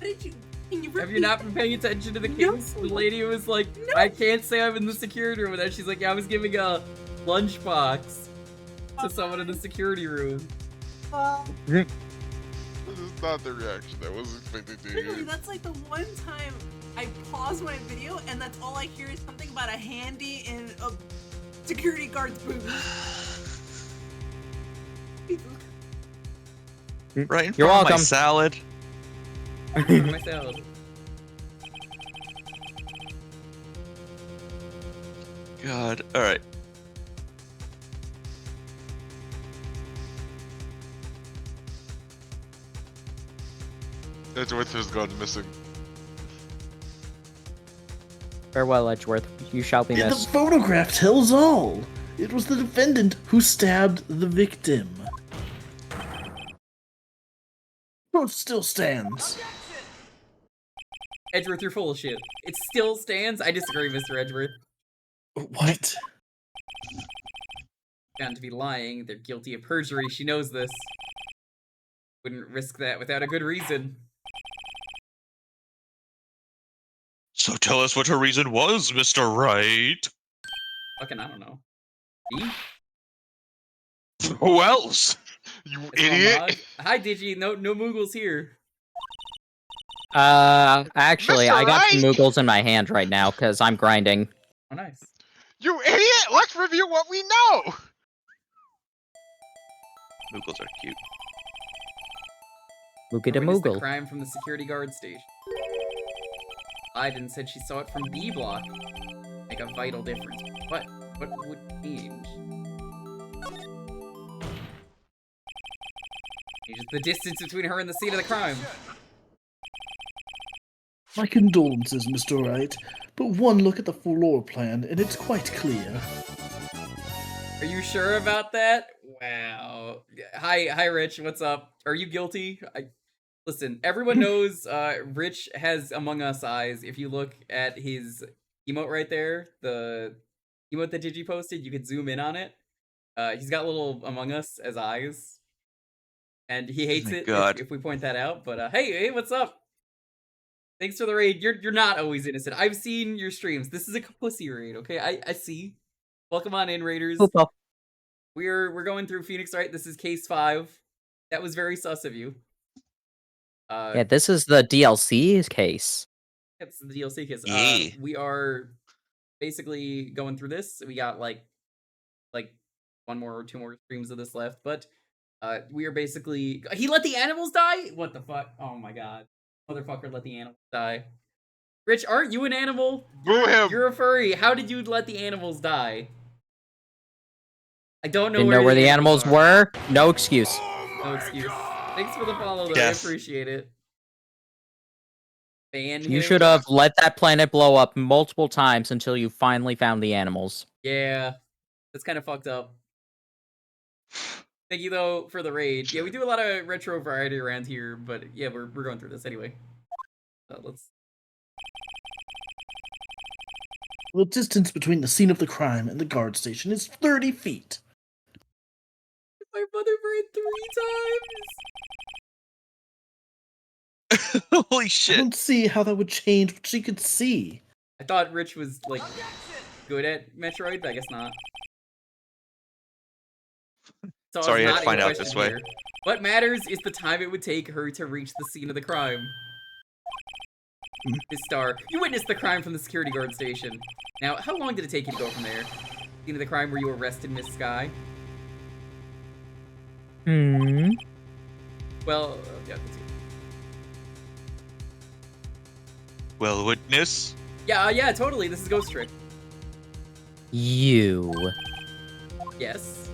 Have you not been paying attention to the case? The lady was like, I can't say I'm in the security room. And then she's like, yeah, I was giving a lunchbox to someone in the security room. That's not the reaction I was expecting to Literally, hear. that's like the one time I pause my video and that's all I hear is something about a handy in a security guard's booth. Right in You're front of my welcome. salad. My salad. God. All right. Edgeworth has gone missing. Farewell, Edgeworth. You shall be And the missed. photograph tells all. It was the defendant who stabbed the victim. Proof still stands. Edgeworth, you're full of shit. It still stands? I disagree, Mr. Edgeworth. What? Found to be lying. They're guilty of perjury. She knows this. Wouldn't risk that without a good reason. So tell us what her reason was, Mr. Wright. Fucking, I don't know. Me? Who else? You That's idiot! Mahmoud. Hi, Digi. No Moogles here. Actually, I got some Wright! Moogles in my hand right now because I'm grinding. Oh, nice. You idiot! Let's review what we know! Moogles are cute. Moogle to Witnessed the Moogle. crime from the security guard station. Lied and said she saw it from B block. Make a vital difference. What would change? Changes the distance between her and the scene of the crime. My condolences, Mr. Wright, but one look at the floor plan and it's quite clear. Are you sure about that? Wow. Hi, Rich. What's up? Are you guilty? Listen, everyone knows Rich has Among Us eyes. If you look at his emote right there, the emote that Digi posted, you could zoom in on it. He's got little Among Us as eyes. And he hates my it God. if we point that out. But hey, what's up? Thanks for the raid. You're not always innocent. I've seen your streams. This is a pussy raid, okay? I see. Welcome on in, raiders. Oop. We're going through Phoenix, right? This is case 5. That was very sus of you. Yeah, this is the DLC case. It's the DLC case. Yeah. We are basically going through this. We got like one more or two more streams of this left, but we are basically. He let the animals die. What the fuck? Oh my god, motherfucker, let the animals die. Rich, aren't you an animal? Boo him! You're a furry. How did you let the animals die? I don't know Didn't know where the animals are. were? No excuse. No excuse. Thanks for the follow, though. Yes. I appreciate it. Ban You him. should have let that planet blow up multiple times until you finally found the animals. Yeah, that's kind of fucked up. Thank you though for the raid. Yeah, we do a lot of retro variety around here, but yeah, we're going through this anyway. Let's. The distance between the scene of the crime and the guard station is 30 feet. My mother prayed 3 times. Holy I shit. don't see how that would change what she could see. I thought Rich was like good at Metroid, but I guess not. So it's Sorry, I had not to in find out question this way. here. What matters is the time it would take her to reach the scene of the crime. Miss Star, you witnessed the crime from the security guard station. Now, how long did it take you to go from there? Scene of the crime where you arrested Miss Sky? Well, yeah, that's it. Well, witness. Yeah, totally. This is Ghost Trick. You. Yes.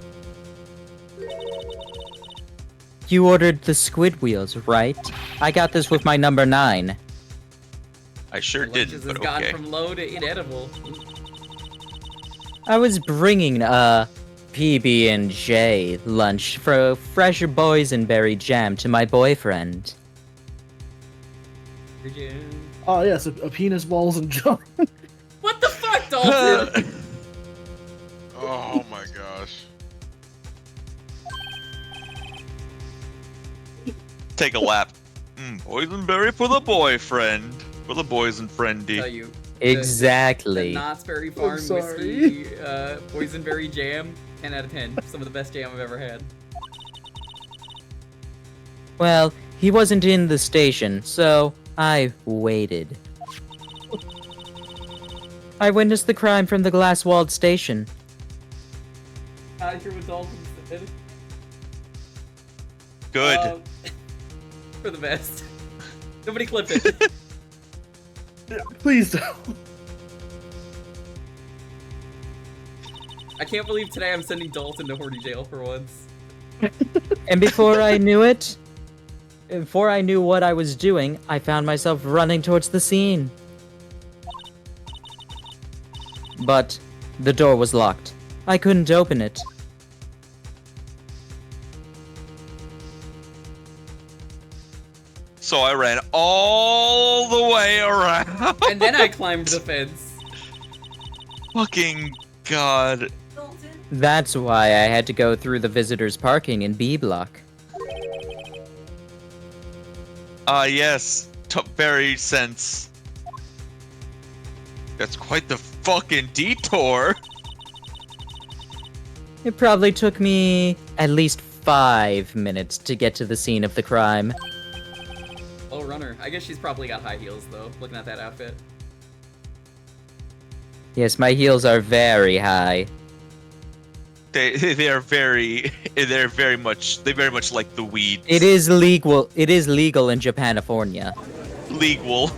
You ordered the squid wheels, right? I got this with my number 9. I sure Lunches didn't, has but gone okay. from low to inedible. I was bringing a PB&J lunch for fresh boysenberry jam to my boyfriend. Did you? Oh yes, a penis, balls, and junk. What the fuck, Dalton? Oh my gosh. Take a lap. Boysenberry for the boyfriend. For the boys and Tell friendy. you. Exactly. The Knott's Berry Farm sorry. whiskey, boysenberry jam. 10 out of 10. Some of the best jam I've ever had. Well, He wasn't in the station, so I waited. I witnessed the crime from the glass-walled station. Your results said. Good. For the best. Nobody clip it. Please don't. I can't believe today I'm sending Dalton to Horty jail for once. And before I knew it, before I knew what I was doing, I found myself running towards the scene. But the door was locked. I couldn't open it. So I ran all the way around. And then I climbed the fence. Fucking God. That's why I had to go through the visitors' parking in B block. Yes. Very sense. That's quite the fucking detour. It probably took me at least 5 minutes to get to the scene of the crime. Oh, runner. I guess she's probably got high heels, though, looking at that outfit. Yes, my heels are very high. They very much like the weed. It is legal. It is legal in Japanifornia. Legal.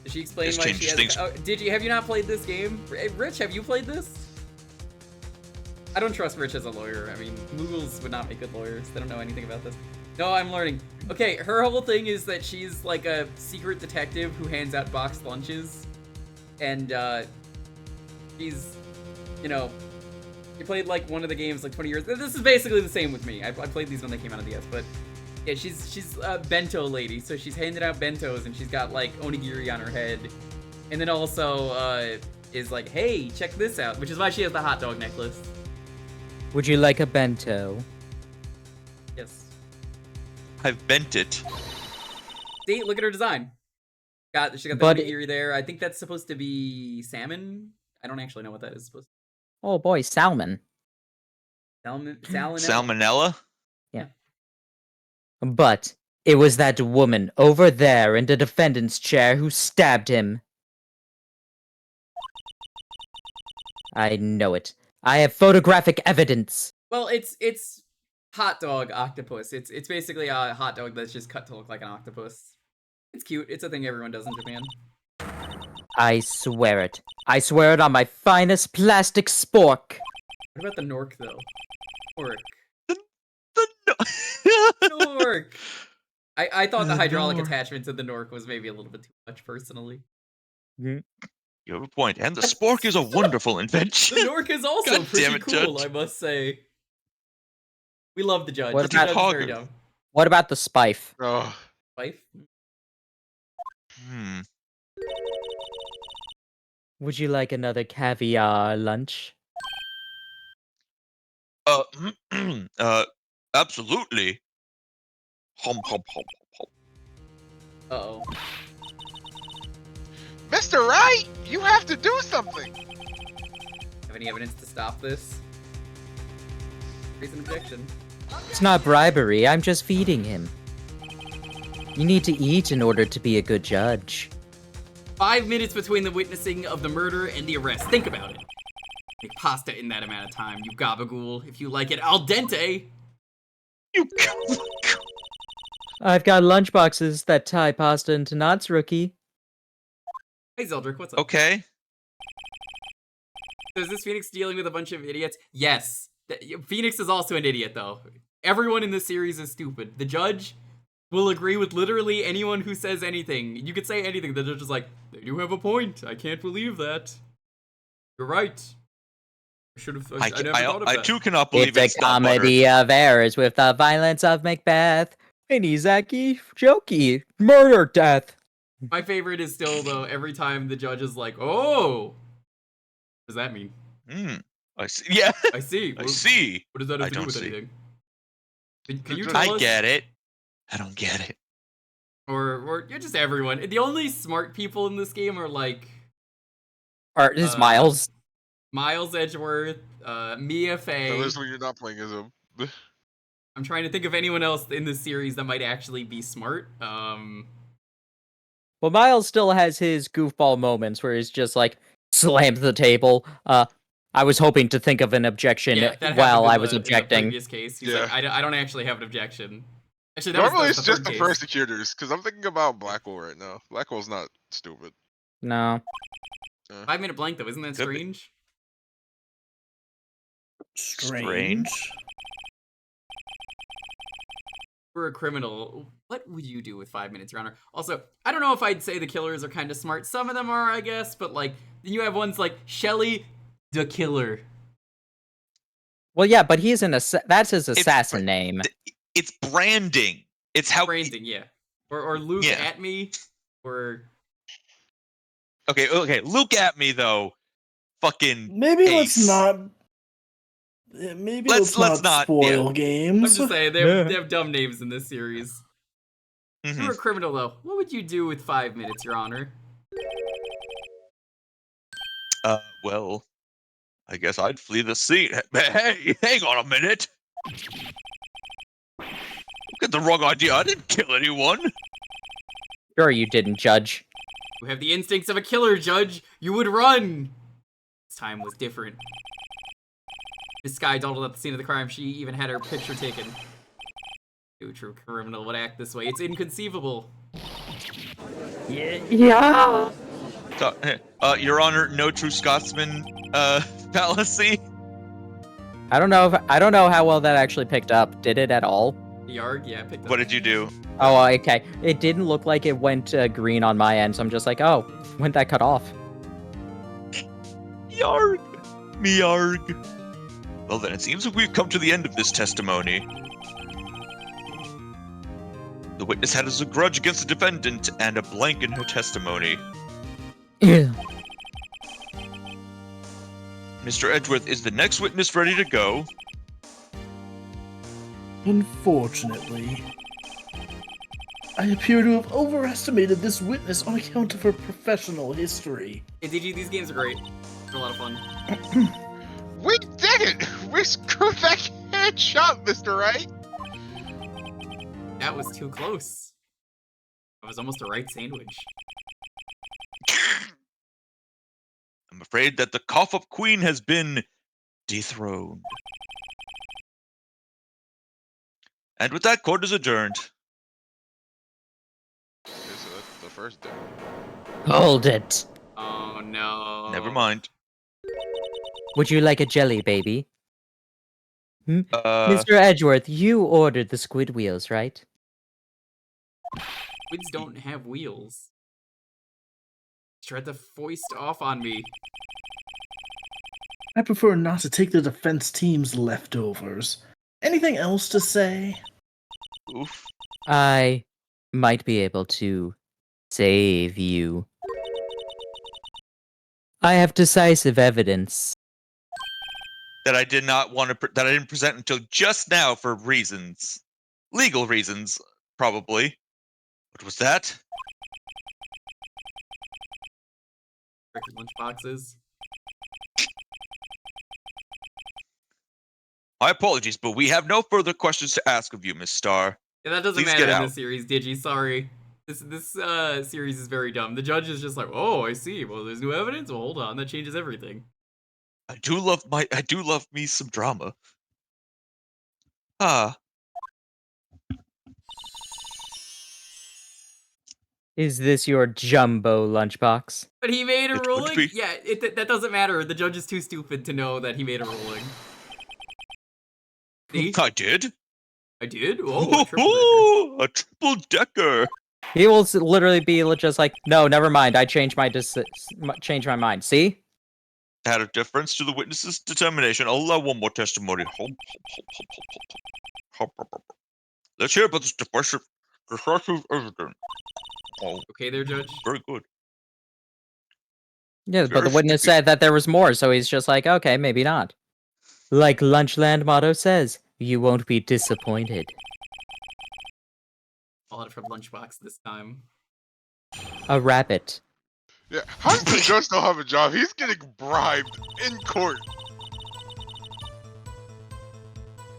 Did she explain This why she changes has... things. Oh, have you not played this game? Rich, have you played this? I don't trust Rich as a lawyer. I mean, Moogles would not make good lawyers. They don't know anything about this. No, I'm learning. Okay, her whole thing is that she's like a secret detective who hands out boxed lunches. And, she's, you know, you played like one of the games like 20 years. This is basically the same with me. I played these when they came out of DS, but yeah, she's a bento lady. So she's handing out bentos and she's got like onigiri on her head. And then also, is like, hey, check this out, which is why she has the hot dog necklace. Would you like a bento? Yes. I've bent it. See, look at her design. She got the But onigiri there. I think that's supposed to be salmon. I don't actually know what that is supposed to be. Oh boy, salmon. Salmonella? Yeah. But it was that woman over there in the defendant's chair who stabbed him. I know it. I have photographic evidence. Well, it's hot dog octopus. It's basically a hot dog that's just cut to look like an octopus. It's cute. It's a thing everyone does in Japan. I swear it. I swear it on my finest plastic spork. What about the Nork, though? Nork. Nork! I thought the hydraulic attachment to the Nork was maybe a little bit too much, personally. You have a point. And the spork is a wonderful invention. The Nork is also God pretty damn it, cool, Judge. I must say. We love the judge. What The about judge is very Hogger? dumb. What about the spife? Oh. Wife? Would you like another caviar lunch? Absolutely. Hum, hum, hum, hum. Uh-oh. Mr. Wright, you have to do something. Have any evidence to stop this? Raise an objection. It's not bribery, I'm just feeding him. You need to eat in order to be a good judge. 5 minutes between the witnessing of the murder and the arrest. Think about it. Make pasta in that amount of time, you gabagool. If you like it al dente. You I've got lunchboxes that tie pasta into knots, rookie. Hey, Zeldrick, what's up? Okay. So is this Phoenix dealing with a bunch of idiots? Yes. Phoenix is also an idiot, though. Everyone in this series is stupid. The judge will agree with literally anyone who says anything. You could say anything. The judge is like, they do have a point. I can't believe that. You're right. I should have. I never thought of that. I too cannot believe It's a comedy of errors with the violence of Macbeth. Nizaki, jokey, murder, death. My favorite is still, though, every time the judge is like, oh! What does that mean? I see. Yeah. I see. I see. What does that have I to do don't with see. anything? Can you tell I us? get it. I don't get it. Or you're just everyone. The only smart people in this game are like Is Miles. Miles Edgeworth, Mia Fey. At least when you're not playing as him. I'm trying to think of anyone else in this series that might actually be smart. Well, Miles still has his goofball moments where he's just like slams the table. I was hoping to think of an objection Yeah, that while happened I in was the objecting. previous case. He's Yeah. like, I don't actually have an objection. Actually, that Normally was it's the just third the case. persecutors, because I'm thinking about Blackwell right now. Blackwell's not stupid. No. 5-minute blank though, isn't that Could be. strange? Strange. For a criminal, what would you do with 5 minutes, Your Honor? Also, I don't know if I'd say the killers are kind of smart. Some of them are, I guess, but like, you have ones like Shelly, the killer. Well, yeah, but he's that's his assassin name. It's branding. It's how branding, yeah. Or Luke at me, or okay. Luke at me though. Fucking Maybe ace. let's not. Maybe let's not spoil games. I'm just saying they have dumb names in this series. If you're a criminal though, what would you do with 5 minutes, Your Honor? Well, I guess I'd flee the scene. Hey, hang on a minute. Get the wrong idea. I didn't kill anyone. Sure you didn't, Judge. You have the instincts of a killer, Judge. You would run. This time was different. Miss Sky dawdled at the scene of the crime. She even had her picture taken. No true criminal would act this way. It's inconceivable. Yeah. So, Your Honor, no true Scotsman fallacy. I don't know how well that actually picked up. Did it at all? Yarg, yeah, picked up. What did you do? Oh, okay. It didn't look like it went green on my end, so I'm just like, oh, when that cut off? Yarg. Me yarg. Well then, it seems that we've come to the end of this testimony. The witness has a grudge against the defendant and a blank in her testimony. Yeah. Mr. Edgeworth, is the next witness ready to go? Unfortunately, I appear to have overestimated this witness on account of her professional history. Hey, DG, these games are great. They're a lot of fun. We did it! We screwed that headshot, Mr. Wright! That was too close. That was almost a right sandwich. I'm afraid that the cough-up queen has been dethroned. And with that, court is adjourned. Okay, so that's the first day. Hold it. Oh no. Never mind. Would you like a jelly, baby? Mr. Edgeworth, you ordered the squid wheels, right? Squids don't have wheels. Tried to foist off on me. I prefer not to take the defense team's leftovers. Anything else to say? Oof. I might be able to save you. I have decisive evidence. That I did not want to, that I didn't present until just now for reasons. Legal reasons, probably. What was that? Record lunch boxes. My apologies, but we have no further questions to ask of you, Miss Starr. Yeah, that doesn't Please matter get in out. this series, Digi. Sorry. This series is very dumb. The judge is just like, oh, I see. Well, there's new evidence. Well, hold on, that changes everything. I do love me some drama. Ah. Is this your jumbo lunchbox? But he made a It would ruling? be. Yeah, that doesn't matter. The judge is too stupid to know that he made a ruling. See? I did. I did? Oh, A triple decker. He will literally be just like, no, never mind. I changed my change my mind. See? Out of deference to the witness's determination, I'll allow one more testimony. Let's hear about this decisive evidence. Oh, okay there, Judge. very good. Yeah, but the witness said that there was more, so he's just like, okay, maybe not. Like Lunchland motto says, you won't be disappointed. All out of lunchbox this time. A rabbit. Yeah, how does the judge still have a job? He's getting bribed in court.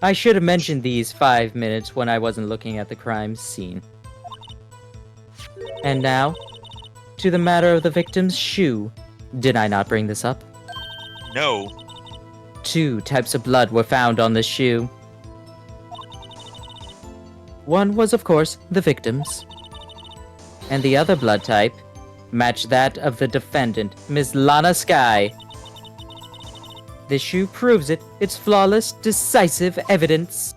I should have mentioned these 5 minutes when I wasn't looking at the crime scene. And now, to the matter of the victim's shoe. Did I not bring this up? No. 2 types of blood were found on the shoe. One was, of course, the victim's. And the other blood type matched that of the defendant, Ms. Lana Sky. This shoe proves it. It's flawless, decisive evidence.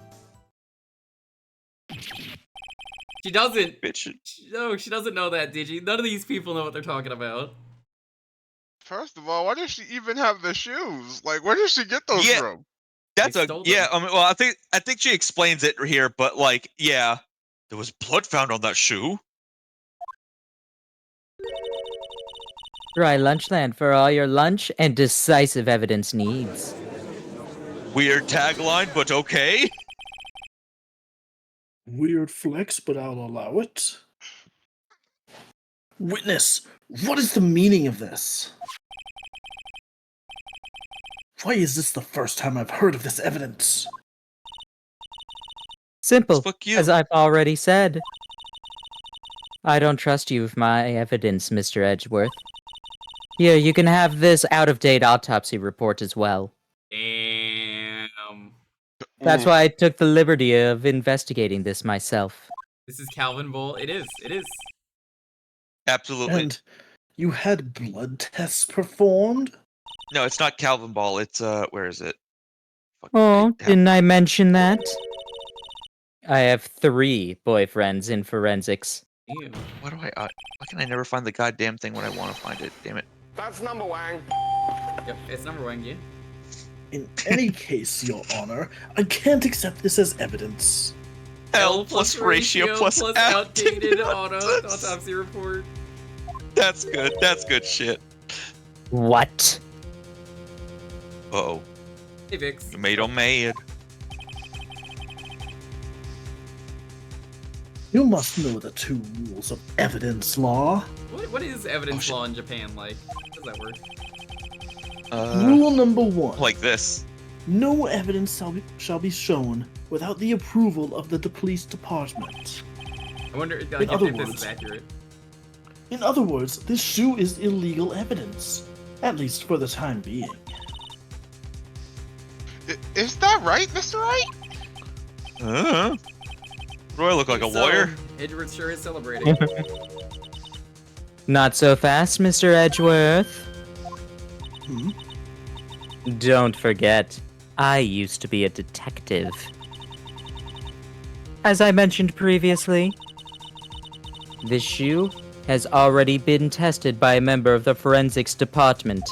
She doesn't. Bitch. No, she doesn't know that, Digi. None of these people know what they're talking about. First of all, why does she even have the shoes? Like, where did she get those Yeah. from? That's They a stole yeah. them. I mean, well, I think she explains it here, but like, yeah, there was blood found on that shoe. Dry Lunchland for all your lunch and decisive evidence needs. Weird tagline, but okay. Weird flex, but I'll allow it. Witness, what is the meaning of this? Why is this the first time I've heard of this evidence? Simple, Fuck you. as I've already said. I don't trust you with my evidence, Mr. Edgeworth. Here, you can have this out-of-date autopsy report as well. Damn. That's why I took the liberty of investigating this myself. This is Calvin Bowl. It is. It is. Absolutely. And you had blood tests performed? No, it's not Calvin Ball. It's where is it? Fuck, Oh, didn't I mention that? I have 3 boyfriends in forensics. Ew. Why do why can I never find the goddamn thing when I want to find it? Damn it. That's number one. Yep, it's number 1, yeah. In any case, Your Honor, I can't accept this as evidence. L plus ratio plus outdated autopsy report. That's good. That's good shit. What? Uh-oh. Hey, Vix. You made 'em mad. You must know the 2 rules of evidence law. What is evidence law in Japan like? How does that work? Rule number 1. Like this. No evidence shall be shown without the approval of the police department. I wonder In like, other if this is words- accurate. In other words, this shoe is illegal evidence, at least for the time being. Is that right, Mr. Wright? Do I look like a lawyer? Edgeworth sure is celebrating. Not so fast, Mr. Edgeworth. Don't forget, I used to be a detective. As I mentioned previously, this shoe has already been tested by a member of the forensics department.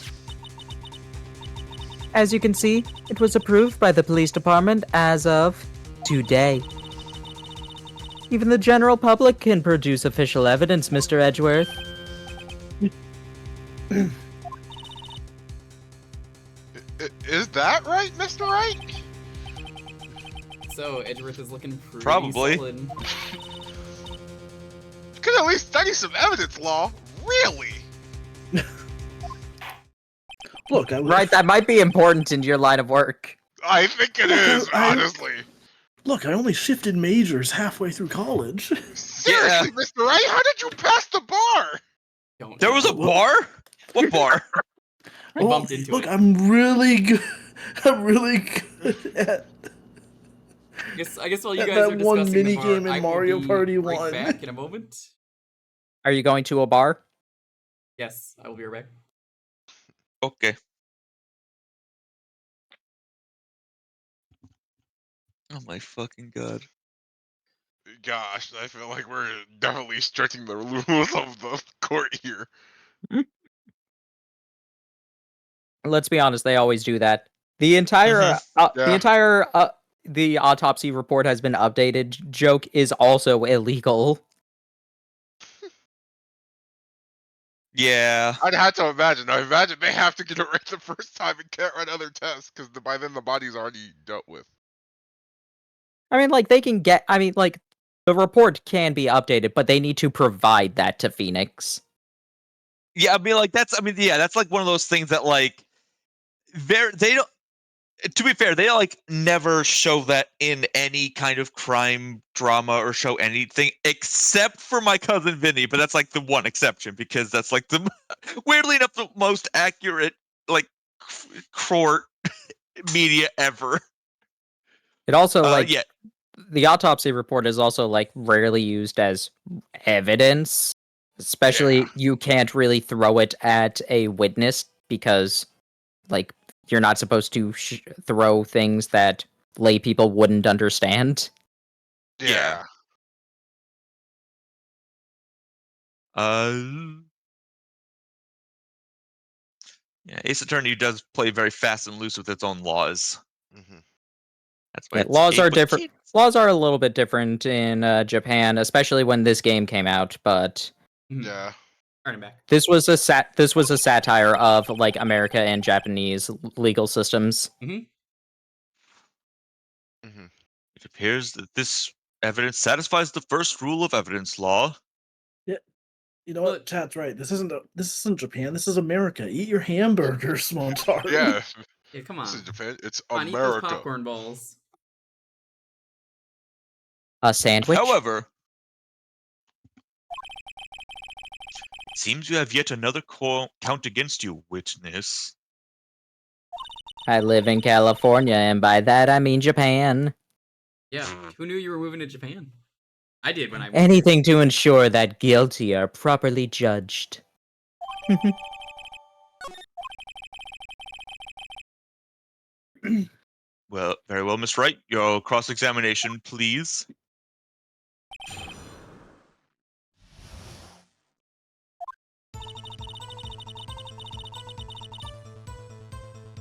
As you can see, it was approved by the police department as of today. Even the general public can produce official evidence, Mr. Edgeworth. Is that right, Mr. Wright? So Edgeworth is looking pretty Probably. solid. You could at least study some evidence law. Really? Look, Right, that might be important in your line of work. I think it is, honestly. Look, I only shifted majors halfway through college. Seriously, Mr. Wright, how did you pass the bar? There was a bar? What bar? I bumped into Look, it. I'm really good. I'm really good at I guess while you That- guys that are one discussing the minigame bar, in I will Mario be Party right 1. back in a moment. Are you going to a bar? Yes, I will be right back. Okay. Oh my fucking god. Gosh, I feel like we're definitely stretching the rules of the court here. Let's be honest, they always do that. The entire Yeah. the autopsy report has been updated. Joke is also illegal. Yeah. I'd have to imagine. I imagine they have to get it right the first time and can't run other tests because by then the body's already dealt with. I mean, like, they can get... I mean, like, the report can be updated, but they need to provide that to Phoenix. Yeah, I mean, like, that's like one of those things that, like, they don't, to be fair, they like never show that in any kind of crime drama or show anything except for My Cousin Vinny. But that's like the one exception because that's like the weirdly enough the most accurate like court media ever. It also like yeah. the autopsy report is also like rarely used as evidence. Especially you can't really throw it at a witness because like you're not supposed to throw things that lay people wouldn't understand. Yeah. Yeah, Ace Attorney does play very fast and loose with its own laws. That's why Yeah, it's laws hate are with different. kids. Laws are a little bit different in Japan, especially when this game came out. But Yeah. Back. this was a satire of like America and Japanese legal systems. Mm-hmm. It appears that this evidence satisfies the first rule of evidence law. Yeah. You know what? Chat's right. This isn't Japan. This is America. Eat your hamburgers, Montari. Yeah. Yeah, come on. This is Japan. It's Come on, eat those America. popcorn balls. A sandwich. However, it seems you have yet another count against you, witness. I live in California, and by that I mean Japan. Yeah, who knew you were moving to Japan? I did when I moved. Anything to ensure that guilty are properly judged. Well, very well, Miss Wright. Your cross-examination, please.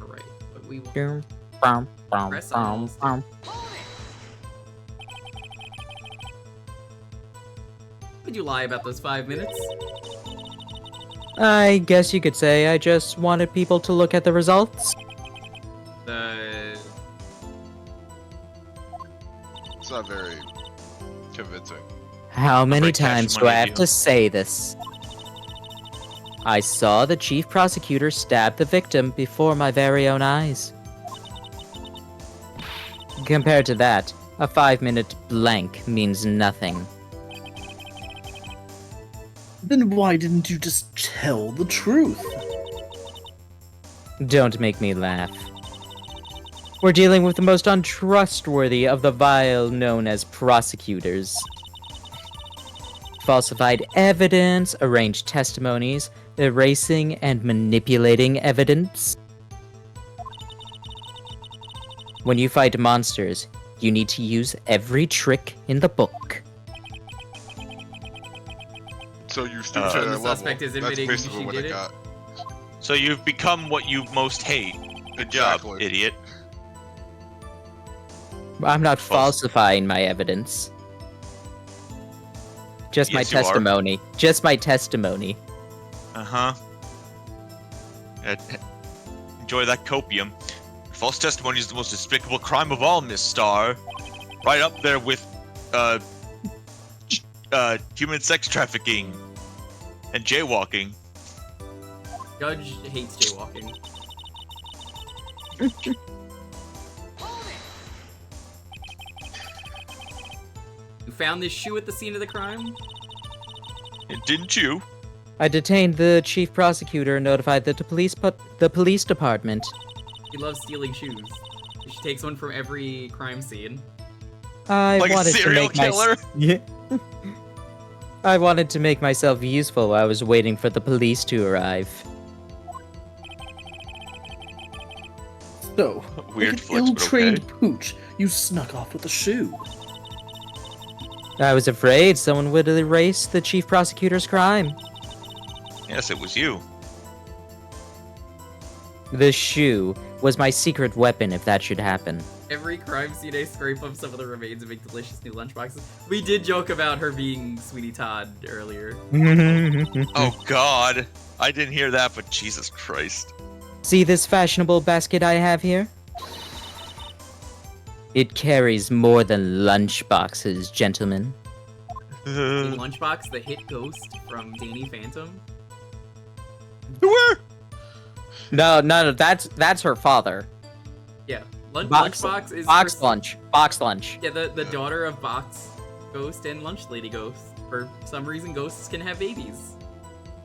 Alright, but we will Press on. Would you lie about those 5 minutes? I guess you could say I just wanted people to look at the results. It's not very convincing. How many cash times do money I have deal. to say this? I saw the chief prosecutor stab the victim before my very own eyes. Compared to that, a 5-minute blank means nothing. Then why didn't you just tell the truth? Don't make me laugh. We're dealing with the most untrustworthy of the vile known as prosecutors. Falsified evidence, arranged testimonies, erasing and manipulating evidence. When you fight monsters, you need to use every trick in the book. So you stooped So to the that level. suspect is That's admitting basically she what did I it? got. So you've become what you most hate. Good job, Exactly. idiot. I'm not falsifying my evidence. Just my Yes, you are. testimony. Just my testimony. Uh-huh. Enjoy that copium. False testimony is the most despicable crime of all, Miss Starr. Right up there with, human sex trafficking and jaywalking. Judge hates jaywalking. You found this shoe at the scene of the crime? Didn't you? I detained the chief prosecutor and notified the police department. He loves stealing shoes. She takes one from every crime scene. I Like a wanted to serial make killer? Yeah. I wanted to make myself useful while I was waiting for the police to arrive. So, Weird like an flex, but ill-trained okay. pooch, you snuck off with a shoe. I was afraid someone would erase the chief prosecutor's crime. Yes, it was you. The shoe was my secret weapon if that should happen. Every crime scene, I scrape up some of the remains and make delicious new lunchboxes. We did joke about her being Sweetie Todd earlier. Oh god. I didn't hear that, but Jesus Christ. See this fashionable basket I have here? It carries more than lunchboxes, gentlemen. In Lunchbox, the hit ghost from Danny Phantom. No, that's her father. Yeah, Box Lunchbox is Box lunch. Box lunch. Yeah, the daughter of Box Ghost and Lunch Lady Ghost. For some reason, ghosts can have babies.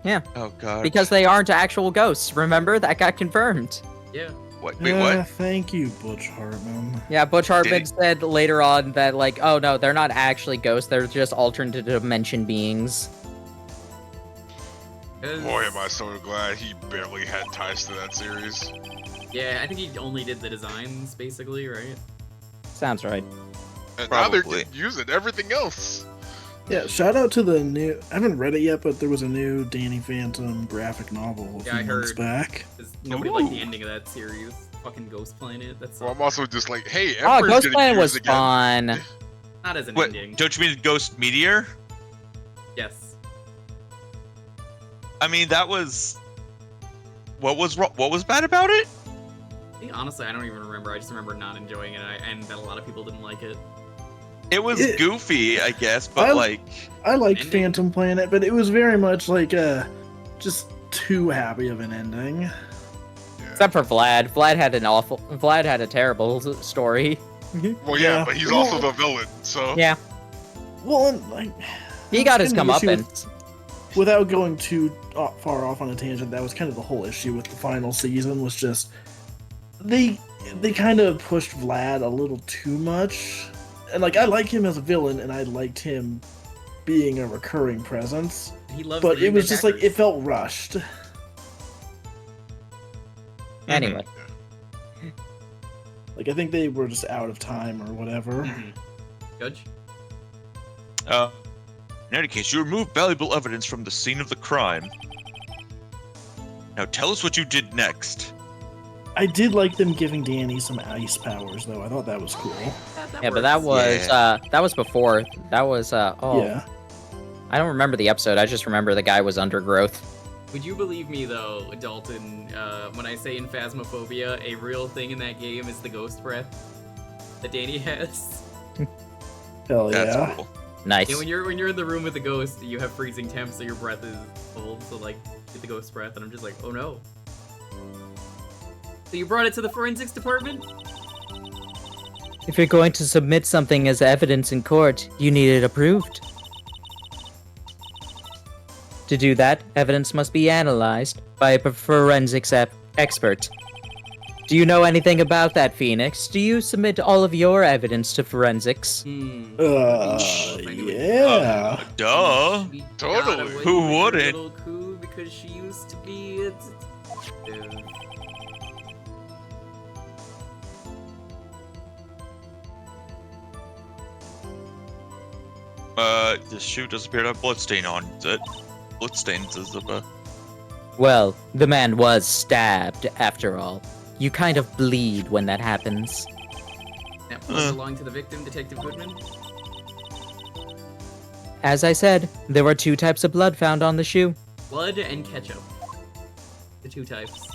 Yeah. Oh god. Because they aren't actual ghosts. Remember? That got confirmed. Yeah. What? Wait, what? Thank you, Butch Hartman. Yeah, Butch Hartman Did said later on that, like, oh no, they're not actually ghosts, they're just alternate dimension beings. Boy, am I so glad he barely had ties to that series. Yeah, I think he only did the designs, basically, right? Sounds right. And now they're Probably. just using everything else. Yeah, shout out to the new. I haven't read it yet, but there was a new Danny Phantom graphic novel a Yeah, I few months heard. back. 'Cause nobody liked the ending of that series. Fucking Ghost Planet. That's Well, I'm also just like, hey, Oh, Emperor's Ghost getting Planet was used again. fun. not as an What? ending. Don't you mean Ghost Meteor? Yes. I mean, that was. What was bad about it? I think, honestly, I don't even remember. I just remember not enjoying it, and that a lot of people didn't like it. It was It- goofy, I guess, but I liked Ending? Phantom Planet, but it was very much like just too happy of an ending. Except for Vlad. Vlad had a terrible story. Well, yeah, Yeah. but he's Well- also the villain, so. Yeah. Well, and, like He got his kind of the issue comeuppance. without going too far off on a tangent, that was kind of the whole issue with the final season. Was just they kind of pushed Vlad a little too much, and like I like him as a villain, and I liked him being a recurring presence. He loves But the it was just like attackers. it felt rushed. Anyway. Like I think they were just out of time or whatever. Judge? In any case, you removed valuable evidence from the scene of the crime. Now tell us what you did next. I did like them giving Danny some ice powers, though. I thought that was cool. Yeah, but that was before. That was Yeah. I don't remember the episode. I just remember the guy was undergrowth. Would you believe me, though, Dalton, when I say in Phasmophobia, a real thing in that game is the ghost breath that Danny has? Hell That's yeah. cool. Nice. Yeah, when you're in the room with the ghost, you have freezing temps, so your breath is cold, so like get the ghost breath, and I'm just like, oh no. So you brought it to the forensics department? If you're going to submit something as evidence in court, you need it approved. To do that, evidence must be analyzed by a forensics expert. Do you know anything about that, Phoenix? Do you submit all of your evidence to forensics? Yeah. Duh. She Totally. got away Who with her wouldn't? Little coup because she used to be a detective. The shoe does appear to have bloodstain on it. Bloodstains is of a. Well, the man was stabbed, after all. You kind of bleed when that happens. That blood belonged to the victim, Detective Goodman. As I said, there were two types of blood found on the shoe. Blood and ketchup. The two types.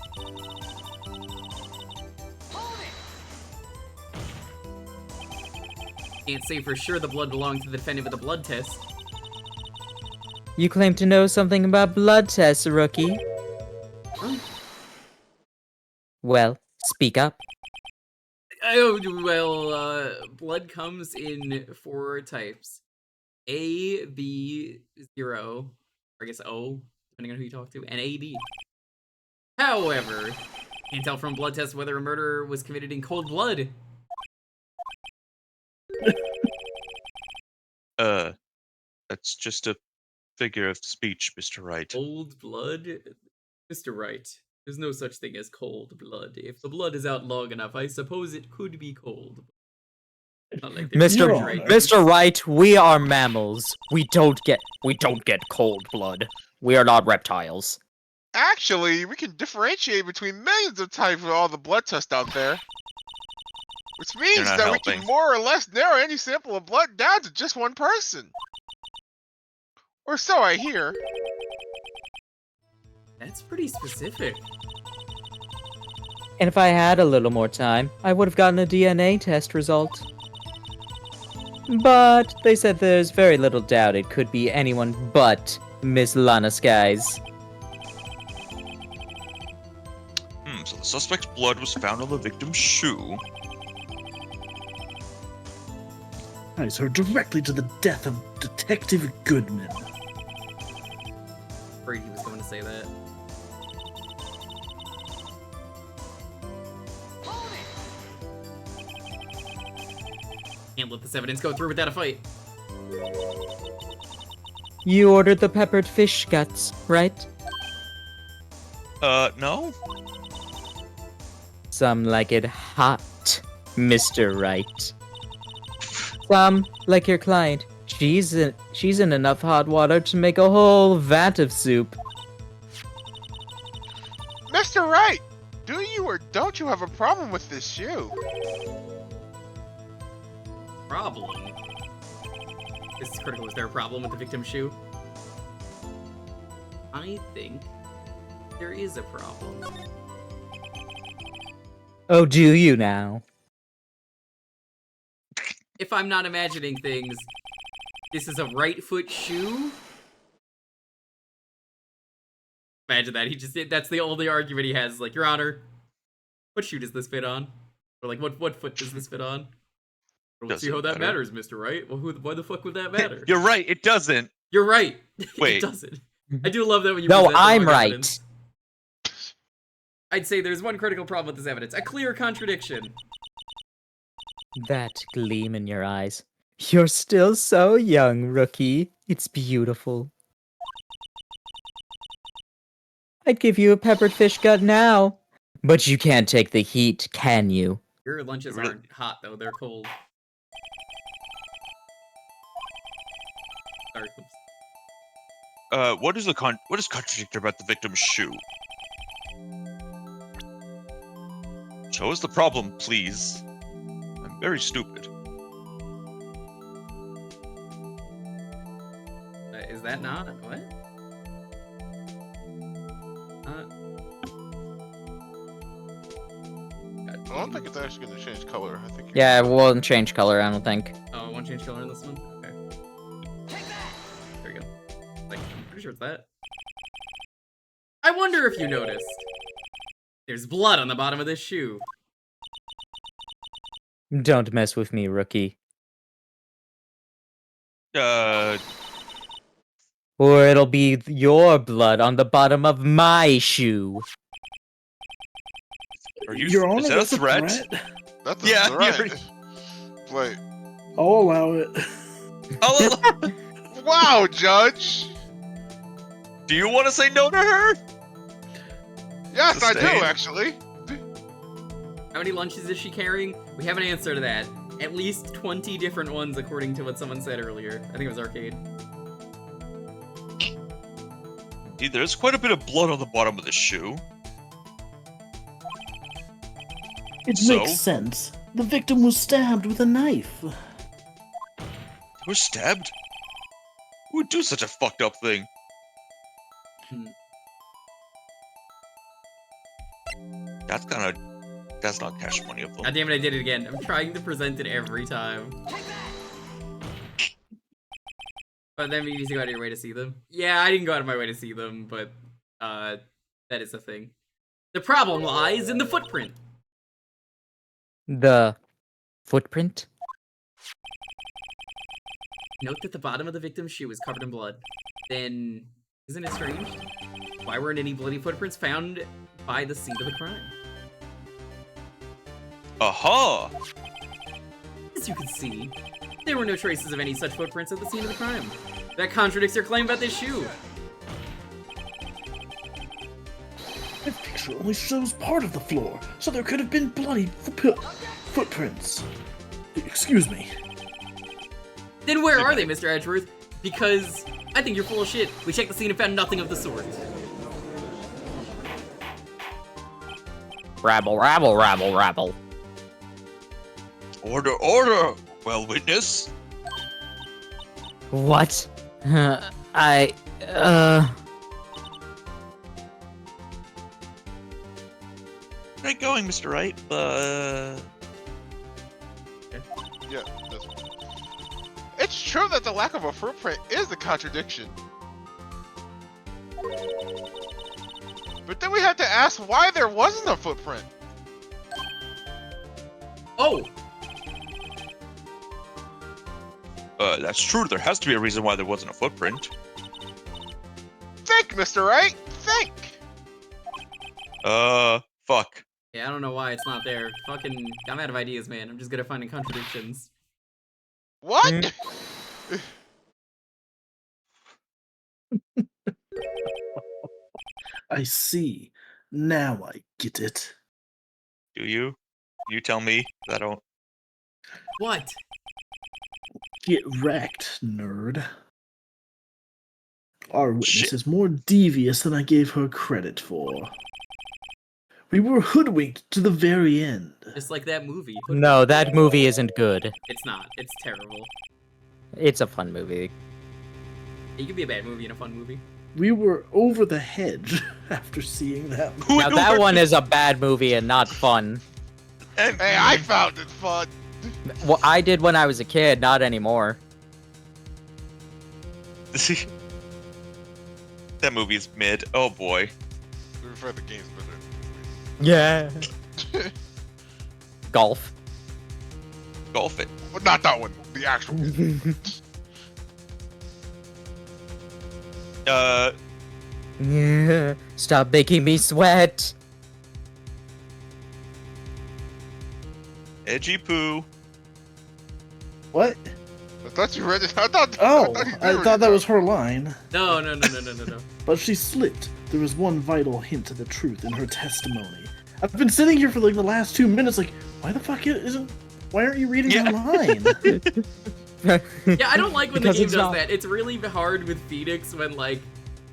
Can't say for sure the blood belonged to the defendant with a blood test. You claim to know something about blood tests, rookie. Well, speak up. Oh, well, blood comes in 4 types. A, B, 0, or I guess O, depending on who you talk to, and AB. However, can't tell from blood tests whether a murder was committed in cold blood. That's just a figure of speech, Mr. Wright. Cold blood? Mr. Wright, there's no such thing as cold blood. If the blood is out long enough, I suppose it could be cold. Not like they're refrigerated. Mr. Wright, we are mammals. We don't get cold blood. We are not reptiles. Actually, we can differentiate between millions of types with all the blood tests out there. Which means not that we helping. can more or less narrow any sample of blood down to just one person. Or so I hear. That's pretty specific. And if I had a little more time, I would have gotten a DNA test result. But they said there's very little doubt it could be anyone but Miss Lana Skies. So the Suspect's blood was found on the victim's shoe. Ties her directly to the death of Detective Goodman. Afraid he was going to say that. Can't let this evidence go through without a fight. You ordered the peppered fish guts, right? No? Some like it hot, Mr. Wright. Some, like your client, she's in enough hot water to make a whole vat of soup. Mr. Wright, do you or don't you have a problem with this shoe? Problem? This is critical. Is there a problem with the victim's shoe? I think there is a problem. Oh, do you now? If I'm not imagining things, this is a right foot shoe? Imagine that. He just did. That's the only argument he has. Like, Your Honor, what shoe does this fit on? Or like, what foot does this fit on? I don't see how that matters, Mr. Wright. Well, why the fuck would that matter? You're right, it doesn't. You're right. Wait. It doesn't. I do love that when you No, present the I'm wrong right. evidence. I'd say there's one critical problem with this evidence. A clear contradiction. That gleam in your eyes. You're still so young, rookie. It's beautiful. I'd give you a peppered fish gut now. But you can't take the heat, can you? Your lunches aren't hot, though. They're cold. Sorry, oops. What is contradictory about the victim's shoe? Show us the problem, please. I'm very stupid. Is that not? What? I don't think it's actually going to change color. I think. Yeah, it won't change color, I don't think. Oh, it won't change color in this one? Okay. There we go. Like, I'm pretty sure it's that. I wonder if you noticed. There's blood on the bottom of this shoe. Don't mess with me, rookie. Are Or it'll be your blood on the bottom of my shoe. you? Your Honor, Is that a that's threat? That's a Yeah, threat. Wait. I'll allow it. Oh, Wow, Judge. do you want to say no to her? Yes, I do Sustained. actually. How many lunches is she carrying? We have an answer to that. At least 20 different ones, according to what someone said earlier. I think it was Arcade. Indeed, there's quite a bit of blood on the bottom of the shoe. It So? makes sense. The victim was stabbed with a knife. Who was stabbed? Who would do such a fucked up thing? That's not cash money of them. God damn it, I did it again. I'm trying to present it every time. But then you need to go out of your way to see them. Yeah, I didn't go out of my way to see them, but that is a thing. The problem lies in the footprint. The footprint? Note that the bottom of the victim's shoe is covered in blood. Then, isn't it strange? Why weren't any bloody footprints found by the scene of the crime? Aha! As you can see, there were no traces of any such footprints at the scene of the crime. That contradicts your claim about this shoe. The picture only shows part of the floor, so there could have been bloody footprints. Excuse me. Then where are they, Mr. Edgeworth? Because I think you're full of shit. We checked the scene and found nothing of the sort. Rabble, rabble, rabble, rabble. Order, order! Well, witness. What? Where Where are you going, Mr. Wright? Yeah, it's true that the lack of a footprint is a contradiction. But then we had to ask why there wasn't a footprint. Oh! That's true. There has to be a reason why there wasn't a footprint. Think, Mr. Wright. Think. Fuck. Yeah, I don't know why it's not there. Fucking, I'm out of ideas, man. I'm just good at finding contradictions. What? I see. Now I get it. Do you? You tell me. I don't. What? Get wrecked, nerd. Our witness is more devious than I gave her credit for. We were hoodwinked to the very end. Just like that movie. No, that movie isn't good. It's not. It's terrible. It's a fun movie. It could be a bad movie and a fun movie. We were over the hedge after seeing that movie. Now that one is a bad movie and not fun. Hey, I found it fun. Well, I did when I was a kid, not anymore. That movie's mid. Oh boy. We prefer the games better. Yeah. Golf. Golf it. Well, not that one. The actual. Yeah. Stop making me sweat. Edgy poo. What? I thought you read it. I thought that was her line. No. But she slipped. There was one vital hint of the truth in her testimony. I've been sitting here for like the last 2 minutes, like, why the fuck isn't? Why aren't you reading the line? Yeah, I don't like when the Because game it's does not- that. It's really hard with Phoenix when, like,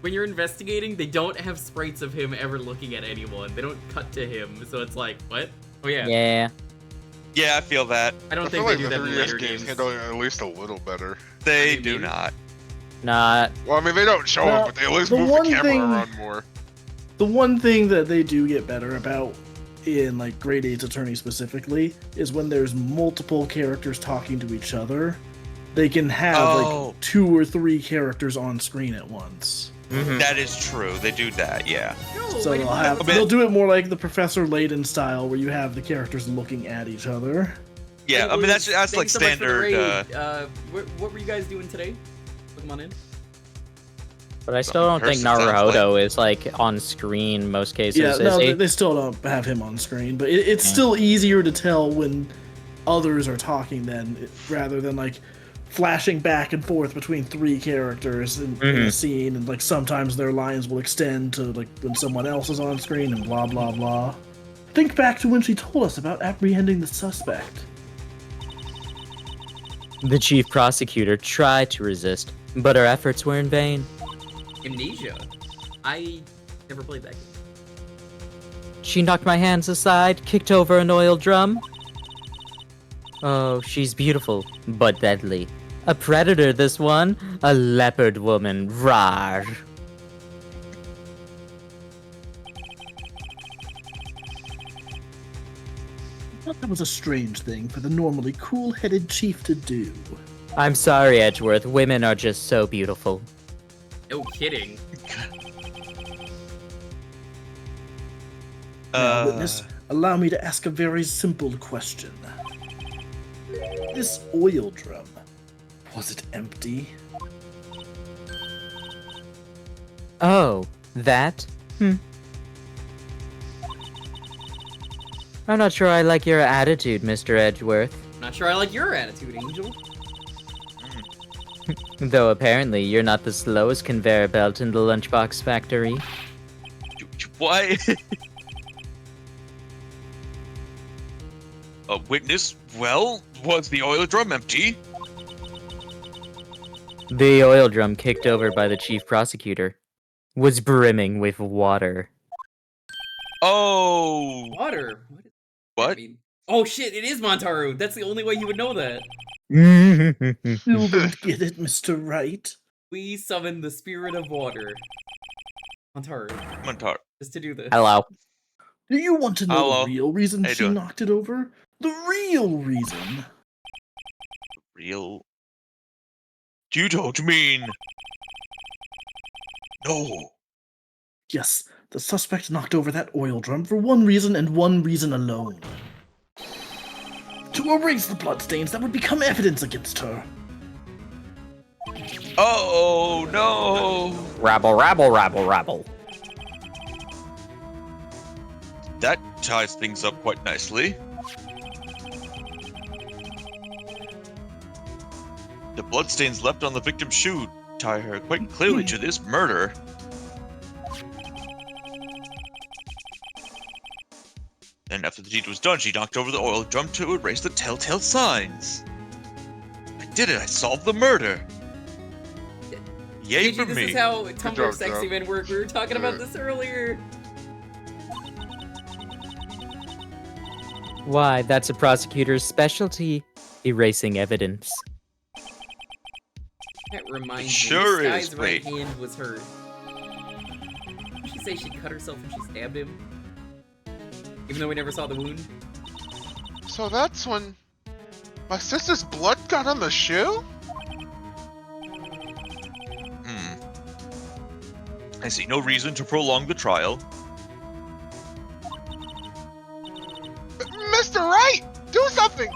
when you're investigating, they don't have sprites of him ever looking at anyone. They don't cut to him, so it's like, what? Oh yeah. Yeah. Yeah, I feel that. I don't I think feel they like do the that in 3DS later games games. handle it at least a little better. They do not. Not. Well, I mean, they don't show Now, it, but they at least the move the one camera thing- around more. The one thing that they do get better about in like Grade 8's Attorney specifically is when there's multiple characters talking to each other, they can have like 2 or 3 characters on screen at once. That is true. They do that, yeah. So they'll do it more like the Professor Layton style, where you have the characters looking at each other. Yeah, I mean that's like Thanks so much for the standard. raid. What were you guys doing today? Come on in. But I still don't think Person sounds Naruto is like on screen most cases. Yeah, is no, he? they still don't have him on screen, but it's still easier to tell when others are talking rather than like flashing back and forth between 3 characters in a scene, and like sometimes their lines will extend to like when someone else is on screen and blah blah blah. Think back to when she told us about apprehending the suspect. The chief prosecutor tried to resist, but her efforts were in vain. Amnesia. I never played that game. She knocked my hands aside, kicked over an oil drum. Oh, she's beautiful, but deadly. A predator, this one. A leopard woman. Rawr. I thought that was a strange thing for the normally cool-headed chief to do. I'm sorry, Edgeworth. Women are just so beautiful. No kidding. Now, witness, allow me to ask a very simple question. This oil drum, was it empty? Oh, that? I'm not sure I like your attitude, Mr. Edgeworth. Not sure I like your attitude, Angel. Though apparently you're not the slowest conveyor belt in the lunchbox factory. Why? A witness? Well, was the oil drum empty? The oil drum kicked over by the chief prosecutor was brimming with water. Oh. Water. What? Oh shit! It is Montaru. That's the only way you would know that. You don't get it, Mr. Wright. We summon the spirit of water. Montaru. Just to do this. Hello. Do you want to know Hello. the real reason How you she doing? knocked it over? The real reason. Real? You don't mean... No. Yes, The suspect knocked over that oil drum for one reason and one reason alone. To erase the bloodstains that would become evidence against her. Oh no! Rabble, rabble, rabble, rabble. That ties things up quite nicely. The bloodstains left on the victim's shoe tie her quite clearly to this murder. Then after the deed was done, she knocked over the oil drum to erase the telltale signs. I did it! I solved the murder! Yay Gigi, for this me! is how Tumblr job, sexy Joe. men work. We were talking about this earlier. Why, that's a prosecutor's specialty. Erasing evidence. That reminds Sure me, is, this guy's right wait. hand was hurt. Did she say she cut herself when she stabbed him? Even though we never saw the wound? So that's when my sister's blood got on the shoe? I see no reason to prolong the trial. Mr. Wright! Do something!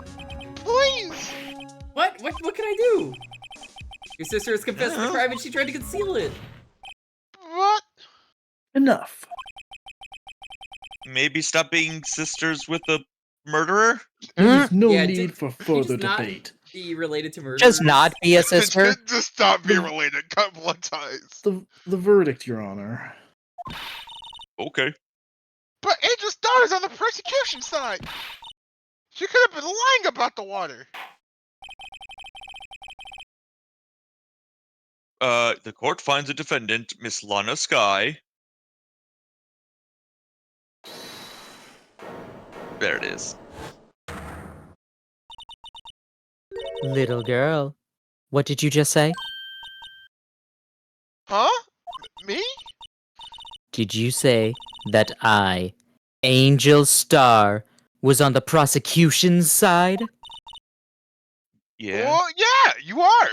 Please! What? What can I do? Your sister has confessed to the crime and she tried to conceal it. What? Enough. Maybe stop being sisters with the murderer? There is no Yeah, need for Can you further just not debate. be related to murder? Just not be a sister. Just stop being related. Cut blood ties. The verdict, Your Honor. Okay. But Angel's daughter's on the prosecution side. She could have been lying about the water. The court finds the defendant, Miss Lana Sky. There it is. Little girl, what did you just say? Huh? Me? Did you say that I, Angel Star, was on the prosecution's side? Yeah. Well, yeah, you are.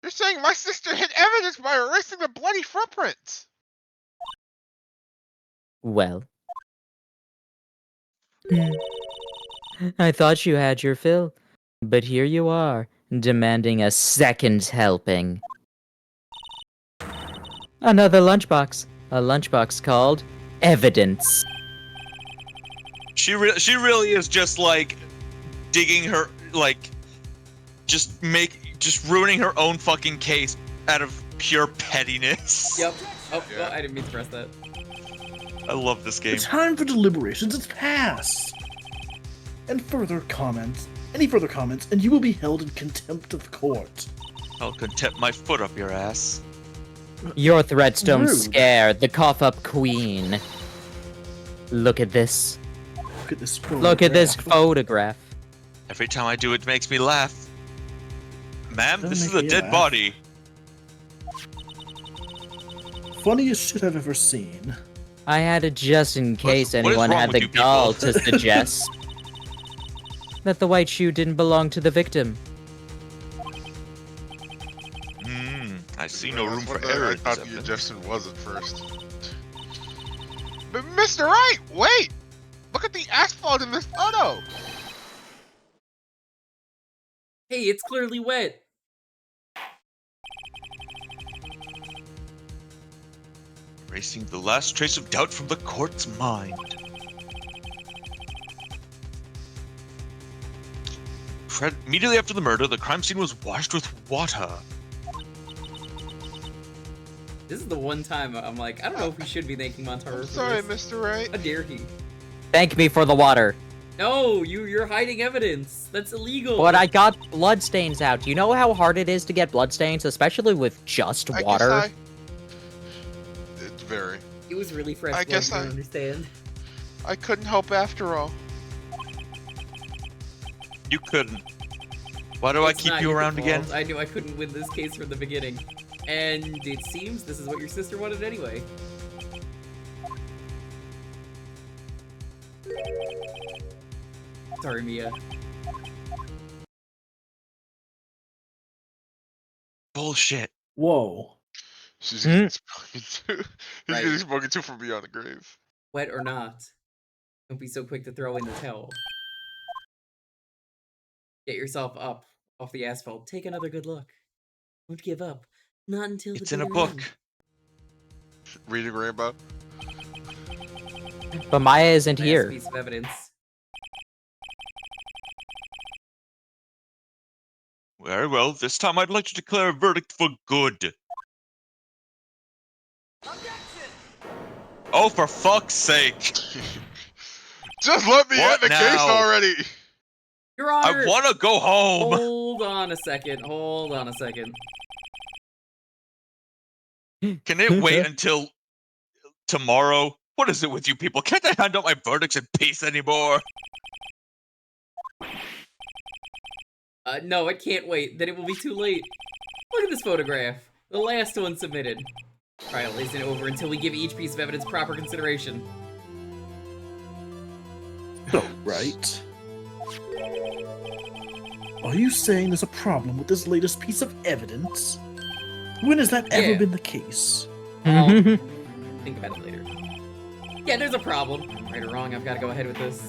You're saying my sister hid evidence by erasing the bloody footprints. Well. I thought you had your fill, but here you are, demanding a second helping. Another lunchbox. A lunchbox called Evidence. She really is just like digging her just ruining her own fucking case out of pure pettiness. Yep. Oh, well, I didn't mean to press that. I love this game. The time for deliberations is past. And any further comments, and you will be held in contempt of court. I'll contempt my foot up your ass. Your threats don't Rude. scare the cough-up queen. Look at this. Look at this Look at this photograph. Every time I do it makes me laugh. Ma'am, Doesn't this is make a me dead laugh. body. Funniest shit I've ever seen. I had it just in case what is anyone wrong had with the you people? gall to suggest that the white shoe didn't belong to the victim. I see no room for That's what error. I in thought this the evidence. suggestion was at first. But Mr. Wright, wait! Look at the asphalt in this photo! Hey, it's clearly wet. Erasing the last trace of doubt from the court's mind. Immediately after the murder, the crime scene was washed with water. This is the one time I'm like, I don't know if we should be thanking Montaro for Sorry, this. Mr. Wright. How dare he? Thank me for the water. No, you're hiding evidence. That's illegal. But I got bloodstains out. Do you know how hard it is to get bloodstains, especially with just water? It's very. It was really fresh. I blood, guess you don't I- understand. I couldn't help after all. You couldn't. Why do I It's keep not you your around again? fault. I knew I couldn't win this case from the beginning. And it seems this is what your sister wanted anyway. Sorry, Mia. Bullshit. Whoa. She's getting spoken to. He's Right. getting spoken to from beyond the grave. Wet or not, don't be so quick to throw in the towel. Get yourself up off the asphalt. Take another good look. Don't give up. Not until It's the in a bitter book. end. Reading Rainbow. But Maya isn't Last here. piece of evidence. Very well, this time I'd like to declare a verdict for good. Oh, for fuck's sake! Just let me What end the case now? already! Your Honor! I wanna go home! Hold on a second. Hold on a second. Can it wait until tomorrow? What is it with you people? Can't I hand out my verdicts in peace anymore? No, it can't wait. Then it will be too late. Look at this photograph. The last one submitted. Trial isn't over until we give each piece of evidence proper consideration. So, right. Are you saying there's a problem with this latest piece of evidence? When has that ever Yeah. been the case? I'll think about it later. Yeah, there's a problem. Right or wrong, I've got to go ahead with this.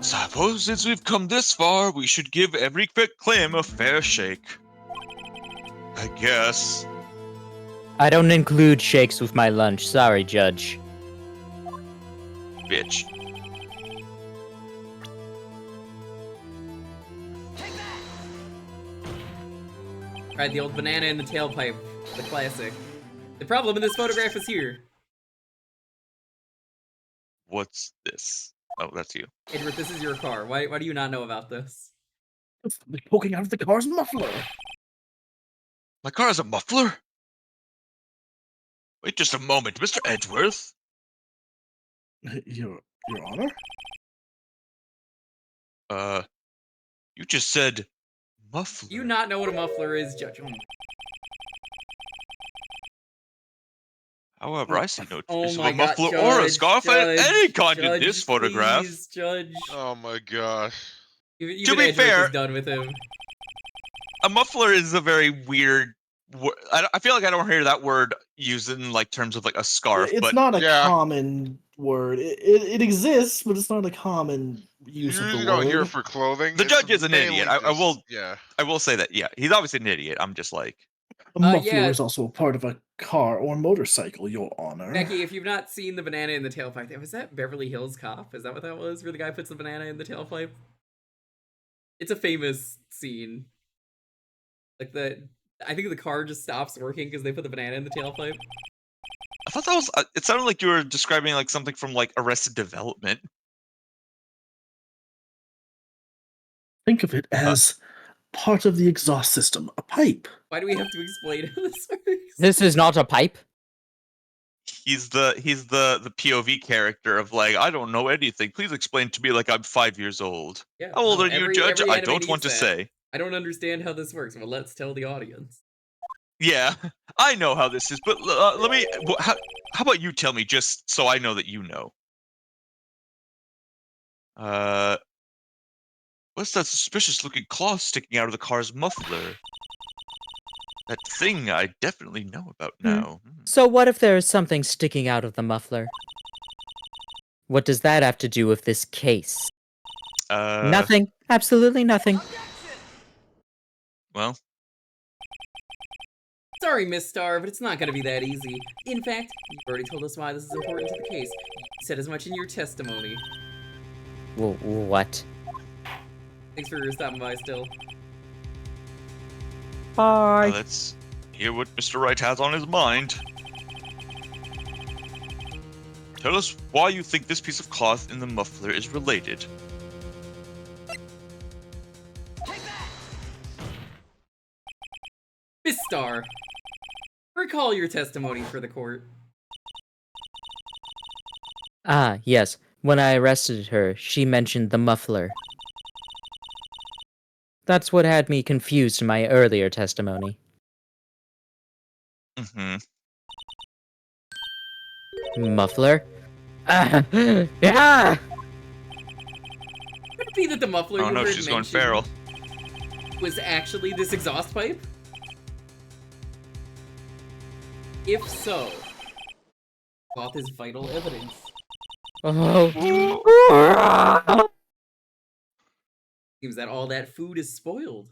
Suppose since we've come this far, we should give every claim a fair shake. I guess. I don't include shakes with my lunch. Sorry, Judge. Bitch. Alright, the old banana in the tailpipe. The classic. The problem in this photograph is here. What's this? Oh, that's you. Edward, this is your car. Why do you not know about this? It's like poking out of the car's muffler. My car has a muffler? Wait just a moment, Mr. Edgeworth. Your Honor? You just said muffler. Do you not know what a muffler is, Judge? However, I see no Oh trace of my a God, muffler or a Judge, scarf of Judge, any kind in Judge, this photograph. please, Judge. Oh my gosh. Even To be Edgeworth fair- is done with him. A muffler is a very weird. I feel like I don't hear that word used in like terms of like a scarf. It's but not a yeah. common word. It exists, but it's not a common You use of the usually word. don't hear it for clothing. The it's judge is an mainly idiot. I just- will. Yeah. I will say that. Yeah, he's obviously an idiot. I'm just like. A muffler yeah. is also a part of a car or motorcycle, Your Honor. Becky, if you've not seen the banana in the tailpipe, was that Beverly Hills Cop? Is that what that was? Where the guy puts the banana in the tailpipe? It's a famous scene. Like I think the car just stops working because they put the banana in the tailpipe. I thought that was. It sounded like you were describing like something from like Arrested Development. Think of it as part of the exhaust system, a pipe. Why do we have to explain how this works? This is not a pipe. He's the POV character of like, I don't know anything. Please explain to me like I'm 5 years old. Yeah, How old no, are you, every Judge? anime I don't needs want to that. say. I don't understand how this works. Well, let's tell the audience. Yeah, I know how this is, but let me. How about you tell me just so I know that you know? What's that suspicious-looking claw sticking out of the car's muffler? That thing I definitely know about now. So what if there is something sticking out of the muffler? What does that have to do with this case? Nothing. Absolutely nothing. Well, Sorry, Miss Star, but it's not gonna be that easy. In fact, you've already told us why this is important to the case. You said as much in your testimony. What? Thanks for stopping by still. Bye. let's hear what Mr. Wright has on his mind. Tell us why you think this piece of cloth in the muffler is related. Miss Star, recall your testimony for the court. Ah, yes. When I arrested her, she mentioned the muffler. That's what had me confused in my earlier testimony. Mm-hmm. Muffler? Yeah! Could it be that the muffler Oh you no, heard she's going mentioned- feral. was actually this exhaust pipe? If so, cloth is vital evidence. Oh. Seems that all that food is spoiled.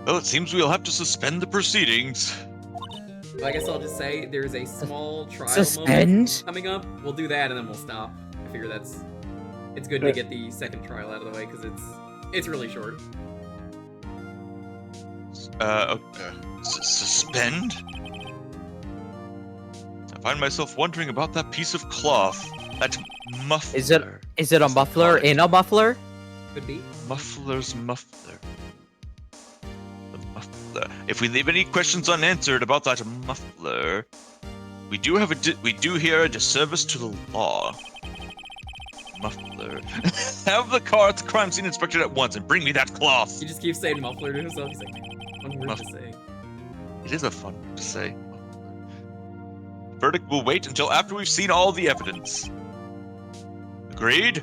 Well, it seems we'll have to suspend the proceedings. So I guess I'll just say there's a small trial Suspend? moment coming up. We'll do that and then we'll stop. I figure it's good to get the second trial out of the way because it's really short. Okay. Suspend? I find myself wondering about that piece of cloth. That muffler. Is it a muffler in a muffler? Could be. Muffler's muffler. The muffler. If we leave any questions unanswered about that muffler, we do hear a disservice to the law. Muffler. Have the car at the crime scene inspected at once and bring me that cloth. He just keeps saying muffler to himself. He's like, one word to say. It is a fun word to say. Verdict will wait until after we've seen all the evidence. Agreed?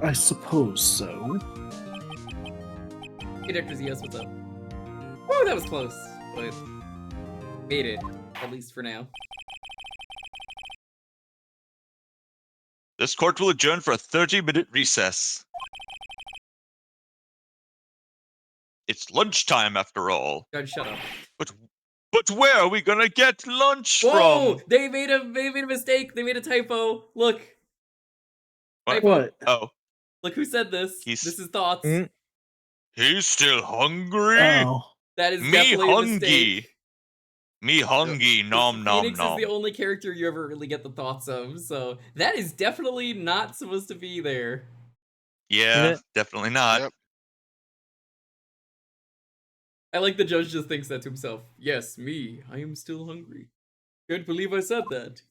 I suppose so. Hey, Dr. Zeus, what's up? Oh, that was close, but made it, at least for now. This court will adjourn for a 30-minute recess. It's lunchtime after all. God, shut up. But where are we gonna get lunch Whoa! from? They made a mistake. They made a typo. Look. What? Oh. Look who said this. This is thoughts. He's still hungry? Oh. That is Me definitely a hungry. mistake. Me hungry, nom nom Phoenix nom. is the only character you ever really get the thoughts of, so that is definitely not supposed to be there. Yeah, definitely not. Yep. I like the judge just thinks that to himself. Yes, me. I am still hungry. Can't believe I said that.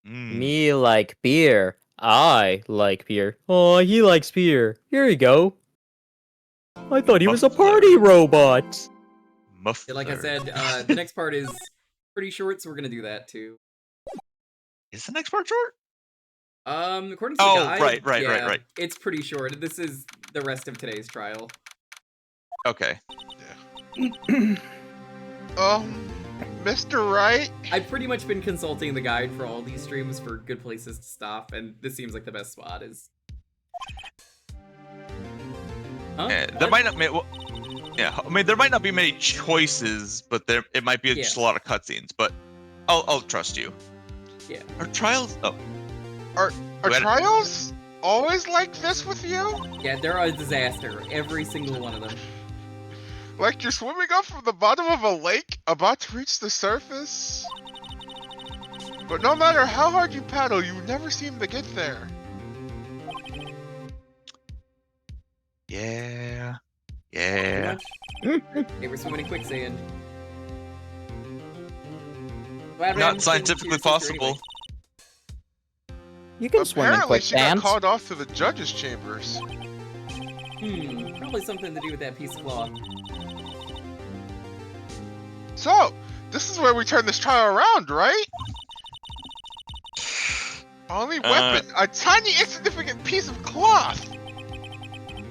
Me like beer. I like beer. Oh, he likes beer. Here you go. I thought he was a party robot. Yeah, like I said, the next part is pretty short, so we're gonna do that too. Is the next part short? According to the guide, right. It's pretty short. This is the rest of today's trial. Okay. Mr. Wright? I've pretty much been consulting the guide for all these streams for good places to stop, and this seems like the best spot is. Huh? There might not I mean, there might not be many choices, but it might be just a lot of cutscenes. But I'll trust you. Yeah. Are trials? Oh. Are trials always like this with you? Yeah, they're a disaster. Every single one of them. Like you're swimming up from the bottom of a lake, about to reach the surface? But no matter how hard you paddle, you never seem to get there. Yeah. Hey, we're swimming in quicksand. Not scientifically possible. You can swim in Apparently she got quicksand. called off to the judge's chambers. Probably something to do with that piece of cloth. So, this is where we turn this trial around, right? Only weapon, a tiny insignificant piece of cloth!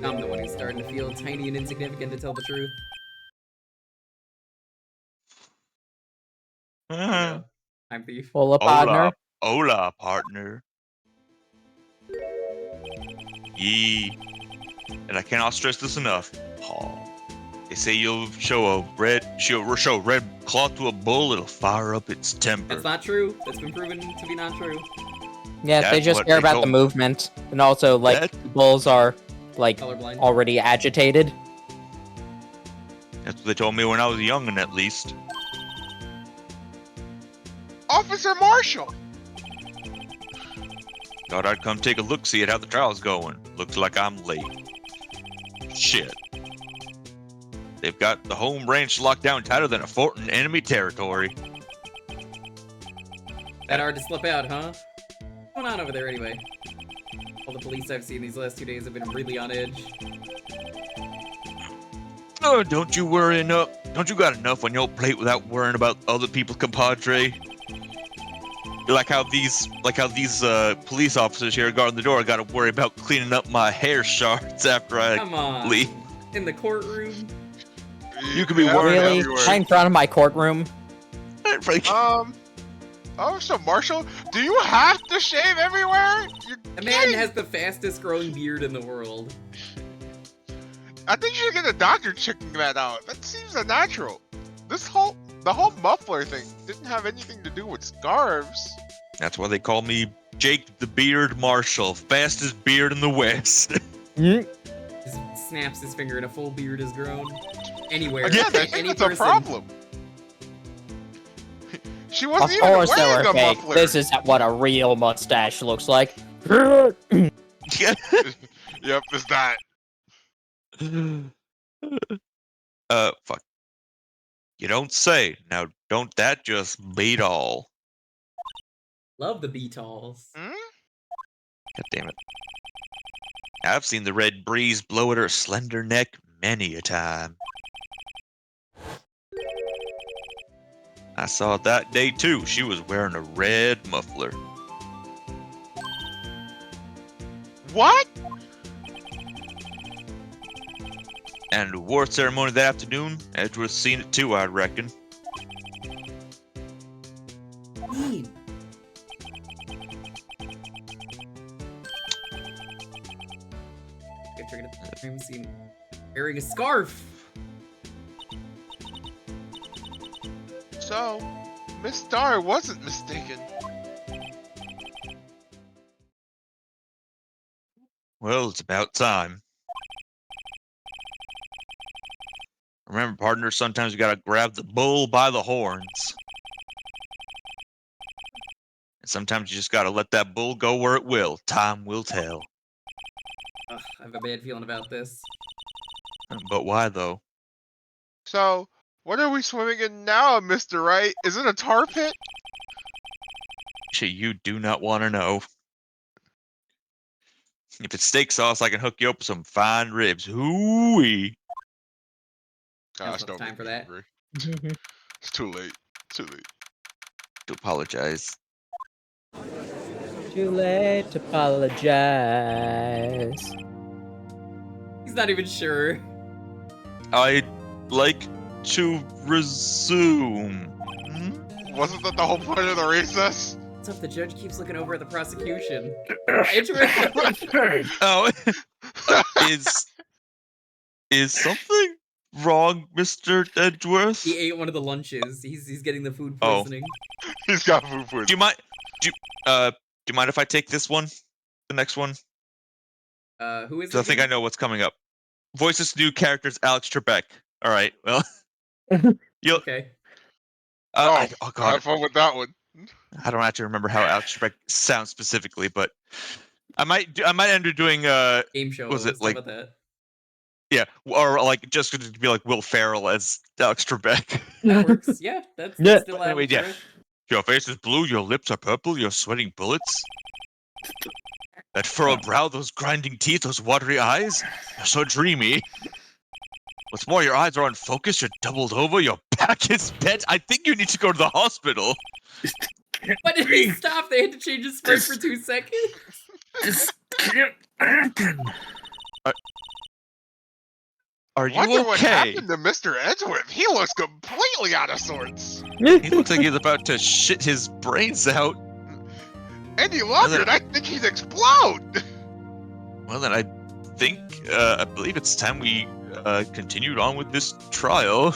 I'm the one who's starting to feel tiny and insignificant, to tell the truth. I'm thief. Hola, partner. Hola, partner. Yee. And I cannot stress this enough. Oh. They say you'll show red cloth to a bull, it'll fire up its temper. That's not true. That's been proven to be not true. Yeah, they That's just what care they about told the me. movement, and also like bulls are like Colorblind. already agitated. That's what they told me when I was young, at least. Officer Marshall! Thought I'd come take a look, see at how the trial's going. Looks like I'm late. Shit. They've got the home range locked down tighter than a fort in enemy territory. That hard to slip out, huh? What's going on over there anyway? All the police I've seen these last 2 days have been really on edge. Oh, don't you worry Don't you got enough on your plate without worrying about other people's compadre? Like how these police officers here guarding the door got to worry about cleaning up my hair shards after I Come on. leave. In the courtroom. You could be worried Really? everywhere. Right in front of my courtroom? Oh, so Marshall, do you have to shave everywhere? The man has the fastest growing beard in the world. I think you should get a doctor checking that out. That seems unnatural. The whole muffler thing didn't have anything to do with scarves. That's why they call me Jake the Beard Marshall, fastest beard in the West. Just snaps his finger and a full beard is grown. Anywhere. Again, I think any that's person. a problem. She wasn't Of even course they wearing were a fake. muffler. This is what a real mustache looks like. Yep, it's that. Fuck. You don't say. Now, don't that just beat all? Love the Beatles. Hmm? God damn it. I've seen the red breeze blow at her slender neck many a time. I saw it that day too. She was wearing a red muffler. What? And the award ceremony that afternoon, Edgeworth seen it too, I reckon. Mean. Get triggered at the crime scene. Wearing a scarf. So, Miss Starr wasn't mistaken. Well, it's about time. Remember, partner, sometimes you gotta grab the bull by the horns. And sometimes you just gotta let that bull go where it will. Time will tell. Ugh, I have a bad feeling about this. But why, though? So, what are we swimming in now, Mr. Wright? Is it a tar pit? Shit, you do not want to know. If it's steak sauce, I can hook you up with some fine ribs. Hoo-wee. Gosh, Don't don't have time make for me that. angry. It's too late. Too late. To apologize. Too late to apologize. He's not even sure. I'd like to resume. Wasn't that the whole point of the recess? What's up? The judge keeps looking over at the prosecution. Oh, is something wrong, Mr. Edgeworth? He ate one of the lunches. He's getting the food Oh. poisoning. He's got food poisoning. Do you mind if I take this one? The next one? Who is Because I think I know what's coming up. Voices new characters Alex Trebek. All right, well. You'll, Okay. oh god. Have fun with that one. I don't actually remember how Alex Trebek sounds specifically, but I might end up doing Game show. Was it How like about that? yeah, or like just going to be like Will Ferrell as Alex Trebek. That works. Yeah, that's still Anyway, Alex yeah. Trebek. Your face is blue, your lips are purple, you're sweating bullets. That furrowed brow, those grinding teeth, those watery eyes, you're so dreamy. What's more, your eyes are unfocused, you're doubled over, your back is bent. I think you need to go to the hospital. Why did he stop? They had to change his sprite for 2 seconds. This can't happen. Are you Wonder what okay? happened to Mr. Edgeworth? He looks completely out of sorts. He looks like he's about to shit his brains out. Any longer, I think he'd explode. Well, then I think, I believe it's time we continued on with this trial.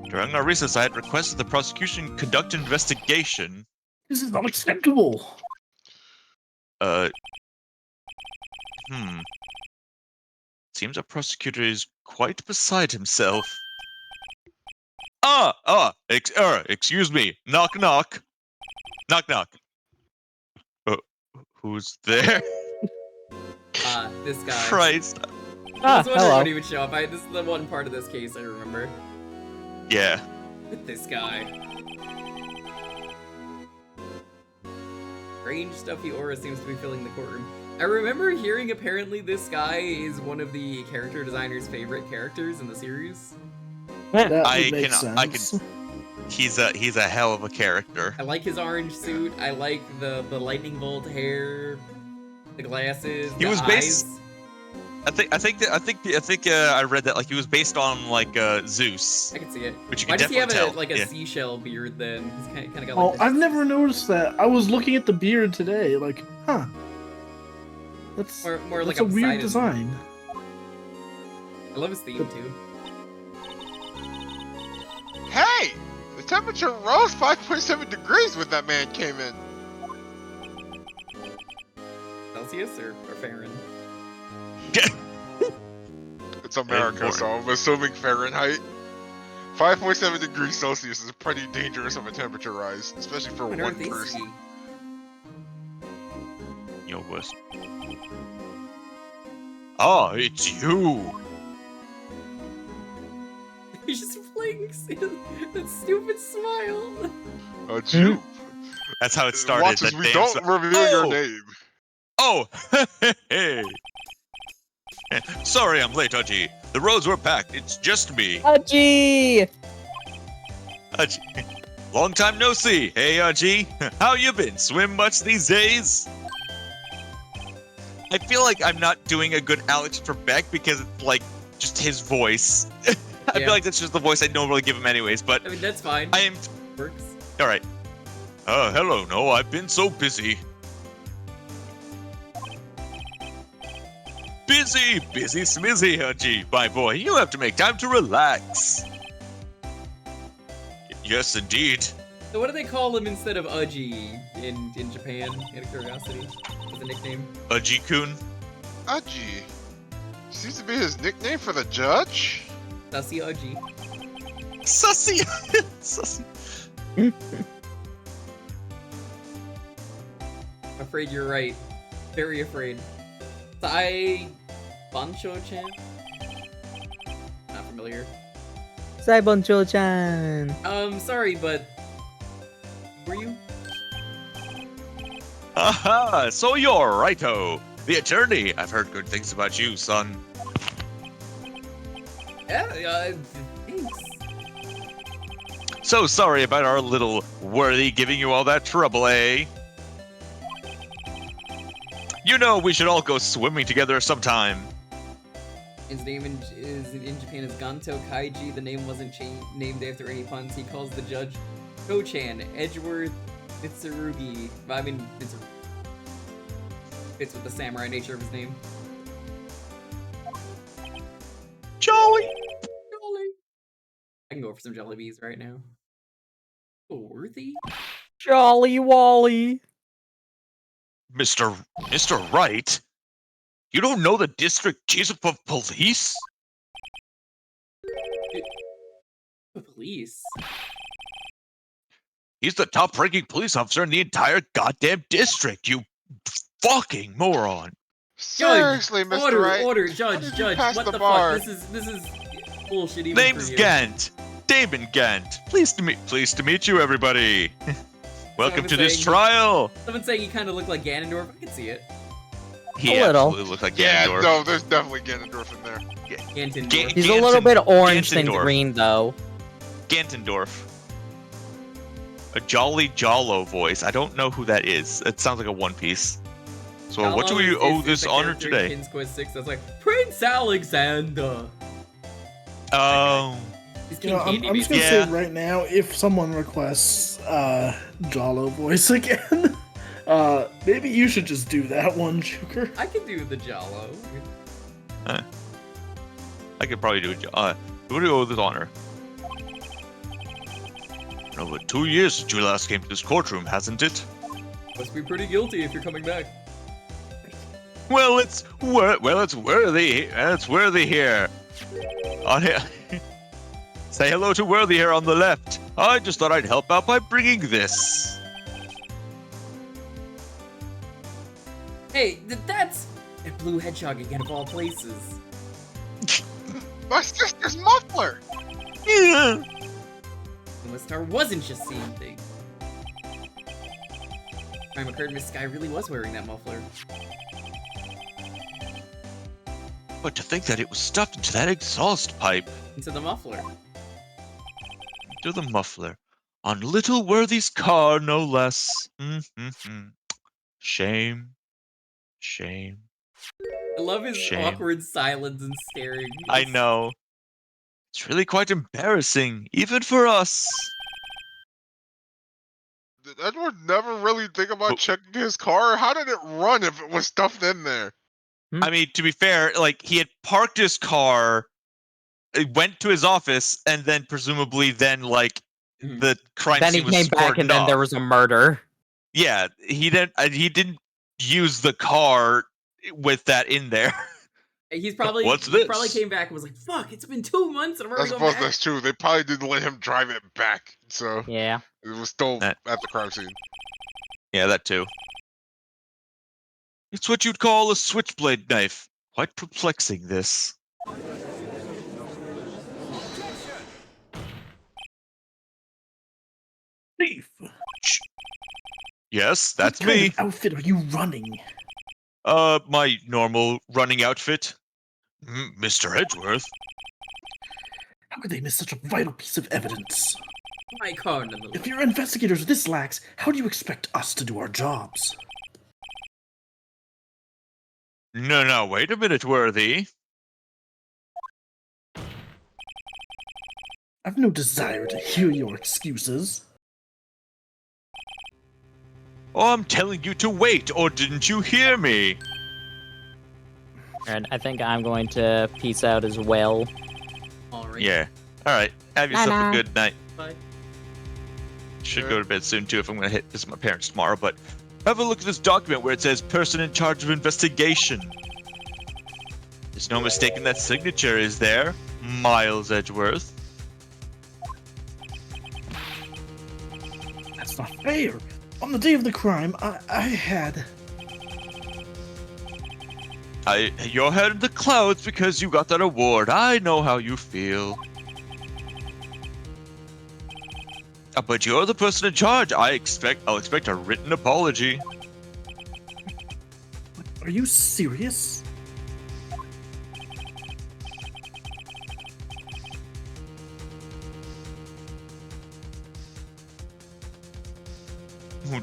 During our recess, I had requested the prosecution conduct an investigation. This is unacceptable. Seems our prosecutor is quite beside himself. Excuse me. Knock, knock. Knock, knock. Who's there? This guy. Christ. This one hello. wouldn't even show up. This is the one part of this case I remember. Yeah. With this guy. Strange stuffy aura seems to be filling the courtroom. I remember hearing apparently this guy is one of the character designer's favorite characters in the series. That would I make can. sense. He's a hell of a character. I like his orange suit. I like the lightning bolt hair, the glasses. He the was based. eyes. I read that like he was based on like Zeus. I can see it. Which you Why can does he have definitely a tell. Yeah. seashell beard then? He's kind of got Oh, like this. I've never noticed that. I was looking at the beard today, like, huh. That's More like that's a weird Poseidon. design. I love his theme too. Hey! The temperature rose 5.7 degrees when that man came in. Celsius or Fahrenheit? It's America, so I'm assuming Fahrenheit. 5.7 degrees Celsius is pretty dangerous of a temperature rise, especially for What one Earth is person. Yo, West. Oh, it's you. He's just playing that stupid smile. It's you. That's how it started. Watches, that we damn don't reveal your name. Oh, hey. Sorry, I'm late, Haji. The roads were packed. It's just me. Haji! Haji. Long time no see. Hey, Haji. How you been? Swim much these days? I feel like I'm not doing a good Alex Trebek because it's like just his voice. I feel like that's just the voice I'd normally give him anyways, but I mean, that's fine. I am... Works. Alright. Hello, no, I've been so busy. Busy smizzy, Haji. My boy, you have to make time to relax. Yes, indeed. So what do they call him instead of Uji in Japan? Out of curiosity, as a nickname. Uji-kun? Aji. Seems to be his nickname for the judge? Sussy Uji. Sussy! Sussy. Afraid you're right. Very afraid. Sai Bancho-chan? Not familiar. Saiboncho-chan. Sorry, but... Were you? Aha, so you're Righto, the attorney. I've heard good things about you, son. Yeah, thanks. So sorry about our little worthy giving you all that trouble, eh? You know, we should all go swimming together sometime. His name in Japan is Ganto Kaiji. The name wasn't named after any puns. He calls the judge Ko-chan, Edgeworth Mitsurugi. I mean, fits with the samurai nature of his name. Jolly! Jolly! I can go for some Jollibees right now. Oh, worthy? Jolly Wally. Mr. Wright? You don't know the district chief of police? The police? He's the top-ranking police officer in the entire goddamn district, you fucking moron. Seriously, Mr. Order, Wright. order, judge, pass what the the bar? fuck? This is bullshit even Name's for you. Gant. Damon Gant. Pleased to meet you, everybody. Welcome to this trial. Someone saying he kind of looked like Ganondorf. I can see it. He A little. absolutely looked like Yeah, Ganondorf. no, there's definitely Ganondorf in there. Ganondorf. He's a little bit orange than Gantendorf. green, though. Gantendorf. A Jolly Jollo voice. I don't know who that is. It sounds like a One Piece. So what do we owe this honor today? King's Quest 6. I was like, Prince Alexander. Oh. He's You King know, I'm Candy, just gonna basically. say right now, if someone requests Jollo voice again, maybe you should just do that one, Jewker. I can do the Jollo. I could probably do it. What do we owe this honor? Over 2 years since you last came to this courtroom, hasn't it? Must be pretty guilty if you're coming back. Well, it's worthy. It's worthy here. On here. Say hello to Worthy here on the left. I just thought I'd help out by bringing this. Hey, that's a blue hedgehog again of all places. My sister's muffler! Yeah. The star wasn't just seeing things. Crime occurred, Miss Sky really was wearing that muffler. But to think that it was stuffed into that exhaust pipe. Into the muffler. Into the muffler. On little Worthy's car, no less. Shame. Shame. I love his Shame. awkward silence and staring. I know. It's really quite embarrassing, even for us. Did Edward never really think about checking his car? How did it run if it was stuffed in there? I mean, to be fair, like, he had parked his car, went to his office, and then presumably like, the crime Then he scene was came back, and then there was a murder. Yeah, he didn't use the car with that in there. He's probably What's he this? probably came back and was like, "Fuck! It's been 2 months and I'm I already going suppose back." that's true. They probably didn't let him drive it back, so yeah, it was still at the crime scene. Yeah, that too. It's what you'd call a switchblade knife. Quite perplexing, this. Thief. Yes, that's what kind me. of outfit are you running? My normal running outfit. Mr. Edgeworth. How could they miss such a vital piece of evidence? My car, nonetheless. If your investigators are this lax, how do you expect us to do our jobs? No, wait a minute, Worthy. I've no desire to hear your excuses. Oh, I'm telling you to wait, or didn't you hear me? And I think I'm going to peace out as well. Alright. Yeah. Alright, have yourself Bye-bye. a good night. Bye. Should go to bed soon, too, if I'm going to visit my parents tomorrow, but have a look at this document where it says person in charge of investigation. There's no mistaking that signature, is there? Miles Edgeworth. That's not fair. On the day of the crime, I had... Your head in the clouds because you got that award. I know how you feel. But you're the person in charge. I'll expect a written apology. Are you serious?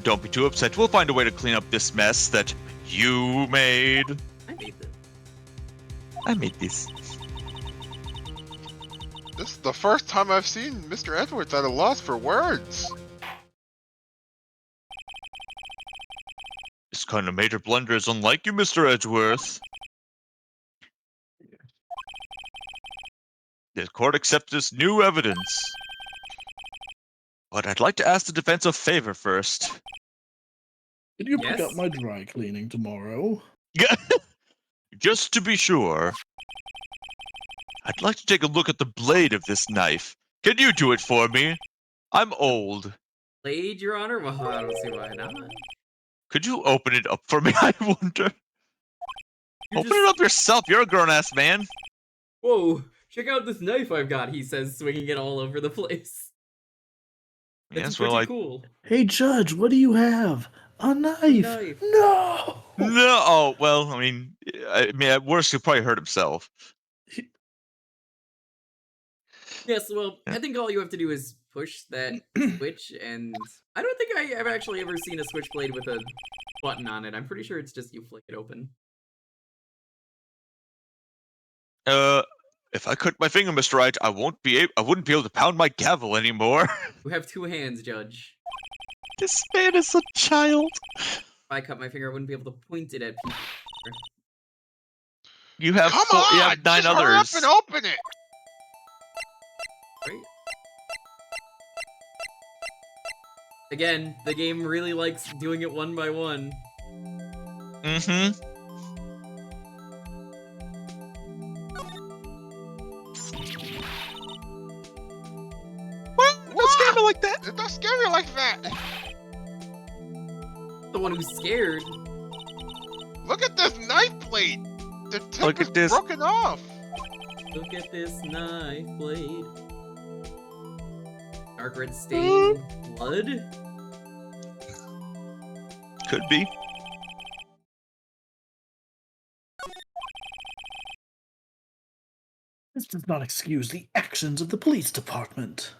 Don't be too upset. We'll find a way to clean up this mess that you made. I made this. This is the first time I've seen Mr. Edwards at a loss for words. This kind of major blunder is unlike you, Mr. Edgeworth. The court accepts this new evidence. But I'd like to ask the defense a favor first. Can you pick up my dry cleaning tomorrow? Just to be sure. I'd like to take a look at the blade of this knife. Can you do it for me? I'm old. Blade, Your Honor? Well, I don't see why not. Could you open it up for me, I wonder? Open it up yourself. You're a grown-ass man. Whoa, check out this knife I've got, he says, swinging it all over the place. That's pretty cool. Hey, Judge, what do you have? A knife. No! No. Oh, well, I mean, at worst, he'll probably hurt himself. Yes, well, I think all you have to do is push that switch, and I don't think I've actually ever seen a switchblade with a button on it. I'm pretty sure it's just you flick it open. If I cut my finger, Mr. Wright, I wouldn't be able to pound my gavel anymore. You have 2 hands, Judge. This man is a child. If I cut my finger, I wouldn't be able to point it at people. You have Come on, you have 9 just others. hurry up and open it. Right? Again, the game really likes doing it one by one. Mm-hmm. Don't scare me like that. Don't scare me like that. The one who's scared. Look at this knife blade. The tip Look is at this. broken off. Look at this knife blade. Dark red stained blood? Could be. This does not excuse the actions of the police department.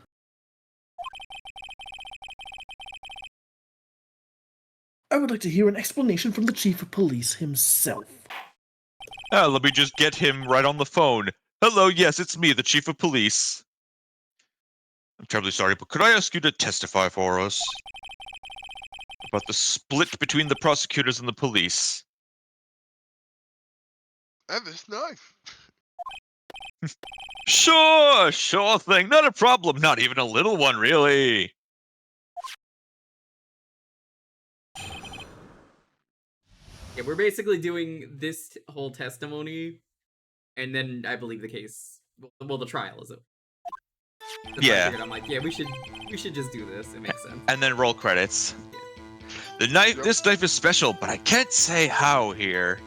I would like to hear an explanation from the chief of police himself. Let me just get him right on the phone. Hello, yes, it's me, the chief of police. I'm terribly sorry, but could I ask you to testify for us about the split between the prosecutors and the police? And this knife. Sure thing, not a problem, not even a little one, really. Yeah, we're basically doing this whole testimony, and then I believe the case. Well, the trial is over. That's why I figured, I'm like, yeah, we should just do this. It makes sense. And then roll credits. The knife, this knife is special, but I can't say how here.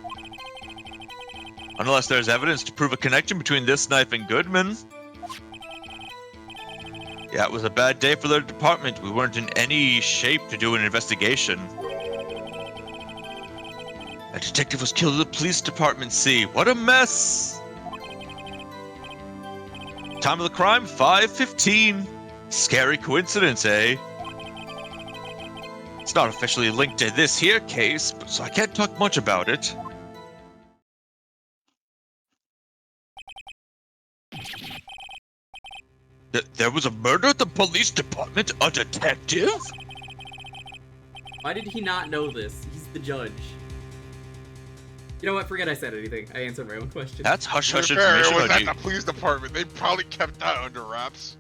Unless there's evidence to prove a connection between this knife and Goodman. Yeah, it was a bad day for the department. We weren't in any shape to do an investigation. A detective was killed at the police department, see? What a mess! Time of the crime, 5:15. Scary coincidence, eh? It's not officially linked to this here case, so I can't talk much about it. There was a murder at the police department? A detective? Why did he not know this? He's the judge. You know what? Forget I said anything. I answered my own question. That's hush-hush It information. was at the police department. They probably kept that under wraps.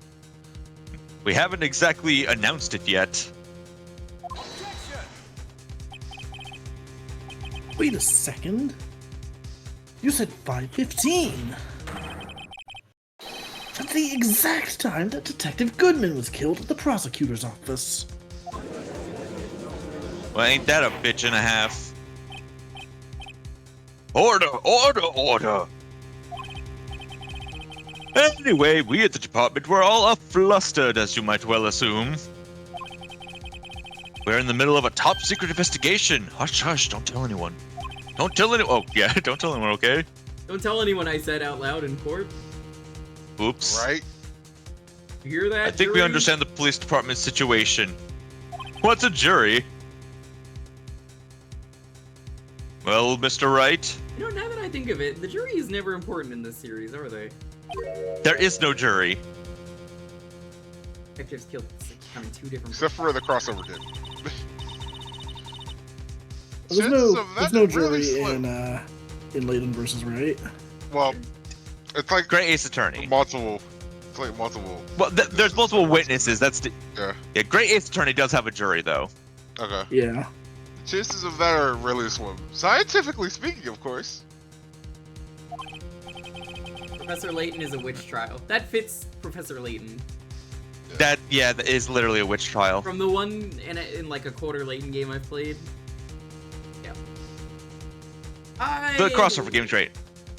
We haven't exactly announced it yet. Wait a second. You said 5:15. That's the exact time that Detective Goodman was killed at the prosecutor's office. Well, ain't that a bitch and a half? Order, order, order! Anyway, we at the department were all flustered, as you might well assume. We're in the middle of a top-secret investigation. Hush, hush, don't tell anyone. Don't tell anyone. Oh, yeah, don't tell anyone, okay? Don't tell anyone I said out loud in court. Oops. Right? You hear that? I think we jury? understand the police department's situation. What's a jury? Well, Mr. Wright? You know, now that I think of it, the jury is never important in this series, are they? There is no jury. Detectives killed two different. Except for the crossover did. There's no jury in Layton versus Wright. Well, it's like Great Ace Attorney. Multiple. It's like multiple. Well, there's multiple witnesses. That's yeah. Yeah, Great Ace Attorney does have a jury, though. Okay. Yeah. The chances of that are really slim. Scientifically speaking, of course. Professor Layton is a witch trial. That fits Professor Layton. That is literally a witch trial. From the one in like a quarter Layton game I've played. Yeah. The crossover game's great.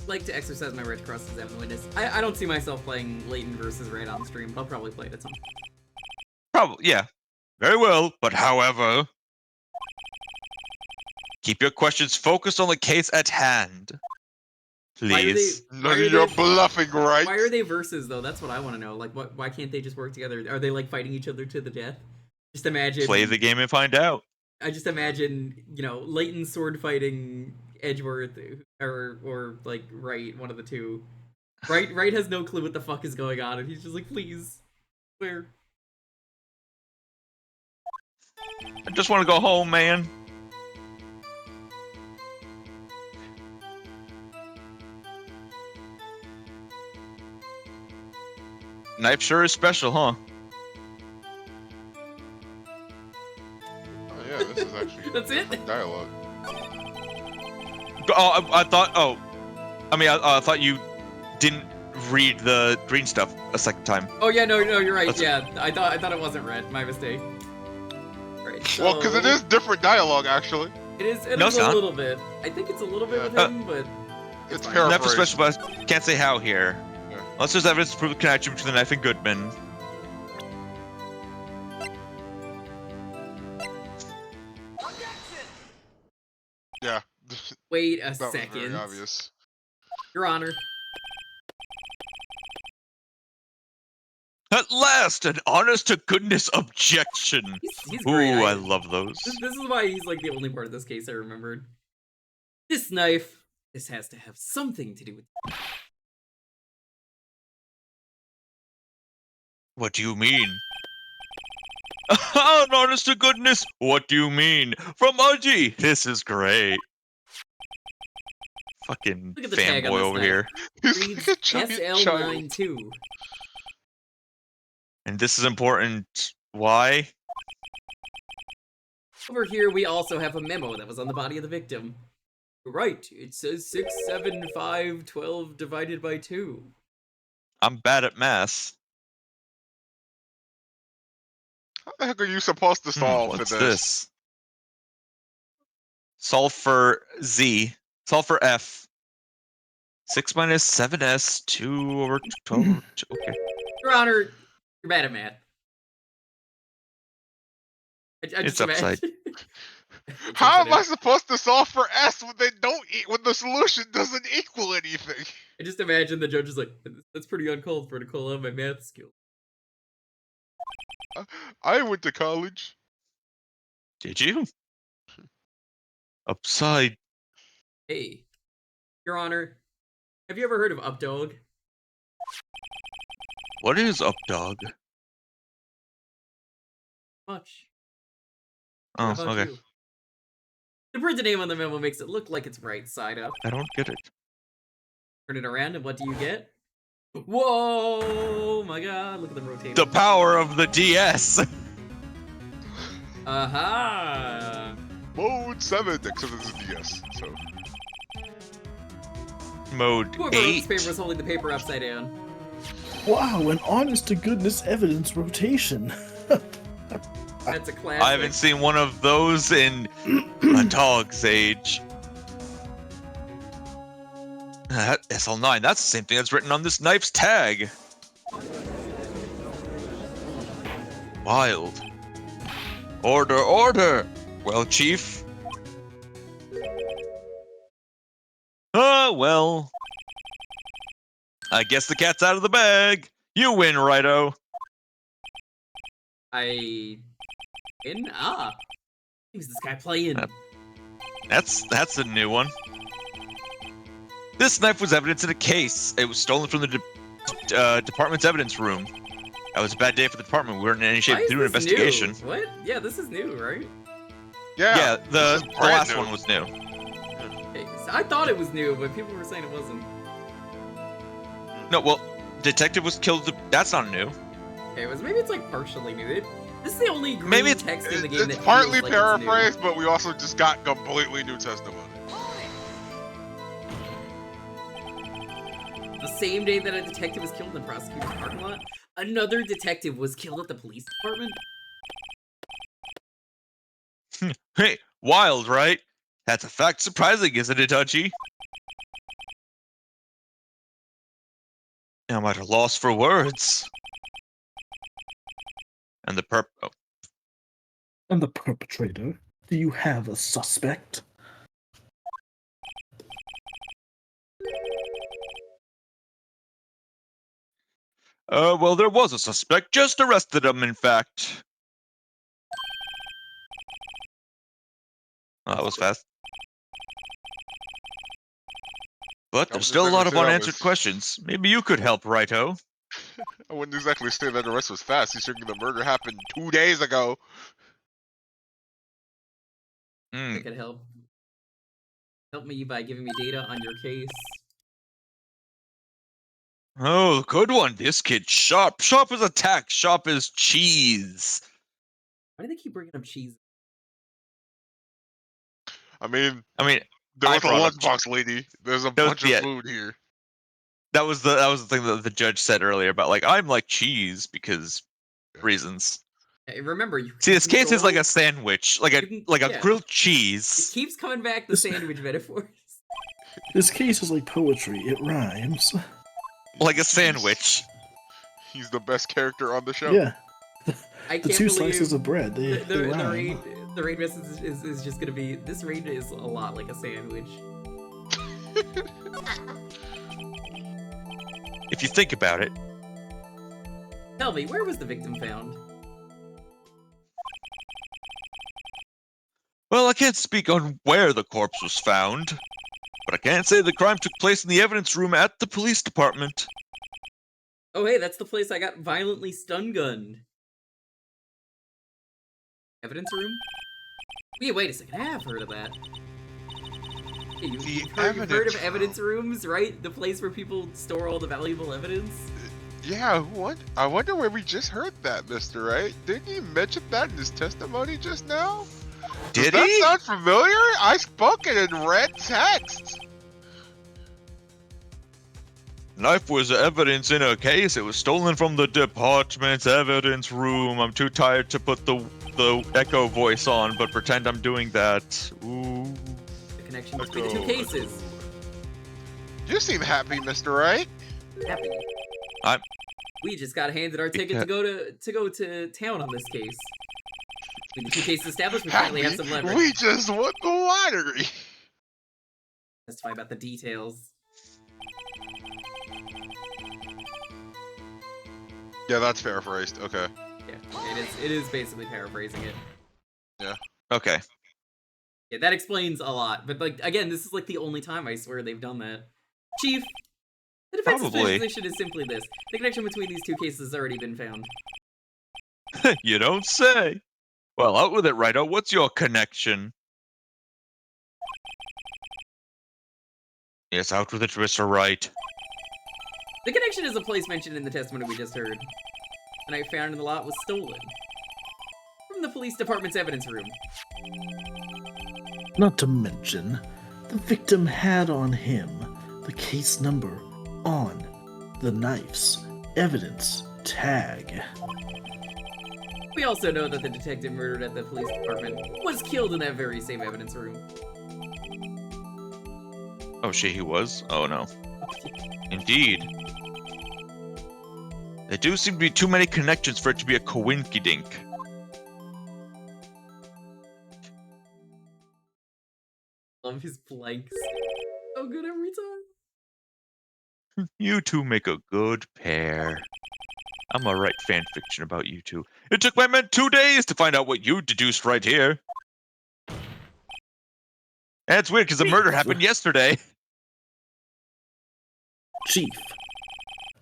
Like to exercise my right to cross-examine the witness. I don't see myself playing Layton versus Wright on stream. I'll probably play it at some point. Probably, yeah. Very well, but however... Keep your questions focused on the case at hand. Please. You're bluffing, right? Why are they versus, though? That's what I want to know. Like, why can't they just work together? Are they, like, fighting each other to the death? Just imagine... Play the game and find out. I just imagine, you know, Layton sword fighting Edgeworth, or like, Wright, one of the two. Wright has no clue what the fuck is going on, and he's just like, please, where? I just want to go home, man. Knife sure is special, huh? Oh yeah, this is actually That's it? dialogue. Oh, I thought. Oh, I mean, I thought you didn't read the green stuff a second time. Oh yeah, no, you're right. Yeah, I thought it wasn't red. My mistake. Right. So... Well, because it is different dialogue, actually. It is. It No, is it's a not. little bit. I think it's a little bit with him, but it's fine. Knife is paraphrased. special, but I can't say how here. Yeah. Unless there's evidence to prove the connection between the knife and Goodman. Yeah. Wait a That was very second. obvious. Your Honor. At last, an honest-to-goodness objection. He's Ooh, great. I love those. This is why he's like the only part of this case I remembered. This knife. This has to have something to do with. What do you mean? An honest-to-goodness. What do you mean? From Udgy. This is great. Fucking Look at the tag on fanboy this over knife. here. Reads SL92. And this is important. Why? Over here, we also have a memo that was on the body of the victim. Right, it says 6, 7, 5, 12 divided by 2. I'm bad at math. How the heck are you supposed to solve for What's this? this? Solve for Z. Solve for F. 6 minus 7s, 2 over 12 over 2. Okay. Your Honor, you're bad at math. I It's just upside. How am I supposed to solve for S when they don't when the solution doesn't equal anything? I just imagine the judge is like, that's pretty uncalled for to call out my math skill. I went to college. Did you? Upside. Hey, Your Honor, have you ever heard of Updog? What is Updog? Much. Oh, How about okay. you? The printed name on the memo makes it look like it's right side up. I don't get it. Turn it around, and what do you get? Whoa! My God! Look at the rotation. The power of the DS. Aha! Mode 7, except it's a DS. So Mode Whoever wrote 8. this paper was holding the paper upside down. Wow, an honest-to-goodness evidence rotation. That's a classic. I haven't seen one of those in a dog's age. SL9, that's the same thing that's written on this knife's tag. Wild. Order, order! Well, Chief? Oh, well. I guess the cat's out of the bag. You win, Righto. Who's this guy playing? That's a new one. This knife was evidence in a case. It was stolen from the department's evidence room. That was a bad day for the department. We weren't in any shape Why to do an is this investigation. new? What? Yeah, this is new, right? Yeah, the brand last new. one was new. Okay, so I thought it was new, but people were saying it wasn't. No, well, detective was killed. That's not new. Okay, maybe it's like partially new. This is the only green Maybe it's- text in the game it's that partly feels like it's new. paraphrased, but we also just got completely new testimony. The same day that a detective was killed in the prosecutor's parking lot, another detective was killed at the police department. Hey, wild, right? That's a fact surprising, isn't it, Udgy? I'm at a loss for words. And the And the perpetrator? Do you have a suspect? well, there was a suspect. Just arrested him, in fact. Oh, that was fast. But I there's was still a just lot gonna of say that unanswered was- questions. Maybe you could help, Righto. I wouldn't exactly say that arrest was fast. He's thinking the murder happened 2 days ago. I could help. Help me by giving me data on your case. Oh, good one. This kid sharp. Sharp as a tack. Sharp as cheese. Why do they keep bringing up cheese? I mean, I mean, there I was a brought up lunchbox lady. There's a That was- bunch of yeah. food here. that was the thing that the judge said earlier about like I'm like cheese because reasons. Hey, remember, you See, this case is like control- a sandwich, like a yeah. grilled It cheese. keeps coming back the sandwich metaphors. This case is like poetry. It rhymes. Like a sandwich. He's the best character on the show. Yeah. I The can't two believe slices of bread, they rhyme. the raid message is just gonna be, this raid is a lot like a sandwich. If you think about it. Tell me, where was the victim found? Well, I can't speak on where the corpse was found, but I can say the crime took place in the evidence room at the police department. Oh hey, that's the place I got violently stun-gunned. Evidence room? Wait a second, I have heard of that. Hey, you've heard of evidence rooms, right? The place where people store all the valuable evidence? Yeah, I wonder where we just heard that, Mr. Wright. Didn't he mention that in his testimony just now? Did Does he? that sound familiar? I spoke it in red text. Knife was evidence in a case. It was stolen from the department's evidence room. I'm too tired to put the echo voice on, but pretend I'm doing that. Ooh. The connection between the two cases. You seem happy, Mr. Wright. Happy. We just got handed our ticket to go to town on this case. With the two cases established, we finally have some leverage. We just won the lottery. Testify about the details. Yeah, that's paraphrased. Okay. Yeah, it is basically paraphrasing it. Yeah. Okay. Yeah, that explains a lot. But like again, this is like the only time I swear they've done that. Chief, the defense's position is simply this: the connection between these two cases has already been found. You don't say. Well, out with it, Righto. What's your connection? Yes, out with it, Mr. Wright. The connection is a place mentioned in the testimony we just heard, and I found in the lot was stolen from the police department's evidence room. Not to mention, the victim had on him the case number on the knife's evidence tag. We also know that the detective murdered at the police department was killed in that very same evidence room. Oh, he was? Oh, no. Indeed. There do seem to be too many connections for it to be a coinkydink. Love his blanks. So good every time. You two make a good pair. I'm gonna write fanfiction about you two. It took my men 2 days to find out what you deduced right here. That's weird because the murder happened yesterday. Chief,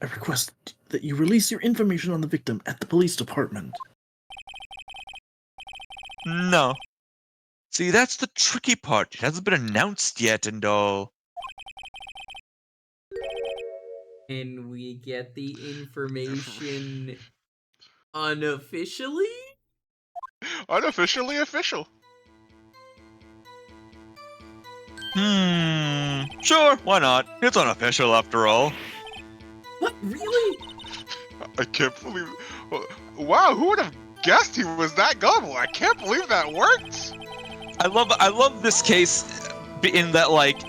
I request that you release your information on the victim at the police department. No. See, that's the tricky part. It hasn't been announced yet and all. Can we get the information unofficially? Unofficially official. Sure, why not? It's unofficial after all. What? Really? I can't believe... Wow, who would have guessed he was that gullible? I can't believe that worked! I love this case in that, like,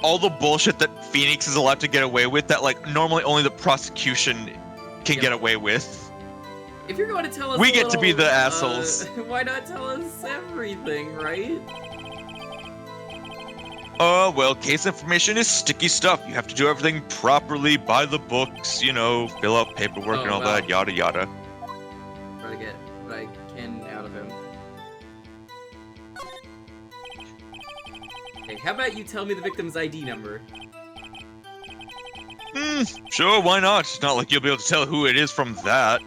all the bullshit that Phoenix is allowed to get away with that, like, normally only the prosecution can get away with. If you're going to tell us We get to be the assholes. Why not tell us everything, right? Oh, well, case information is sticky stuff. You have to do everything properly, by the books, you know, fill out paperwork and all that, yada yada. Try to get what I can out of him. Hey, how about you tell me the victim's ID number? Sure, why not? It's not like you'll be able to tell who it is from that.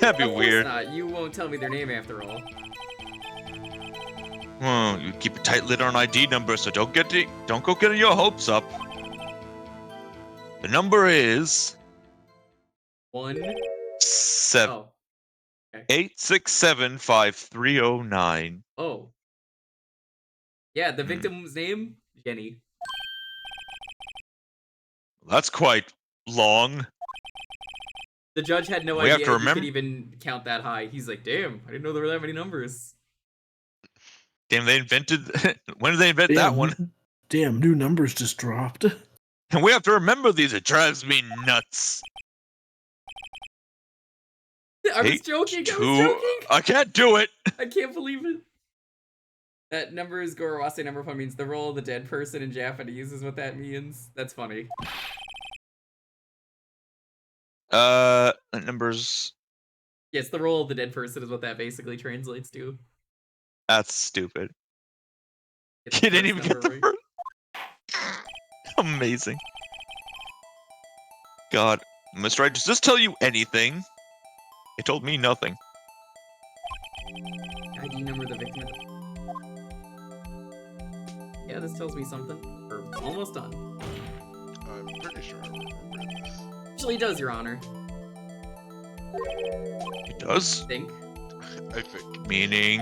That'd be weird. Not. You won't tell me their name after all. Well, you keep a tight lid on ID number, so don't go getting your hopes up. The number is 867-5309. Oh. Yeah, the victim's name? Jenny. That's quite long. The judge had no We have idea to you remember- could even count that high. He's like, damn, I didn't know there were that many numbers. Damn, they invented... When did they invent that one? Damn, new numbers just dropped. And we have to remember these. It drives me nuts. I was joking. I can't do it. I can't believe it. That number is Gorowase number one means the role of the dead person in Japanese is what that means. That's funny. That number's... Yes, the role of the dead person is what that basically translates to. That's stupid. Get the You didn't first even get the number first... Amazing. God. Mr. Wright, does this tell you anything? It told me nothing. ID number of the victim. Yeah, this tells me something. We're almost done. I'm pretty sure I remember this. Actually, it does, Your Honor. It does? I think. I think. Meaning?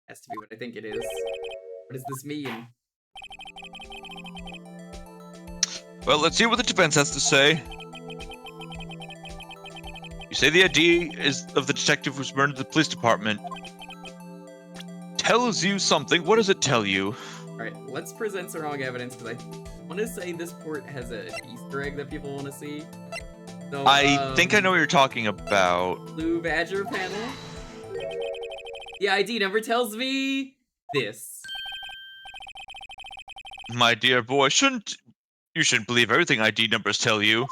Has to be what I think it is. What does this mean? Well, let's hear what the defense has to say. You say the ID is of the detective who's murdered the police department. Tells you something. What does it tell you? Alright, let's present some wrong evidence, because I want to say this port has an Easter egg that people want to see. So, I think I know what you're talking about. Blue Badger panel. The ID number tells me this. My dear boy, you shouldn't believe everything ID numbers tell you.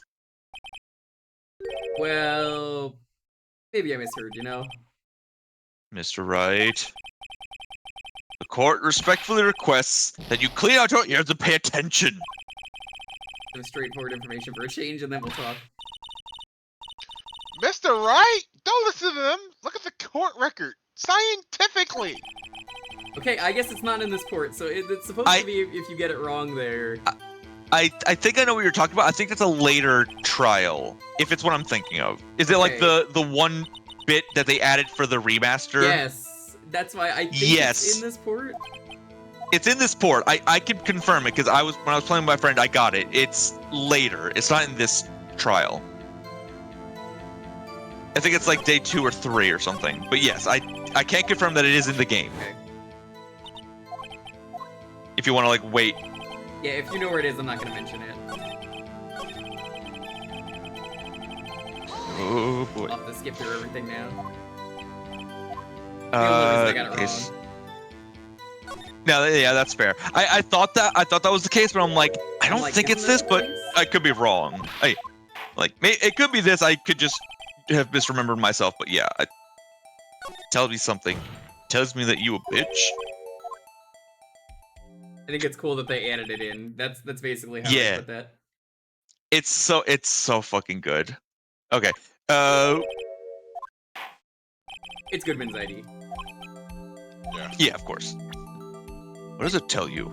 Well, maybe I misheard, you know? Mr. Wright. The court respectfully requests that you clean out your ears and pay attention. Some straightforward information for a change, and then we'll talk. Mr. Wright, don't listen to them. Look at the court record. Scientifically. Okay, I guess it's not in this port, so it's supposed to be if you get it wrong there. I think I know what you're talking about. I think it's a later trial, if it's what I'm thinking of. Is it like the one bit that they added for the remaster? Yes, that's why I think it's in this port. It's in this port. I can confirm it because when I was playing with my friend, I got it. It's later. It's not in this trial. I think it's like day 2 or 3 or something. But yes, I can't confirm that it is in the game. Okay. If you want to like wait. Yeah, if you know where it is, I'm not gonna mention it. Oh boy. I'll have to skip through everything now. I got it wrong. No, yeah, that's fair. I thought that was the case, but I'm like, I don't think it's this, but I could be wrong. It could be this. I could just have misremembered myself, but yeah, tells me something. Tells me that you a bitch. I think it's cool that they added it in. That's basically how I put that. It's so fucking good. Okay. It's Goodman's ID. Yeah, of course. What does it tell you?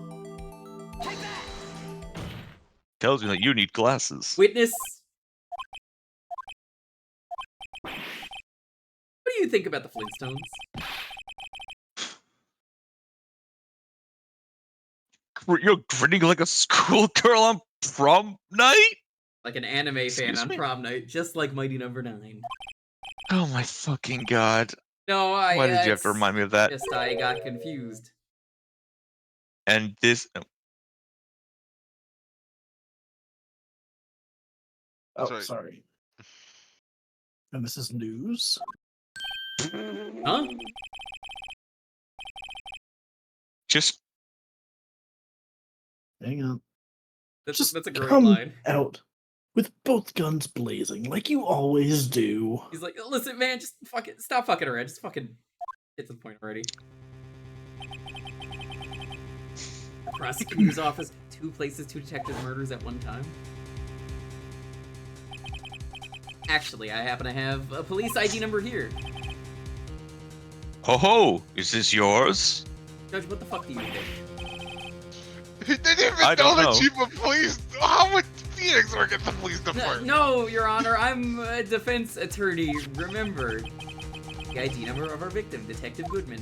Tells me that you need glasses. Witness. What do you think about the Flintstones? You're grinning like a schoolgirl on prom night? Like an anime fan on prom night, just like Mighty Number 9. Oh my fucking god. No, Why did you have to remind me of that? Just I got confused. And this... Oh, sorry. And this is news? Huh? Just... Hang on. That's a great come line. out with both guns blazing, like you always do. He's like, listen, man, just fucking stop fucking around. Just fucking get to the point already. The prosecutor's office, 2 places, 2 detectives' murders at one time. Actually, I happen to have a police ID number here. Ho ho! Is this yours? Judge, what the fuck do you think? He didn't even know the chief of police. How would Phoenix work at the police department? No, Your Honor, I'm a defense attorney. Remember, the ID number of our victim, Detective Goodman.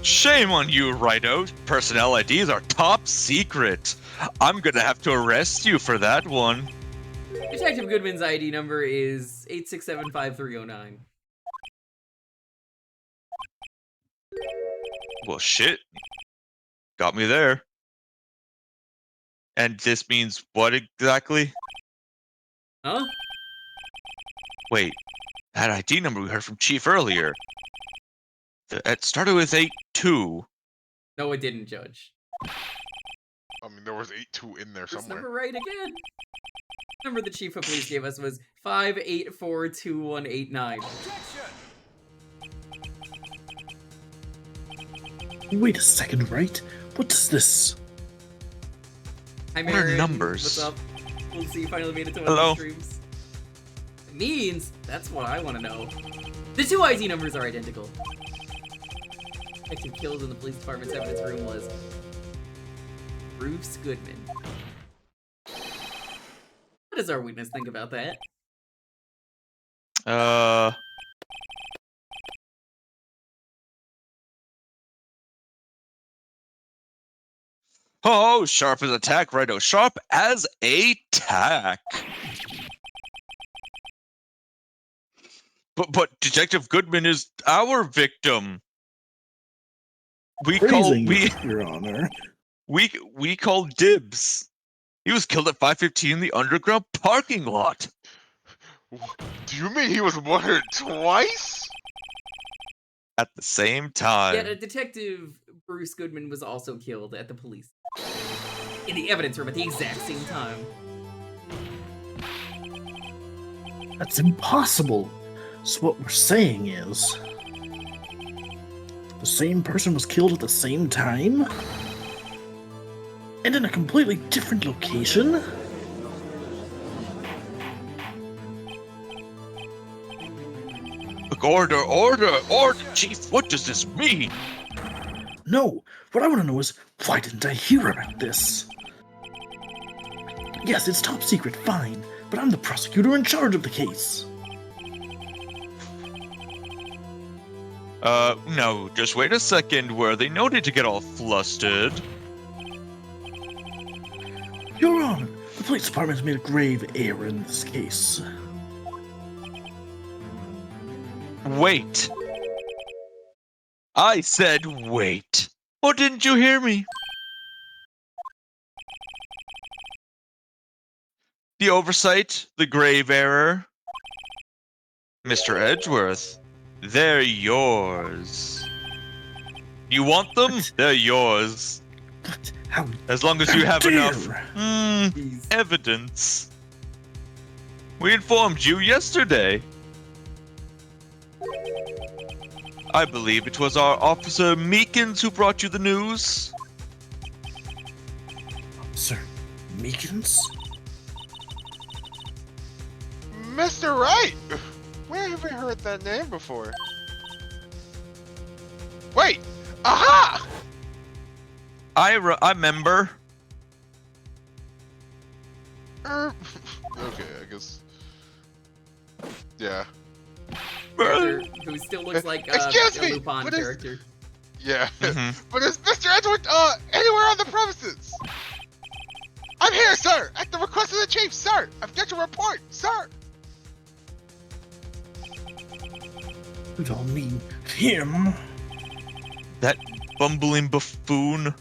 Shame on you, Righto. Personnel IDs are top secret. I'm gonna have to arrest you for that one. Detective Goodman's ID number is 8675309. Well, shit. Got me there. And this means what exactly? Huh? Wait, that ID number we heard from Chief earlier. It started with 82. No, it didn't, Judge. I mean, there was 8-2 in there First somewhere. number right again. Number the chief of police gave us was 5842189. Wait a second, Wright. What is this? Hi, What are Marin. numbers? What's up? We'll see you finally made it to one Hello. of the streams. It means, that's what I want to know. The two ID numbers are identical. Detective killed in the police department's evidence room was Bruce Goodman. What does our witness think about that? Oh, sharp as attack, righto. Sharp as a tack. But Detective Goodman is our victim. Praising Your Honor. We called dibs. He was killed at 5:15 in the underground parking lot. Do you mean he was murdered twice? At the same time. Yeah, Detective Bruce Goodman was also killed at the police in the evidence room at the exact same time. That's impossible. So what we're saying is... the same person was killed at the same time? And in a completely different location? Look, order, Chief, what does this mean? No, what I want to know is, why didn't I hear about this? Yes, it's top secret, fine, but I'm the prosecutor in charge of the case. No, just wait a second, Worthy. No need to get all flustered. Your Honor, the police department has made a grave error in this case. Wait. I said wait. Or didn't you hear me? The oversight, the grave error. Mr. Edgeworth, they're yours. You want them? They're yours. As long as you have enough evidence. We informed you yesterday. I believe it was our officer Meekins who brought you the news. Sir, Meekins? Mr. Wright! Where have I heard that name before? Wait! Aha! I remember. Okay, I guess. Yeah. Who still looks like Excuse a me, Lupin what is- character. Yeah. But is Mr. Edgeworth, anywhere on the premises? I'm here, sir! At the request of the chief, sir! I've got your report, sir! We don't mean him. That bumbling buffoon.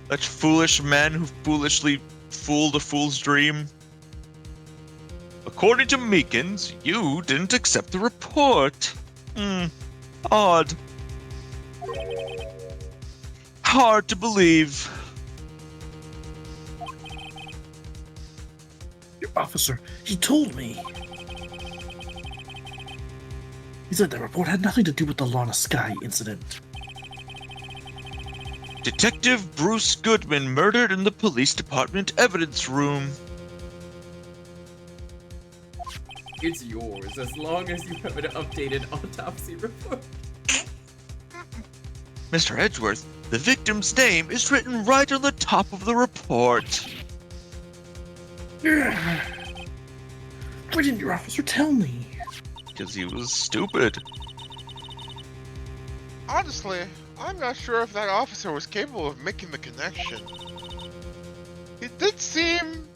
That foolish man who foolishly fooled a fool's dream. According to Meekins, you didn't accept the report. Odd. Hard to believe. Your officer, he told me. He said the report had nothing to do with the Lana Sky incident. Detective Bruce Goodman murdered in the police department evidence room. It's yours as long as you have an updated autopsy report. Mr. Edgeworth, the victim's name is written right on the top of the report. Why didn't your officer tell me? Because he was stupid. Honestly, I'm not sure if that officer was capable of making the connection. He did seem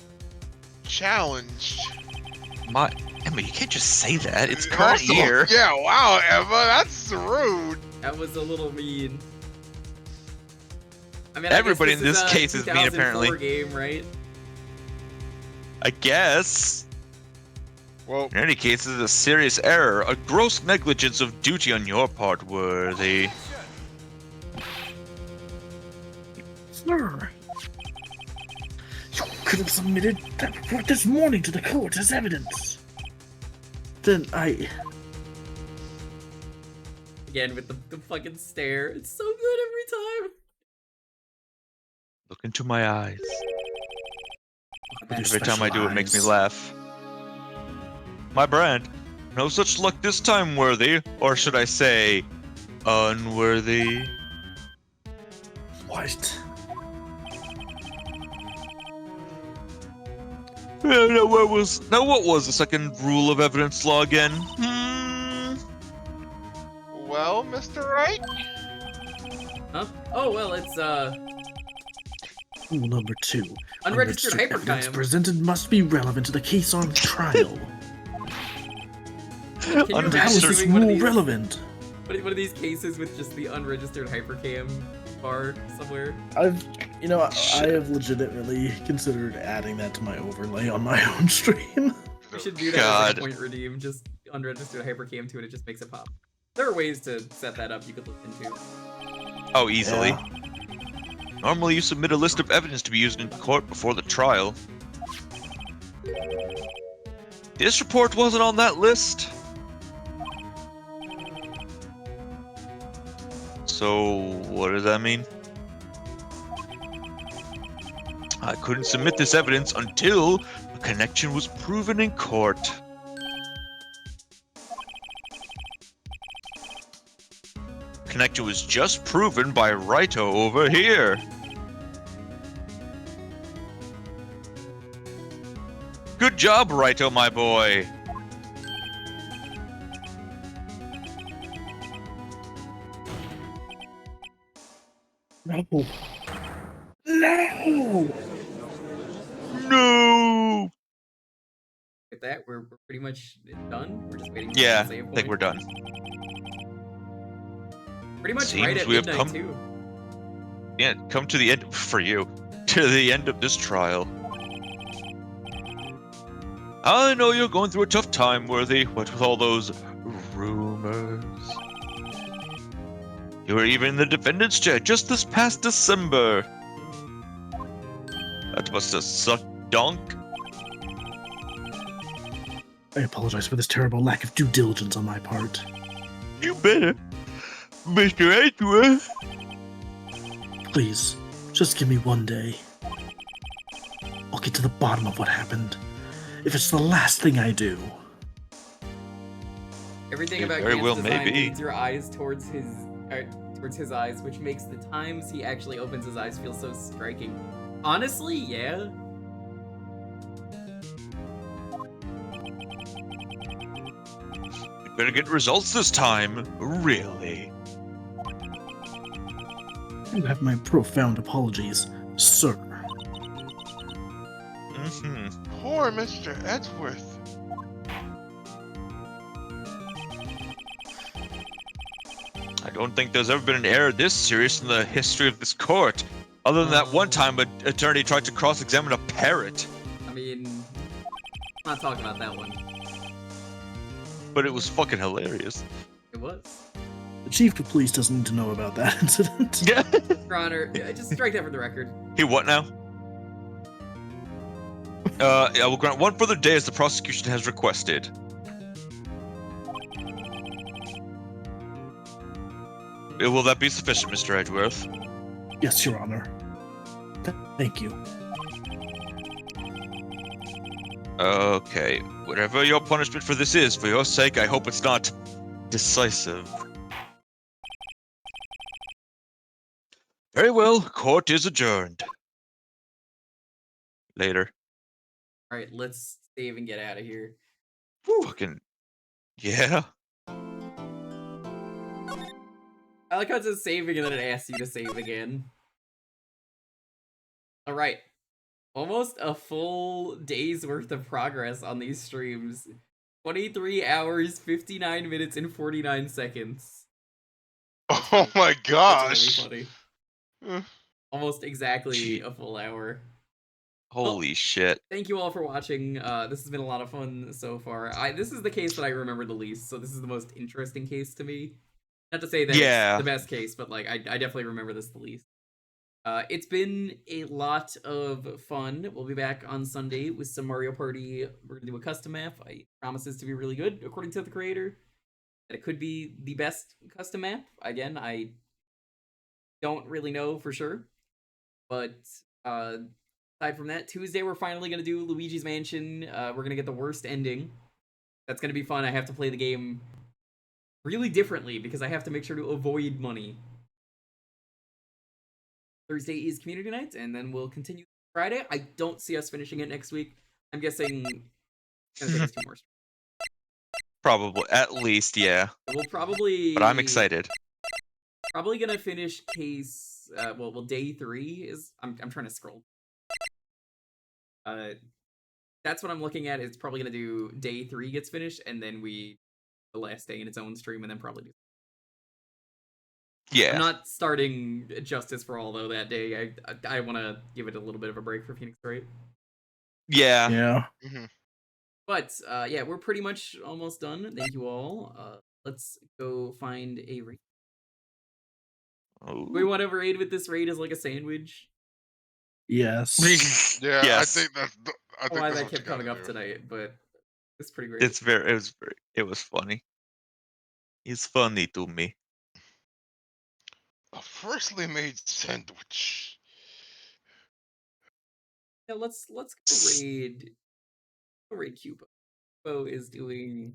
challenged. Emma, you can't just say that. It's current Also, year. Yeah, wow, Emma, that's rude. That was a little mean. I mean, Everybody I guess in this case is mean, 2004 apparently. Game, right? I guess. Well, in any case, this is a serious error, a gross negligence of duty on your part, Worthy. Sir, could have submitted that report this morning to the court as evidence. Then Again, with the fucking stare. It's so good every time. Look into my eyes. With your Every time I special do, it makes me eyes. laugh. My brand. No such luck this time, worthy. Or should I say, unworthy? What? Now what was the second rule of evidence law again? Well, Mr. Wright? Huh? Oh, well, it's, Rule number 2. Unregistered evidence hypercam. presented must be relevant to the case on trial. Can you And imagine how is this doing one of rule these, relevant? one of these cases with just the unregistered hypercam bar somewhere? I have legitimately considered adding that to my overlay on my own stream. We should do that as like a point redeem, just unregistered hypercam to it, it just makes it pop. There are ways to set that up you could look into. Oh, easily. Yeah. Normally you submit a list of evidence to be used in court before the trial. This report wasn't on that list. So, what does that mean? I couldn't submit this evidence until a connection was proven in court. Connection was just proven by Wright over here. Good job, Wright, my boy. No. No! No! With that, we're pretty much done. We're just waiting for Yeah, the save I point. think we're done. Pretty much Seems right at we have midnight, come- too. Yeah, come to the end, for you, to the end of this trial. I know you're going through a tough time, Worthy, what with all those rumors. You were even in the defendant's chair just this past December. That must have sucked donk. I apologize for this terrible lack of due diligence on my part. You better, Mr. Edgeworth. Please, just give me one day. I'll get to the bottom of what happened. If it's the last thing I do. Everything It about very Cam's well design may be. leads your eyes towards his eyes, which makes the times he actually opens his eyes feel so striking. Honestly, yeah. You better get results this time, really. You have my profound apologies, sir. Poor Mr. Edgeworth. I don't think there's ever been an error this serious in the history of this court. Other than that one time an attorney tried to cross-examine a parrot. I mean, I'm not talking about that one. But it was fucking hilarious. It was. The chief of police doesn't need to know about that incident. Yeah. Your Honor, just strike that for the record. He what now? I will grant one further day as the prosecution has requested. Will that be sufficient, Mr. Edgeworth? Yes, Your Honor. Thank you. Okay, whatever your punishment for this is, for your sake, I hope it's not decisive. Very well, court is adjourned. Later. Alright, let's save and get out of here. Fucking... Yeah. I like how it says saving and then it asks you to save again. Alright. Almost a full day's worth of progress on these streams. 23 hours, 59 minutes, and 49 seconds. Oh my gosh. That's really funny. Almost exactly a full hour. Holy shit. Thank you all for watching. This has been a lot of fun so far. This is the case that I remember the least, so this is the most interesting case to me. Not to say that Yeah. it's the best case, but like I definitely remember this the least. It's been a lot of fun. We'll be back on Sunday with some Mario Party. We're gonna do a custom map. It promises to be really good, according to the creator. And it could be the best custom map. Again, I don't really know for sure. But aside from that, Tuesday we're finally gonna do Luigi's Mansion. We're gonna get the worst ending. That's gonna be fun. I have to play the game really differently because I have to make sure to avoid money. Thursday is community night, and then we'll continue Friday. I don't see us finishing it next week. I'm guessing it's gonna take us 2 more. Probably, at least, yeah. We'll probably. But I'm excited. Probably gonna finish case. Well, day 3 is. I'm trying to scroll. That's what I'm looking at. It's probably gonna do day 3 gets finished, and then the last day in its own stream, and then probably do. Yeah. I'm not starting Justice for All though that day. I want to give it a little bit of a break for Phoenix Wright. Yeah. Yeah. But yeah, we're pretty much almost done. Thank you all. Let's go find a raid. Oh. We want to raid with this raid as like a sandwich. Yes. Yeah, Yes. I think that's. I think Why that's that what you kept coming gotta up do. tonight, but it's pretty great. It was funny. It's funny to me. A freshly made sandwich. Yeah, let's go raid. Raid Cubo. Cubo is doing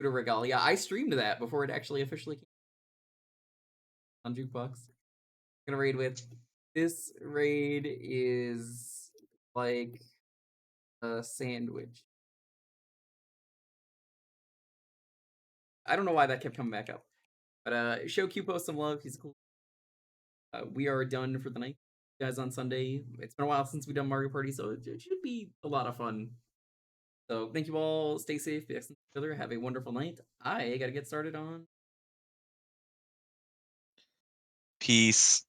Cubo Regalia. I streamed that before it actually officially came on Jukebox. I'm gonna raid with this raid is like a sandwich. I don't know why that kept coming back up. But show Cupo some love. He's cool. We are done for the night. Guys on Sunday. It's been a while since we've done Mario Party, so it should be a lot of fun. So thank you all. Stay safe. Be excellent to each other. Have a wonderful night. I gotta get started on. Peace.